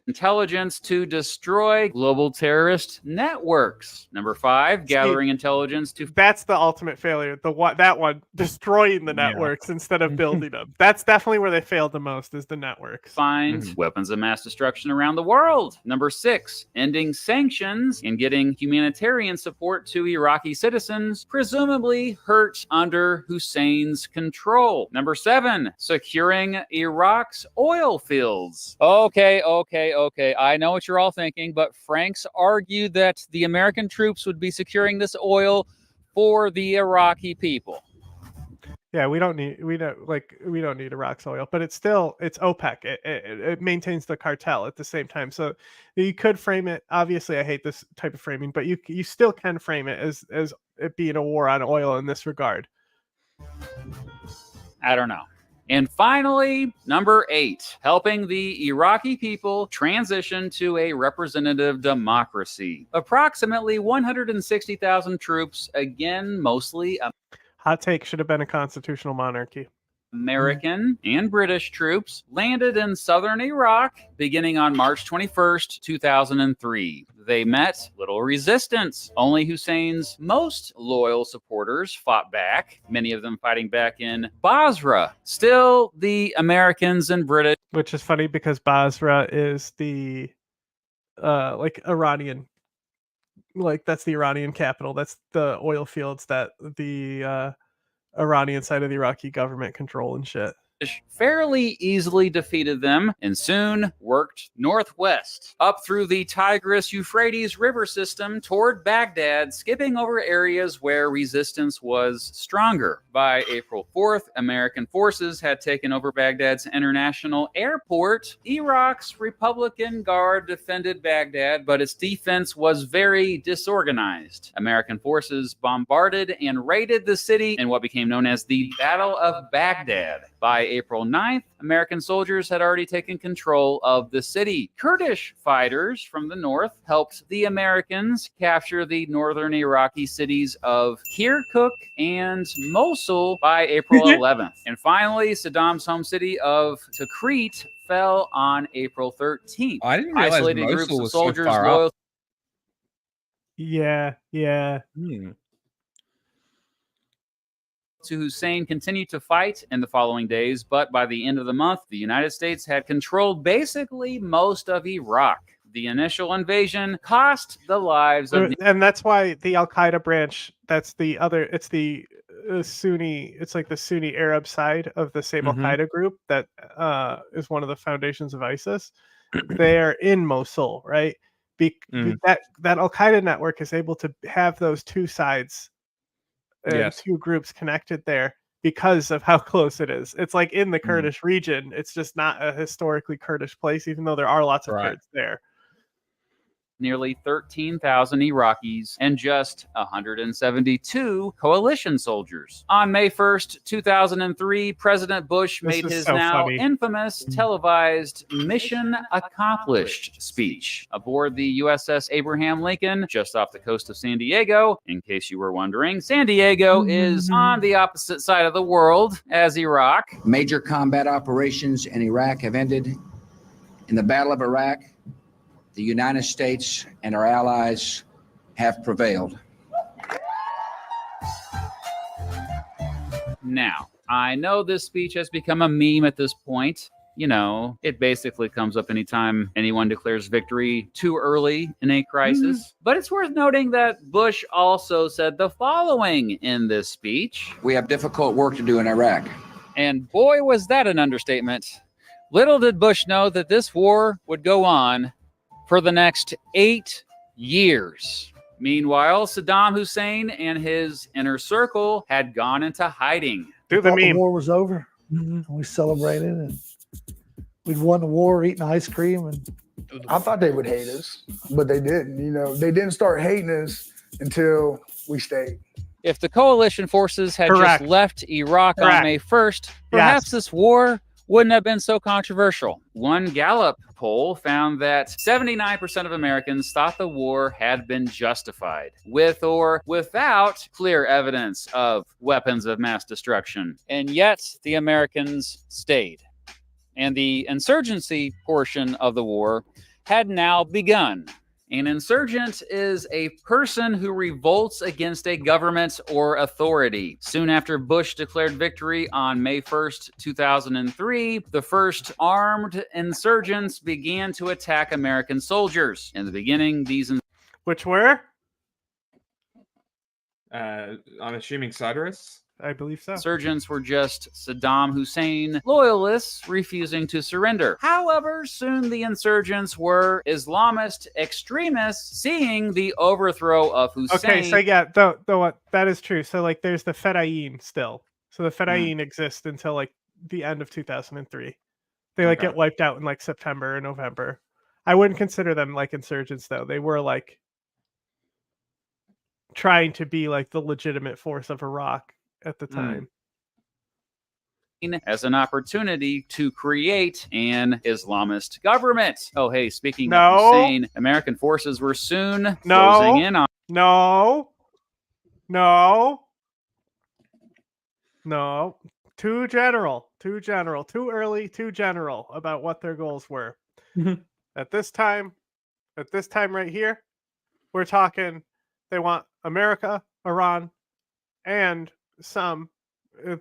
Intelligence to destroy global terrorist networks. Number 5, gathering intelligence to. That's the ultimate failure. That one, destroying the networks instead of building them. That's definitely where they failed the most, is the networks. Find weapons of mass destruction around the world. Number 6, ending sanctions and getting humanitarian support to Iraqi citizens, presumably hurt under Hussein's control. Number 7, securing Iraq's oil fields. Okay. I know what you're all thinking, but Franks argued that the American troops would be securing this oil for the Iraqi people. Yeah, we don't need Iraq's oil, but it's OPEC. It maintains the cartel at the same time. So you could frame it. Obviously, I hate this type of framing, but you still can frame it as it being a war on oil in this regard. I don't know. And finally, number 8, helping the Iraqi people transition to a representative democracy. Approximately 160,000 troops, again, mostly hot take, should have been a constitutional monarchy. American and British troops landed in southern Iraq beginning on March 21st, 2003. They met little resistance. Only Hussein's most loyal supporters fought back, many of them fighting back in Basra. Still, the Americans and British. Which is funny because Basra is the Iranian, that's the Iranian capital. That's the oil fields that the Iranian side of the Iraqi government control and shit. Fairly easily defeated them and soon worked northwest up through the Tigris-Euphrates river system toward Baghdad, skipping over areas where resistance was stronger. By April 4th, American forces had taken over Baghdad's international airport. Iraq's Republican Guard defended Baghdad, but its defense was very disorganized. American forces bombarded and raided the city in what became known as the Battle of Baghdad. By April 9th, American soldiers had already taken control of the city. Kurdish fighters from the north helped the Americans capture the northern Iraqi cities of Kirkuk and Mosul by April 11th. And finally, Saddam's home city of Tikrit fell on April 13th. I didn't realize Isolated Mosul groups of was so soldiers far loyal. up. Yeah. To Hussein continued to fight in the following days, but by the end of the month, the United States had controlled basically most of Iraq. The initial invasion cost the lives of. And that's why the Al-Qaeda branch, it's the Sunni, it's like the Sunni Arab side of the same Al-Qaeda group that is one of the foundations of ISIS. They are in Mosul, right? That Al-Qaeda network is able to have those two sides, two groups connected there because of how close it is. It's like in the Kurdish region. It's just not a historically Kurdish place, even though there are lots of Kurds there. Nearly 13,000 Iraqis and just 172 coalition soldiers. On May 1st, 2003, President Bush made his infamous televised Mission Accomplished speech aboard the USS Abraham Lincoln just off the coast of San Diego. In case you were wondering, San Diego is on the opposite side of the world as Iraq. Major combat operations in Iraq have ended. In the Battle of Iraq, the United States and our allies have prevailed. Now, I know this speech has become a meme at this point. You know, it basically comes up anytime anyone declares victory too early in a crisis. But it's worth noting that Bush also said the following in this speech. We have difficult work to do in Iraq. And boy, was that an understatement. Little did Bush know that this war would go on for the next 8 years. Meanwhile, Saddam Hussein and his inner circle had gone into hiding. The war was over, and we celebrated, and we'd won the war, eating ice cream. And I thought they would hate us, but they didn't. You know, they didn't start hating us until we stayed. If the coalition forces had just left Iraq on May 1st, perhaps this war wouldn't have been so controversial. One Gallup poll found that 79% of Americans thought the war had been justified, with or without clear evidence of weapons of mass destruction. And yet, the Americans stayed. And the insurgency portion of the war had now begun. An insurgent is a person who revolts against a government or authority. Soon after Bush declared victory on May 1st, 2003, the first armed insurgents began to attack American soldiers. In the beginning, these which were? I'm assuming Cyrus. I believe so. Insurgents were just Saddam Hussein loyalists refusing to surrender. However, soon the insurgents were Islamist extremists seeing the overthrow of Hussein. Okay, so yeah, though that is true. So like, there's the Fedayeen still. So the Fedayeen exist until like the end of 2003. They like get wiped out in like September or November. I wouldn't consider them like insurgents though. They were like trying to be like the legitimate force of Iraq at the time. As an opportunity to create an Islamist government. Oh, hey, speaking of Hussein, American forces were soon closing in on. No. Too general, too early, too general about what their goals were. At this time right here, we're talking they want America, Iran, and some,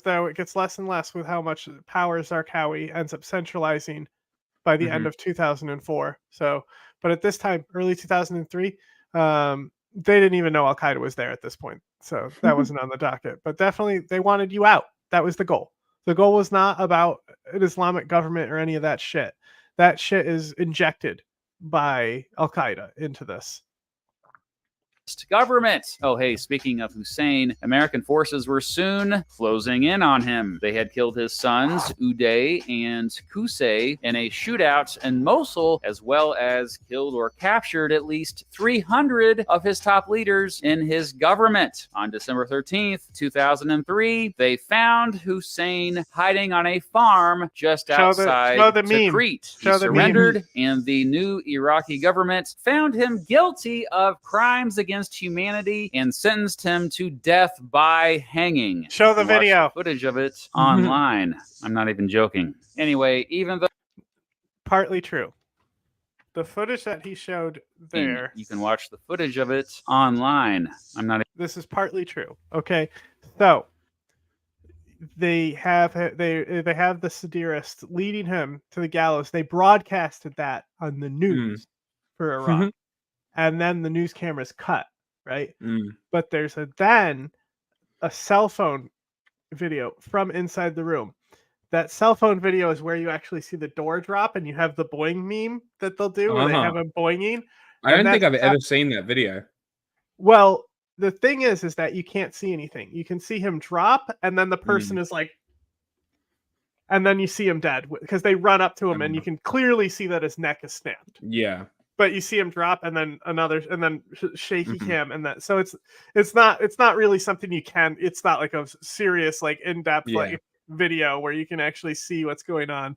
though it gets less and less with how much power Zarqawi ends up centralizing by the end of 2004. So, but at this time, early 2003, they didn't even know Al-Qaeda was there at this point. So that wasn't on the docket. But definitely, they wanted you out. That was the goal. The goal was not about an Islamic government or any of that shit. That shit is injected by Al-Qaeda into this government. Oh, hey, speaking of Hussein, American forces were soon closing in on him. They had killed his sons, Uday and Qusay, in a shootout in Mosul, as well as killed or captured at least 300 of his top leaders in his government. On December 13th, 2003, they found Hussein hiding on a farm just outside Tikrit. He surrendered, and the new Iraqi government found him guilty of crimes against humanity and sentenced him to death by hanging. Show the video. Footage of it online. I'm not even joking. Anyway, even though partly true, the footage that he showed there, you can watch the footage of it online. I'm not. This is partly true. Okay, so they have the satirist leading him to the gallows. They broadcasted that on the news for Iraq. And then the news cameras cut, right? But there's then a cell phone video from inside the room. That cell phone video is where you actually see the door drop and you have the boing meme that they'll do where they have him boinging. I don't think I've ever seen that video. Well, the thing is that you can't see anything. You can see him drop and then the person is like, and then you see him dead because they run up to him and you can clearly see that his neck is snapped. Yeah. But you see him drop and then another and then shaky cam and that. So it's not really something you can. It's not like a serious like in-depth like video where you can actually see what's going on.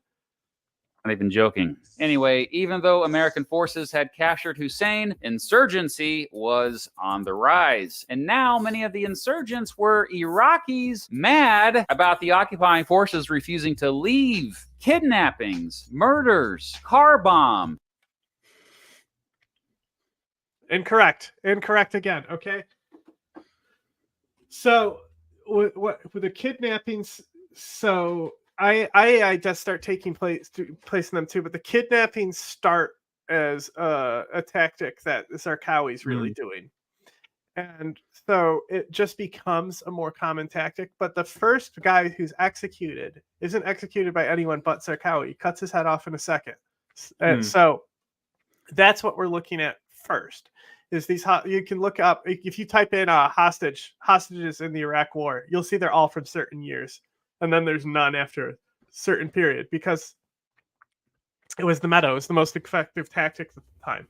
Not even joking. Anyway, even though American forces had captured Hussein, insurgency was on the rise. And now many of the insurgents were Iraqis mad about the occupying forces refusing to leave. Kidnappings, murders, car bombs. Incorrect again. Okay. So with the kidnappings, so I just start taking place in them too, but the kidnappings start as a tactic that Zarqawi is really doing. And so it just becomes a more common tactic. But the first guy who's executed isn't executed by anyone but Zarqawi. He cuts his head off in a second. And so that's what we're looking at first. Is these you can look up if you type in hostages in the Iraq War, you'll see they're all from certain years, and then there's none after a certain period because it was the meta. It was the most effective tactic at the time.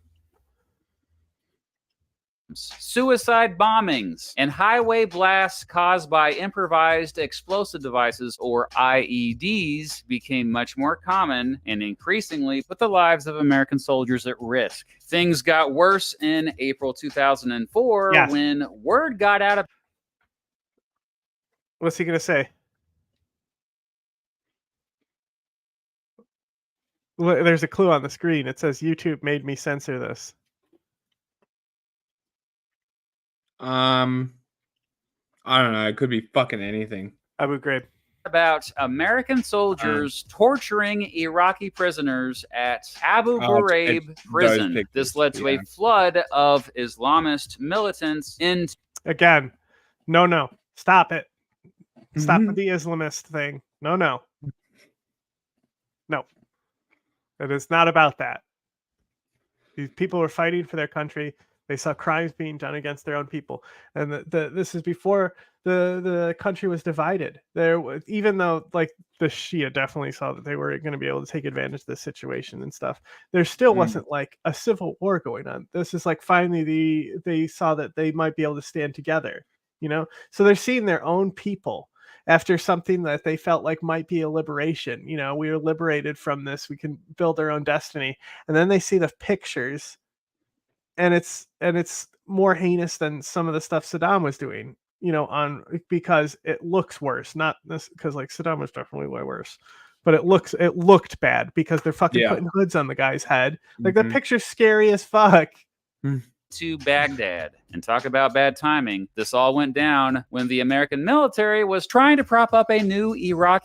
suicide bombings, and highway blasts caused by improvised explosive devices, or IEDs, became much more common and increasingly put the lives of American soldiers at risk. Things got worse in April 2004 Yes. when word got out of... What's he gonna say? Look, there's a clue on the screen. It says YouTube made me censor this. I don't know. It could be fucking anything. Abu Ghraib. About American soldiers torturing Iraqi prisoners at Abu Oh, Ghraib those prison. pictures, This led to yeah. a flood of Islamist militants in... Again, no. Stop it. Stop with the Islamist thing. No. It is not about that. These people were fighting for their country. They saw crimes being done against their own people, and this is before the country was divided. There was, even though like the Shia definitely saw that they were going to be able to take advantage of this situation and stuff, there still wasn't like a civil war going on. This is like finally they saw that they might be able to stand together, So they're seeing their own people after something that they felt like might be a liberation. We are liberated from this. We can build our own destiny. And then they see the pictures, and it's more heinous than some of the stuff Saddam was doing, because it looks worse. Not this, because like Saddam was definitely way worse, but it looked bad because they're fucking putting hoods on the guy's head. Like the picture's scary as fuck. To Baghdad. And talk about bad timing. This all went down when the American military was trying to prop up a new Iraq.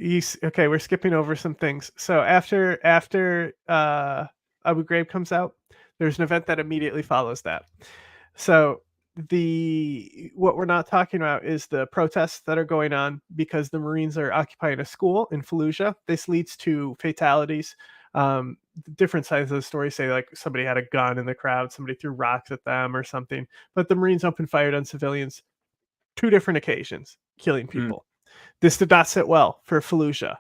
Okay, we're skipping over some things. So after Abu Ghraib comes out, there's an event that immediately follows that. So what we're not talking about is the protests that are going on because the Marines are occupying a school in Fallujah. This leads to fatalities. Different sides of the story say like somebody had a gun in the crowd, somebody threw rocks at them or something, but the Marines opened fire on civilians 2 different occasions, killing people. This did not sit well for Fallujah.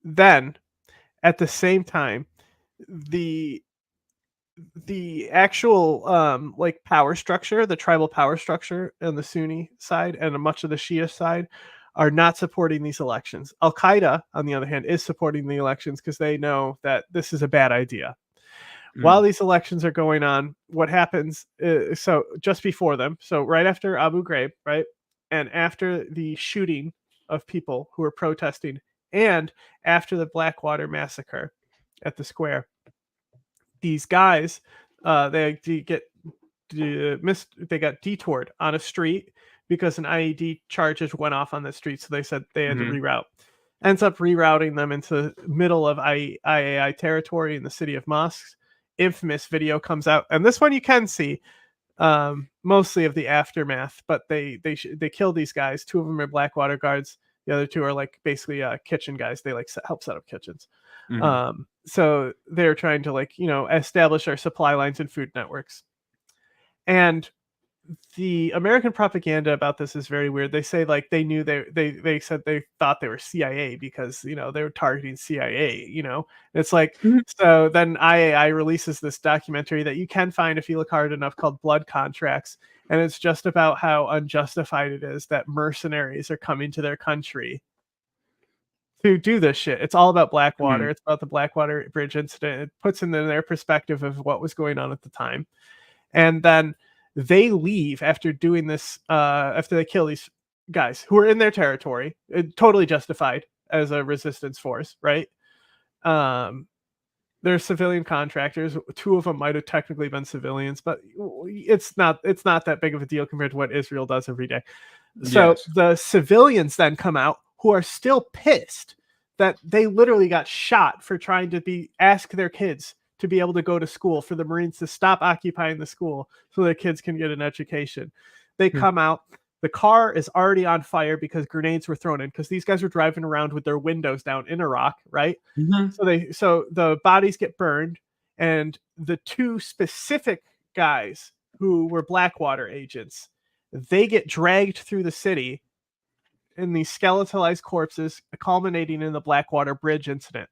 Then at the same time, the actual like power structure, the tribal power structure on the Sunni side and much of the Shia side are not supporting these elections. Al-Qaeda, on the other hand, is supporting the elections because they know that this is a bad idea. While these elections are going on, what happens so just before them, so right after Abu Ghraib, right, and after the shooting of people who were protesting, and after the Blackwater massacre at the square, these guys they got detoured on a street because an IED charges went off on the street, so they said they had to reroute. Ends up rerouting them into the middle of IAI territory in the city of mosques. Infamous video comes out, and this one you can see mostly of the aftermath, but they kill these guys. 2 of them are Blackwater guards. The other 2 are like basically kitchen guys. They like help set up kitchens. So they're trying to like establish our supply lines and food networks. And the American propaganda about this is very weird. They say like they knew they said they thought they were CIA because they were targeting CIA. It's like so then IAI releases this documentary that you can find if you look hard enough called Blood Contracts, and it's just about how unjustified it is that mercenaries are coming to their country to do this shit. It's all about Blackwater. It's about the Blackwater Bridge incident. It puts into their perspective of what was going on at the time, and then they leave after doing this, after they kill these guys who are in their territory, totally justified as a resistance force, right? They're civilian contractors. 2 of them might have technically been civilians, but it's not that big of a deal compared to what Israel does every day. So the civilians then come out who are still pissed that they literally got shot for trying to ask their kids to be able to go to school, for the Marines to stop occupying the school so their kids can get an education. They come out, the car is already on fire because grenades were thrown in, because these guys were driving around with their windows down in Iraq, right? So the bodies get burned, and the 2 specific guys who were Blackwater agents, they get dragged through the city in these skeletalized corpses, culminating in the Blackwater Bridge incident.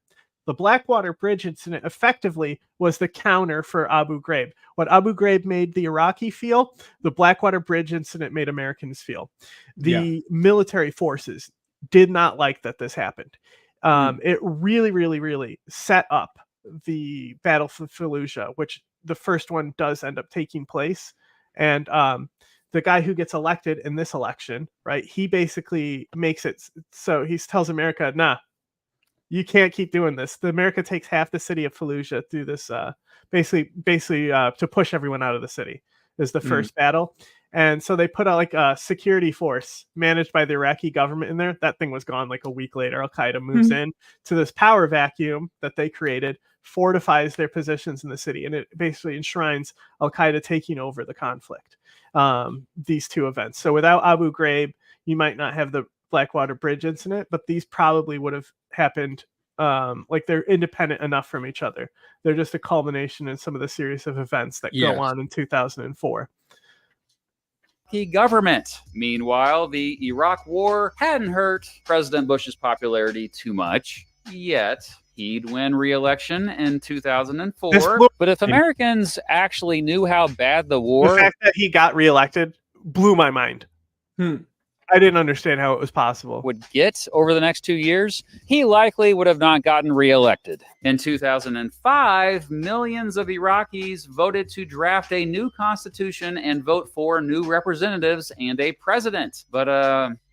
The Blackwater Bridge incident effectively was the counter for Abu Ghraib. What Abu Ghraib made the Iraqi feel, the Blackwater Bridge incident made Americans feel. The military forces did not like that this happened. It really, really, really set up the Battle for Fallujah, which the first one does end up taking place. And the guy who gets elected in this election, right, he basically makes it so he tells America, nah, you can't keep doing this. America takes half the city of Fallujah through this, basically to push everyone out of the city is the first battle. And so they put out like a security force managed by the Iraqi government in there. That thing was gone like a week later. Al-Qaeda moves in to this power vacuum that they created, fortifies their positions in the city, and it basically enshrines Al-Qaeda taking over the conflict. These two events. So without Abu Ghraib, you might not have the Blackwater Bridge incident, but these probably would have happened. Like they're independent enough from each other. They're just a culmination in some of the series of events that go on in 2004. Government. Meanwhile, the Iraq War hadn't hurt President Bush's popularity too much yet. He'd win re-election in 2004. But if Americans actually knew how bad the war... The fact that he got re-elected blew my mind. I didn't understand how it was possible. Would get over the next 2 years, he likely would have not gotten re-elected. In 2005, millions of Iraqis voted to draft a new constitution and vote for new representatives and a president. But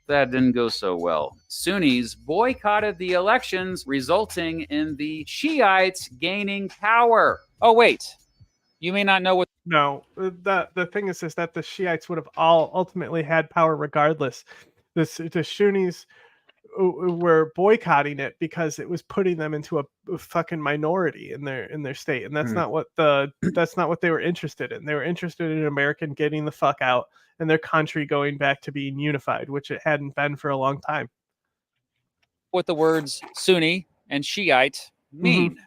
that didn't go so well. Sunnis boycotted the elections, resulting in the Shiites gaining power. Oh, wait. You may not know what... No, the thing is that the Shiites would have all ultimately had power regardless. The Sunnis were boycotting it because it was putting them into a fucking minority in their state, and that's not what they were interested in. They were interested in American getting the fuck out and their country going back to being unified, which it hadn't been for a long time. What the words Sunni and Shiite mean.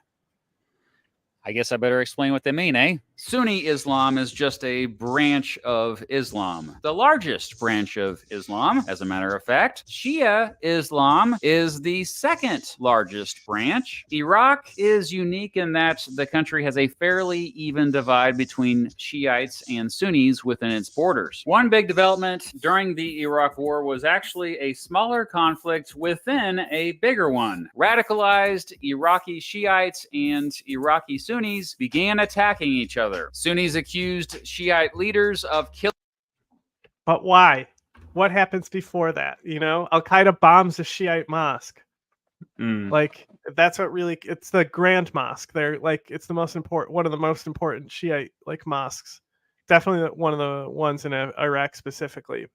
I guess I better explain what they mean, eh? Sunni Islam is just a branch of Islam. The largest branch of Islam, as a matter of fact. Shia Islam is the second largest branch. Iraq is unique in that the country has a fairly even divide between Shiites and Sunnis within its borders. One big development during the Iraq War was actually a smaller conflict within a bigger one. Radicalized Iraqi Shiites and Iraqi Sunnis began attacking each other. Sunnis accused Shiite leaders of killing. But why? What happens before that? You know, Al-Qaeda bombs a Shiite mosque. Like that's what really, it's the Grand Mosque. They're like, it's the most important, one of the most important Shiite like mosques. Definitely one of the ones in Iraq specifically.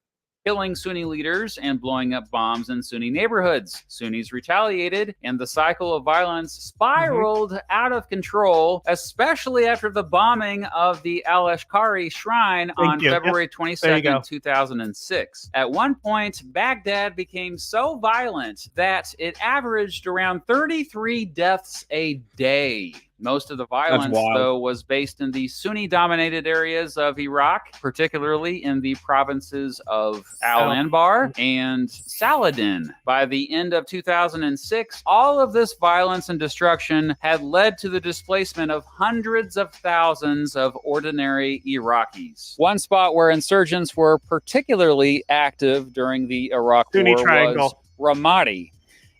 Killing Sunni leaders and blowing up bombs in Sunni neighborhoods. Sunnis retaliated, and the cycle of violence spiraled out of control, especially after the bombing of the Al-Ashqari shrine on February 22nd, 2006. At one point, Baghdad became so violent that it averaged around 33 deaths a day. Most of the violence, though, was based in the Sunni-dominated areas of Iraq, particularly in the provinces of Al-Anbar and Saladin. By the end of 2006, all of this violence and destruction had led to the displacement of hundreds of thousands of ordinary Iraqis. One spot where insurgents were particularly active during the Iraq War was Ramadi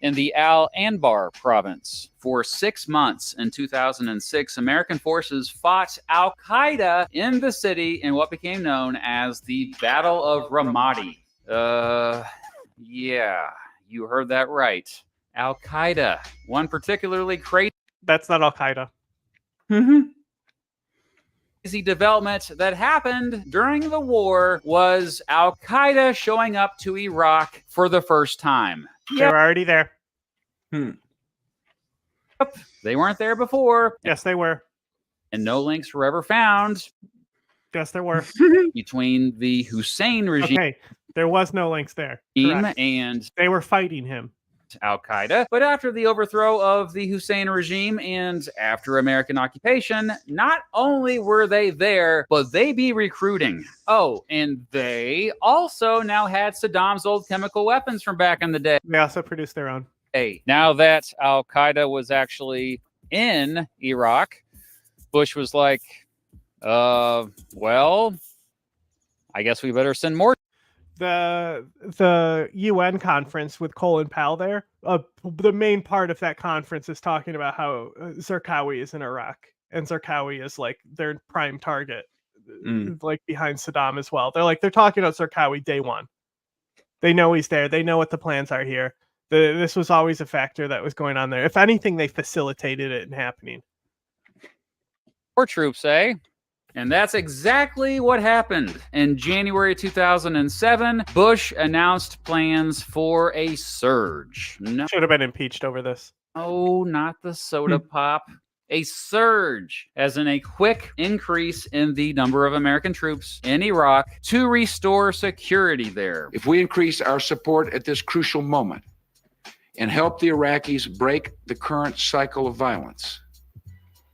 in the Al-Anbar province. For 6 months in 2006, American forces fought Al-Qaeda in the city in what became known as the Battle of Ramadi. Yeah, you heard that right. Al-Qaeda. One particularly crazy... That's not Al-Qaeda. Crazy development that happened during the war was Al-Qaeda showing up to Iraq for the first time. They were already there. Yep, they weren't there before. Yes, they were. And no links were ever found. Yes, there were. Between the Hussein regime. Okay, there was no links there. And they were fighting him. Al-Qaeda. But after the overthrow of the Hussein regime and after American occupation, not only were they there, but they be recruiting. Oh, and they also now had Saddam's old chemical weapons from back in the day. They also produced their own. Now that Al Qaeda was actually in Iraq, Bush was like, well, I guess we better send more. The UN conference with Colin Powell there, the main part of that conference is talking about how Zarqawi is in Iraq, and Zarqawi is like their prime target, like behind Saddam as well. They're talking about Zarqawi day one. They know he's there. They know what the plans are here. This was always a factor that was going on there. If anything, they facilitated it in happening. More troops, eh? And that's exactly what happened. In January 2007, Bush announced plans for a surge. No, should have been impeached over this. Oh, not the soda pop. A surge, as in a quick increase in the number of American troops in Iraq to restore security there. If we increase our support at this crucial moment and help the Iraqis break the current cycle of violence,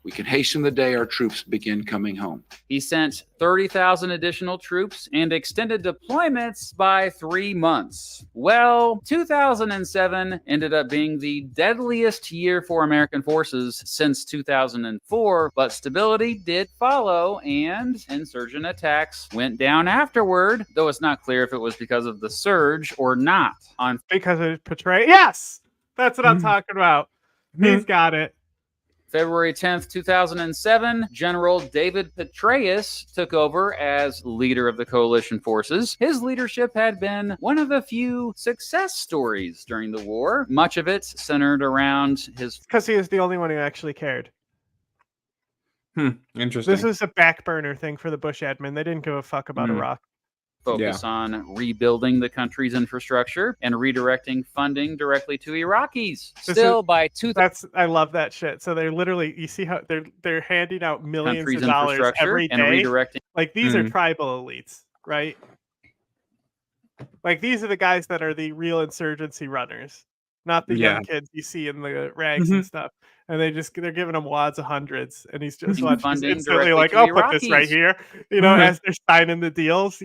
we can hasten the day our troops begin coming home. He sent 30,000 additional troops and extended deployments by 3 months. Well, 2007 ended up being the deadliest year for American forces since 2004, but stability did follow and insurgent attacks went down afterward, though it's not clear if it was because of the surge or not. Because of Petraeus? Yes! That's what I'm talking about. He's got it. February 10th, 2007, General David Petraeus took over as leader of the coalition forces. His leadership had been one of the few success stories during the war. Much of it centered around his... Because he was the only one who actually cared. Interesting. This was a back burner thing for the Bush admin. They didn't give a fuck about Iraq. Focus on rebuilding the country's infrastructure and redirecting funding directly to Iraqis. I love that shit. So they're literally, you see how they're handing out millions of dollars every day. And redirecting. Like these are tribal elites, right? Like these are the guys that are the real insurgency runners, not the young kids you see in the rags and stuff. And they're giving him wads of hundreds, and he's just instantly like, "I'll put this right here," as they're signing the deals,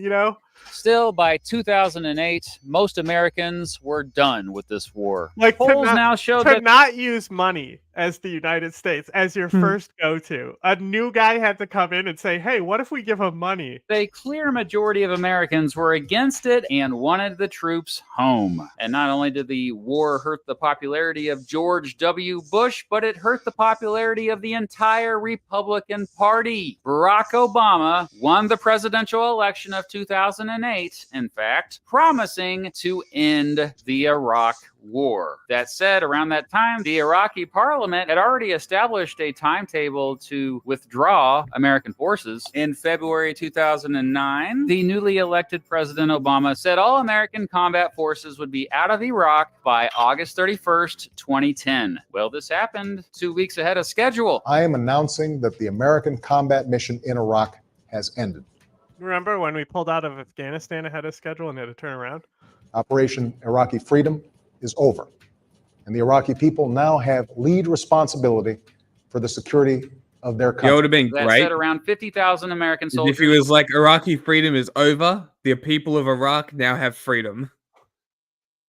Still, by 2008, most Americans were done with this war. Like polls now show that not use money as the United States as your first go-to. A new guy had to come in and say, "Hey, what if we give him money?" A clear majority of Americans were against it and wanted the troops home. And not only did the war hurt the popularity of George W. Bush, but it hurt the popularity of the entire Republican Party. Barack Obama won the presidential election of 2008, in fact, promising to end the Iraq War. That said, around that time, the Iraqi parliament had already established a timetable to withdraw American forces. In February 2009, the newly elected President Obama said all American combat forces would be out of Iraq by August 31st, 2010. Well, this happened 2 weeks ahead of schedule. I am announcing that the American combat mission in Iraq has ended. Remember when we pulled out of Afghanistan ahead of schedule and had to turn around? Operation Iraqi Freedom is over, and the Iraqi people now have lead responsibility for the security of their country. It would have been That great said, around 50,000 American soldiers. if he was like, Iraqi freedom is over. The people of Iraq now have freedom.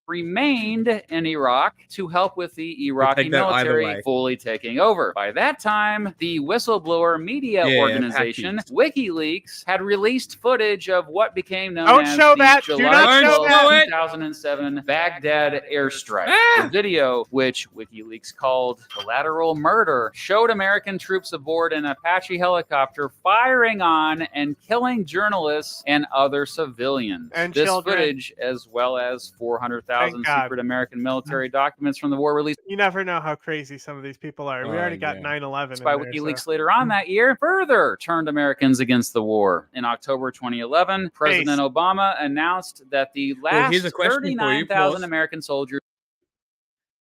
Remained in Iraq to help with the Iraqi take that either military way. fully taking over. By that time, the whistleblower media organization WikiLeaks had released footage of what became known Don't as show the that. Do not show July that. 2007 Baghdad airstrike. The video, which WikiLeaks called collateral murder, showed American troops aboard an Apache helicopter firing on and killing journalists and other civilians. And this children. footage, as well as 400,000 Thank God. secret American military documents from the war released You never know how crazy some of these people are. We already got 9/11 by in there, WikiLeaks so. later on that year further turned Americans against the war. In October 2011, President Obama announced that the last here's a question for you, 39,000 Paul. American soldiers.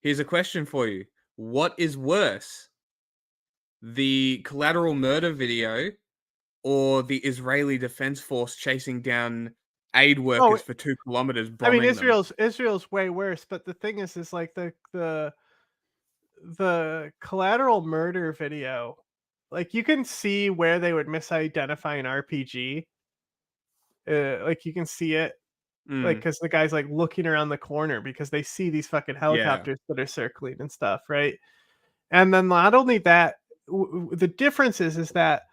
Here's a question for you. What is worse? The collateral murder video or the Israeli Defense Force chasing down aid workers for 2 kilometers? I mean, bombing them? Israel's way worse, but the thing is like the collateral murder video, like you can see where they would misidentify an RPG. Like you can see it Like, because the guy's like looking around the corner because they see these fucking helicopters that are circling and stuff, right? And then not only that, the difference is that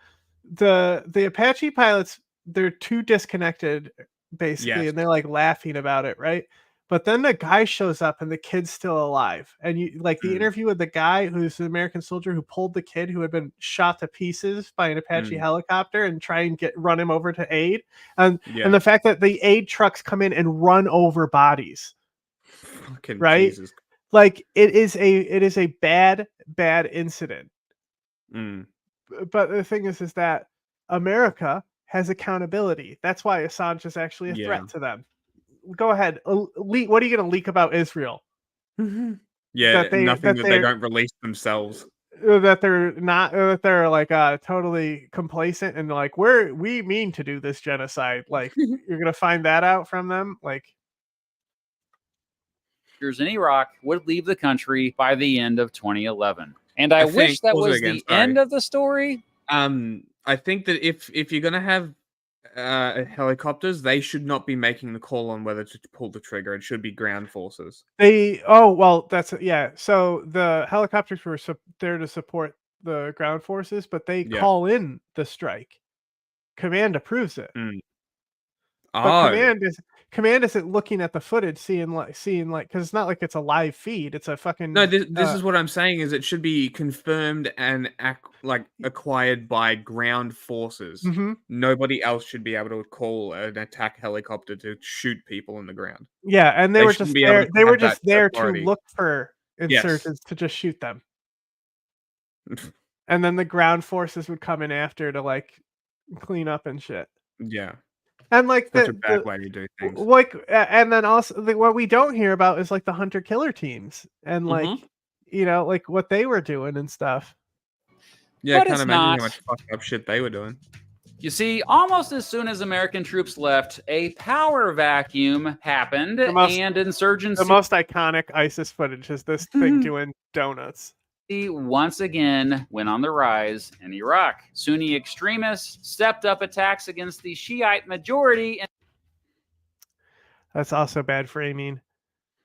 the Apache pilots, they're too disconnected basically, Yes. and they're like laughing about it, right? But then the guy shows up and the kid's still alive. And you like the interview with the guy who's an American soldier who pulled the kid who had been shot to pieces by an Apache helicopter and try and run him over to aid. And the fact that the aid trucks come in and run over bodies. Fucking right? Jesus. Like it is a bad incident. But the thing is that America has accountability. That's why Assange is actually a threat to them. Go ahead. What are you going to leak about Israel? Yeah, nothing that they don't release themselves. That they're not. That they're like totally complacent and like we mean to do this genocide. Like you're going to find that out from them. Like in Iraq would leave the country by the end of 2011. And I wish that was the end of the story. I think that if you're gonna have helicopters, they should not be making the call on whether to pull the trigger. It should be ground forces. So the helicopters were there to support the ground forces, but they call in the strike. Command approves it. But command isn't looking at the footage, seeing like because it's not like it's a live feed. It's a fucking no. This is what I'm saying is it should be confirmed and acquired by ground forces. Nobody else should be able to call an attack helicopter to shoot people in the ground. Yeah, and they were just there. They were just there to look for insurgents to just shoot them. And then the ground forces would come in after to like clean up and shit. Yeah. And like such a bad way to do things. Like, and then also what we don't hear about is like the hunter killer teams and like like what they were doing and stuff. Yeah, I can't imagine how much fucked up shit they were doing. You see, almost as soon as American troops left, a power vacuum happened, and insurgency. The most iconic ISIS footage is this thing doing donuts. Once again went on the rise in Iraq. Sunni extremists stepped up attacks against the Shiite majority. That's also bad framing.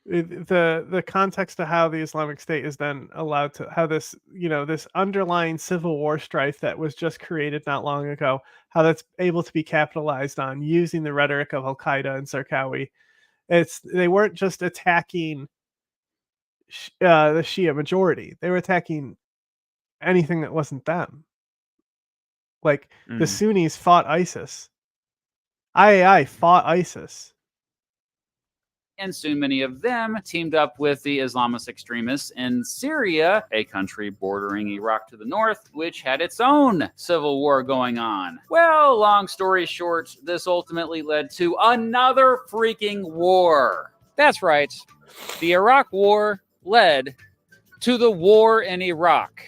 The context of how the Islamic State is then allowed to, how this, this underlying civil war strife that was just created not long ago, how that's able to be capitalized on using the rhetoric of Al-Qaeda and Zarqawi. They weren't just attacking the Shia majority. They were attacking anything that wasn't them. Like the Sunnis fought ISIS. IAI fought ISIS. And soon many of them teamed up with the Islamist extremists in Syria, a country bordering Iraq to the north, which had its own civil war going on. Well, long story short, this ultimately led to another freaking war. That's right. The Iraq War led to the war in Iraq.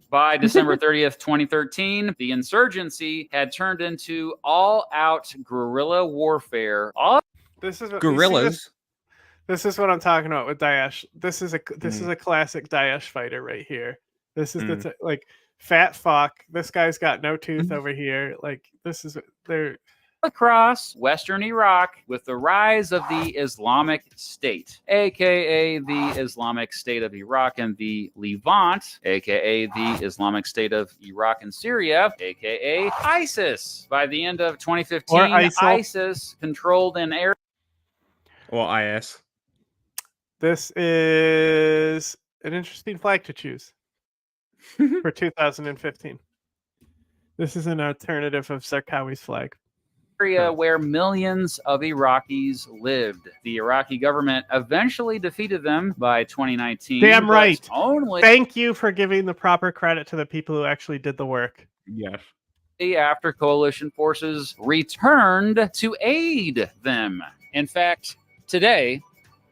By December 30th, 2013, the insurgency had turned into all-out guerrilla warfare. Guerrillas? This is what I'm talking about with Daesh. This is a classic Daesh fighter right here. This is like fat fuck. This guy's got no tooth over here. Like they're across Western Iraq with the rise of the Islamic State, aka the Islamic State of Iraq and the Levant, aka the Islamic State of Iraq and Syria, aka ISIS. By the end of 2015, ISIS controlled an area. Or IS. This is an interesting flag to choose for 2015. This is an alternative of Zarqawi's flag. Where millions of Iraqis lived. The Iraqi government eventually defeated them by 2019. Damn right. Only Thank you for giving the proper credit to the people who actually did the work. Yes. After coalition forces returned to aid them. In fact, today,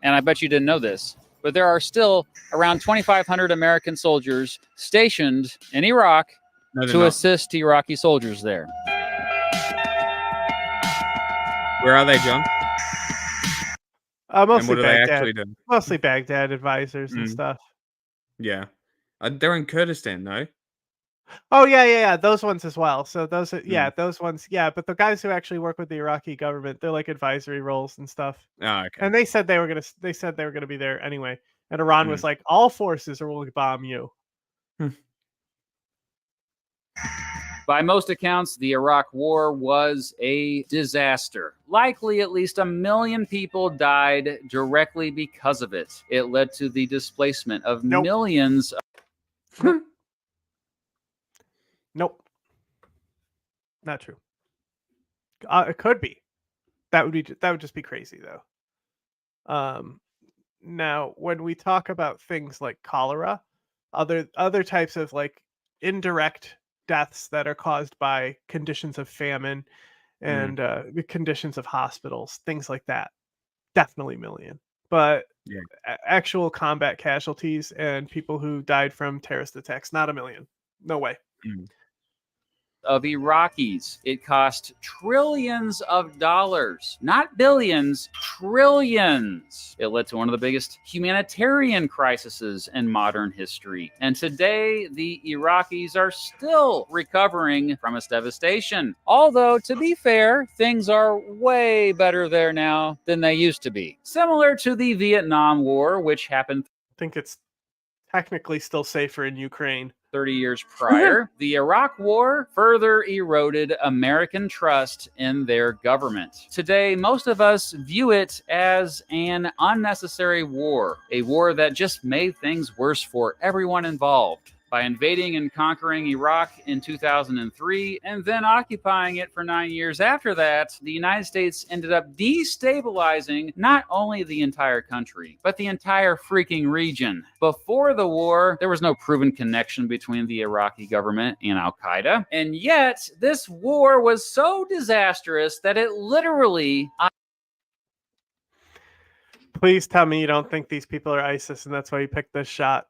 and I bet you didn't know this, but there are still around 2,500 American soldiers stationed in Iraq to assist Iraqi soldiers there. Where are they, John? Mostly what do they Baghdad. actually do? Mostly Baghdad advisors and stuff. Yeah. They're in Kurdistan, though. Oh yeah. Those ones as well. So those, Mm. those ones, yeah. But the guys who actually work with the Iraqi government, they're like advisory roles and stuff. Oh, okay. And they said they were gonna be there anyway. And Iran was Mm. like, all forces will bomb you. By most accounts, the Iraq War was a disaster. Likely at least 1 million people died directly because of it. It led to the displacement of millions. Nope. Not true. It could be. That would just be crazy though. Now when we talk about things like cholera, other types of like indirect deaths that are caused by conditions of famine and the conditions of hospitals, things like that, definitely million. But actual combat casualties and people who died from terrorist attacks, not 1 million. No way. Of Iraqis. It cost trillions of dollars, not billions, trillions. It led to one of the biggest humanitarian crises in modern history. And today, the Iraqis are still recovering from its devastation. Although, to be fair, things are way better there now than they used to be. Similar to the Vietnam War, which happened. I think it's technically still safer in Ukraine. 30 years prior, the Iraq War further eroded American trust in their government. Today, most of us view it as an unnecessary war, a war that just made things worse for everyone involved. By invading and conquering Iraq in 2003 and then occupying it for 9 years after that, the United States ended up destabilizing not only the entire country, but the entire freaking region. Before the war, there was no proven connection between the Iraqi government and Al-Qaeda, and yet this war was so disastrous that it literally... Please tell me you don't think these people are ISIS and that's why you picked this shot.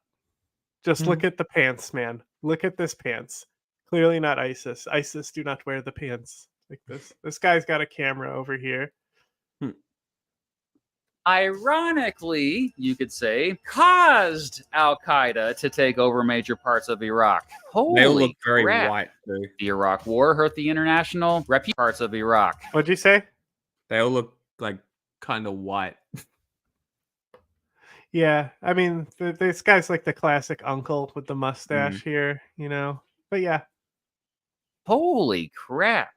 Just look at the pants, man. Look at this pants. Clearly not ISIS. ISIS do not wear the pants like this. This guy's got a camera over here. Ironically, you could say, caused Al-Qaeda to take over major parts of Iraq. Holy They all look very crap. white too. The Iraq War hurt the international reputation parts of Iraq. What'd you say? They all look like kind of white. Yeah, I mean, this guy's like the classic uncle with the mustache here, you know? But yeah. Holy crap.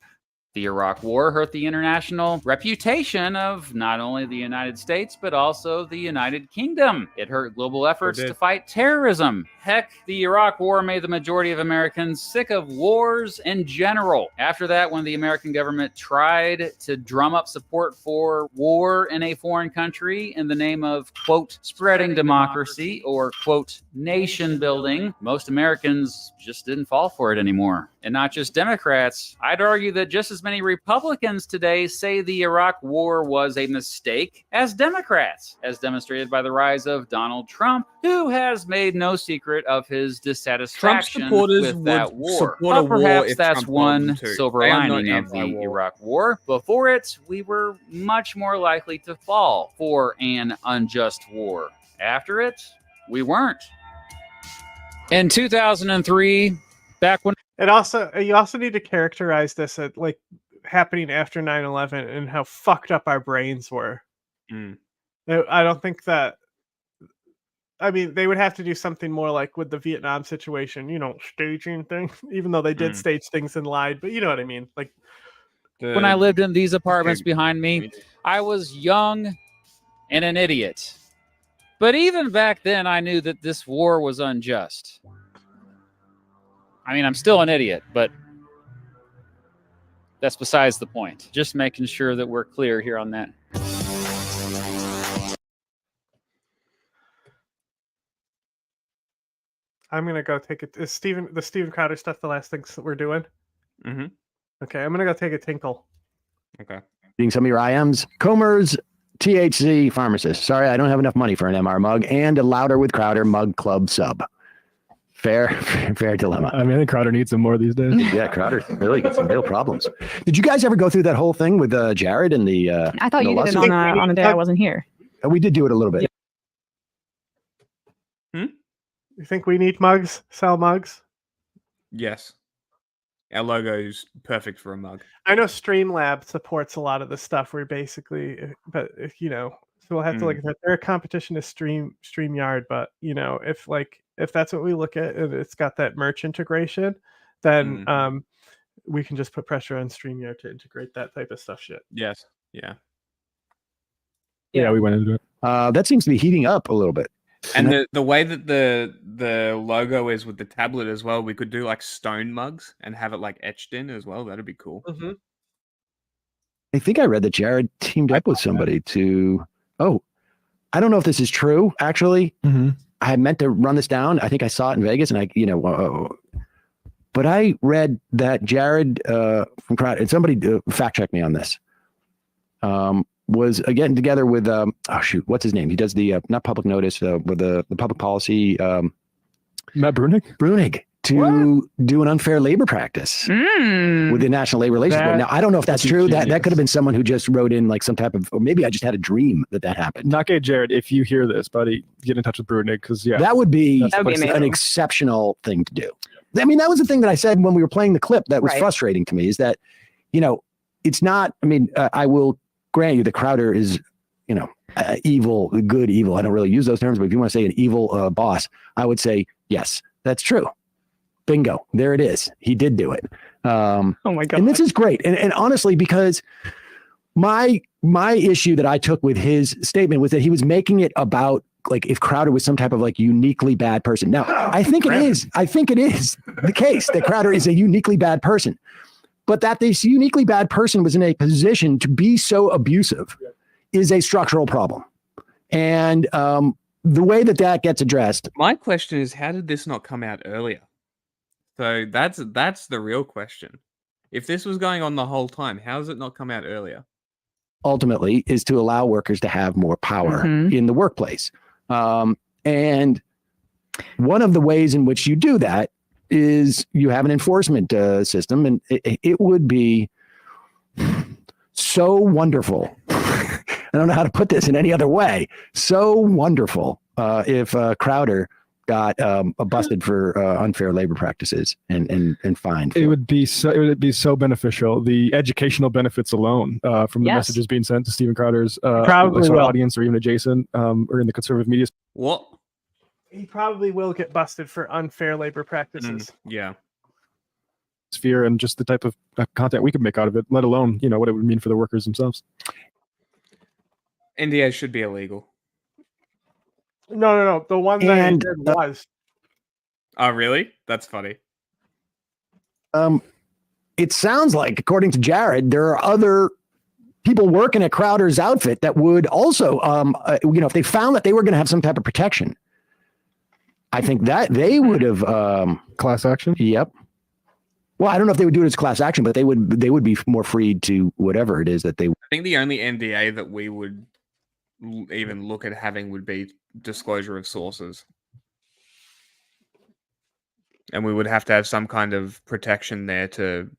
The Iraq War hurt the international reputation of not only the United States, but also the United Kingdom. It hurt global efforts to fight terrorism. Heck, the Iraq War made the majority of Americans sick of wars in general. After that, when the American government tried to drum up support for war in a foreign country in the name of, quote, spreading democracy or, quote, nation building, most Americans just didn't fall for it anymore. And not just Democrats. I'd argue that just as many Republicans today say the Iraq War was a mistake as Democrats, as demonstrated by the rise of Donald Trump, who has made no secret of his dissatisfaction with that war. But perhaps that's one silver lining of the Iraq War. Before it, we were much more likely to fall for an unjust war. After it, we weren't. In 2003, back when You also need to characterize this at like happening after 9/11 and how fucked up our brains were. I don't think that. I mean, they would have to do something more like with the Vietnam situation, you know, staging things, even though they did stage things and lied, but you know what I mean? Like when I lived in these apartments behind me, I was young and an idiot. But even back then, I knew that this war was unjust. I mean, I'm still an idiot, but that's besides the point. Just making sure that we're clear here on that. I'm gonna go take it. Is the Steven Crowder stuff the last things that we're doing? Okay, I'm gonna go take a tinkle. Okay. Reading some of your IMs. Comer's THC pharmacist. Sorry, I don't have enough money for an MR mug and a Louder with Crowder mug club sub. Fair dilemma. I mean, I think Crowder needs some more these days. Yeah, Crowder really got some real problems. Did you guys ever go through that whole thing with Jared and the? I thought you did it on a day I wasn't here. We did do it a little bit. You think we need mugs? Sell mugs? Yes. Our logo is perfect for a mug. I know Streamlab supports a lot of the stuff where basically, but if, so we'll have to look at that. Their competition is StreamYard, but if that's what we look at and it's got that merch integration, then we can just put pressure on StreamYard to integrate that type of stuff. Yes. Yeah. Yeah, we went into it. That seems to be heating up a little bit. And the way that the logo is with the tablet as well, we could do like stone mugs and have it like etched in as well. That'd be cool. Mm-hmm. I think I read that Jared teamed up with somebody to. Oh, I don't know if this is true. Actually, I meant to run this down. I think I saw it in Vegas, and but I read that Jared from Crowd, and somebody fact check me on this. Was getting together with what's his name? He does the not public notice with the public policy. Matt Brunig to do an unfair labor practice with the National Labor Relations Board. Now I don't know if that's true. That could have been someone who just wrote in like some type of, or maybe I just had a dream that happened. Not gay, Jared. If you hear this, buddy, get in touch with Brunig because that would be an exceptional thing to do. I mean, that was the thing that I said when we were playing the clip that was frustrating to me is that, it's not. I mean, I will grant you that Crowder is, evil, good, evil. I don't really use those terms, but if you want to say an evil boss, I would say, yes, that's true. Bingo. There it is. He did do it. Oh my God. And this is great. And honestly, because my issue that I took with his statement was that he was making it about like if Crowder was some type of like uniquely bad person. Now, I think it is the case that Crowder is a uniquely bad person. But that this uniquely bad person was in a position to be so abusive is a structural problem. And the way that gets addressed. My question is, how did this not come out earlier? So that's the real question. If this was going on the whole time, how has it not come out earlier? Ultimately, is to allow workers to have more power in the workplace. And one of the ways in which you do that is you have an enforcement system, and it would be so wonderful. I don't know how to put this in any other way. So wonderful if Crowder got busted for unfair labor practices and fined. It would be so beneficial. The educational benefits alone from the messages being sent to Steven Crowder's audience or even adjacent or in the conservative media. What? He probably will get busted for unfair labor practices. Yeah. Sphere and just the type of content we could make out of it, let alone, what it would mean for the workers themselves. NDA should be illegal. No. The one that he did was. Oh, really? That's funny. It sounds like, according to Jared, there are other people working at Crowder's outfit that would also, if they found that they were going to have some type of protection, I think that they would have class action. Yep. Well, I don't know if they would do it as class action, but they would be more freed to whatever it is that they. I think the only NDA that we would even look at having would be disclosure of sources, and we would have to have some kind of protection there to,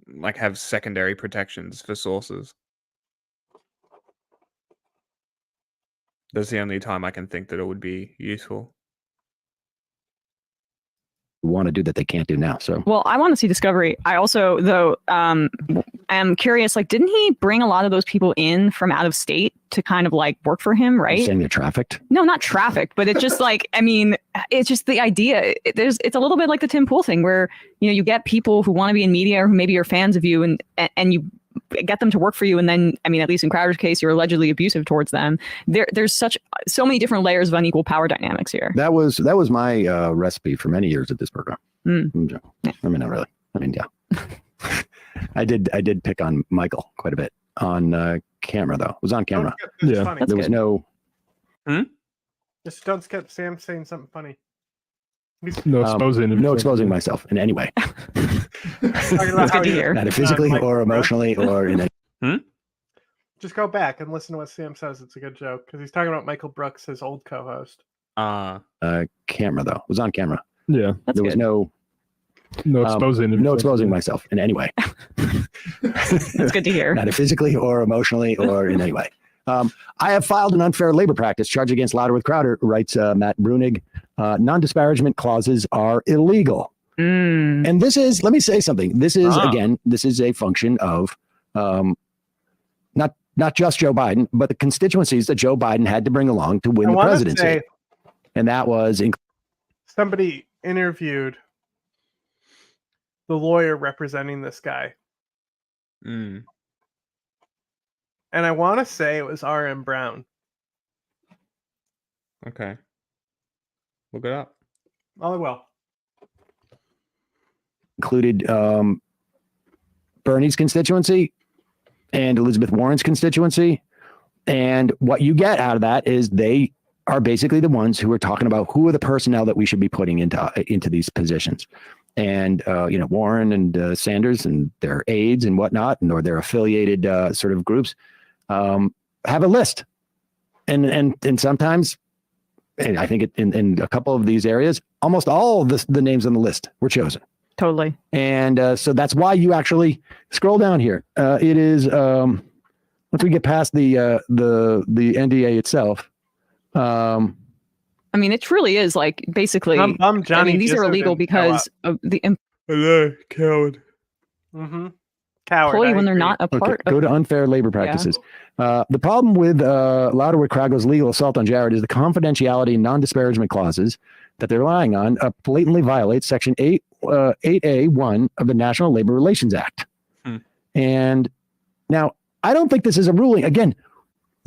like, have secondary protections for sources. That's the only time I can think that it would be useful. Want to do that they can't do now. So well, I want to see Discovery. I also though am curious, like, didn't he bring a lot of those people in from out of state to kind of like work for him, right? You're saying they're trafficked? No, not trafficked, but it's just like, I mean, it's just the idea. It's a little bit like the Tim Pool thing where, you get people who want to be in media or who maybe are fans of you and you get them to work for you, and then, I mean, at least in Crowder's case, you're allegedly abusive towards them. There's so many different layers of unequal power dynamics here. That was my recipe for many years at this program. I mean, not really. I mean, yeah. I did pick on Michael quite a bit on camera, though. It was on camera. Yeah, there was no. Just don't skip Sam saying something funny. No exposing myself in any way. That's good to hear. Not physically or emotionally or in any. Just go back and listen to what Sam says. It's a good joke because he's talking about Michael Brooks, his old co-host. Camera, though. It was on camera. Yeah. There was no exposing myself in any way. That's good to hear. Not physically or emotionally or in any way. I have filed an unfair labor practice charge against Louder with Crowder, writes Matt Brunig. Non-disparagement clauses are illegal. And this is, let me say something. This is, again, this is a function of not just Joe Biden, but the constituencies that Joe Biden had to bring along to win the presidency. And that was somebody interviewed the lawyer representing this guy. And I want to say it was R.M. Brown. Okay. Look it up. Oh, I will. included Bernie's constituency and Elizabeth Warren's constituency. And what you get out of that is they are basically the ones who are talking about who are the personnel that we should be putting into these positions. And, Warren and Sanders and their aides and whatnot, or their affiliated sort of groups have a list. And sometimes, and I think in a couple of these areas, almost all of the names on the list were chosen. Totally. And so that's why you actually scroll down here. It is, once we get past the NDA itself. I mean, it truly is like basically. These are illegal because of the coward. Mm-hmm. Coward. Employee when they're not a part of. Go to unfair labor practices. The problem with Louderwood-Craggo's legal assault on Jared is the confidentiality and non-disparagement clauses that they're relying on blatantly violates Section 8A1 of the National Labor Relations Act. And now, I don't think this is a ruling. Again,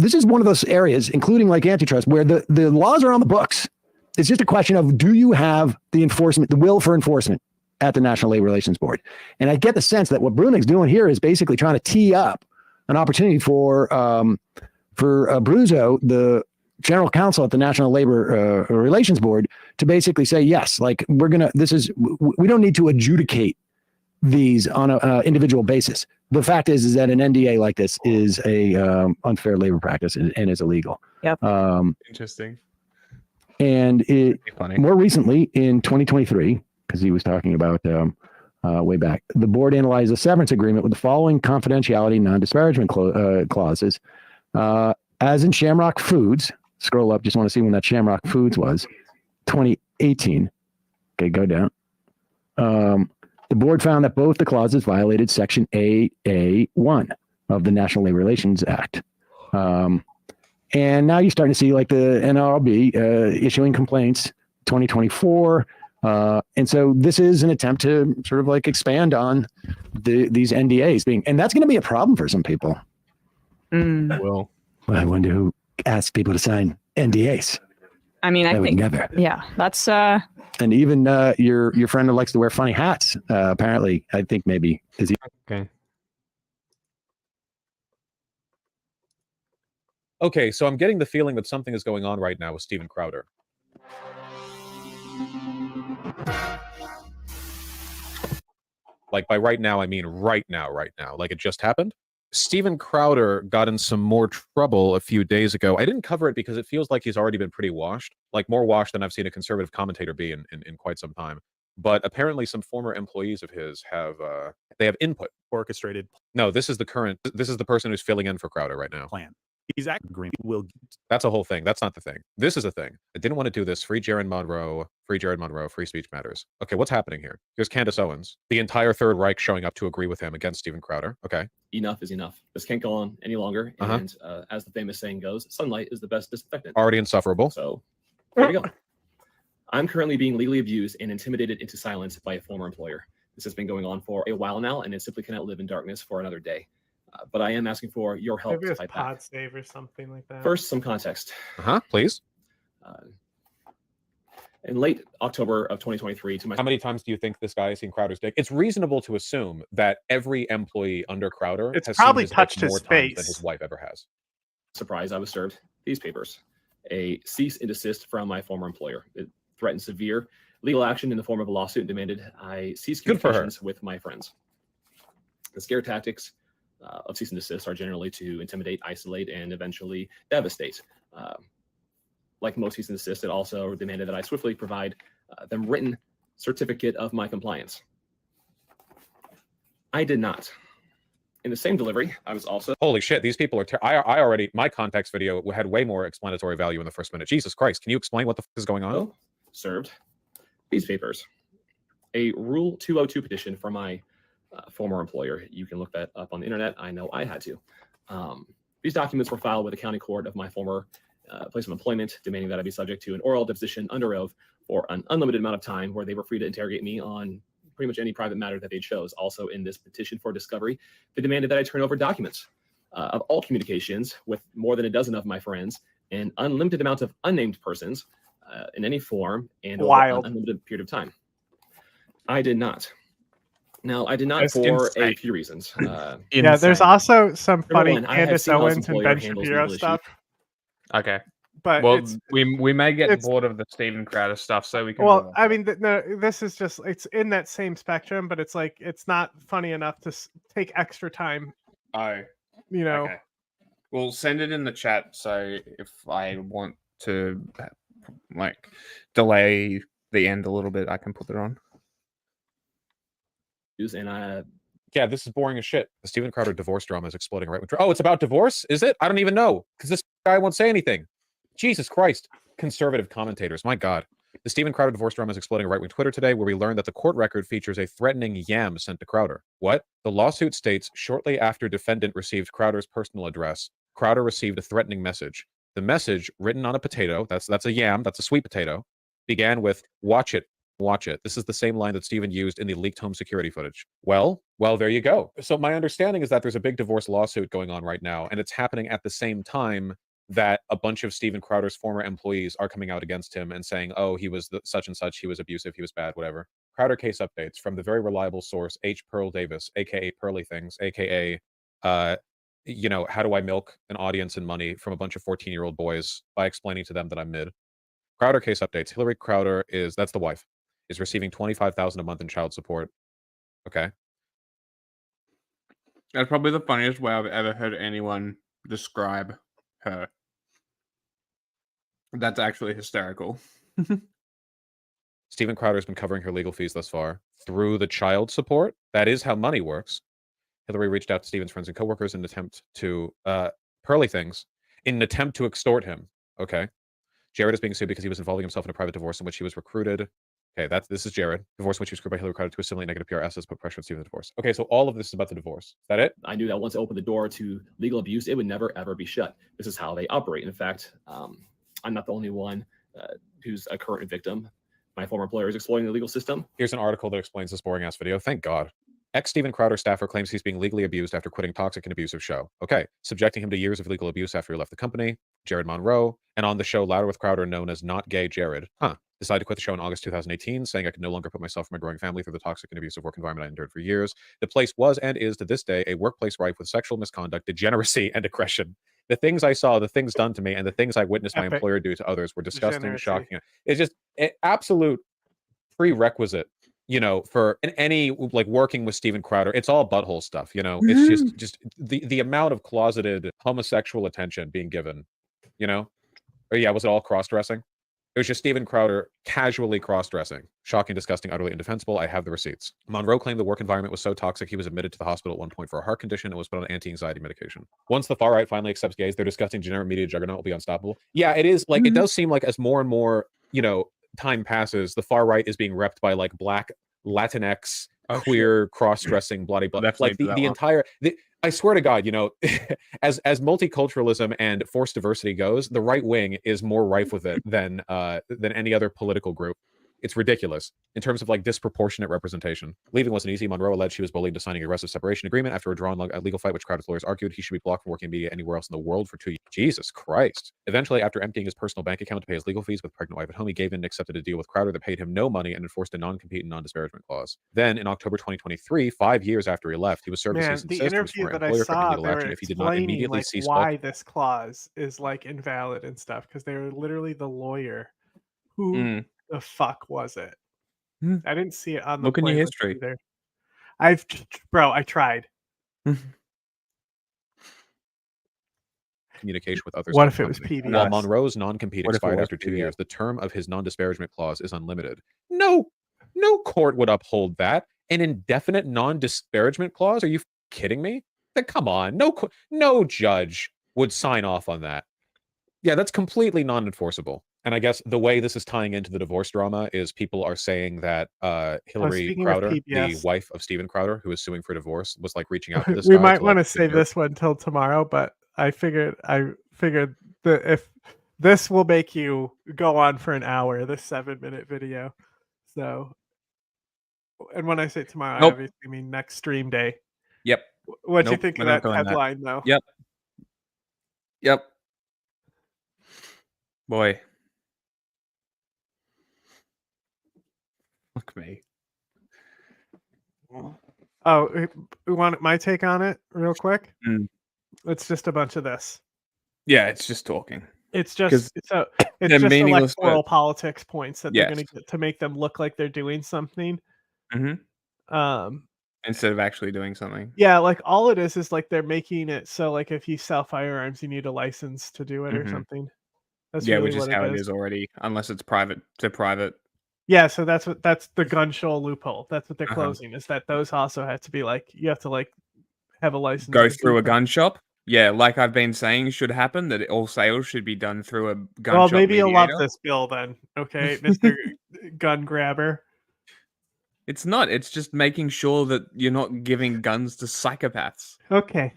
this is one of those areas, including like antitrust, where the laws are on the books. It's just a question of, do you have the will for enforcement at the National Labor Relations Board? And I get the sense that what Bruning's doing here is basically trying to tee up an opportunity for Abruzzo, the general counsel at the National Labor Relations Board, to basically say, yes, like we don't need to adjudicate these on an individual basis. The fact is that an NDA like this is a unfair labor practice and is illegal. Yep. Interesting. And more recently in 2023, because he was talking about way back, the board analyzed a severance agreement with the following confidentiality non-disparagement clauses. As in Shamrock Foods, scroll up, just want to see when that Shamrock Foods was, 2018. Okay, go down. The board found that both the clauses violated Section 8A1 of the National Labor Relations Act. And now you're starting to see like the NLRB issuing complaints 2024. And so this is an attempt to sort of like expand on these NDAs and that's going to be a problem for some people. Well, I wonder who asked people to sign NDAs. I mean, I think never. Yeah, that's and even your friend who likes to wear funny hats, apparently, I think maybe is he okay. Okay, so I'm getting the feeling that something is going on right now with Steven Crowder. Like by right now, I mean right now, like it just happened. Steven Crowder got in some more trouble a few days ago. I didn't cover it because it feels like he's already been pretty washed, like more washed than I've seen a conservative commentator be in quite some time. But apparently some former employees of his have input. Orchestrated. No, this is the person who's filling in for Crowder right now. Plan. He's agreeing. That's a whole thing. That's not the thing. This is a thing. I didn't want to do this. Free Jared Monroe. Free speech matters. Okay, what's happening here? Here's Candace Owens. The entire Third Reich showing up to agree with him against Steven Crowder. Okay. Enough is enough. This can't go on any longer. And as the famous saying goes, sunlight is the best disinfectant. Already insufferable. So there we go. I'm currently being legally abused and intimidated into silence by a former employer. This has been going on for a while now, and it simply cannot live in darkness for another day. But I am asking for your help to fight back. Save or something like that. First, some context. Please. In late October of 2023, how many times do you think this guy has seen Crowder's dick? It's reasonable to assume that every employee under Crowder has probably seen touched more his times face than his wife ever has. Surprise, I was served these papers. A cease and desist from my former employer. It threatened severe legal action in the form of a lawsuit and demanded I cease communications with my friends. The scare tactics of cease and desist are generally to intimidate, isolate, and eventually devastate. Like most cease and desist, it also demanded that I swiftly provide them written certificate of my compliance. I did not. In the same delivery, I was also... Holy shit, these people are... my context video had way more explanatory value in the first minute. Jesus Christ, can you explain what the fuck is going on? Served these papers. A Rule 202 petition from my former employer. You can look that up on the internet. I know I had to. These documents were filed with the county court of my former place of employment, demanding that I be subject to an oral deposition under oath for an unlimited amount of time, where they were free to interrogate me on pretty much any private matter that they chose. Also, in this petition for discovery, they demanded that I turn over documents of all communications with more than a dozen of my friends and unlimited amounts of unnamed persons in any form and over an unlimited period of time. I did not. Now, I did not That's for insane. a few reasons. Yeah, there's also some funny one, I have Candace seen how this Owens and employer Ben handles Shapiro legal issues. stuff. Okay. But well, it's- we may get it's- bored of the Steven Crowder stuff, so we can. Well, I mean, no, this is just, it's in that same spectrum, but it's like, it's not funny enough to take extra time. Oh, you know. Okay. Well, send it in the chat, so if I want to like delay the end a little bit, I can put it on. And yeah, this is boring as shit. The Steven Crowder divorce drama is exploding right. Oh, it's about divorce, is it? I don't even know, because this guy won't say anything. Jesus Christ. Conservative commentators, my God. The Steven Crowder divorce drama is exploding on right-wing Twitter today, where we learned that the court record features a threatening yam sent to Crowder. What? The lawsuit states, shortly after defendant received Crowder's personal address, Crowder received a threatening message. The message, written on a potato, that's a yam, that's a sweet potato, began with, watch it, watch it. This is the same line that Steven used in the leaked home security footage. Well, there you go. So my understanding is that there's a big divorce lawsuit going on right now, and it's happening at the same time that a bunch of Steven Crowder's former employees are coming out against him and saying, oh, he was such and such, he was abusive, he was bad, whatever. Crowder case updates from the very reliable source, H. Pearl Davis, aka Pearly Things, aka, you know, how do I milk an audience and money from a bunch of 14-year-old boys by explaining to them that I'm mid. Crowder case updates. Hillary Crowder that's the wife, is receiving $25,000 a month in child support. Okay. That's probably the funniest way I've ever heard anyone describe her. That's actually hysterical. Steven Crowder's been covering her legal fees thus far through the child support. That is how money works. Hillary reached out to Steven's friends and coworkers in an attempt to Pearly Things, in an attempt to extort him. Okay. Jared is being sued because he was involving himself in a private divorce in which he was recruited. Okay, this is Jared. Divorce in which he was recruited by Hillary Crowder to assimilate negative PR assets, put pressure on Steven's divorce. Okay, so all of this is about the divorce. Is that it? I knew that once I opened the door to legal abuse, it would never, ever be shut. This is how they operate. In fact, I'm not the only one who's a current victim. My former employer is exploiting the legal system. Here's an article that explains this boring-ass video. Thank God. Ex-Steven Crowder staffer claims he's being legally abused after quitting toxic and abusive show. Okay, subjecting him to years of legal abuse after he left the company. Jared Monroe, and on the show Louder with Crowder, known as Not Gay Jared. Decided to quit the show in August 2018, saying I could no longer put myself and my growing family through the toxic and abusive work environment I endured for years. The place was and is to this day a workplace rife with sexual misconduct, degeneracy, and aggression. The things I saw, the things done to me, and the things I witnessed my employer do to others were disgusting, shocking. It's just an absolute prerequisite, you know, for any like working with Steven Crowder. It's all butthole stuff, you know. It's just the amount of closeted homosexual attention being given, you know. Or yeah, was it all cross-dressing? It was just Steven Crowder casually cross-dressing. Shocking, disgusting, utterly indefensible. I have the receipts. Monroe claimed the work environment was so toxic he was admitted to the hospital at one point for a heart condition and was put on anti-anxiety medication. Once the far right finally accepts gays, their disgusting degenerate media juggernaut will be unstoppable. Yeah, it is like it does seem like as more and more, you know, time passes, the far right is being repped by like black Latinx queer cross-dressing bloody like the entire I swear to God, you know, as multiculturalism and forced diversity goes, the right wing is more rife with it than any other political group. It's ridiculous in terms of like disproportionate representation. Leaving wasn't easy. Monroe alleged she was bullied into signing a aggressive separation agreement after a drawn legal fight, which Crowder's lawyers argued he should be blocked from working in media anywhere else in the world for 2 years. Jesus Christ. Eventually, after emptying his personal bank account to pay his legal fees with a pregnant wife at home, he gave in and accepted a deal with Crowder that paid him no money and enforced a non-compete and non-disparagement clause. Then, in October 2023, 5 years after he left, he was served a cease and The desist from his interview former that I employer saw, threatening they legal were action if he did not explaining immediately like cease why this clause is like invalid and stuff, because they were literally the lawyer. Who the fuck was it? I didn't see it on the Look in your playlist history. either. I tried. Communication with others. What in the if it was company. PBS? While Monroe's non-compete What if it expired was after 2 PBS? years, the term of his non-disparagement clause is unlimited. No court would uphold that. An indefinite non-disparagement clause? Are you kidding me? Come on, no judge would sign off on that. Yeah, that's completely non-enforceable. And I guess the way this is tying into the divorce drama is people are saying that Hillary speaking of Crowder, the PBS. wife of Steven Crowder, who is suing for divorce, was like reaching out to this We guy. might to, want to like, save figure- this one till tomorrow, but I figured that if this will make you go on for an hour, this 7-minute video. So, and when I say tomorrow, I obviously mean next stream day. Yep. What do you Nope, think we're of not that doing that. headline, though? Yep. Yep. Boy. Fuck me. Oh, we want my take on it real quick? Mm. It's just a bunch of this. Yeah, it's just talking. It's just it's they're just meaningless electoral words. politics points that they're Yes. going to get to make them look like they're doing something. Instead of actually doing something. Yeah, like all it is like they're making it so like if you sell firearms, you need a license to do it or something. That's Yeah, really which is what how it it is. is already, unless it's private to private. Yeah, so that's the gun show loophole. That's what they're Uh-huh. closing. Is that those also have to be like you have to like have a license. Go or through a blueprint. gun shop. Yeah, like I've been saying should happen, that all sales should be done through a gun Well, shop maybe you'll love mediator. this bill then, okay, Mr. Gun Grabber. It's not. It's just making sure that you're not giving guns to psychopaths. Okay,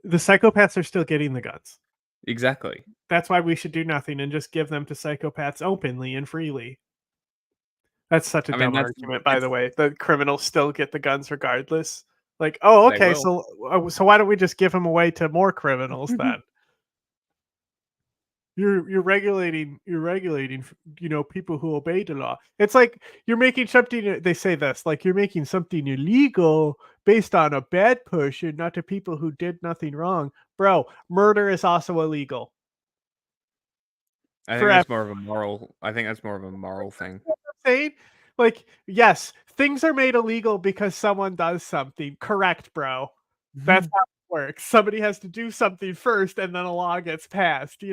the psychopaths are still getting the guns. Exactly. That's why we should do nothing and just give them to psychopaths openly and freely. That's such a dumb argument, by the way. The criminals still get the guns regardless. Like, oh, They okay, will. so why don't we just give them away to more criminals then? You're regulating people who obey the law. It's like you're making something. They say this like you're making something illegal based on a bad person, not to people who did nothing wrong. Bro, murder is also illegal. I think that's more of a moral. I think that's more of a moral thing. Saying like yes, things are made illegal because someone does something. Correct, bro. That's how it works. Somebody has to do something first, and then a law gets passed.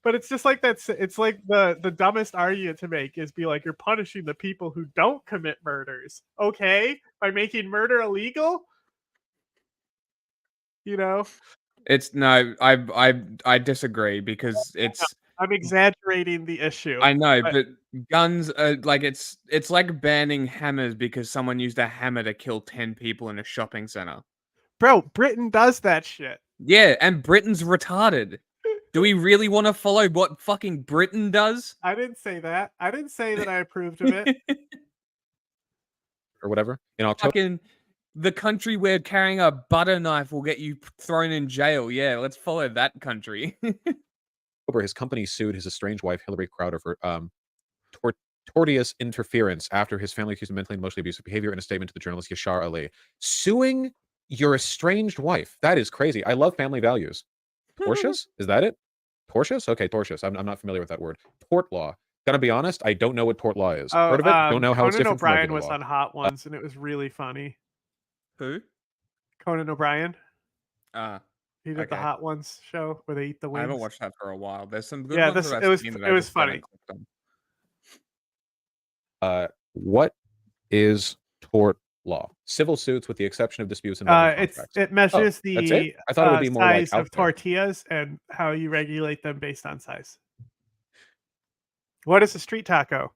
But it's just like that's. It's like the dumbest argument to make is be like you're punishing the people who don't commit murders. Okay, by making murder illegal. It's no. I disagree because it's. I'm exaggerating the issue. I know, but guns are like it's like banning hammers because someone used a hammer to kill 10 people in a shopping center. Bro, Britain does that shit. Yeah, and Britain's retarded. Do we really want to follow what fucking Britain does? I didn't say that. I didn't say that I approved of it. Or whatever. In October. Fucking the country where carrying a butter knife will get you thrown in jail. Yeah, let's follow that country. His company sued his estranged wife, Hillary Crowder, for tortious interference after his family accused of mentally and emotionally abusive behavior in a statement to the journalist Yashar Ali. Suing your estranged wife. That is crazy. I love family values. Tortious? Is that it? Tortious? Okay, tortious. I'm not familiar with that word. Tort law. Gotta be honest, I don't know what tort law is. Heard of it? Don't know how it's Conan different from O'Brien regular was law. on Hot Ones, and it was really funny. Who? Conan O'Brien. He did the Okay. Hot Ones show where they eat the wings. I haven't watched that for a while. There's some good Yeah, ones that it I've was seen that it I was just haven't funny. clicked on. What is tort law? Civil suits with the exception of disputes involving contracts. It measures Oh, that's the it? I thought it would be more like size out of there. tortillas and how you regulate them based on size. What is a street taco?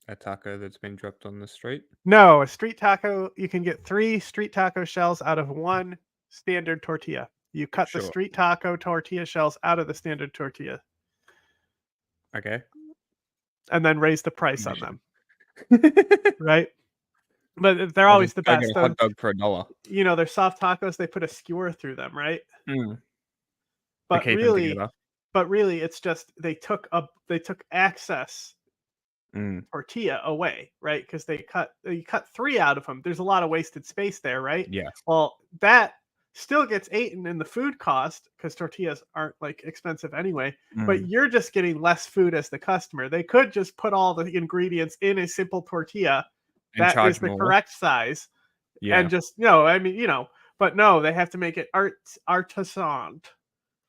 A taco that's been dropped on the street. No, a street taco, you can get 3 street taco shells out of 1 standard tortilla. You cut the Sure. street taco tortilla shells out of the standard tortilla Okay. and then raise the price on them. Right? But they're I'll always just the go best. get a hot dog for $1. They're soft tacos, they put a skewer through them, right? But keep them really, together. it's just they took access tortilla away, right? Because you cut 3 out of them. There's a lot of wasted space there, right? Yeah. Well, that still gets eaten in the food cost because tortillas aren't like expensive anyway. But you're just getting less food as the customer. They could just put all the ingredients in a simple tortilla And that charge is the more. correct size, Yeah. and just but no, they have to make it artisan.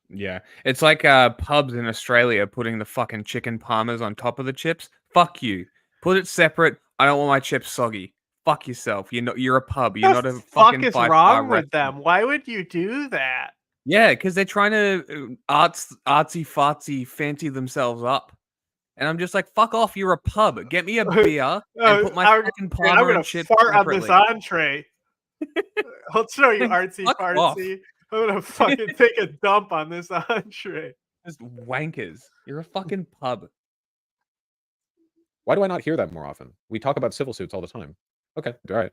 Yeah. It's like pubs in Australia putting the fucking chicken parmas on top of the chips. Fuck you. Put it separate. I don't want my chips soggy. Fuck yourself. You're a pub. You're not a Fuck fucking is 5-star wrong restaurant. with them? Why would you do that? Yeah, because they're trying to artsy-fartsy fancy themselves up. And I'm just like, fuck off, you're a pub. Get me a beer and put my fucking parma gonna and shit fart on this separately. entree. I'll show you artsy Fuck off. fartsy. I'm gonna fucking take a dump on this entree. Just wankers. You're a fucking pub. Why do I not hear that more often? We talk about civil suits all the time. Okay, all right.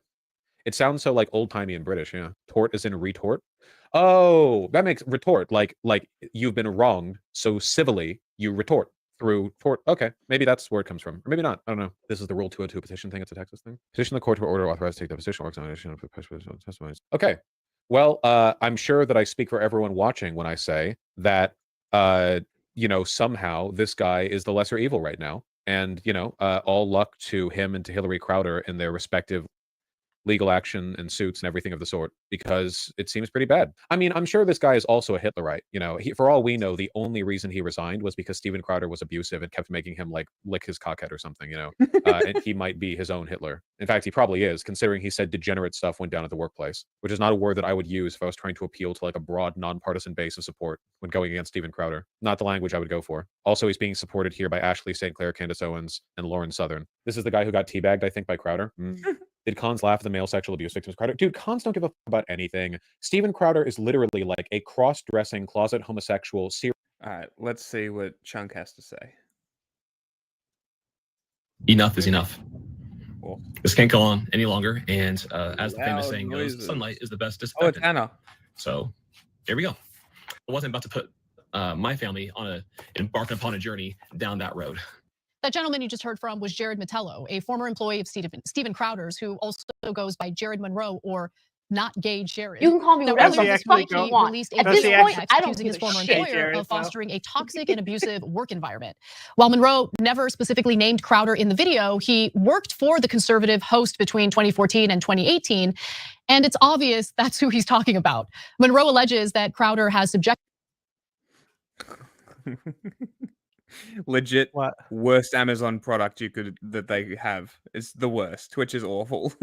It sounds so like old-timey and British, yeah. Tort is in retort. Oh, that makes retort like you've been wronged, so civilly you retort through tort. Okay, maybe that's where it comes from, or maybe not. I don't know. This is the Rule 202 petition thing. It's a Texas thing. Petition the court to order authorized to take deposition or examination of testimonies. Okay, well, I'm sure that I speak for everyone watching when I say that, you know, somehow this guy is the lesser evil right now, and you know, all luck to him and to Hillary Crowder in their respective legal action and suits and everything of the sort, because it seems pretty bad. I mean, I'm sure this guy is also a Hitlerite. You know, for all we know, the only reason he resigned was because Steven Crowder was abusive and kept making him like lick his cockhead or something, you know. And he might be his own Hitler. In fact, he probably is, considering he said degenerate stuff went down at the workplace, which is not a word that I would use if I was trying to appeal to like a broad, nonpartisan base of support when going against Steven Crowder. Not the language I would go for. Also, he's being supported here by Ashley St. Clair, Candace Owens, and Lauren Southern. This is the guy who got teabagged, I think, by Crowder. Did cons laugh at the male sexual abuse victims? Crowder, dude, cons don't give a fuck about anything. Steven Crowder is literally like a cross-dressing closet homosexual. All right, let's see what Chunk has to say. Enough is enough. Well, this can't go on any longer. And as the famous saying goes, sunlight is the best disinfectant. Oh, it's Anna. So here we go. I wasn't about to put my family on embarking upon a journey down that road. That gentleman you just heard from was Jared Metello, a former employee of Steven Crowder's, who also goes by Jared Monroe or Not Gay Jared. You can call me whatever the fuck you want. At this point, I don't accusing his give a former shit. employer of fostering a toxic and abusive work environment. While Monroe never specifically named Crowder in the video, he worked for the conservative host between 2014 and 2018, and it's obvious that's who he's talking about. Monroe alleges that Crowder has subjected Legit worst Amazon product that they have. It's the worst. Twitch is awful.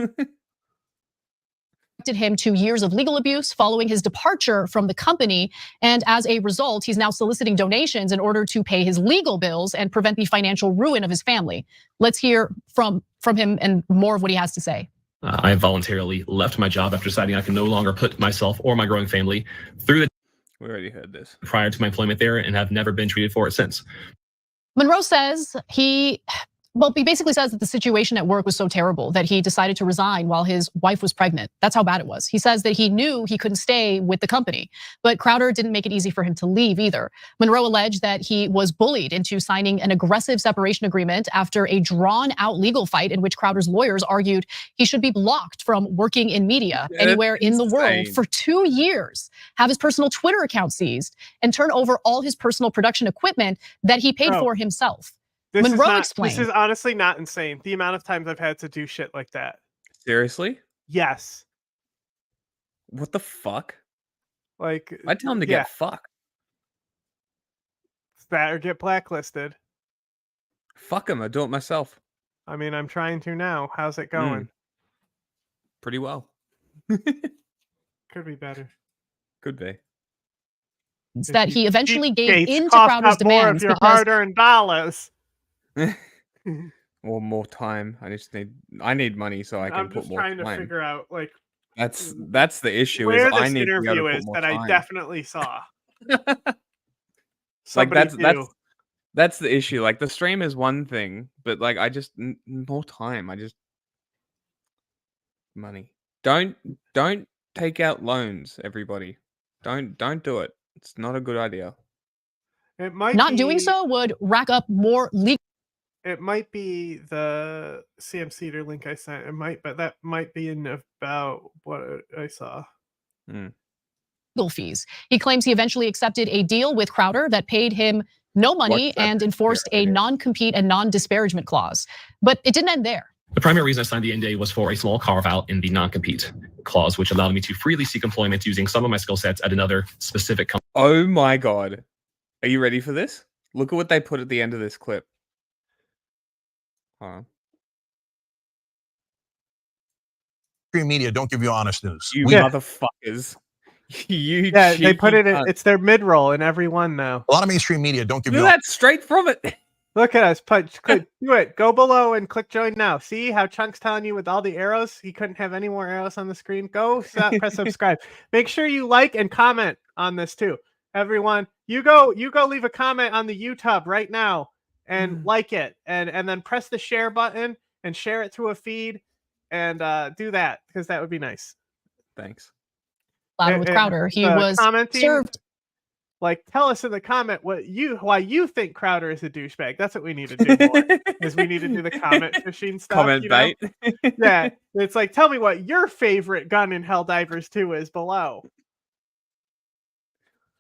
him to years of legal abuse following his departure from the company. And as a result, he's now soliciting donations in order to pay his legal bills and prevent the financial ruin of his family. Let's hear from him and more of what he has to say. I voluntarily left my job after deciding I can no longer put myself or my growing family through the. We already heard this. Prior to my employment there, and have never been treated for it since. Monroe says he basically says that the situation at work was so terrible that he decided to resign while his wife was pregnant. That's how bad it was. He says that he knew he couldn't stay with the company, but Crowder didn't make it easy for him to leave either. Monroe alleged that he was bullied into signing an aggressive separation agreement after a drawn-out legal fight in which Crowder's lawyers argued he should be blocked from working in media anywhere in the world for 2 years, have his personal Twitter account seized, and turn over all his personal production equipment that he paid for himself. Monroe explained. This is honestly not insane. The amount of times I've had to do shit like that. Seriously? Yes. What the fuck? Like, I'd tell him to get fucked. That or get blacklisted. Fuck him. I do it myself. I mean, I'm trying to now. How's it going? Pretty well. Could be better. Could be. It's that he eventually gave in to cough Crowder's up more demands of your because hard-earned dollars. Or more time. I need money so I can put more time. I'm just trying to figure out like that's the issue. Where is this I need to be able interview to put is more that time. I definitely saw. Like Somebody that's the issue. Like the stream is one thing, but like I just more time. Money. Don't take out loans, everybody. Don't do it. It's not a good idea. It might not doing so would rack up more legal. It might be the CM Cedar link I sent. But that might be in about what I saw. Legal fees. He claims he eventually accepted a deal with Crowder that paid him no money and enforced a non-compete and non-disparagement clause. But it didn't end there. The primary reason I signed the NDA was for a small carve-out in the non-compete clause, which allowed me to freely seek employment using some of my skill sets at another specific company. Oh my god. Are you ready for this? Look at what they put at the end of this clip. Media don't give you honest news. You motherfuckers. Yeah, they put it in, it's their mid-roll in every one now. A lot of mainstream media don't give Do you that straight from it. Look at us. Click, do it. Go below and click join now. See how Chunk's telling you with all the arrows? He couldn't have any more arrows on the screen. Go press subscribe. Make sure you like and comment on this too. Everyone, you go leave a comment on the YouTube right now and like it. And then press the share button and share it through a feed and do that because that would be nice. Thanks. Louder with Crowder. He was served. Like, tell us in the comment why you think Crowder is a douchebag. That's what we need to do more. Is we need to do the comment fishing stuff. Comment bait. Yeah, it's like, tell me what your favorite gun in Helldivers 2 is below.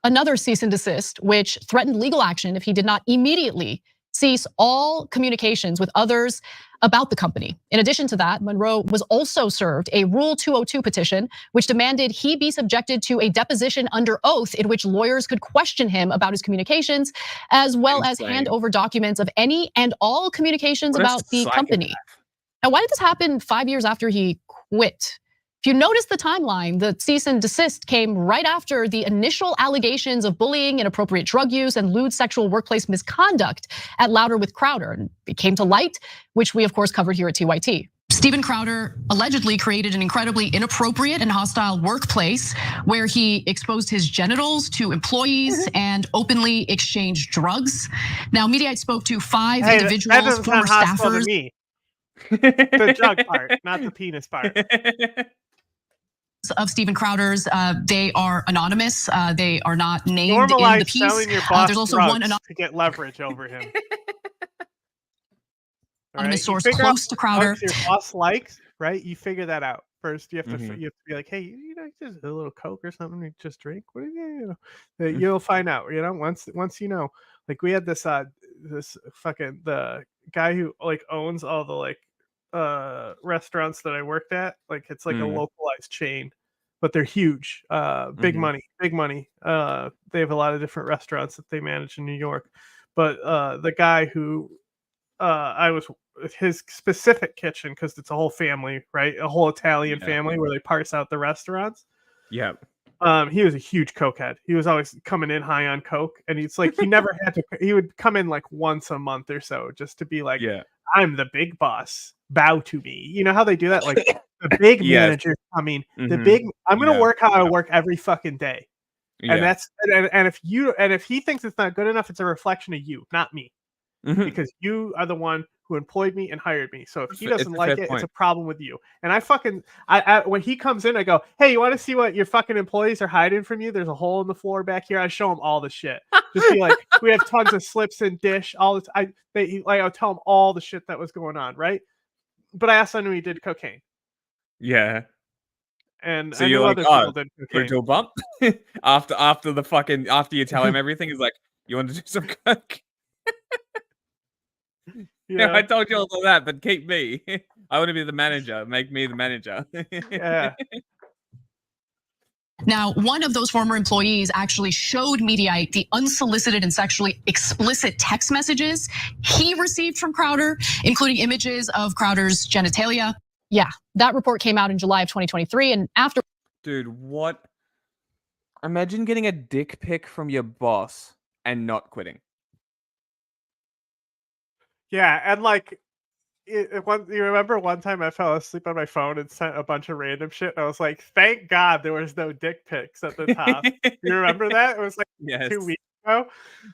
Another cease and desist, which threatened legal action if he did not immediately cease all communications with others about the company. In addition to that, Monroe was also served a Rule 202 petition, which demanded he be subjected to a deposition under oath in which lawyers could question him about his communications, as well as hand over documents of any and all communications about the company. Now, why did this happen 5 years after he quit? If you notice the timeline, the cease and desist came right after the initial allegations of bullying, inappropriate drug use, and lewd sexual workplace misconduct at Louder with Crowder. And it came to light, which we of course covered here at TYT. Steven Crowder allegedly created an incredibly inappropriate and hostile workplace where he exposed his genitals to employees and openly exchanged drugs. Now, Mediaite spoke to 5 individuals, former staffers. The jug part, not the penis part. Of Steven Crowder's, they are anonymous. They are not named Normalize in the piece. selling your boss There's also drugs one to get leverage over him. anonymous source close to Crowder. What your boss likes, right? You figure that out first. You have to be like, hey, you know, just a little Coke or something. You just drink. What do you know? You'll find out. You know, once you know. Like we had this this fucking the guy who like owns all the like restaurants that I worked at. Like it's like a localized chain, but they're huge. Big money. They have a lot of different restaurants that they manage in New York. But the guy who I was his specific kitchen, because it's a whole family, right? A whole Italian family where they parse out the restaurants. Yeah. He was a huge cokehead. He was always coming in high on coke, and he's like, he never had to. He would come in like once a month or so, just to be like, I'm the big boss. Bow to me. You know how they do that? Like the big manager coming. The big. I'm gonna work how I work every fucking day, and that's and if he thinks it's not good enough, it's a reflection of you, not me, because you are the one who employed me and hired me. So if he doesn't like it, it's a problem with you. And I when he comes in, I go, hey, you want to see what your fucking employees are hiding from you? There's a hole in the floor back here. I show him all the shit. Just be like, we have tons of slips and dish. All this, I'll tell him all the shit that was going on, right? But I also knew he did cocaine. Yeah. And so I you're knew like, other people did cocaine. to a bump after you tell him everything, is like, you want to do some coke? Yeah, I told you all of that, but keep me. I want to be the manager. Make me the manager. Yeah. Now, one of those former employees actually showed Mediaite the unsolicited and sexually explicit text messages he received from Crowder, including images of Crowder's genitalia. Yeah, that report came out in July of 2023, and after. Dude, what? Imagine getting a dick pic from your boss and not quitting. Yeah, and like, you remember one time I fell asleep on my phone and sent a bunch of random shit, and I was like, thank God there was no dick pics at the top. You remember that? It was like 2 weeks ago.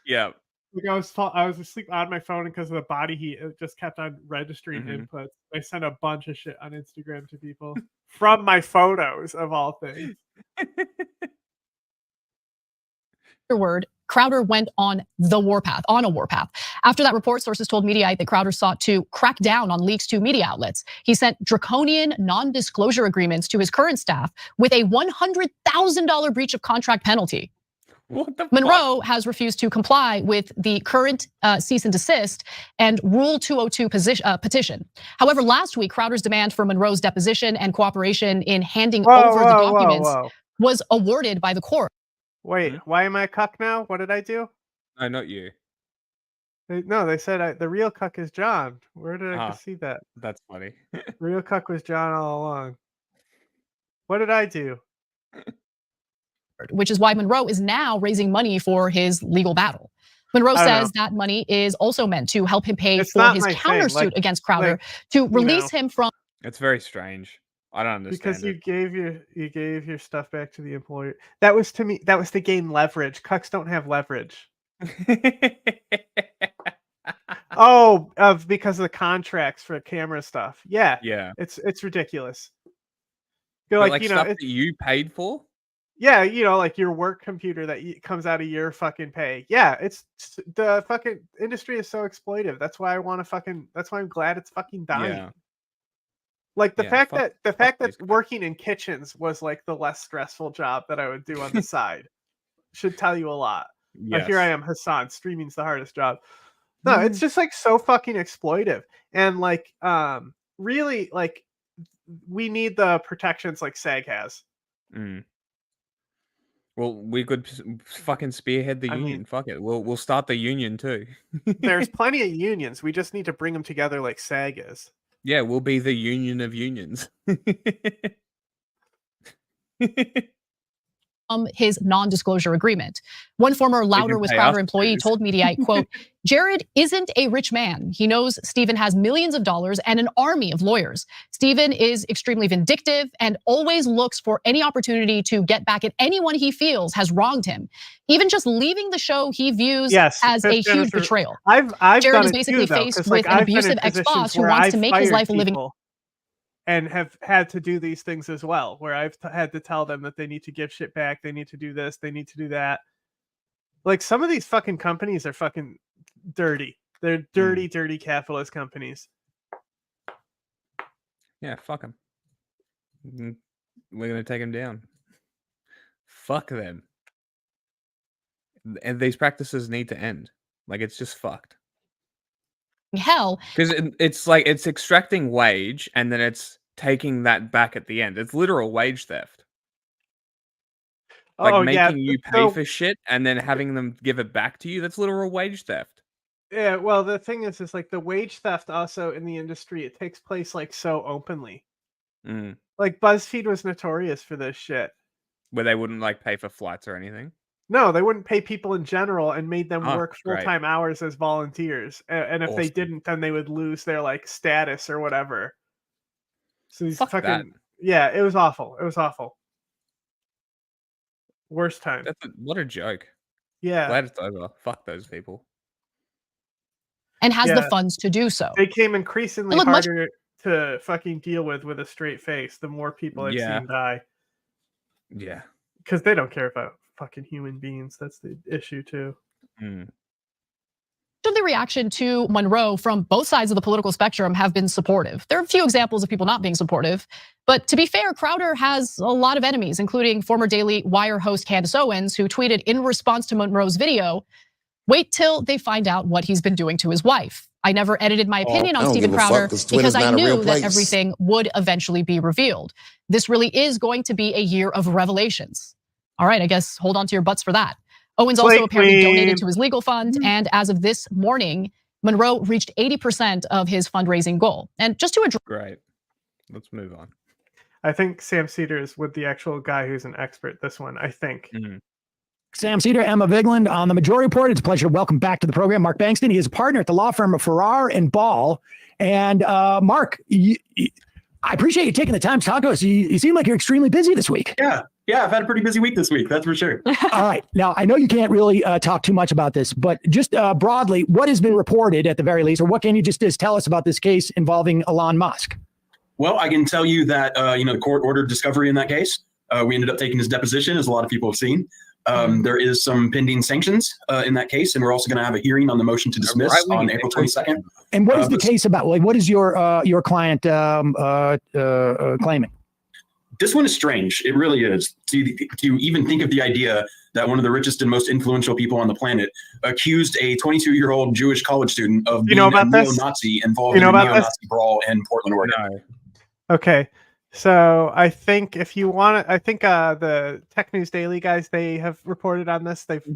Yeah. Like I was asleep on my phone, and because of the body heat, it just kept on registering inputs. I sent a bunch of shit on Instagram to people from my photos, of all things. Afterward, Crowder went on a warpath. After that report, sources told Mediaite that Crowder sought to crack down on leaks to media outlets. He sent draconian non-disclosure agreements to his current staff with a $100,000 breach of contract penalty. What the Monroe has refused to comply with the current cease and desist and Rule 202 petition. However, last week, Crowder's demand for Monroe's deposition and cooperation in handing over the documents was awarded by the court. Wait, why am I a cuck now? What did I do? No, not you. No, they said the real cuck is John. Where did I just see that? That's funny. Real cuck was John all along. What did I do? which is why Monroe is now raising money for his legal battle. Monroe says that money is also meant to help him pay for his countersuit against Crowder to release him from. It's very strange. I don't understand because you gave your stuff back to the employer. That was to me. That was to gain leverage. Cucks don't have leverage. Because of the contracts for camera stuff. Yeah, it's ridiculous. You're like stuff that you paid for. Yeah, like your work computer that comes out of your fucking pay. Yeah, it's the fucking industry is so exploitive. That's why That's why I'm glad it's fucking dying. Yeah. Like the fact that working in kitchens was like the less stressful job that I would do on the side should tell you a lot. Yes. Here I am, Hasan. Streaming's the hardest job. No, it's just like so fucking exploitive, and like really like we need the protections like SAG has. Well, we could fucking spearhead the union. Fuck it, we'll start the union too. There's plenty of unions. We just need to bring them together like SAG is. Yeah, we'll be the union of unions. His non-disclosure agreement. One former Louder with Crowder employee told Mediaite, quote, Jared isn't a rich man. He knows Stephen has millions of dollars and an army of lawyers. Stephen is extremely vindictive and always looks for any opportunity to get back at anyone he feels has wronged him. Even just leaving the show he views as a huge betrayal. Jared is basically faced with an abusive ex-boss who wants to make his life a living. And have had to do these things as well, where I've had to tell them that they need to give shit back, they need to do this, they need to do that. Like some of these fucking companies are fucking dirty. They're dirty capitalist companies. Yeah, fuck them. We're gonna take them down. Fuck them. And these practices need to end. Like it's just fucked. Hell, because it's like it's extracting wage and then it's taking that back at the end. It's literal wage theft. Like making you pay for shit and then having them give it back to you. That's literal wage theft. Yeah, well, the thing is like the wage theft also in the industry, it takes place like so openly. Like BuzzFeed was notorious for this shit. Where they wouldn't like pay for flights or anything. No, they wouldn't pay people in general and made them work full-time hours as volunteers. And if they didn't, then they would lose their like status or whatever. So these yeah, it was awful. It was awful. Worst time. What a joke. Yeah. Glad it's over. Fuck those people. And has the funds to do so. They came increasingly harder to fucking deal with a straight face the more people I've seen die. Yeah. Because they don't care about fucking human beings. That's the issue too. The reaction to Monroe from both sides of the political spectrum have been supportive. There are a few examples of people not being supportive, but to be fair, Crowder has a lot of enemies, including former Daily Wire host Candace Owens, who tweeted in response to Monroe's video, "Wait till they find out what he's been doing to his wife. I never edited my opinion on Stephen Crowder because I knew that everything would eventually be revealed. This really is going to be a year of revelations." All right, I guess hold on to your butts for that. Owens also apparently donated to his legal fund, and as of this morning, Monroe reached 80% of his fundraising goal. And just to address— Great. Let's move on. I think Sam Cedar is with the actual guy who's an expert this one, I think. Sam Cedar, Emma Vigland on the Majority Report. It's a pleasure to welcome back to the program Mark Bankston. He is a partner at the law firm of Farrar and Ball. And Mark, I appreciate you taking the time to talk to us. You seem like you're extremely busy this week. Yeah, I've had a pretty busy week this week, that's for sure. All right. Now, I know you can't really talk too much about this, but just broadly, what has been reported at the very least, or what can you just tell us about this case involving Elon Musk? Well, I can tell you that, the court ordered discovery in that case. We ended up taking his deposition, as a lot of people have seen. There is some pending sanctions in that case, and we're also going to have a hearing on the motion to dismiss on April 22nd. And what is the case about? Like, what is your client claiming? This one is strange. It really is. To even think of the idea that one of the richest and most influential people on the planet accused a 22-year-old Jewish college student of being a neo-Nazi involved in a neo-Nazi brawl in Portland, Oregon. No. Okay. So I think if you want to, I think the Tech News Daily guys, they have reported on this. They've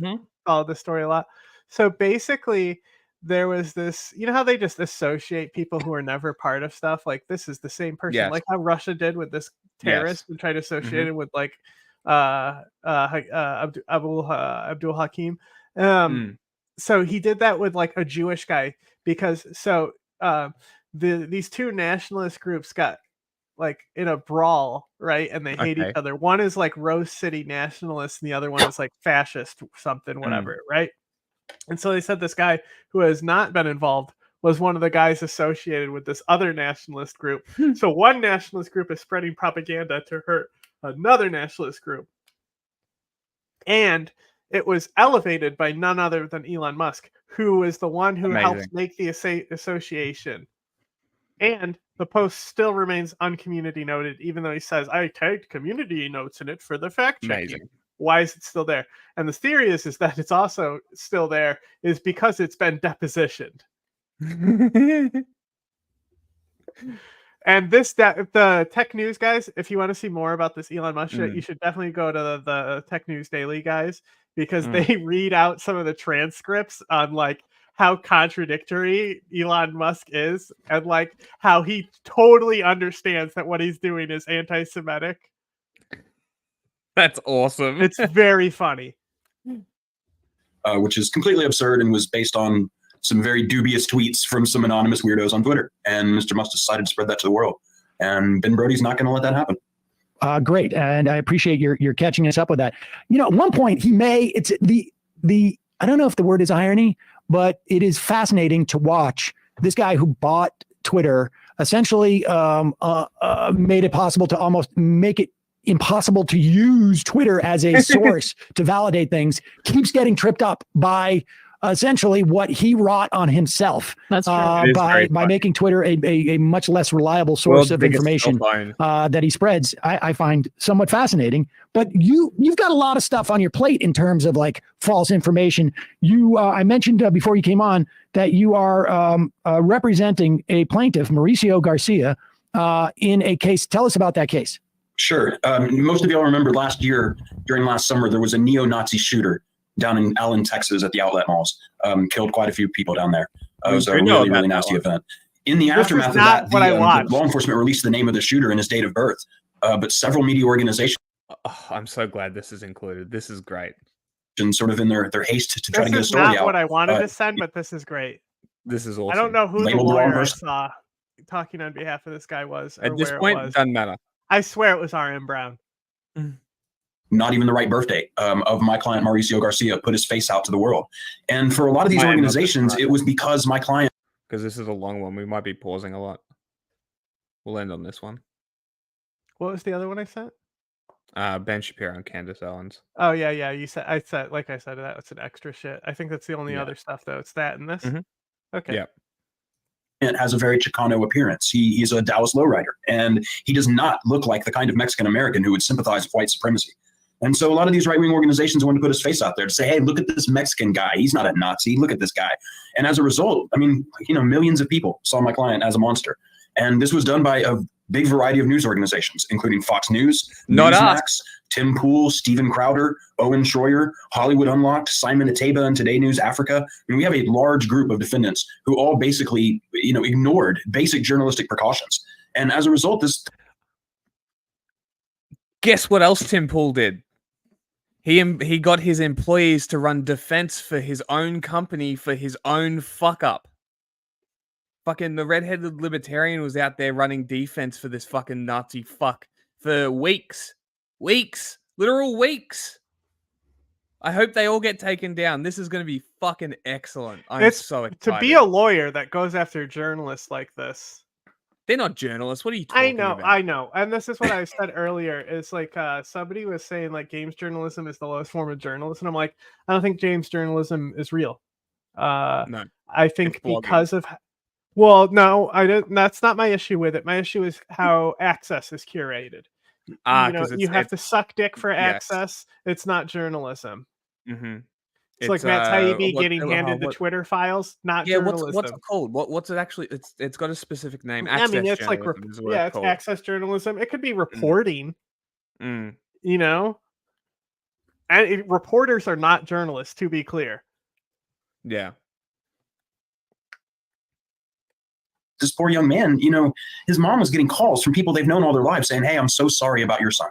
followed the story a lot. So basically, there was this, you know how they just associate people who are never part of stuff? Like this is the same person, like how Russia did with this terrorist and tried to associate it with like Abdul Hakim. So he did that with like a Jewish guy because these two nationalist groups got like in a brawl, right? And they hate each other. One is like Rose City nationalists, and the other one is like fascist something, whatever, right? And so they said this guy who has not been involved was one of the guys associated with this other nationalist group. So one nationalist group is spreading propaganda to hurt another nationalist group. And it was elevated by none other than Elon Musk, who is the one who helped make the association. And the post still remains uncommunity noted, even though he says, I tagged community notes in it for the fact checking. Why is it still there? And the theory is that it's also still there is because it's been depositioned. And the Tech News guys, if you want to see more about this Elon Musk shit, you should definitely go to the Tech News Daily guys, because they read out some of the transcripts on like how contradictory Elon Musk is, and like how he totally understands that what he's doing is anti-Semitic. That's awesome. It's very funny. Which is completely absurd and was based on some very dubious tweets from some anonymous weirdos on Twitter. And Mr. Musk decided to spread that to the world. And Ben Brody's not going to let that happen. Great. And I appreciate your catching us up with that. You know, at one point it's the I don't know if the word is irony, but it is fascinating to watch this guy who bought Twitter essentially made it possible to almost make it impossible to use Twitter as a source to validate things, keeps getting tripped up by essentially what he wrought on himself. That's true. By making Twitter a much less reliable source of information that he spreads. I find somewhat fascinating. But you've got a lot of stuff on your plate in terms of like false information. I mentioned before you came on that you are representing a plaintiff, Mauricio Garcia, in a case. Tell us about that case. Sure. Most of y'all remember last year, during last summer, there was a neo-Nazi shooter down in Allen, Texas at the outlet malls. Killed quite a few people down there. It was a really, really nasty event. In the aftermath of that, the law enforcement released the name of the shooter and his date of birth. But several media organizations... Oh, I'm so glad this is included. This is great. Sort of in their haste to try to get a story out. This is not what I wanted to send, but this is great. This is awesome. I don't know who the lawyer I saw talking on behalf of this guy was. At this point, it doesn't matter. I swear it was R.M. Brown. Not even the right birth date of my client, Mauricio Garcia, put his face out to the world. And for a lot of these organizations, it was because my client... Because this is a long one. We might be pausing a lot. We'll end on this one. What was the other one I sent? Ben Shapiro and Candace Owens. Oh, yeah. Like I said, that's an extra shit. I think that's the only other stuff, though. It's that and this? Okay. Yeah. It has a very Chicano appearance. He's a Dallas lowrider, and he does not look like the kind of Mexican American who would sympathize with white supremacy. And so a lot of these right-wing organizations wanted to put his face out there to say, hey, look at this Mexican guy. He's not a Nazi. Look at this guy. And as a result, I mean, millions of people saw my client as a monster. And this was done by a big variety of news organizations, including Fox News, Newsmax, Tim Pool, Steven Crowder, Owen Schroyer, Hollywood Unlocked, Simon Ateba, and Today News Africa. I mean, we have a large group of defendants who all basically, ignored basic journalistic precautions. And as a result, this... Guess what else Tim Pool did? He got his employees to run defense for his own company for his own fuck up. Fucking the redheaded libertarian was out there running defense for this fucking Nazi fuck for weeks. Literal weeks. I hope they all get taken down. This is going to be fucking excellent. I'm so excited. To be a lawyer that goes after journalists like this. They're not journalists. What are you talking about? I know. And this is what I said earlier. Is like somebody was saying like games journalism is the lowest form of journalism. And I'm like, I don't think games journalism is real. No. I think because of... Well, no, I don't. That's not my issue with it. My issue is how access is curated. You have to suck dick for access. It's not journalism. Mm-hmm. It's like Matt Taibbi getting handed the Twitter files, not journalism. What's it called? What's it actually? It's got a specific name. I mean, it's like it's access journalism. It could be reporting. And reporters are not journalists, to be clear. Yeah. This poor young man, his mom was getting calls from people they've known all their lives saying, hey, I'm so sorry about your son.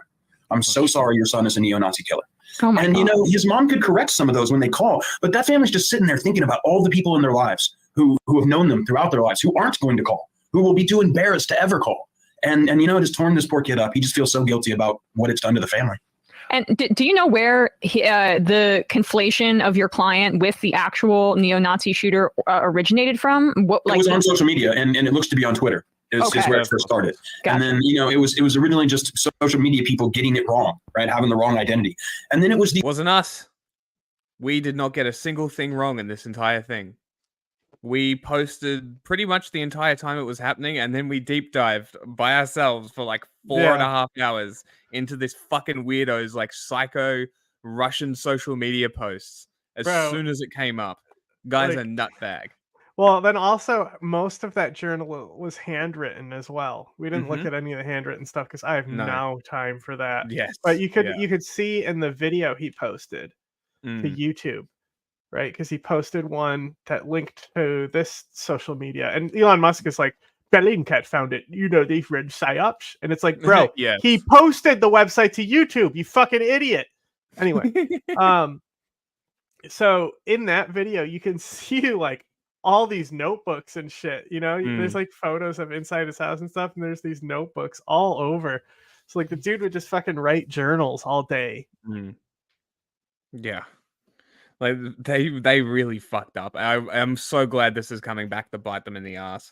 I'm so sorry your son is a neo-Nazi killer. Oh my and, God. His mom could correct some of those when they call, but that family's just sitting there thinking about all the people in their lives who have known them throughout their lives, who aren't going to call, who will be too embarrassed to ever call. And it has torn this poor kid up. He just feels so guilty about what it's done to the family. And do you know where the conflation of your client with the actual neo-Nazi shooter originated from? It was on social media, and it looks to be on Twitter. Is where it first started. Gotcha. And then, it was originally just social media people getting it wrong, right? Having the wrong identity. And then it was wasn't us. We did not get a single thing wrong in this entire thing. We posted pretty much the entire time it was happening, and then we deep dived by ourselves for like 4.5 hours into this fucking weirdo's like psycho Russian social media posts as soon as it came up. Guy's a nutbag. Well, then also most of that journal was handwritten as well. We didn't look at any of the handwritten stuff because I have no time for that. Yes, but you could see in the video he posted to YouTube, right? Because he posted one that linked to this social media, and Elon Musk is like, Bellingcat found it. They've read psyops, and it's like, bro, he posted the website to YouTube. You fucking idiot. Anyway, so in that video, you can see like all these notebooks and shit, there's like photos of inside his house and stuff, and there's these notebooks all over. So like the dude would just fucking write journals all day. Yeah, like they really fucked up. I'm so glad this is coming back to bite them in the ass,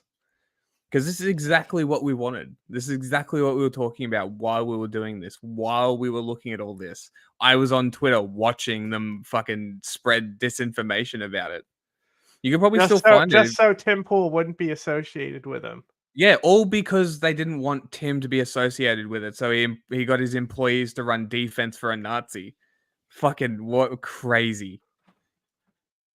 because this is exactly what we wanted. This is exactly what we were talking about while we were doing this, while we were looking at all this. I was on Twitter watching them fucking spread disinformation about it. You can probably still find it. Just so Tim Pool wouldn't be associated with him. Yeah, all because they didn't want Tim to be associated with it. So he got his employees to run defense for a Nazi. Fucking what crazy.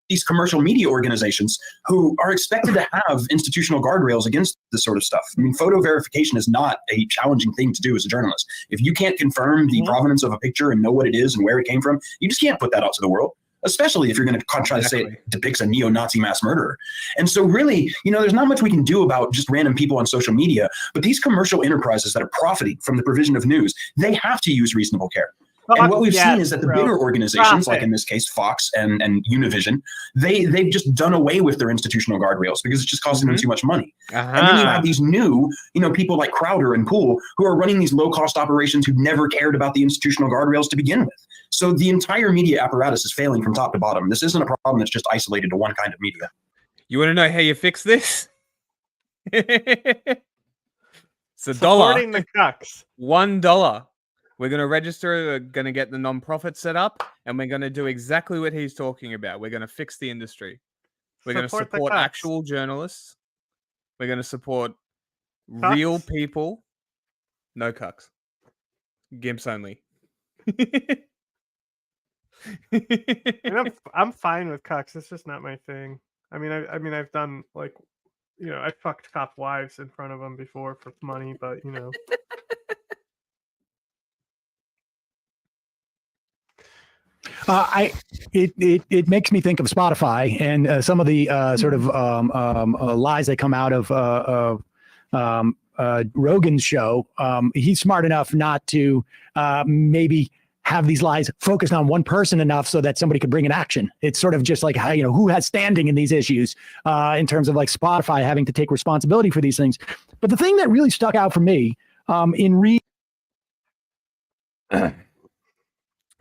These commercial media organizations who are expected to have institutional guardrails against this sort of stuff. I mean, photo verification is not a challenging thing to do as a journalist. If you can't confirm the provenance of a picture and know what it is and where it came from, you just can't put that out to the world. Especially if you're going to try to say it depicts a neo-Nazi mass murderer. And so really, there's not much we can do about just random people on social media, but these commercial enterprises that are profiting from the provision of news, they have to use reasonable care. And what we've seen is that the bigger organizations, like in this case, Fox and Univision, they've just done away with their institutional guardrails because it's just costing them too much money. And then you have these new, people like Crowder and Poole who are running these low-cost operations who never cared about the institutional guardrails to begin with. So the entire media apparatus is failing from top to bottom. This isn't a problem that's just isolated to one kind of media. You want to know how you fix this? It's $1. Supporting the cucks. $1. We're going to register, we're going to get the nonprofit set up, and we're going to do exactly what he's talking about. We're going to fix the industry. We're going to support actual journalists. We're going to support real people. No cucks. Gimps only. I'm fine with cucks. It's just not my thing. I mean, I've done like, I fucked cop wives in front of them before for money, but It makes me think of Spotify and some of the sort of lies that come out of Rogan's show. He's smart enough not to maybe have these lies focused on one person enough so that somebody could bring an action. It's sort of just like how, who has standing in these issues in terms of like Spotify having to take responsibility for these things. But the thing that really stuck out for me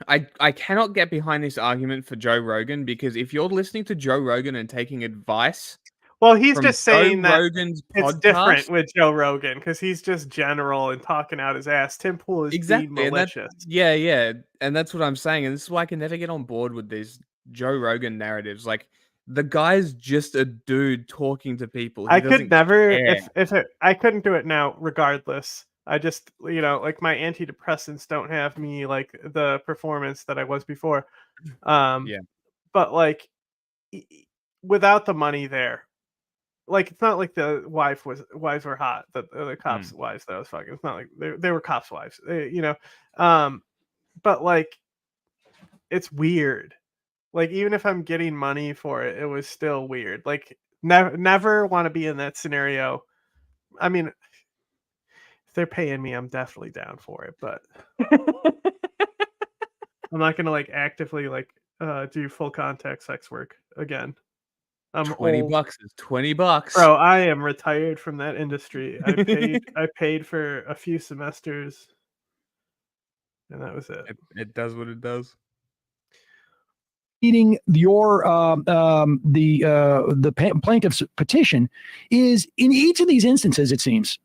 I cannot get behind this argument for Joe Rogan, because if you're listening to Joe Rogan and taking advice, well, he's just saying that Rogan's it's podcast, different with Joe Rogan because he's just general and talking out his ass. Tim Pool is being malicious. Yeah, and that's what I'm saying. And this is why I can never get on board with these Joe Rogan narratives. Like, the guy's just a dude talking to people. I could never, I couldn't do it now, regardless. I just, like my antidepressants don't have me like the performance that I was before. But like, without the money there, like, it's not like the wives were hot. The cops' wives that I was fucking. It's not like they were cops' wives. But like, it's weird. Like, even if I'm getting money for it, it was still weird. Like, never want to be in that scenario. I mean, they're paying me, I'm definitely down for it. But I'm not gonna like actively like do full contact sex work again. I'm $20 is $20. Bro, I am retired from that industry. I paid for a few semesters, and that was it. It does what it does. Reading your the plaintiff's petition is in each of these instances, it seems,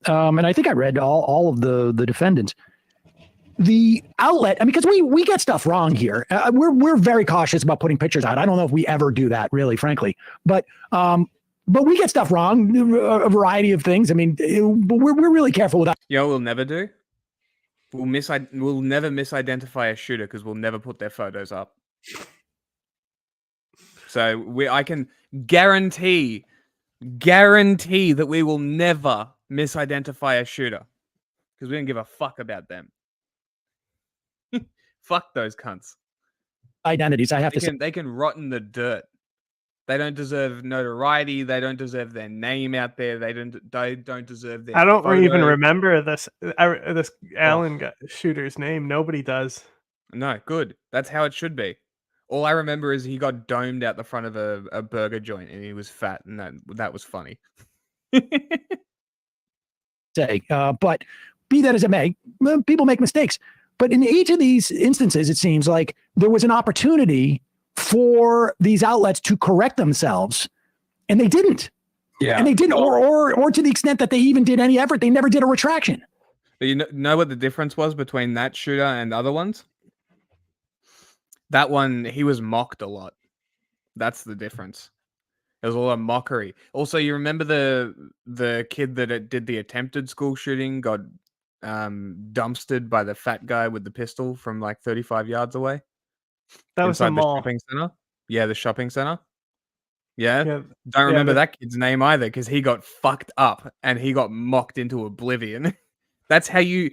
and I think I read all of the defendants. The outlet, I mean, because we get stuff wrong here. We're very cautious about putting pictures out. I don't know if we ever do that, really, frankly. But we get stuff wrong, a variety of things. I mean, but we're really careful with that. You know what we'll never do? We'll never misidentify a shooter because we'll never put their photos up. So I can guarantee that we will never misidentify a shooter because we don't give a fuck about them. Fuck those cunts. Identities, I have to say. They can rot in the dirt. They don't deserve notoriety. They don't deserve their name out there. They don't deserve their. I don't photo. even remember this Allen shooter's name. Nobody does. No, good. That's how it should be. All I remember is he got domed out the front of a burger joint and he was fat, and that was funny. But be that as it may, people make mistakes. But in each of these instances, it seems like there was an opportunity for these outlets to correct themselves, and they didn't. Yeah, and they didn't, or to the extent that they even did any effort, they never did a retraction. But you know what the difference was between that shooter and other ones? That one, he was mocked a lot. That's the difference. There was a lot of mockery. Also, you remember the kid that did the attempted school shooting got dumpstered by the fat guy with the pistol from like 35 yards away? That was the mall. Shopping center. Yeah, the shopping center. Yeah. Don't remember that kid's name either because he got fucked up and he got mocked into oblivion. That's how you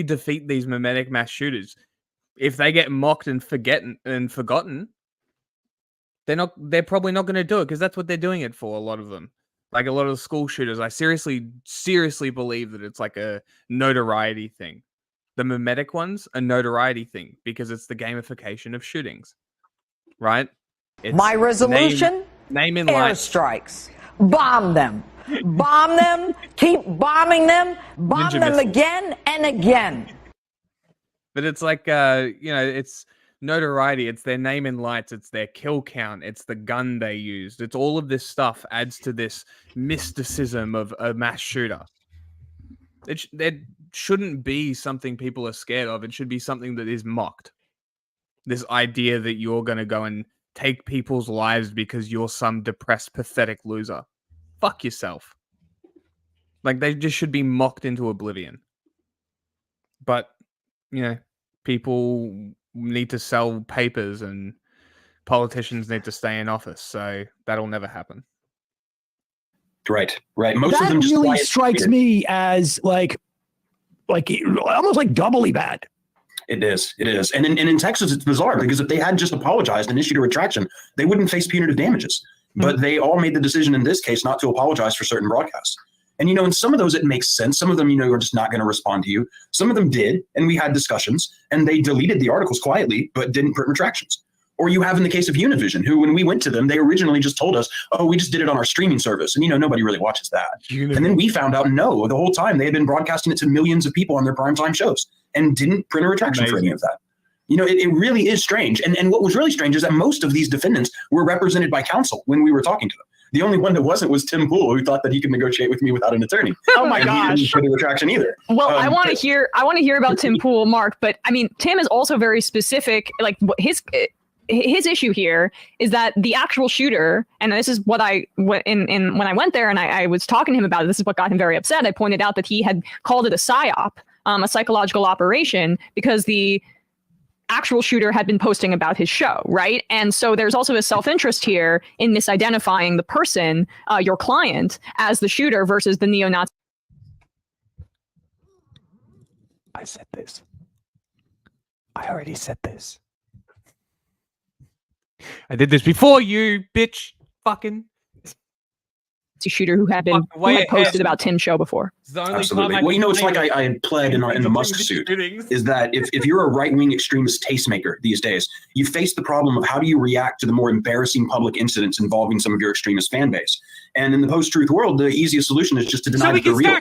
defeat these mimetic mass shooters. If they get mocked and forgotten, they're probably not going to do it because that's what they're doing it for. A lot of them, like a lot of the school shooters, I seriously believe that it's like a notoriety thing. The mimetic ones, a notoriety thing because it's the gamification of shootings, right? It's my resolution: name in lights. Airstrikes, bomb them, keep bombing them, bomb them again and again. But it's like, it's notoriety. It's their name in lights. It's their kill count. It's the gun they used. It's all of this stuff adds to this mysticism of a mass shooter. It shouldn't be something people are scared of. It should be something that is mocked. This idea that you're going to go and take people's lives because you're some depressed, pathetic loser. Fuck yourself. Like, they just should be mocked into oblivion. But people need to sell papers and politicians need to stay in office, so that'll never happen. Right. Most that of them just really strikes me as like almost like doubly bad. It is. And in Texas, it's bizarre because if they had just apologized and issued a retraction, they wouldn't face punitive damages. But they all made the decision in this case not to apologize for certain broadcasts. And, in some of those, it makes sense. Some of them, are just not going to respond to you. Some of them did, and we had discussions, and they deleted the articles quietly, but didn't print retractions. Or you have in the case of Univision, who, when we went to them, they originally just told us, oh, we just did it on our streaming service. And, nobody really watches that. And then we found out, no, the whole time they had been broadcasting it to millions of people on their primetime shows and didn't print a retraction for any of that. It really is strange. And what was really strange is that most of these defendants were represented by counsel when we were talking to them. The only one that wasn't was Tim Pool, who thought that he could negotiate with me without an attorney. Oh my gosh! He didn't put a retraction either. Well, I want to hear about Tim Pool, Mark. But I mean, Tim is also very specific. Like his issue here is that the actual shooter, and this is what when I went there and I was talking to him about it. This is what got him very upset. I pointed out that he had called it a psyop, a psychological operation, because the actual shooter had been posting about his show, right? And so there's also a self-interest here in misidentifying the person, your client, as the shooter versus the neo-Nazi. I said this. I already said this. I did this before you, bitch. Fucking. shooter who had been who had posted about Tim's show before. Absolutely. Well, it's like I had pled in the Musk suit, is that if you're a right-wing extremist tastemaker these days, you face the problem of how do you react to the more embarrassing public incidents involving some of your extremist fan base. And in the post-truth world, the easiest solution is just to deny that they're real.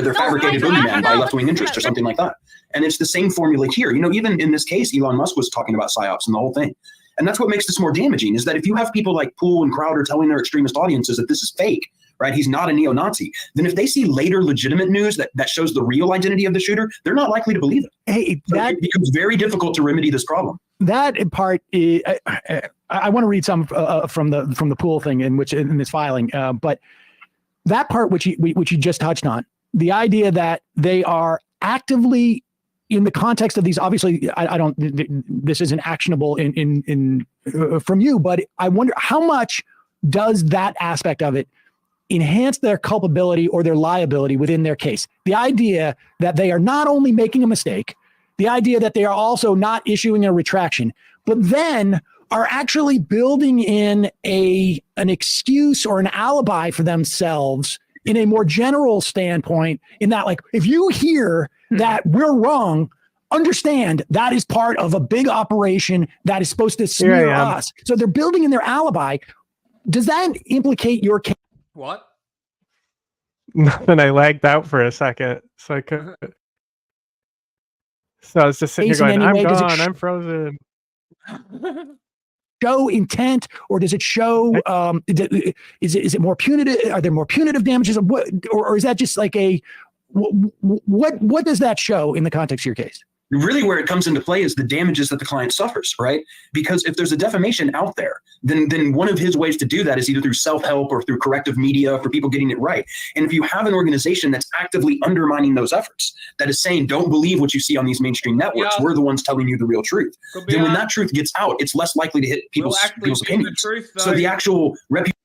They're fabricated boogeyman by left-wing interests or something like that. And it's the same formula here. Even in this case, Elon Musk was talking about psyops and the whole thing. And that's what makes this more damaging, is that if you have people like Poole and Crowder telling their extremist audiences that this is fake, right, he's not a neo-Nazi, then if they see later legitimate news that shows the real identity of the shooter, they're not likely to believe it. Hey, it becomes very difficult to remedy this problem. That in part, I want to read some from the Poole thing in this filing, but that part which you just touched on, the idea that they are actively, in the context of these, obviously, this isn't actionable in from you, but I wonder how much does that aspect of it enhance their culpability or their liability within their case? The idea that they are not only making a mistake, the idea that they are also not issuing a retraction, but then are actually building in an excuse or an alibi for themselves in a more general standpoint, in that, like, if you hear that we're wrong, understand that is part of a big operation that is supposed to smear us. So they're building in their alibi. Does that implicate your case? What? Nothing. I lagged out for a second, so I couldn't. So I was just sitting here going, "I'm gone. I'm frozen." Show intent, or does it show? Is it more punitive? Are there more punitive damages? Or is that just like what does that show in the context of your case? Really, where it comes into play is the damages that the client suffers, right? Because if there's a defamation out there, then one of his ways to do that is either through self-help or through corrective media for people getting it right. And if you have an organization that's actively undermining those efforts, that is saying, don't believe what you see on these mainstream networks, we're the ones telling you the real truth, then when that truth gets out, it's less likely to hit people's opinions. So the actual reputation.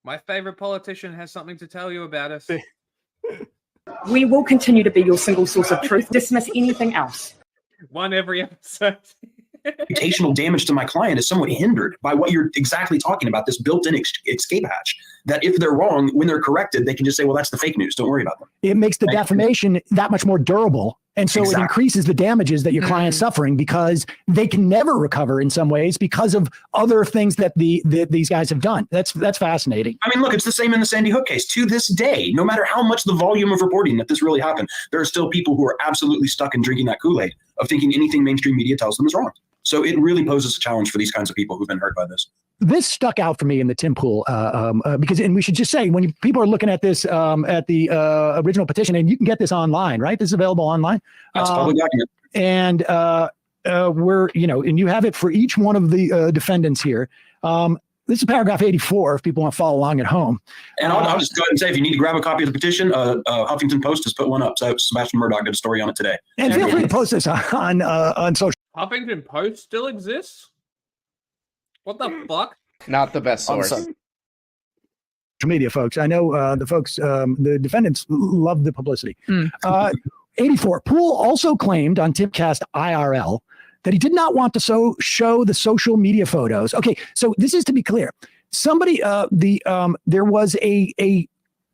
My favorite politician has something to tell you about us. We will continue to be your single source of truth. Dismiss anything else. One every episode. Reputational damage to my client is somewhat hindered by what you're exactly talking about, this built-in escape hatch, that if they're wrong, when they're corrected, they can just say, well, that's the fake news. Don't worry about them. It makes the defamation that much more durable. And so it increases the damages that your client's suffering, because they can never recover in some ways because of other things that these guys have done. That's fascinating. I mean, look, it's the same in the Sandy Hook case. To this day, no matter how much the volume of reporting that this really happened, there are still people who are absolutely stuck in drinking that Kool-Aid of thinking anything mainstream media tells them is wrong. So it really poses a challenge for these kinds of people who've been hurt by this. This stuck out for me in the Tim Pool because, and we should just say, when people are looking at this at the original petition, and you can get this online, right? This is available online. That's a public document. And and you have it for each one of the defendants here. This is paragraph 84 if people want to follow along at home. And I'll just go ahead and say, if you need to grab a copy of the petition, Huffington Post has put one up. So Sebastian Murdoch did a story on it today. And feel free to post this on social. Huffington Post still exists? What the fuck? Not the best source. Social media, folks. I know the folks, the defendants love the publicity. 84. Poole also claimed on Tipcast IRL that he did not want to show the social media photos. Okay, so this is to be clear. Somebody, there was a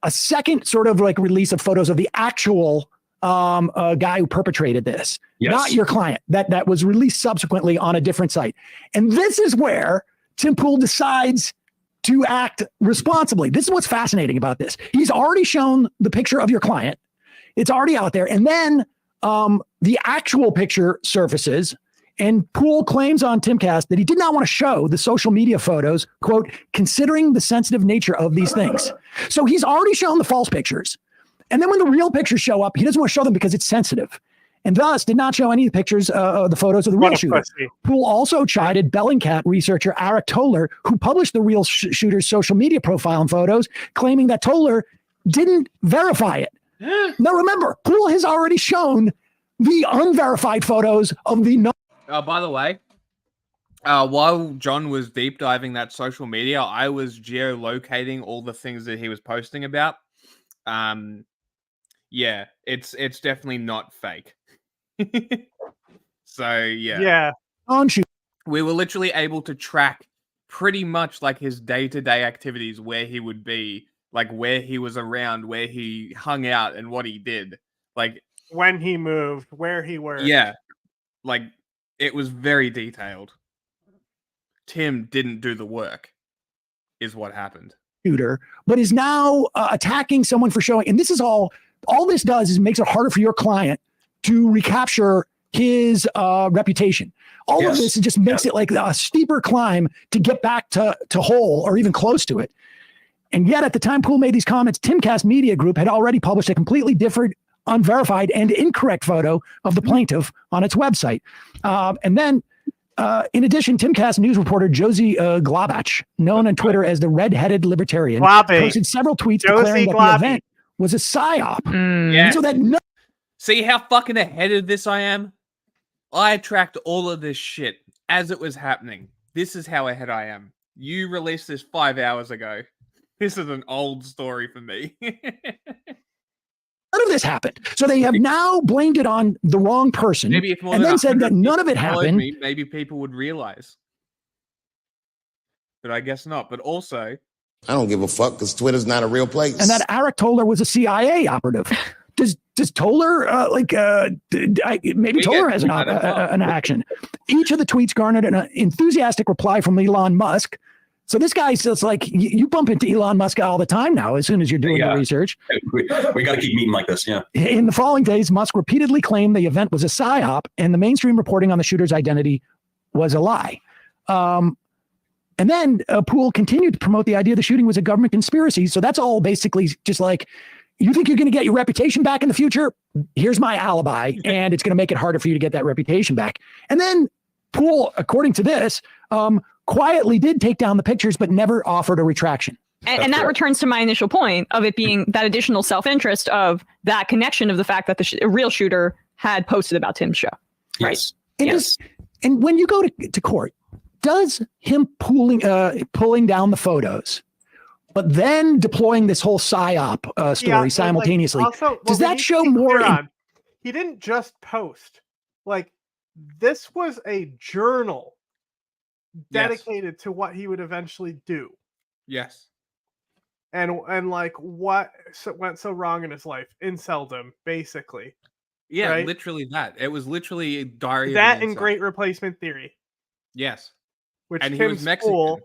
second sort of like release of photos of the actual guy who perpetrated this, not your client. That was released subsequently on a different site. And this is where Tim Poole decides to act responsibly. This is what's fascinating about this. He's already shown the picture of your client. It's already out there. And then the actual picture surfaces, and Poole claims on Timcast that he did not want to show the social media photos, quote, considering the sensitive nature of these things. So he's already shown the false pictures. And then when the real pictures show up, he doesn't want to show them because it's sensitive, and thus did not show any pictures of the photos of the real shooter. Poole also chided Bellingcat researcher Eric Toller, who published the real shooter's social media profile and photos, claiming that Toller didn't verify it. Now remember, Poole has already shown the unverified photos of the. By the way, while John was deep diving that social media, I was geolocating all the things that he was posting about. Yeah, it's definitely not fake. So yeah. Yeah. Aren't you? We were literally able to track pretty much like his day-to-day activities, where he would be, like where he was around, where he hung out, and what he did. Like when he moved, where he worked. Yeah, like it was very detailed. Tim didn't do the work, is what happened. Shooter, but is now attacking someone for showing. And this is all this does is makes it harder for your client to recapture his reputation. All of this just makes it like a steeper climb to get back to whole or even close to it. And yet at the time Poole made these comments, Timcast Media Group had already published a completely different, unverified and incorrect photo of the plaintiff on its website. And then in addition, Timcast news reporter Josie Glabach, known on Twitter as the Red-Headed Libertarian, posted several tweets declaring that the event was a psyop. So that See how fucking ahead of this I am? I tracked all of this shit as it was happening. This is how ahead I am. You released this 5 hours ago. This is an old story for me. none of this happened. So they have now blamed it on the wrong person, Maybe if more and than then said that 100 none of it people followed happened. me, maybe people would realize. But I guess not. But also, I don't give a fuck because Twitter's not a real place. And that Eric Toller was a CIA operative. Does Toller maybe Toller has an action? Each of the tweets garnered an enthusiastic reply from Elon Musk. So this guy's just like, you bump into Elon Musk all the time now, as soon as you're doing the research. We got to keep meeting like this, yeah. In the following days, Musk repeatedly claimed the event was a psyop and the mainstream reporting on the shooter's identity was a lie. And then Poole continued to promote the idea the shooting was a government conspiracy. So that's all basically just like, you think you're going to get your reputation back in the future? Here's my alibi, and it's going to make it harder for you to get that reputation back. And then Poole, according to this, quietly did take down the pictures, but never offered a retraction. And that returns to my initial point of it being that additional self-interest of that connection of the fact that the real shooter had posted about Tim's show. Right. Yes. And when you go to court, does him pulling down the photos, but then deploying this whole psyop story simultaneously, does that show more? He didn't just post. Like, this was a journal dedicated to what he would eventually do. Yes. And like what went so wrong in his life? Inceldom, basically. Yeah, right? literally that. It was literally a diary of that an and incel. Great Replacement Theory. Yes. Which And he was Mexican.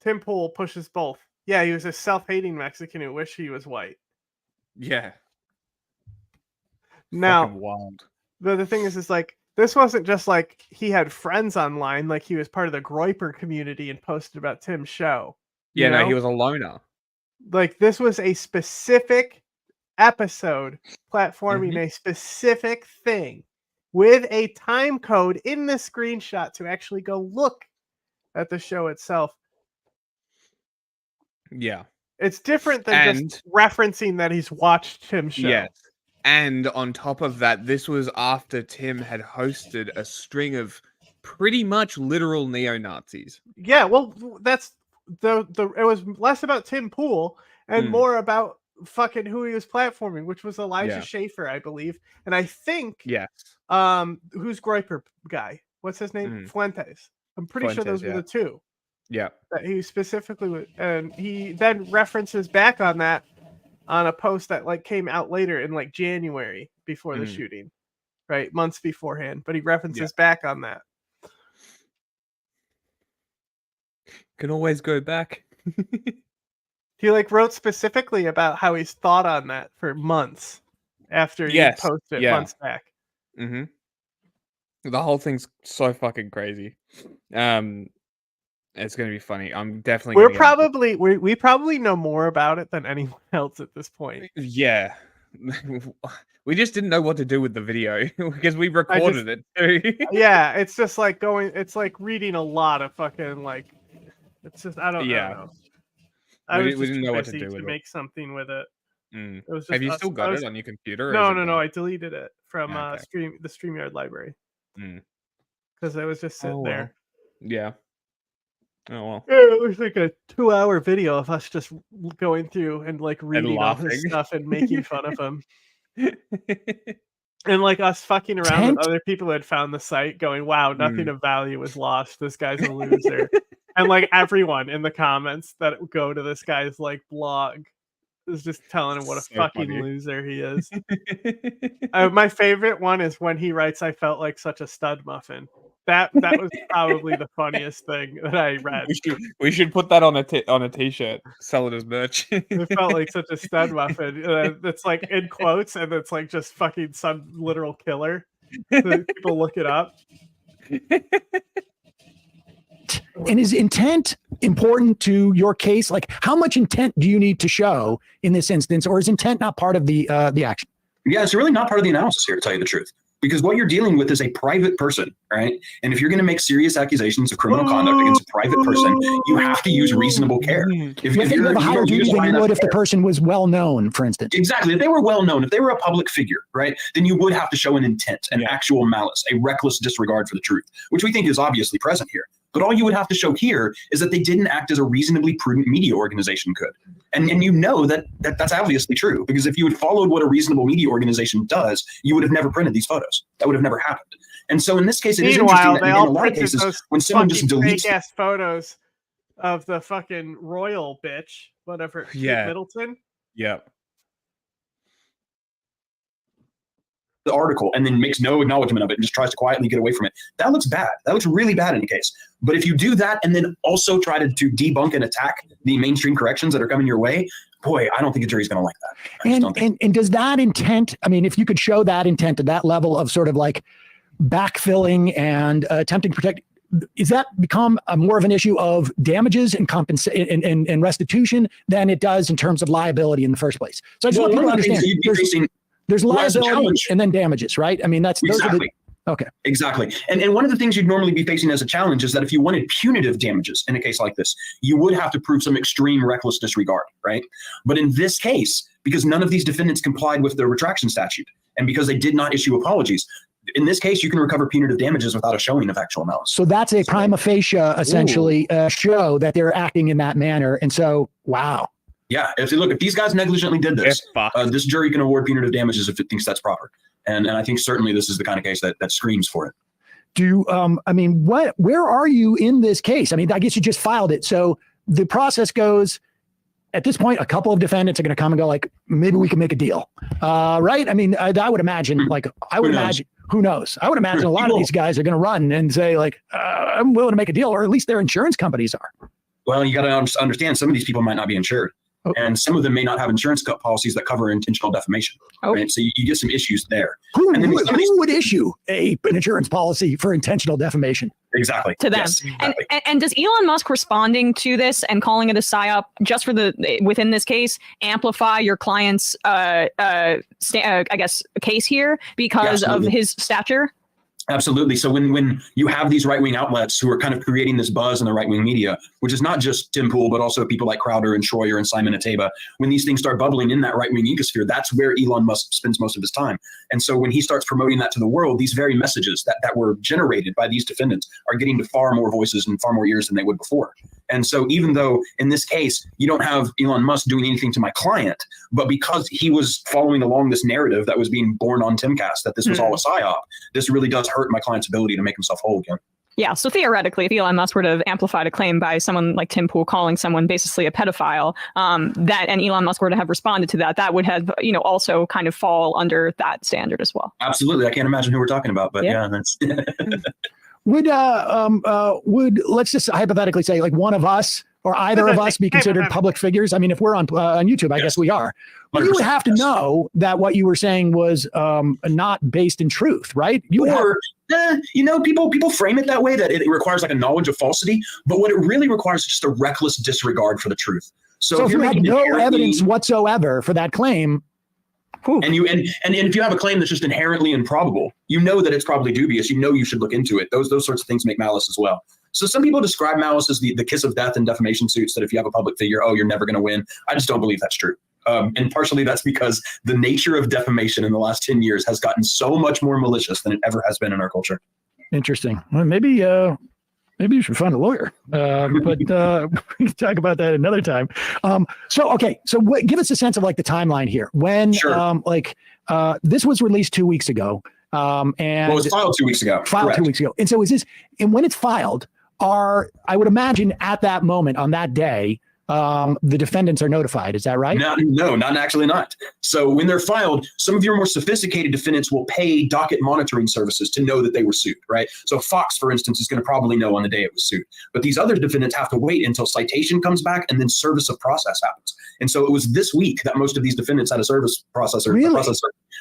Tim Poole pushes both. Yeah, he was a self-hating Mexican who wished he was white. Yeah. Now, Fucking wild. the thing is like, this wasn't just like he had friends online, like he was part of the Groyper community and posted about Tim's show. Yeah, you know? no, he was a loner. Like, this was a specific episode platforming a specific thing with a time code in the screenshot to actually go look at the show itself. Yeah. It's different than just referencing that he's watched Tim's show. Yes. And on top of that, this was after Tim had hosted a string of pretty much literal neo-Nazis. Yeah, well, that's it was less about Tim Poole and more about fucking who he was platforming, which was Elijah Schaefer, I believe. And I think who's Groyper guy? What's his name? Fuentes. I'm pretty sure those were the two. Yeah. That he specifically and he then references back on that on a post that like came out later in like January before the shooting, right? Months beforehand, but he references back on that. Can always go back. He like wrote specifically about how he's thought on that for months after he posted it months back. The whole thing's so fucking crazy. It's gonna be funny. I'm definitely. We probably know more about it than anyone else at this point. Yeah, we just didn't know what to do with the video because we recorded it too. Yeah, it's just like going. It's like reading a lot of fucking like. It's just I don't know. We didn't know what to do with it. Make something with it. It was just Have you still got it on your computer? No. I deleted it from the StreamYard library because I was just sitting there. Yeah. Oh well. It was like a 2-hour video of us just going through and like reading all his stuff and making fun of him. And like us fucking around with other people who had found the site going, wow, nothing of value was lost. This guy's a loser. And like everyone in the comments that go to this guy's like blog is just telling him what a fucking loser he is. My favorite one is when he writes, "I felt like such a stud muffin." That was probably the funniest thing that I read. We should put that on a t-shirt. Sell it as merch. It felt like such a stud muffin. It's like in quotes, and it's like just fucking some literal killer. So people look it up. And is intent important to your case? Like, how much intent do you need to show in this instance, or is intent not part of the action? Yeah, it's really not part of the analysis here, to tell you the truth. Because what you're dealing with is a private person, right? And if you're going to make serious accusations of criminal conduct against a private person, you have to use reasonable care. If you have a higher duty than you would if the person was well known, for instance. Exactly. If they were well known, if they were a public figure, right, then you would have to show an intent, an actual malice, a reckless disregard for the truth, which we think is obviously present here. But all you would have to show here is that they didn't act as a reasonably prudent media organization could. And you know that's obviously true, because if you had followed what a reasonable media organization does, you would have never printed these photos. That would have never happened. And so in this case, it is interesting that in a lot of cases, when someone just deletes fake-ass photos of the fucking royal bitch, whatever, Yeah. Middleton. Yep. the article and then makes no acknowledgement of it and just tries to quietly get away from it, that looks bad. That looks really bad in a case. But if you do that and then also try to debunk and attack the mainstream corrections that are coming your way, boy, I don't think a jury's going to like that. And does that intent, I mean, if you could show that intent at that level of sort of like backfilling and attempting to protect, is that become more of an issue of damages and and restitution than it does in terms of liability in the first place? So I just want people to understand there's liability and then damages, right? I mean, that's exactly. Okay. Exactly. And one of the things you'd normally be facing as a challenge is that if you wanted punitive damages in a case like this, you would have to prove some extreme reckless disregard, right? But in this case, because none of these defendants complied with the retraction statute and because they did not issue apologies, in this case, you can recover punitive damages without a showing of actual malice. So that's a prima facie, essentially, show that they're acting in that manner. And so, wow. Yeah. If these guys negligently did this, this jury can award punitive damages if it thinks that's proper. And I think certainly this is the kind of case that screams for it. I mean, where are you in this case? I mean, I guess you just filed it. So the process goes, at this point, a couple of defendants are going to come and go like, maybe we can make a deal. Right? I mean, I would imagine, who knows? I would imagine a lot of these guys are going to run and say like, I'm willing to make a deal, or at least their insurance companies are. Well, you got to understand some of these people might not be insured. And some of them may not have insurance policies that cover intentional defamation. Right? So you get some issues there. Who would issue an insurance policy for intentional defamation? Exactly. To them. Yes, exactly. And does Elon Musk responding to this and calling it a psyop just for within this case amplify your client's I guess case here because of his stature? Absolutely. So when you have these right-wing outlets who are kind of creating this buzz in the right-wing media, which is not just Tim Pool, but also people like Crowder and Schroyer and Simon Ateba, when these things start bubbling in that right-wing ecosphere, that's where Elon Musk spends most of his time. And so when he starts promoting that to the world, these very messages that were generated by these defendants are getting to far more voices and far more ears than they would before. And so even though in this case, you don't have Elon Musk doing anything to my client, but because he was following along this narrative that was being born on Timcast, that this was all a psyop, this really does hurt my client's ability to make himself whole again. Yeah. So theoretically, if Elon Musk were to have amplified a claim by someone like Tim Pool calling someone basically a pedophile, and Elon Musk were to have responded to that, that would have, also kind of fall under that standard as well. Absolutely. I can't imagine who we're talking about, but yeah that's Would let's just hypothetically say like one of us or either of us be considered public figures? I mean, if we're on YouTube, I guess we are. But you would have to know that what you were saying was not based in truth, right? People frame it that way, that it requires like a knowledge of falsity, but what it really requires is just a reckless disregard for the truth. So if you have no evidence whatsoever for that claim, and if you have a claim that's just inherently improbable, you know that it's probably dubious. You know you should look into it. Those sorts of things make malice as well. So some people describe malice as the kiss of death in defamation suits, that if you have a public figure, you're never going to win. I just don't believe that's true. And partially that's because the nature of defamation in the last 10 years has gotten so much more malicious than it ever has been in our culture. Interesting. Well, maybe you should find a lawyer, but we can talk about that another time. So give us a sense of like the timeline here. When this was released 2 weeks ago, and it was filed 2 weeks ago. Filed 2 weeks ago, and so is this? And when it's filed, I would imagine at that moment on that day, the defendants are notified. Is that right? No, actually not. So when they're filed, some of your more sophisticated defendants will pay docket monitoring services to know that they were sued, right? So Fox, for instance, is going to probably know on the day it was sued. But these other defendants have to wait until citation comes back and then service of process happens. And so it was this week that most of these defendants had a service processor,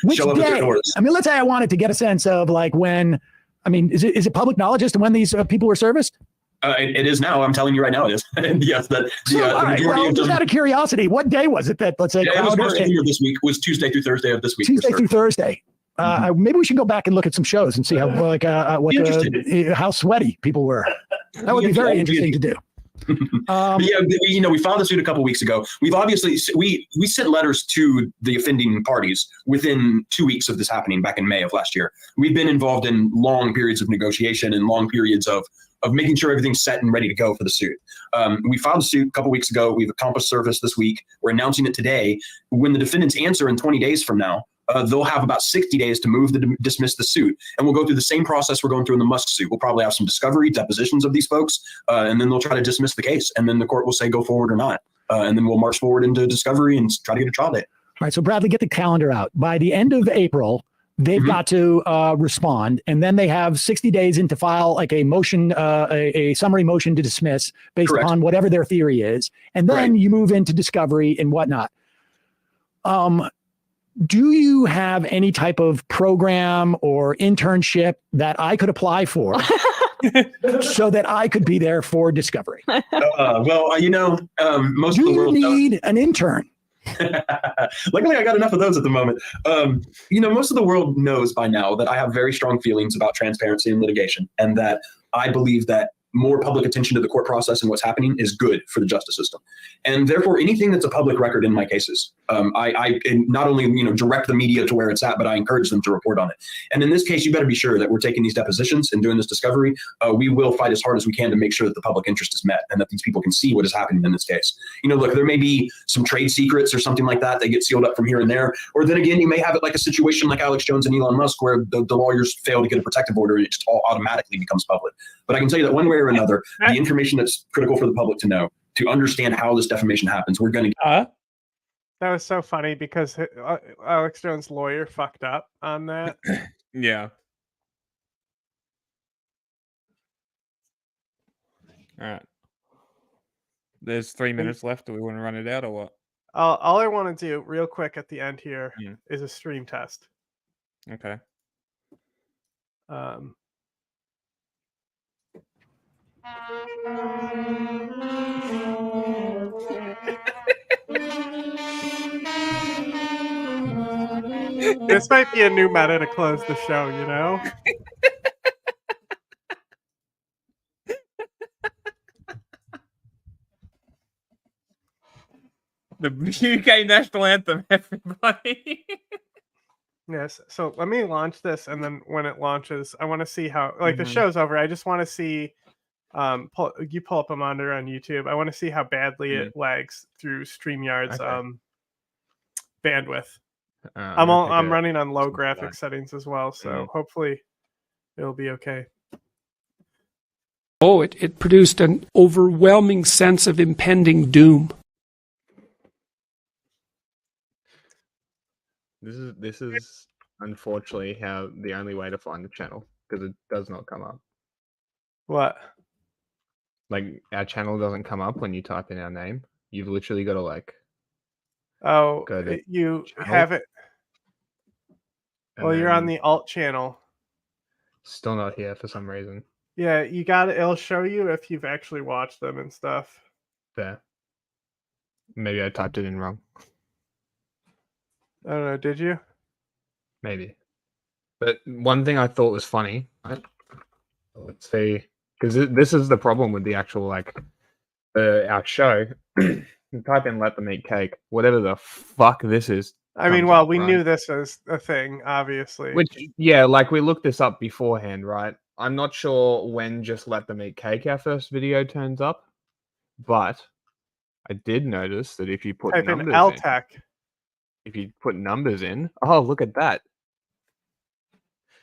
Which show up at their day? doors. I mean, let's say I wanted to get a sense of like when. I mean, is it public knowledge as to when these people were serviced? It is now. I'm telling you right now, it is. Yes, that the majority well, just out of curiosity, what day was it that, let's say, it was most of this week was Tuesday through Thursday of this week. Tuesday through Thursday. Maybe we should go back and look at some shows and see how how sweaty people were. That would be very interesting to do. We filed the suit a couple weeks ago. We've obviously we sent letters to the offending parties within 2 weeks of this happening back in May of last year. We've been involved in long periods of negotiation and long periods of making sure everything's set and ready to go for the suit. We filed a suit a couple weeks ago. We've accomplished service this week. We're announcing it today. When the defendants answer in 20 days from now, they'll have about 60 days to dismiss the suit. And we'll go through the same process we're going through in the Musk suit. We'll probably have some discovery, depositions of these folks, and then they'll try to dismiss the case. And then the court will say go forward or not. And then we'll march forward into discovery and try to get a trial date. All right, so Bradley, get the calendar out. By the end of April, they've got to respond, and then they have 60 days in to file like a motion, a summary motion to dismiss based upon whatever their theory is. And then you move into discovery and whatnot. Do you have any type of program or internship that I could apply for so that I could be there for discovery? Most of the world need an intern. Luckily, I got enough of those at the moment. Most of the world knows by now that I have very strong feelings about transparency in litigation, and that I believe that more public attention to the court process and what's happening is good for the justice system. And therefore, anything that's a public record in my cases, I not only direct the media to where it's at, but I encourage them to report on it. And in this case, you better be sure that we're taking these depositions and doing this discovery. We will fight as hard as we can to make sure that the public interest is met and that these people can see what is happening in this case. Look, there may be some trade secrets or something like that. They get sealed up from here and there. Or then again, you may have it like a situation like Alex Jones and Elon Musk, where the lawyers fail to get a protective order and it just all automatically becomes public. But I can tell you that one way or another, the information that's critical for the public to know, to understand how this defamation happens, we're going to. That was so funny because Alex Jones' lawyer fucked up on that. Yeah. All right. There's 3 minutes left. Do we want to run it out or what? All I want to do real quick at the end here is a stream test. Okay. This might be a new meta to close the show, The UK national anthem, everybody. Yes. So let me launch this, and then when it launches, I want to see how. The show's over. I just want to see. You pull up a monitor on YouTube. I want to see how badly it lags through StreamYard's bandwidth. I'm running on low graphic settings as well, so hopefully it'll be okay. Oh, it produced an overwhelming sense of impending doom. This is unfortunately how the only way to find the channel, because it does not come up. What? Like, our channel doesn't come up when you type in our name. You've literally got to you have it. Well, you're on the alt channel. Still not here for some reason. Yeah, you got it. It'll show you if you've actually watched them and stuff. There. Maybe I typed it in wrong. I don't know. Did you? Maybe. But one thing I thought was funny. Let's see, because this is the problem with the actual our show. You type in "let them eat cake," whatever the fuck this is. I mean, we knew this was a thing, obviously. Which, yeah, we looked this up beforehand, right? I'm not sure when "just let them eat cake" our first video turns up, but I did notice that if you put type numbers in LTech. if you put numbers in, oh, look at that.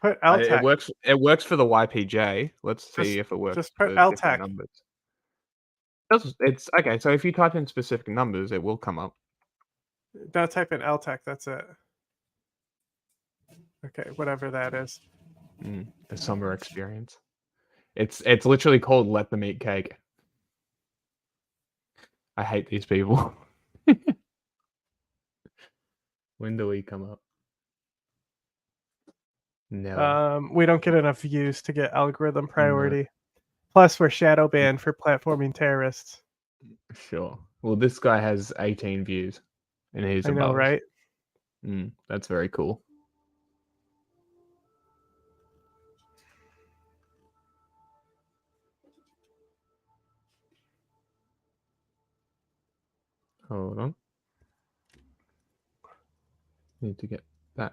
Put It LTAC. works. It works for the YPJ. Let's see Just- if it works. just put for LTAC. different numbers. It's okay. So if you type in specific numbers, it will come up. Don't type in LTAC. That's it. Okay, whatever that is. The summer experience. It's literally called "Let Them Eat Cake." I hate these people. When do we come up? No. We don't get enough views to get algorithm priority. Plus, we're shadow banned for platforming terrorists. Sure. Well, this guy has 18 views, and he's I know, above us. right? That's very cool. Hold on. Need to get back.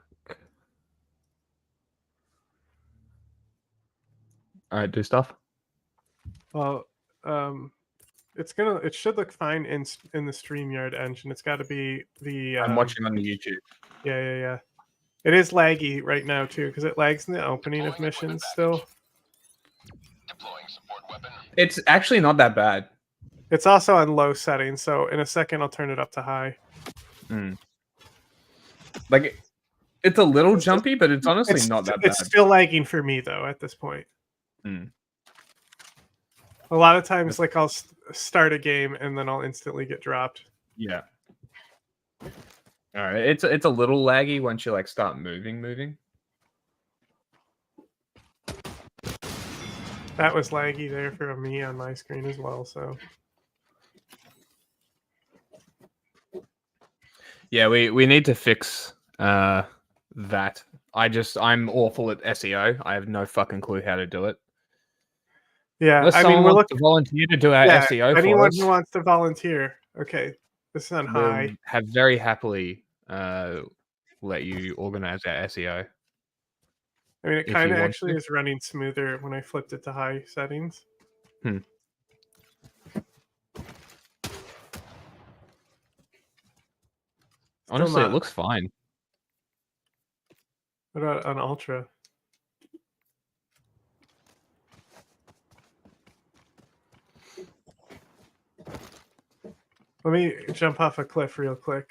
All right, do stuff. Well, it should look fine in the StreamYard engine. It's got to be the. I'm watching on the YouTube. Yeah. It is laggy right now too because it lags in the opening of missions still. It's actually not that bad. It's also on low settings, so in a second I'll turn it up to high. Like, it's a little jumpy, but it's honestly not that bad. It's still lagging for me though at this point. A lot of times, like I'll start a game and then I'll instantly get dropped. Yeah. All right, it's a little laggy once you like start moving. That was laggy there for me on my screen as well. So. Yeah, we need to fix that. I'm awful at SEO. I have no fucking clue how to do it. Yeah, Unless I mean, we're looking to volunteer to do our SEO for anyone us. who wants to volunteer. Okay, this is on high. Have very happily let you organize our SEO. I mean, it kind of actually is running smoother when I flipped it to high settings. Honestly, it looks fine. What about on Ultra? Let me jump off a cliff real quick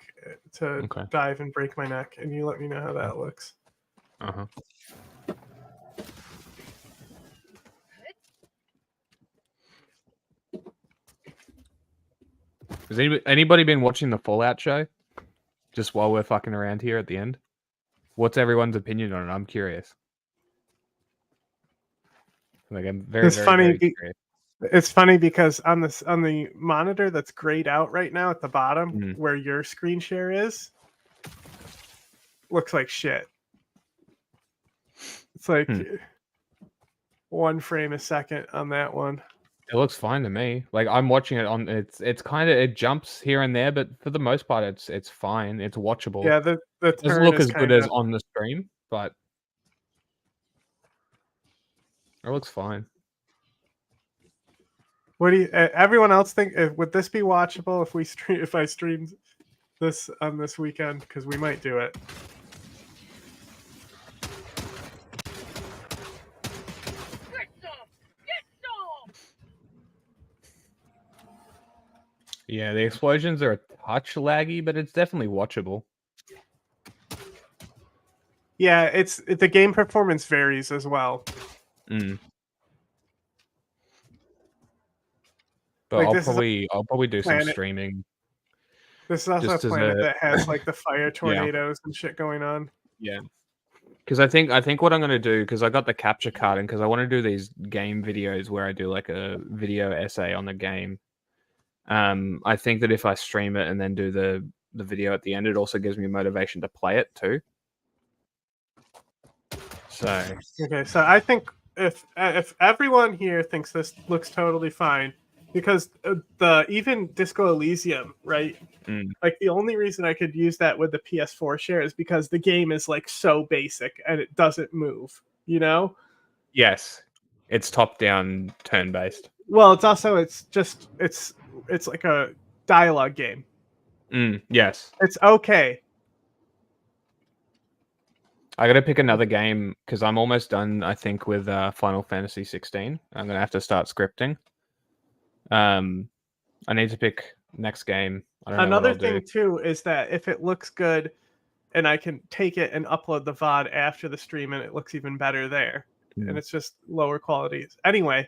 to dive and break my neck, and you let me know how that looks. Has anybody been watching the Fallout show? Just while we're fucking around here at the end? What's everyone's opinion on it? I'm curious. Like, I'm very, It's funny. very curious. It's funny because on the monitor that's grayed out right now at the bottom, where your screen share is, looks like shit. It's like 1 frame a second on that one. It looks fine to me. Like, I'm watching it on. It's kind of, it jumps here and there, but for the most part, it's fine. It's watchable. Yeah, the it doesn't look as good as on the stream, but it looks fine. What do you? Everyone else think? Would this be watchable if I streamed this on this weekend? Because we might do it. Yeah, the explosions are a touch laggy, but it's definitely watchable. Yeah, the game performance varies as well. But like, I'll probably do some streaming. This is also a planet that has like the fire tornadoes and shit going on. Yeah. Because I think what I'm gonna do, because I got the capture card, and because I want to do these game videos where I do like a video essay on the game. I think that if I stream it and then do the video at the end, it also gives me motivation to play it too. So okay, so I think if everyone here thinks this looks totally fine, because even Disco Elysium, right? Like the only reason I could use that with the PS4 share is because the game is like so basic and it doesn't move, you know? Yes, it's top-down, turn-based. Well, it's like a dialogue game. Yes, it's okay. I gotta pick another game because I'm almost done. I think with Final Fantasy 16. I'm gonna have to start scripting. I need to pick next game. I don't know what Another I'll thing do. too is that if it looks good, and I can take it and upload the VOD after the stream, and it looks even better there, and it's just lower qualities. Anyway,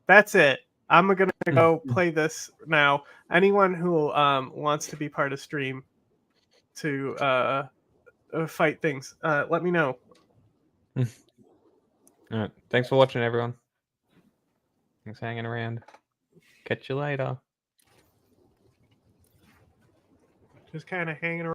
that's it. I'm gonna go play this now. Anyone who wants to be part of stream to fight things, let me know. All right. Thanks for watching, everyone. Thanks for hanging around. Catch you later. Just kind of hanging around.